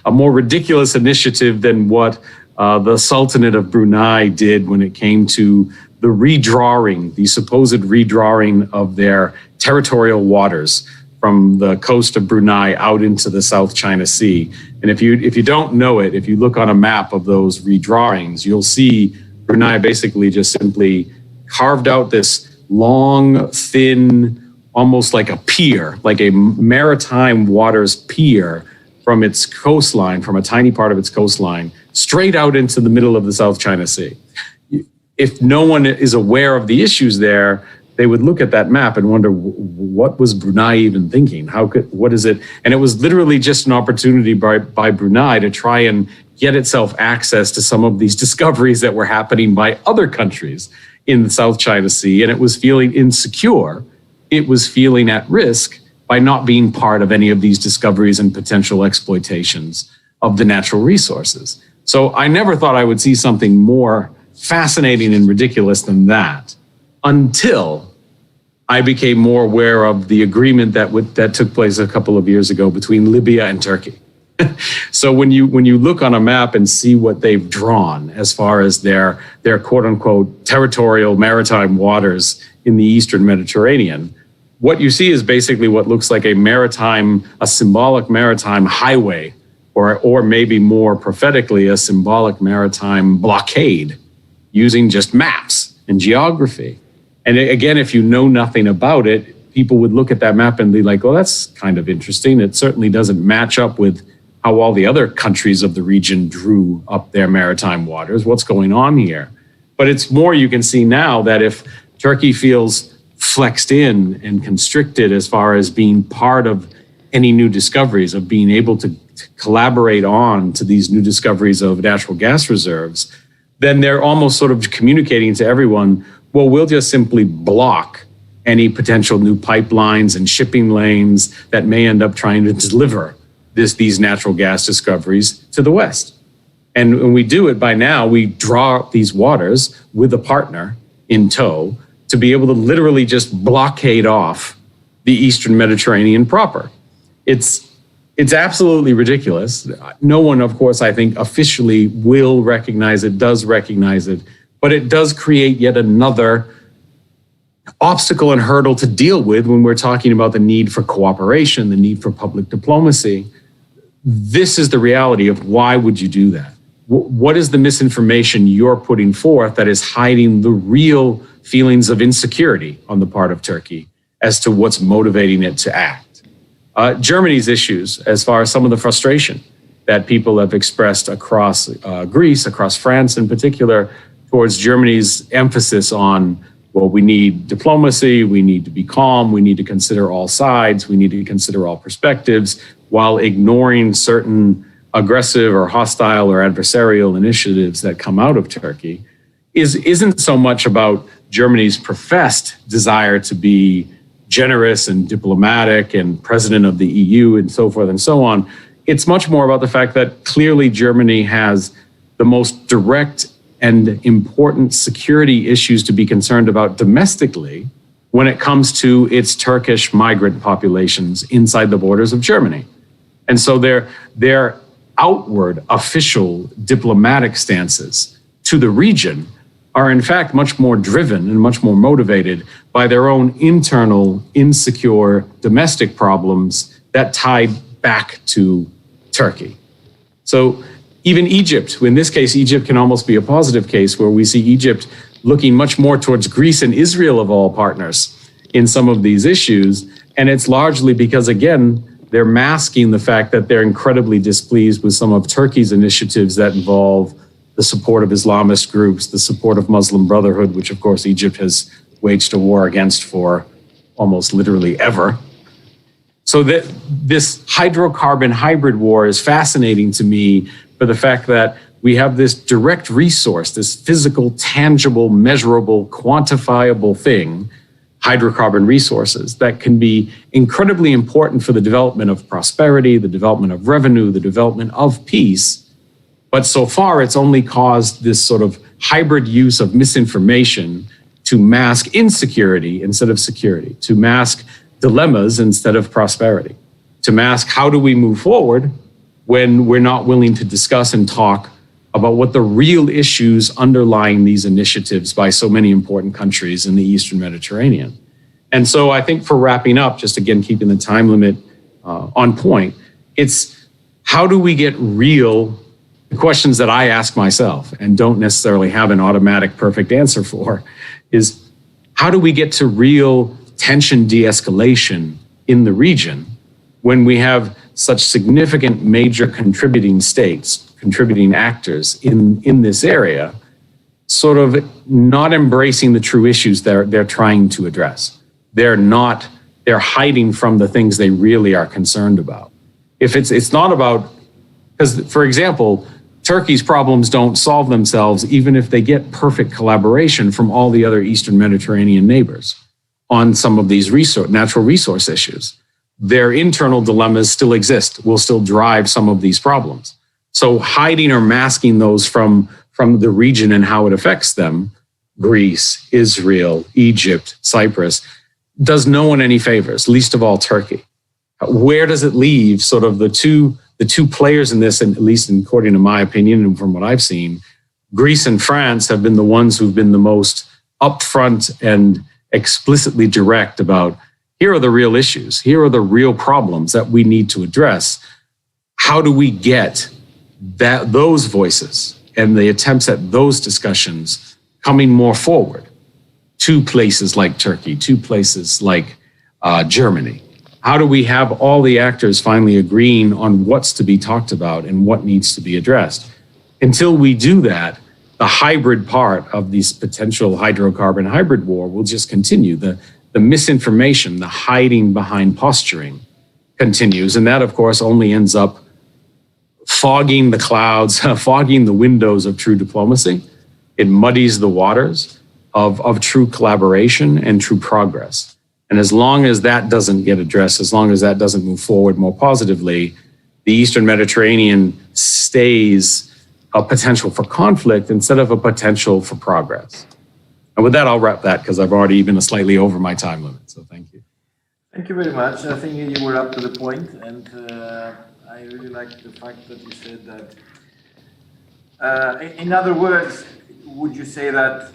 Speaker 13: a more ridiculous initiative than what the Sultanate of Brunei did when it came to the redrawing, the supposed redrawing of their territorial waters from the coast of Brunei out into the South China Sea. And if you don't know it, if you look on a map of those redrawings, you'll see Brunei basically just simply carved out this long, thin, almost like a pier, like a maritime waters pier from its coastline, from a tiny part of its coastline, straight out into the middle of the South China Sea. If no one is aware of the issues there, they would look at that map and wonder, what was Brunei even thinking? What is it? And it was literally just an opportunity by Brunei to try and get itself access to some of these discoveries that were happening by other countries in the South China Sea. And it was feeling insecure. It was feeling at risk by not being part of any of these discoveries and potential exploitations of the natural resources. So I never thought I would see something more fascinating and ridiculous than that until I became more aware of the agreement that took place a couple of years ago between Libya and Turkey. So when you look on a map and see what they've drawn as far as their quote unquote territorial maritime waters in the Eastern Mediterranean, what you see is basically what looks like a symbolic maritime highway, or maybe more prophetically, a symbolic maritime blockade using just maps and geography. And again, if you know nothing about it, people would look at that map and be like, oh, that's kind of interesting. It certainly doesn't match up with how all the other countries of the region drew up their maritime waters. What's going on here? But it's more, you can see now that if Turkey feels flexed in and constricted as far as being part of any new discoveries, of being able to collaborate on to these new discoveries of natural gas reserves, then they're almost sort of communicating to everyone, well, we'll just simply block any potential new pipelines and shipping lanes that may end up trying to deliver these natural gas discoveries to the West. And when we do it by now, we draw these waters with a partner in tow to be able to literally just blockade off the Eastern Mediterranean proper. It's absolutely ridiculous. No one, of course, I think officially will recognize it, does recognize it, but it does create yet another obstacle and hurdle to deal with when we're talking about the need for cooperation, the need for public diplomacy. This is the reality of why would you do that? What is the misinformation you're putting forth that is hiding the real feelings of insecurity on the part of Turkey as to what's motivating it to act? Germany's issues, as far as some of the frustration that people have expressed across Greece, across France in particular, towards Germany's emphasis on, well, we need diplomacy, we need to be calm, we need to consider all sides, we need to consider all perspectives, while ignoring certain aggressive or hostile or adversarial initiatives that come out of Turkey, isn't so much about Germany's professed desire to be generous and diplomatic and president of the EU and so forth and so on. It's much more about the fact that clearly Germany has the most direct and important security issues to be concerned about domestically when it comes to its Turkish migrant populations inside the borders of Germany. And so their outward official diplomatic stances to the region are in fact much more driven and much more motivated by their own internal, insecure domestic problems that tied back to Turkey. So even Egypt, in this case, Egypt can almost be a positive case where we see Egypt looking much more towards Greece and Israel of all partners in some of these issues. And it's largely because, again, They're masking the fact that they're incredibly displeased with some of Turkey's initiatives that involve the support of Islamist groups, the support of Muslim Brotherhood, which of course Egypt has waged a war against for almost literally ever. So that this hydrocarbon hybrid war is fascinating to me for the fact that we have this direct resource, this physical, tangible, measurable, quantifiable thing, hydrocarbon resources, that can be incredibly important for the development of prosperity, the development of revenue, the development of peace. But so far, it's only caused this sort of hybrid use of misinformation to mask insecurity instead of security, to mask dilemmas instead of prosperity, to mask how do we move forward when we're not willing to discuss and talk about what the real issues underlying these initiatives by so many important countries in the Eastern Mediterranean. And so I think for wrapping up, just again, keeping the time limit on point, it's how do we get real, the questions that I ask myself and don't necessarily have an automatic perfect answer for, is how do we get to real tension de-escalation in the region when we have such significant major contributing states, contributing actors in this area, sort of not embracing the true issues they're trying to address. They're hiding from the things they really are concerned about. If it's not about, because for example, Turkey's problems don't solve themselves even if they get perfect collaboration from all the other Eastern Mediterranean neighbors on some of these natural resource issues. Their internal dilemmas still exist, will still drive some of these problems. So hiding or masking those from the region and how it affects them, Greece, Israel, Egypt, Cyprus, does no one any favors, least of all Turkey. Where does it leave sort of the two players in this, and at least according to my opinion and from what I've seen, Greece and France have been the ones who've been the most upfront and explicitly direct about, here are the real issues, here are the real problems that we need to address. How do we get those voices and the attempts at those discussions coming more forward to places like Turkey, to places like Germany? How do we have all the actors finally agreeing on what's to be talked about and what needs to be addressed? Until we do that, the hybrid part of this potential hydrocarbon hybrid war will just continue. The misinformation, the hiding behind posturing continues. And that, of course, only ends up fogging the clouds, fogging the windows of true diplomacy. It muddies the waters of true collaboration and true progress. And as long as that doesn't get addressed, as long as that doesn't move forward more positively, the Eastern Mediterranean stays a potential for conflict instead of a potential for progress. And with that, I'll wrap that because I've already been slightly over my time limit. So thank you.
Speaker 4: Thank you very much. I think you were up to the point, and I really like the fact that you said that. In other words, would you say that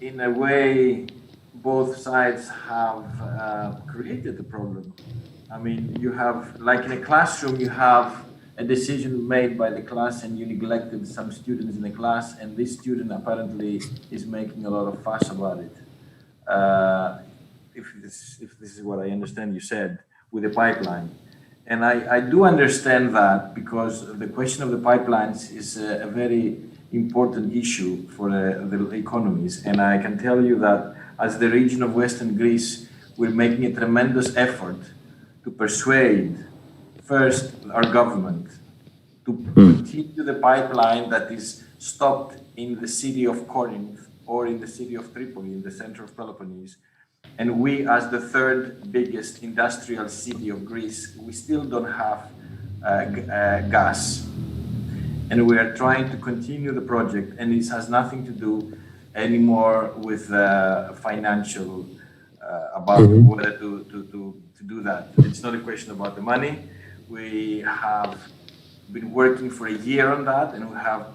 Speaker 4: in a way both sides have created the problem? I mean, you have, like in a classroom, you have a decision made by the class and you neglected some students in the class, and this student apparently is making a lot of fuss about it. If this is what I understand you said with the pipeline. And I do understand that, because the question of the pipelines is a very important issue for the economies. And I can tell you that as the region of Western Greece, we're making a tremendous effort to persuade first our government to continue the pipeline that is stopped in the city of Corinth or in the city of Tripoli, in the center of Peloponnese. And we, as the third biggest industrial city of Greece, we still don't have gas. And we are trying to continue the project, and this has nothing to do anymore with financial, about whether to do that. It's not a question about the money. We have been working for a year on that, and we have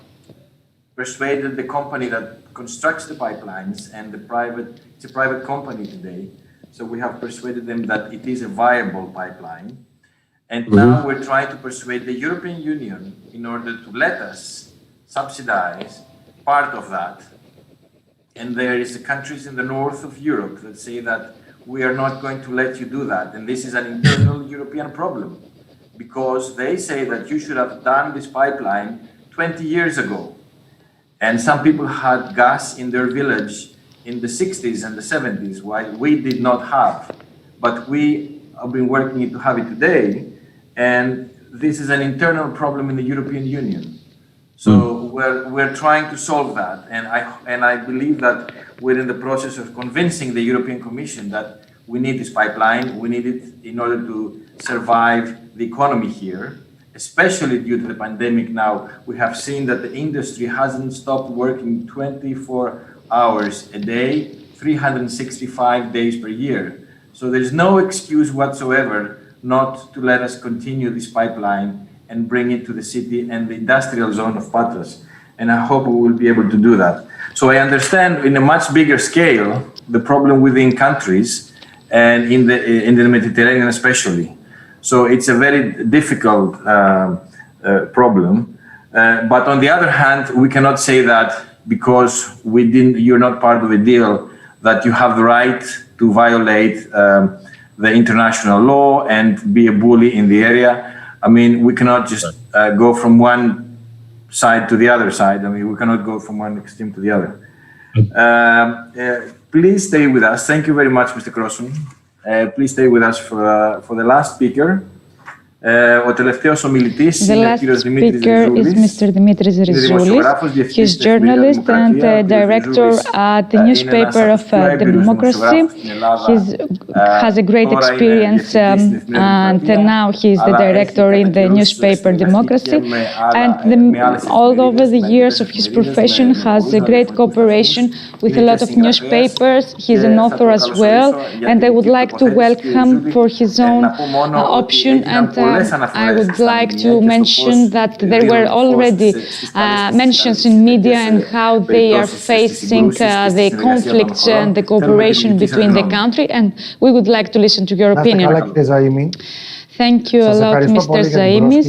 Speaker 4: persuaded the company that constructs the pipelines, and it's a private company today. So we have persuaded them that it is a viable pipeline. And now we're trying to persuade the European Union in order to let us subsidize part of that. And there is the countries in the north of Europe that say that we are not going to let you do that. And this is an internal European problem. because they say that you should have done this pipeline 20 years ago. And some people had gas in their village in the 60s and the 70s, while we did not have. But we have been working to have it today. And this is an internal problem in the European Union. So we're trying to solve that. And I believe that we're in the process of convincing the European Commission that we need this pipeline. We need it in order to survive the economy here, especially due to the pandemic now. We have seen that the industry hasn't stopped working 24 hours a day, 365 days per year. So there's no excuse whatsoever not to let us continue this pipeline and bring it to the city and the industrial zone of Patras. And I hope we will be able to do that. So I understand in a much bigger scale the problem within countries and in the Mediterranean especially. So it's a very difficult problem. But on the other hand, we cannot say that because you're not part of a deal that you have the right to violate the international law and be a bully in the area. I mean, we cannot just go from one side to the other side. I mean, we cannot go from one extreme to the other. Please stay with us. Thank you very much, Mr. Crosson. Please stay with us for the last speaker. Ο τελευταίος ομιλητής είναι ο κύριος Δημήτρης Ριζούλης.
Speaker 1: The last speaker is Mr. Dimitris Rizoulis. He's journalist and director at the newspaper of Democracy. He has a great experience and now he's the director in the newspaper Democracy. And all over the years of his profession has a great cooperation with a lot of newspapers. He's an author as well. And I would like to welcome for his own option. And I would like to mention that there were already mentions in media and how they are facing the conflicts and the cooperation between the country, and we would like to listen to your opinion. Thank you a lot, Mr. Zaimis.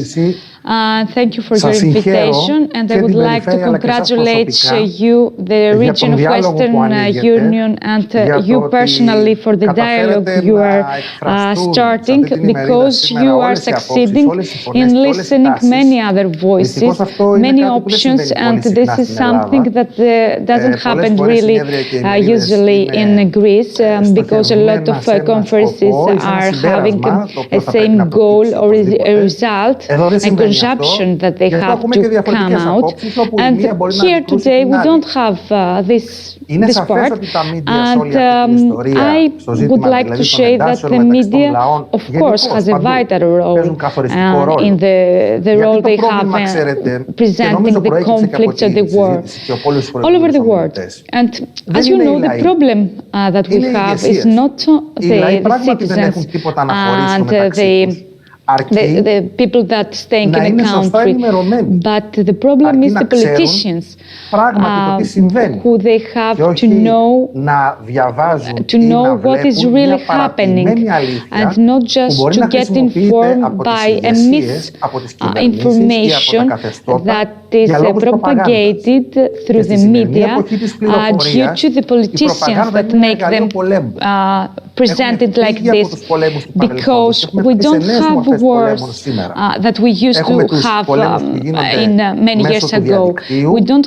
Speaker 1: Thank you for your invitation, and I would like to congratulate you, the region of Western Union, and you personally for the dialogue you are starting, because you are succeeding in listening many other voices, many options, and this is something that doesn't happen really usually in Greece, because a lot of conferences are having a same goal or a result, and consumption that they have to come out. And here today we don't have this part. And I would like to say that the media, of course, has a vital role in the role they have presenting the conflicts of the war all over the world. And as you know, the problem that we have is not the citizens and the people that staying in the country, but the problem is the politicians who they have to know what is really happening and not just to get informed by a misinformation that is propagated through the media due to the politicians that make them presented like this, because we don't have wars that we used to have in many years ago. We don't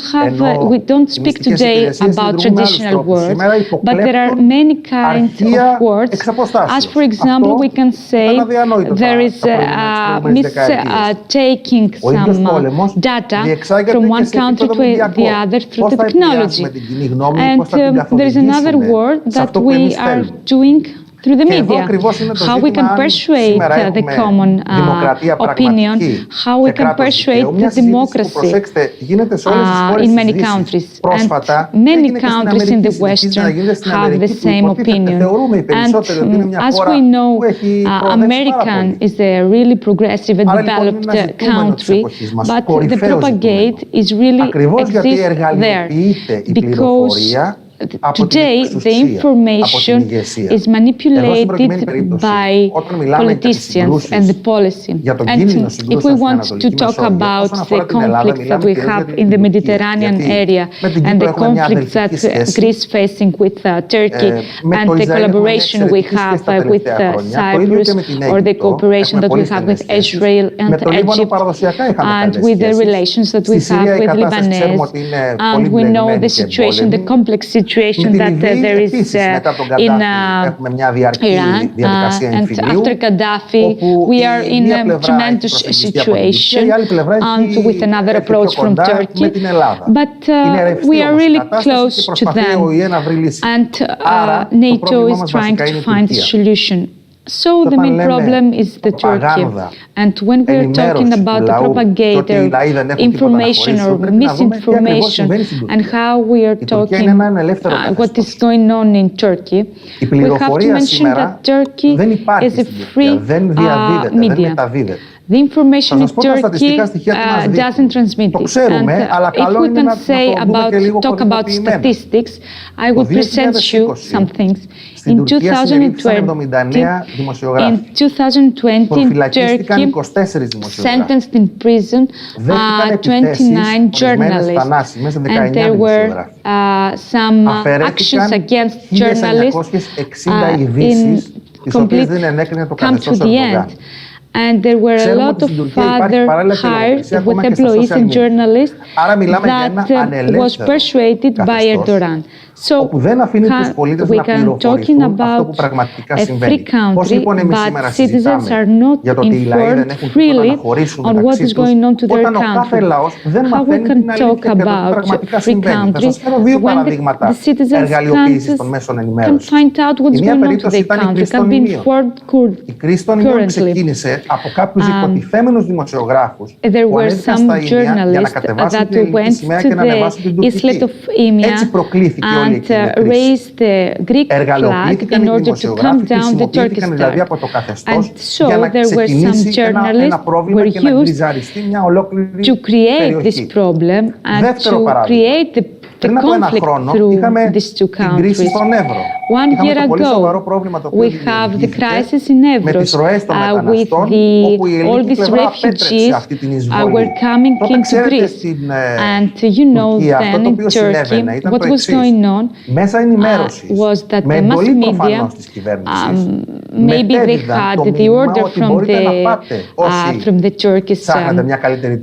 Speaker 1: speak today about traditional wars, but there are many kinds of wars. As for example, we can say there is taking some data from one country to the other through the technology. And there is another war that we are doing through the media, how we can persuade the common opinion, how we can persuade the democracy in many countries. And many countries in the Western have the same opinion. And as we know, American is a really progressive and developed country, but the propaganda is really exists there, because today the information is manipulated by politicians and the policy. And if we want to talk about the conflicts that we have in the Mediterranean area and the conflicts that Greece is facing with Turkey and the collaboration we have with Cyprus or the cooperation that we have with Israel and Egypt and with the relations that we have with Lebanese, and we know the situation, the complex situation that there is in Iran, and after Gaddafi we are in a tremendous situation and with another approach from Turkey, but we are really close to them, and NATO is trying to find a solution. So the main problem is the Turkey. And when we are talking about the propagator, information or misinformation, and how we are talking what is going on in Turkey, we have to mention that Turkey is a free media. The information in Turkey doesn't transmit it. And if we can talk about statistics, I would present you some things. In 2020, Turkey sentenced in prison 29 journalists, and there were some actions against journalists come to the end. And there were a lot of other hires with employees and journalists that was persuaded by Erdogan. So we can talking about a free country, but citizens are not informed freely on what is going on to their country. How we can talk about a free country when the citizens can find out what's going on to their country, can be informed currently. There were some journalists that went to the islet of Imia and raised the Greek flag in order to calm down the Turkish flag. And so there were some journalists were used to create this problem and to create the conflict through these two countries. 1 year ago, we have the crisis in Evros with all these refugees were coming into Greece. And you know then in Turkey, what was going on was that the mass media, maybe they had the order from the Turkish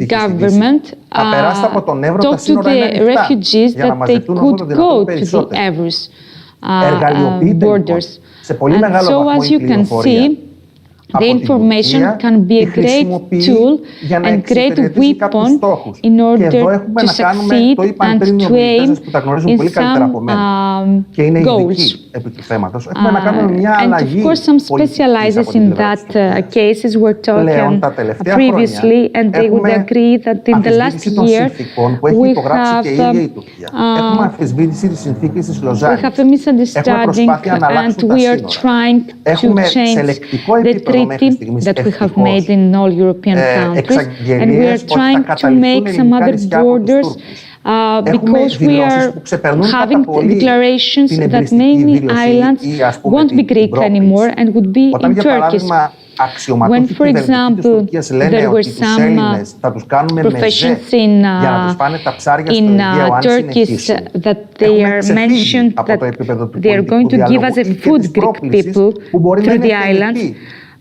Speaker 1: government, talk to the refugees that they could go to the Evros borders. And so as you can see, the information can be a great tool and great weapon in order to succeed and to aim in some goals. And of course, some specializes in that cases were talking previously, and they would agree that in the last year we have a misunderstanding, and we are trying to change the treaty that we have made in all European countries, and we are trying to make some other borders because we are having declarations that many islands won't be Greek anymore and would be in Turkish. When, for example, there were some professions in Turkish that they are mentioned that they are going to give us a food Greek people through the islands.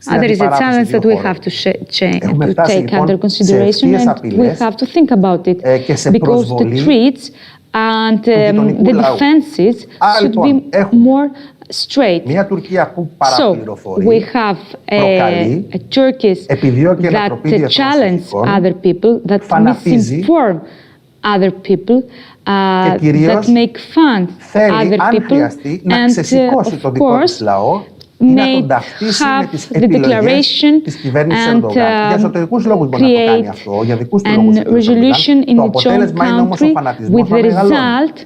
Speaker 1: There is a challenge that we have to take under consideration, and we have to think about it, because the threats and the defenses should be more straight. So we have a Turkey that challenge other people, that misinform other people, that make fun other people, and of course may have the declaration and create a resolution in its own country with the result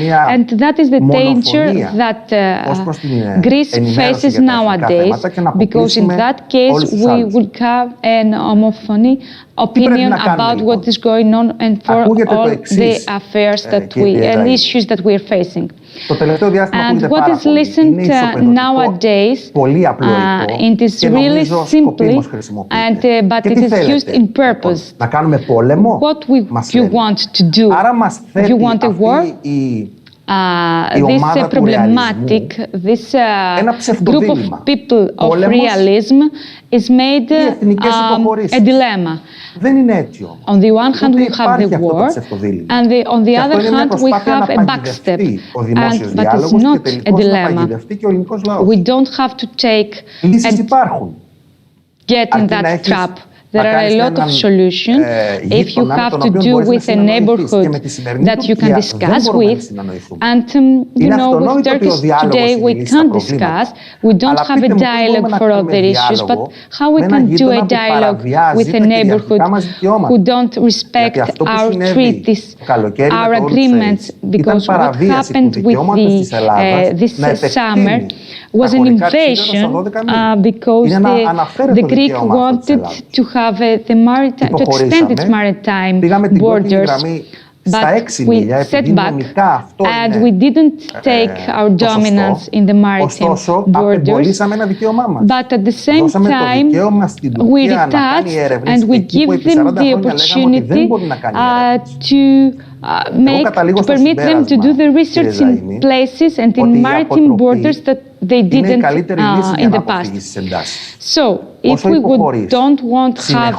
Speaker 1: And that is the danger that Greece faces nowadays, because in that case we will have an homophony opinion about what is going on and for all the affairs that and issues that we are facing. And what is listened nowadays, it is really simply, but it is used in purpose. What you want to do? You want a war? This problematic, this group of people of realism is made a dilemma. On the one hand, we have the war, and on the other hand, we have a backstep. But it's not a dilemma. We don't have to take and get in that trap. There are a lot of solutions. If you have to do with a neighborhood that you can discuss with, and with Turkey today we can't discuss, we don't have a dialogue for other issues, but how we can do a dialogue with a neighborhood who don't respect our treaties, our agreements, because what happened with this summer was an invasion because the Greek wanted to have to extend its maritime borders, but we set back and we didn't take our dominance in the maritime borders, but at the same time we retouched and we give them the opportunity to permit them to do the research in places and in maritime borders that they didn't in the past. So, if we don't want to have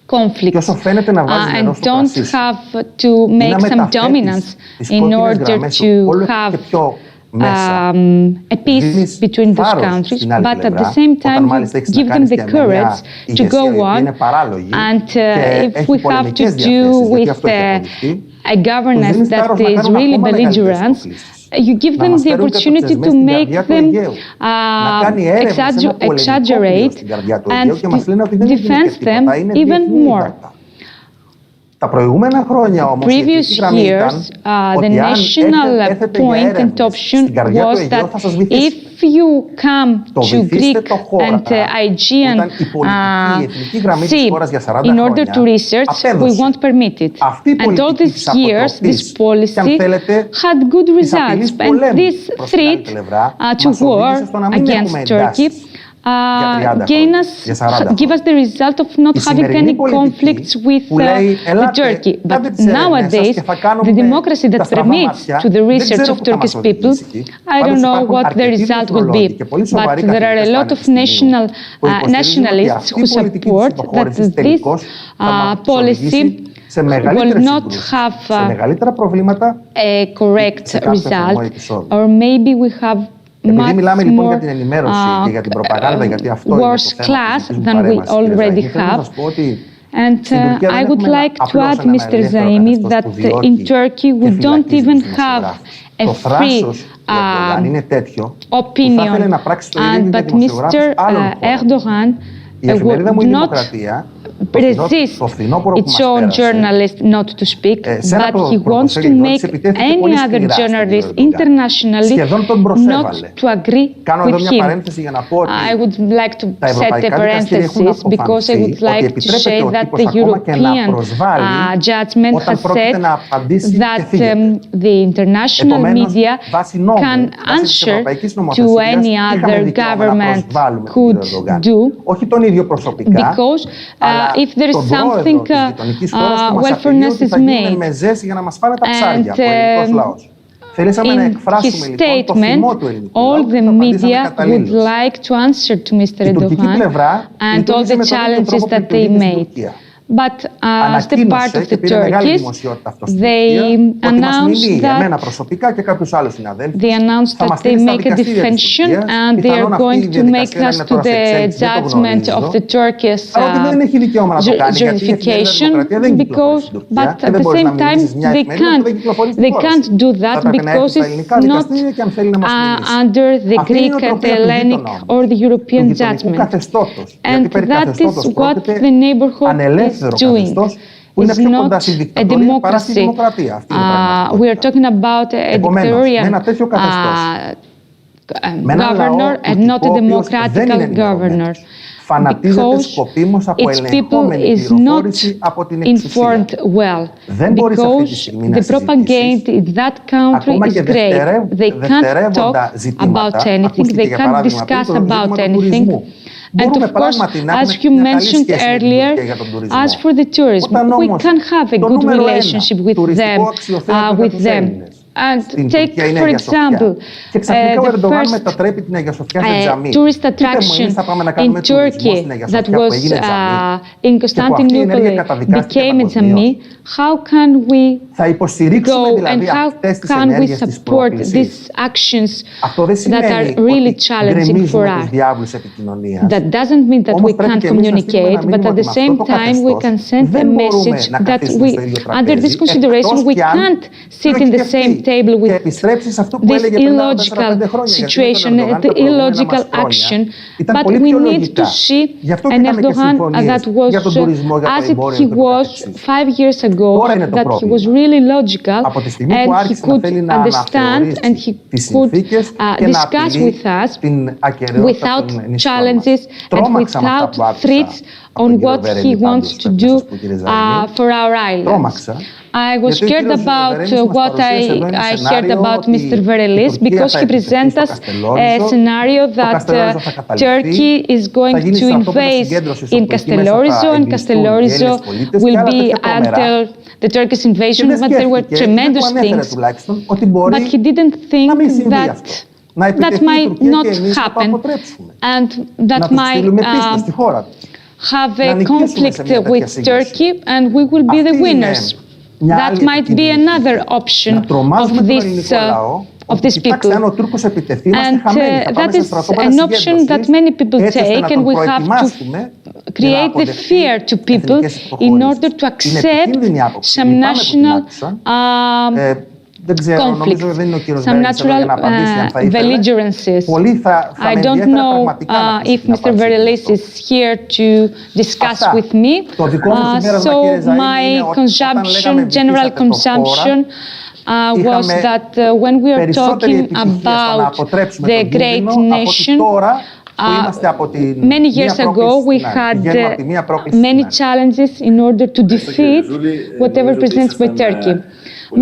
Speaker 1: conflicts and don't have to make some dominance in order to have a peace between those countries, but at the same time give them the courage to go on, and if we have to do with a governance that is really belligerent, you give them the opportunity to make them exaggerate and defend them even more. Previous years, the national point and option was that if you come to Greek and Aegean Sea in order to research, we won't permit it. And all these years, this policy had good results. And this threat to war against Turkey give us the result of not having any conflicts with Turkey. But nowadays, the democracy that permits to the research of Turkish people, I don't know what the result will be. But there are a lot of nationalists who support that this policy will not have a correct result, or maybe we have much more worse class than we already have. And I would like to add, Mr. Zaimi, that in Turkey we don't even have a free opinion, but Mr. Erdogan would not resist its own journalists not to speak, but he wants to make any other journalist internationally not to agree with him. I would like to set a parenthesis because I would like to say that the European judgment has said that the international media can answer to any other government could do, because if there is something willfulness is made. And in his statement, all the media would like to answer to Mr. Erdogan and all the challenges that they made. But as the part of the Turkish, they announced that they make a defension and they are going to make us to the judgment of the Turkish juridification, but at the same time they can't do that because it's not under the Greek and the Hellenic or the European judgment. And that is what the neighborhood is doing. It's not a democracy. We are talking about a dictatorial governor and not a democratic governor.
Speaker 12: φανατίζεται σκοπίμως από ελεγχόμενη πληροφόρηση από την εξουσία. Δεν μπορεί σε αυτή τη στιγμή να συζητήσεις. Ακόμα και δευτερεύοντα ζητήματα, ακούστηκε για παράδειγμα πριν το ζήτημα του τουρισμού.
Speaker 1: And of course, as you mentioned earlier, as for the tourism, we can have a good relationship with them. And take, for example, the first tourist attraction in Turkey that was in Constantinople became a Jami. How can we go and how can we support these actions that are really challenging for us? That doesn't mean that we can't communicate, but at the same time we can send a message that we, under this consideration, we can't sit in the same table with this illogical situation, the illogical action, but we need to see an Erdogan that was, as he was 5 years ago, that he was really logical and he could understand and he could discuss with us without challenges and without threats on what he wants to do for our islands. I was scared about what I heard about Mr. Verelis because he presents us a scenario that Turkey is going to invade in Castellorizo and Castellorizo will be until the Turkish invasion, but there were tremendous things. But he didn't think that might not happen and that might have a conflict with Turkey and we will be the winners. That might be another option of these people. And that is an option that many people take, and we have to create the fear to people in order to accept some national conflicts, some natural belligerences. I don't know if Mr. Verelis is here to discuss with me. So my consumption, general consumption, was that when we are talking about the great nation, many years ago we had many challenges in order to defeat whatever presents by Turkey.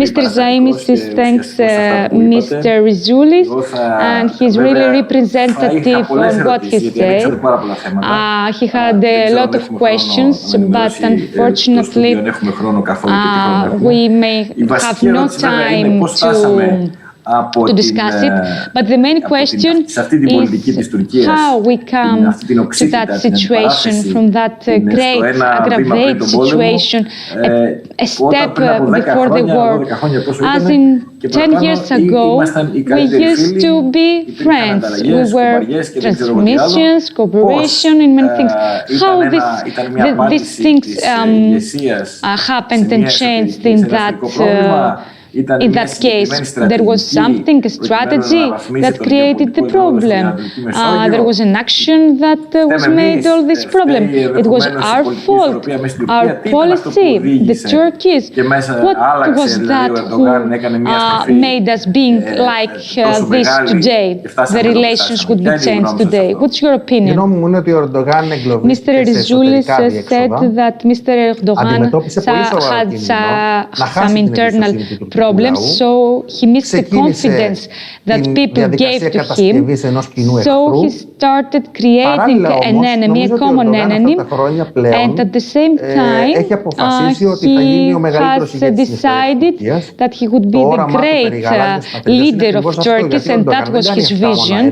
Speaker 1: Mr. Zaimis thanks Mr. Rizoulis, and he's really representative on what he said. He had a lot of questions, but unfortunately we may have no time to discuss it. But the main question is how we come to that situation, from that great aggravated situation, a step before the war. As in 10 years ago, we used to be friends. We were transmissions, cooperation in many things. How these things happened and changed in that case, there was something, a strategy that created the problem. There was an action that was made all this problem. It was our fault, our policy, the Turkeys. What was that who made us being like this today? The relations would be changed today. What's your opinion? Mr. Rizoulis said that Mr. Erdogan had some internal problems, so he missed the confidence that people gave to him. So he started creating an enemy, a common enemy, and at the same time he has decided that he would be the great leader of Turkey, and that was his vision,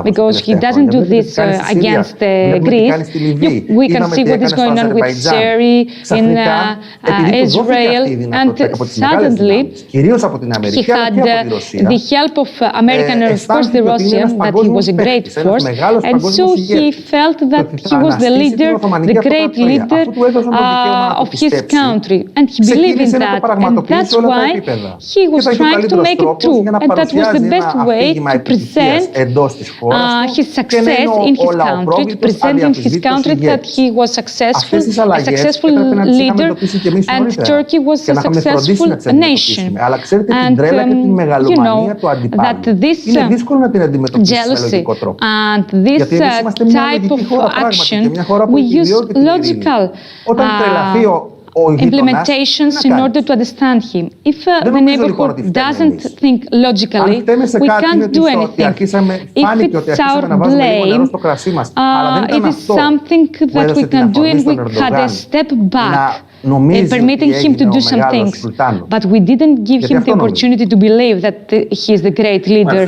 Speaker 1: because he doesn't do this against Greece. We can see what is going on with Syria, in Israel, and suddenly he had the help of American and of course the Russian, that he was a great force, and so he felt that he was the leader, the great leader of his country, and he believed in that, and that's why he was trying to make it true, and that was the best way to present his success in his country, to present in his country that he was successful, a successful leader, and Turkey was a successful nation.
Speaker 12: Αλλά ξέρετε, την τρέλα και την μεγαλομανία του αντιπάλου είναι δύσκολο να την αντιμετωπίσεις με λογικό τρόπο. Γιατί εμείς είμαστε μια λογική χώρα πράγματι και μια χώρα που επιδιώκει την ειρήνη. Όταν τρελαθεί ο
Speaker 1: implementations in order to understand him. If the neighborhood doesn't think logically, we can't do anything. If it's our blame, it is something that we can do, and we had a step back, permitting him to do some things. But we didn't give him the opportunity to believe that he is the great leader.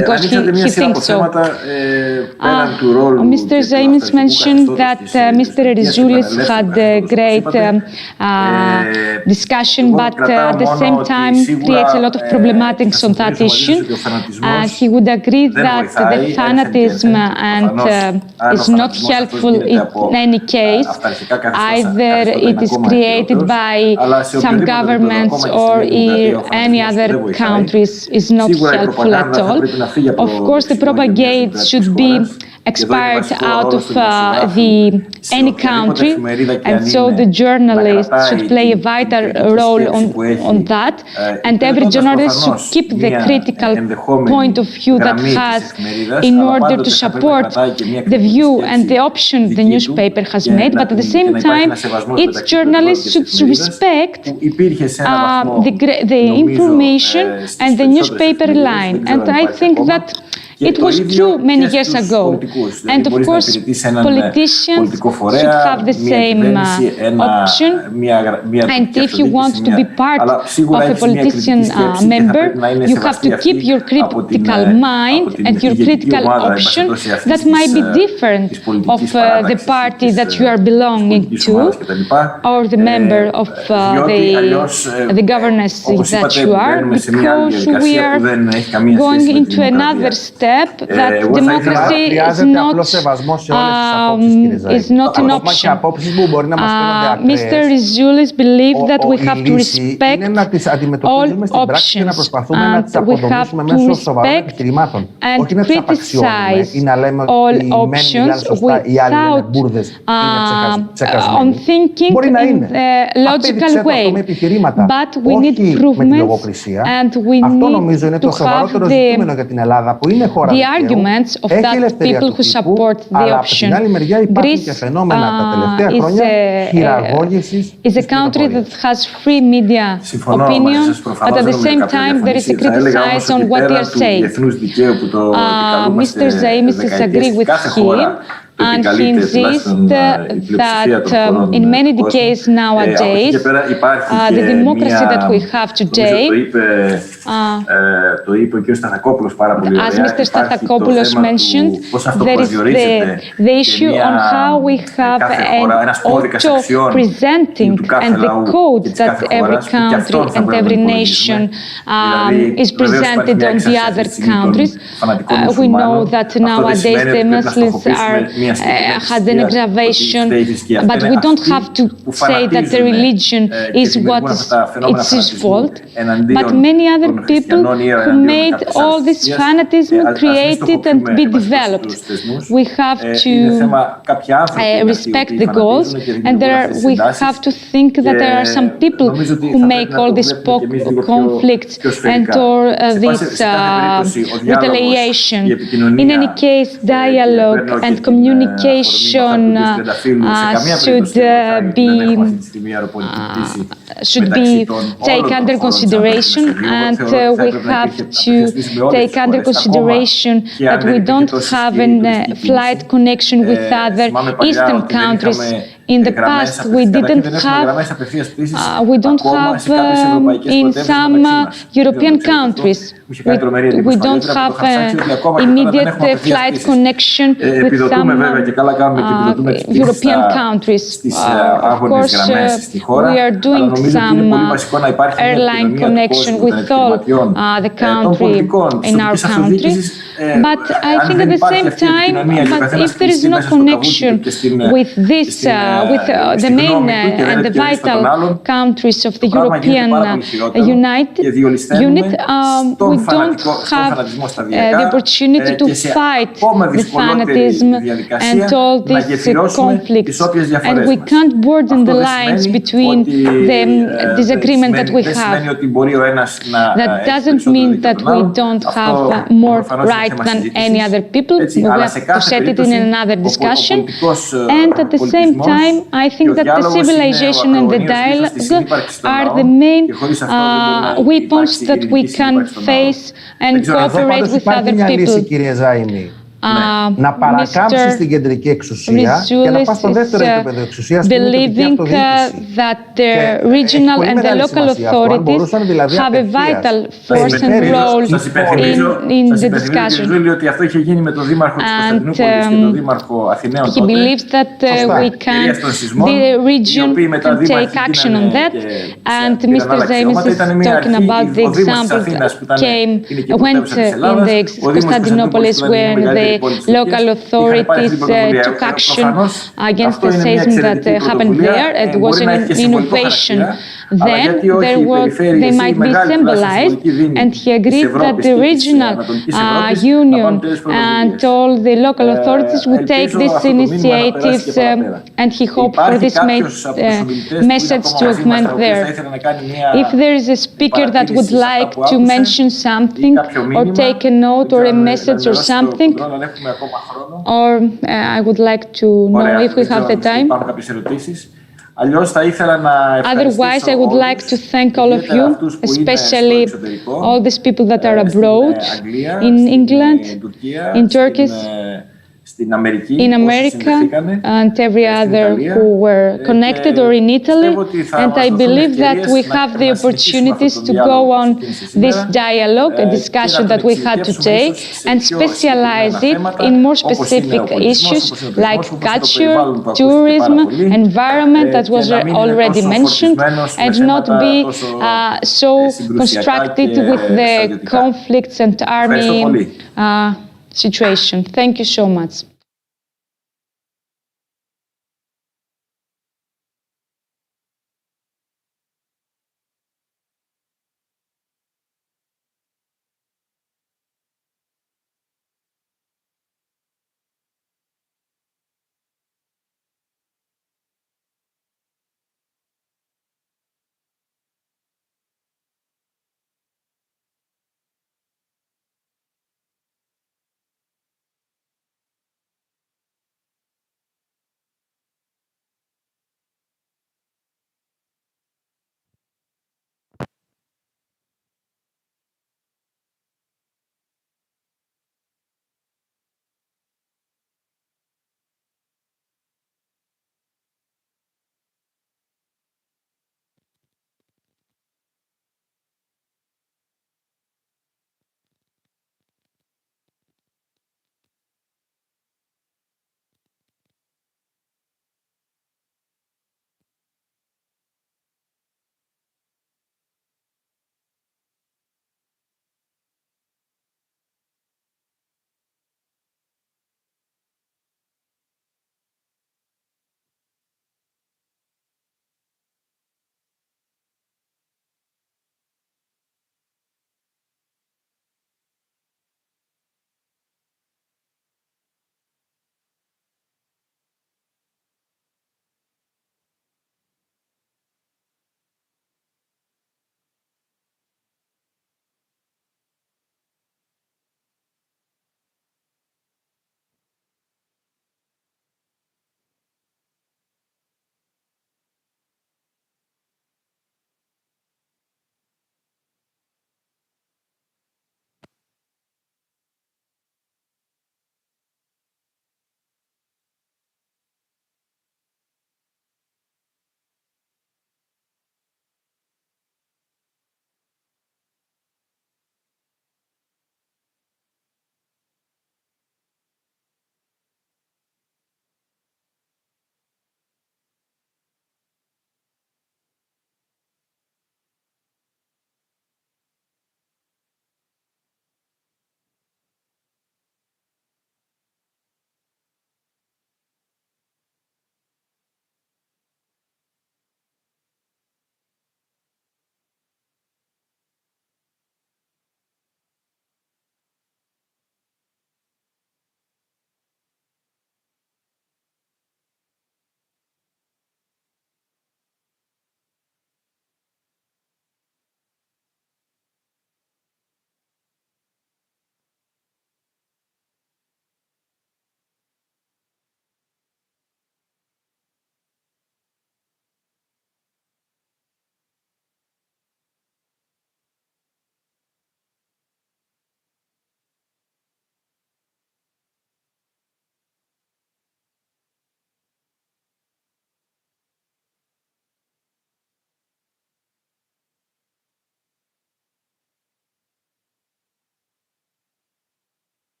Speaker 1: Because he thinks so. Mr. Zaimis mentioned that Mr. Erizoulis had a great discussion, but at the same time creates a lot of problematics on that issue. He would agree that the fanatism and is not helpful in any case. Either it is created by some governments or any other countries is not helpful at all. Of course, the propagate should be expired out of any country, and so the journalists should play a vital role on that, and every journalist should keep the critical point of view that has in order to support the view and the option the newspaper has made, but at the same time, each journalist should respect the information and the newspaper line, and I think that it was true many years ago. And of course, politicians should have the same option. And if you want to be part of a politician member, you have to keep your critical mind and your critical option that might be different of the party that you are belonging to or the member of the governance that you are, because we are going into another step that democracy is not an option. Mr. Erizoulis believes that we have to respect all options, and we have to respect and criticize all options without on thinking in a logical way. But we need improvements, and we need to have the arguments of that people who support the option. Greece is a country that has free media opinion, but at the same time there is a criticize on what they are saying. Mr. Zaimis disagrees with him, and he insists that in many decades nowadays, the democracy that we have today, as Mr. Stathakopoulos mentioned, there is the issue on how we have an auto-presenting and the codes that every country and every nation is presented on the other countries. We know that nowadays the Muslims had an aggravation, but we don't have to say that the religion is what it's his fault. But many other people who made all this fanatism created and be developed. We have to respect the goals, and we have to think that there are some people who make all these conflicts and or this retaliation. In any case, dialogue and communication should be taken under consideration, and we have to take under consideration that we don't have a flight connection with other Eastern countries. In the past, we don't have in some European countries. We don't have immediate flight connection with some European countries. Of course, we are doing some airline connection with all the country in our country. But I think at the same time, but if there is no connection with this, with the main and the vital countries of the European unit, we don't have the opportunity to fight the fanatism and all these conflicts, and we can't burden the lines between the disagreement that we have. That doesn't mean that we don't have more right than any other people. We have to set it in another discussion. And at the same time, I think that the civilization and the dialogue are the main weapons that we can face and cooperate with other people.
Speaker 12: Να παρακάμψεις την κεντρική εξουσία και να πας στο δεύτερο επίπεδο εξουσίας που είναι η τοπική αυτοδιοίκηση.
Speaker 1: That the regional and the local authorities have a vital force and role in the discussion. And he believes that the region can take action on that. And Mr. Zaimis is talking about the example that went in the Constantinopolis when the local authorities took action against the seism that happened there. It was an innovation. Then they might be symbolized, and he agreed that the regional union and all the local authorities would take these initiatives, and he hoped for this message to augment there. If there is a speaker that would like to mention something or take a note or a message or something, or I would like to know if we have the time. Otherwise, I would like to thank all of you, especially all these people that are abroad, in England, in Turkey, in America, and every other who were connected, or in Italy. And I believe that we have the opportunities to go on this dialogue, a discussion that we had today, and specialize it in more specific issues like culture, tourism, environment, that was already mentioned, and not be so constructed with the conflicts and army situation. Thank you so much.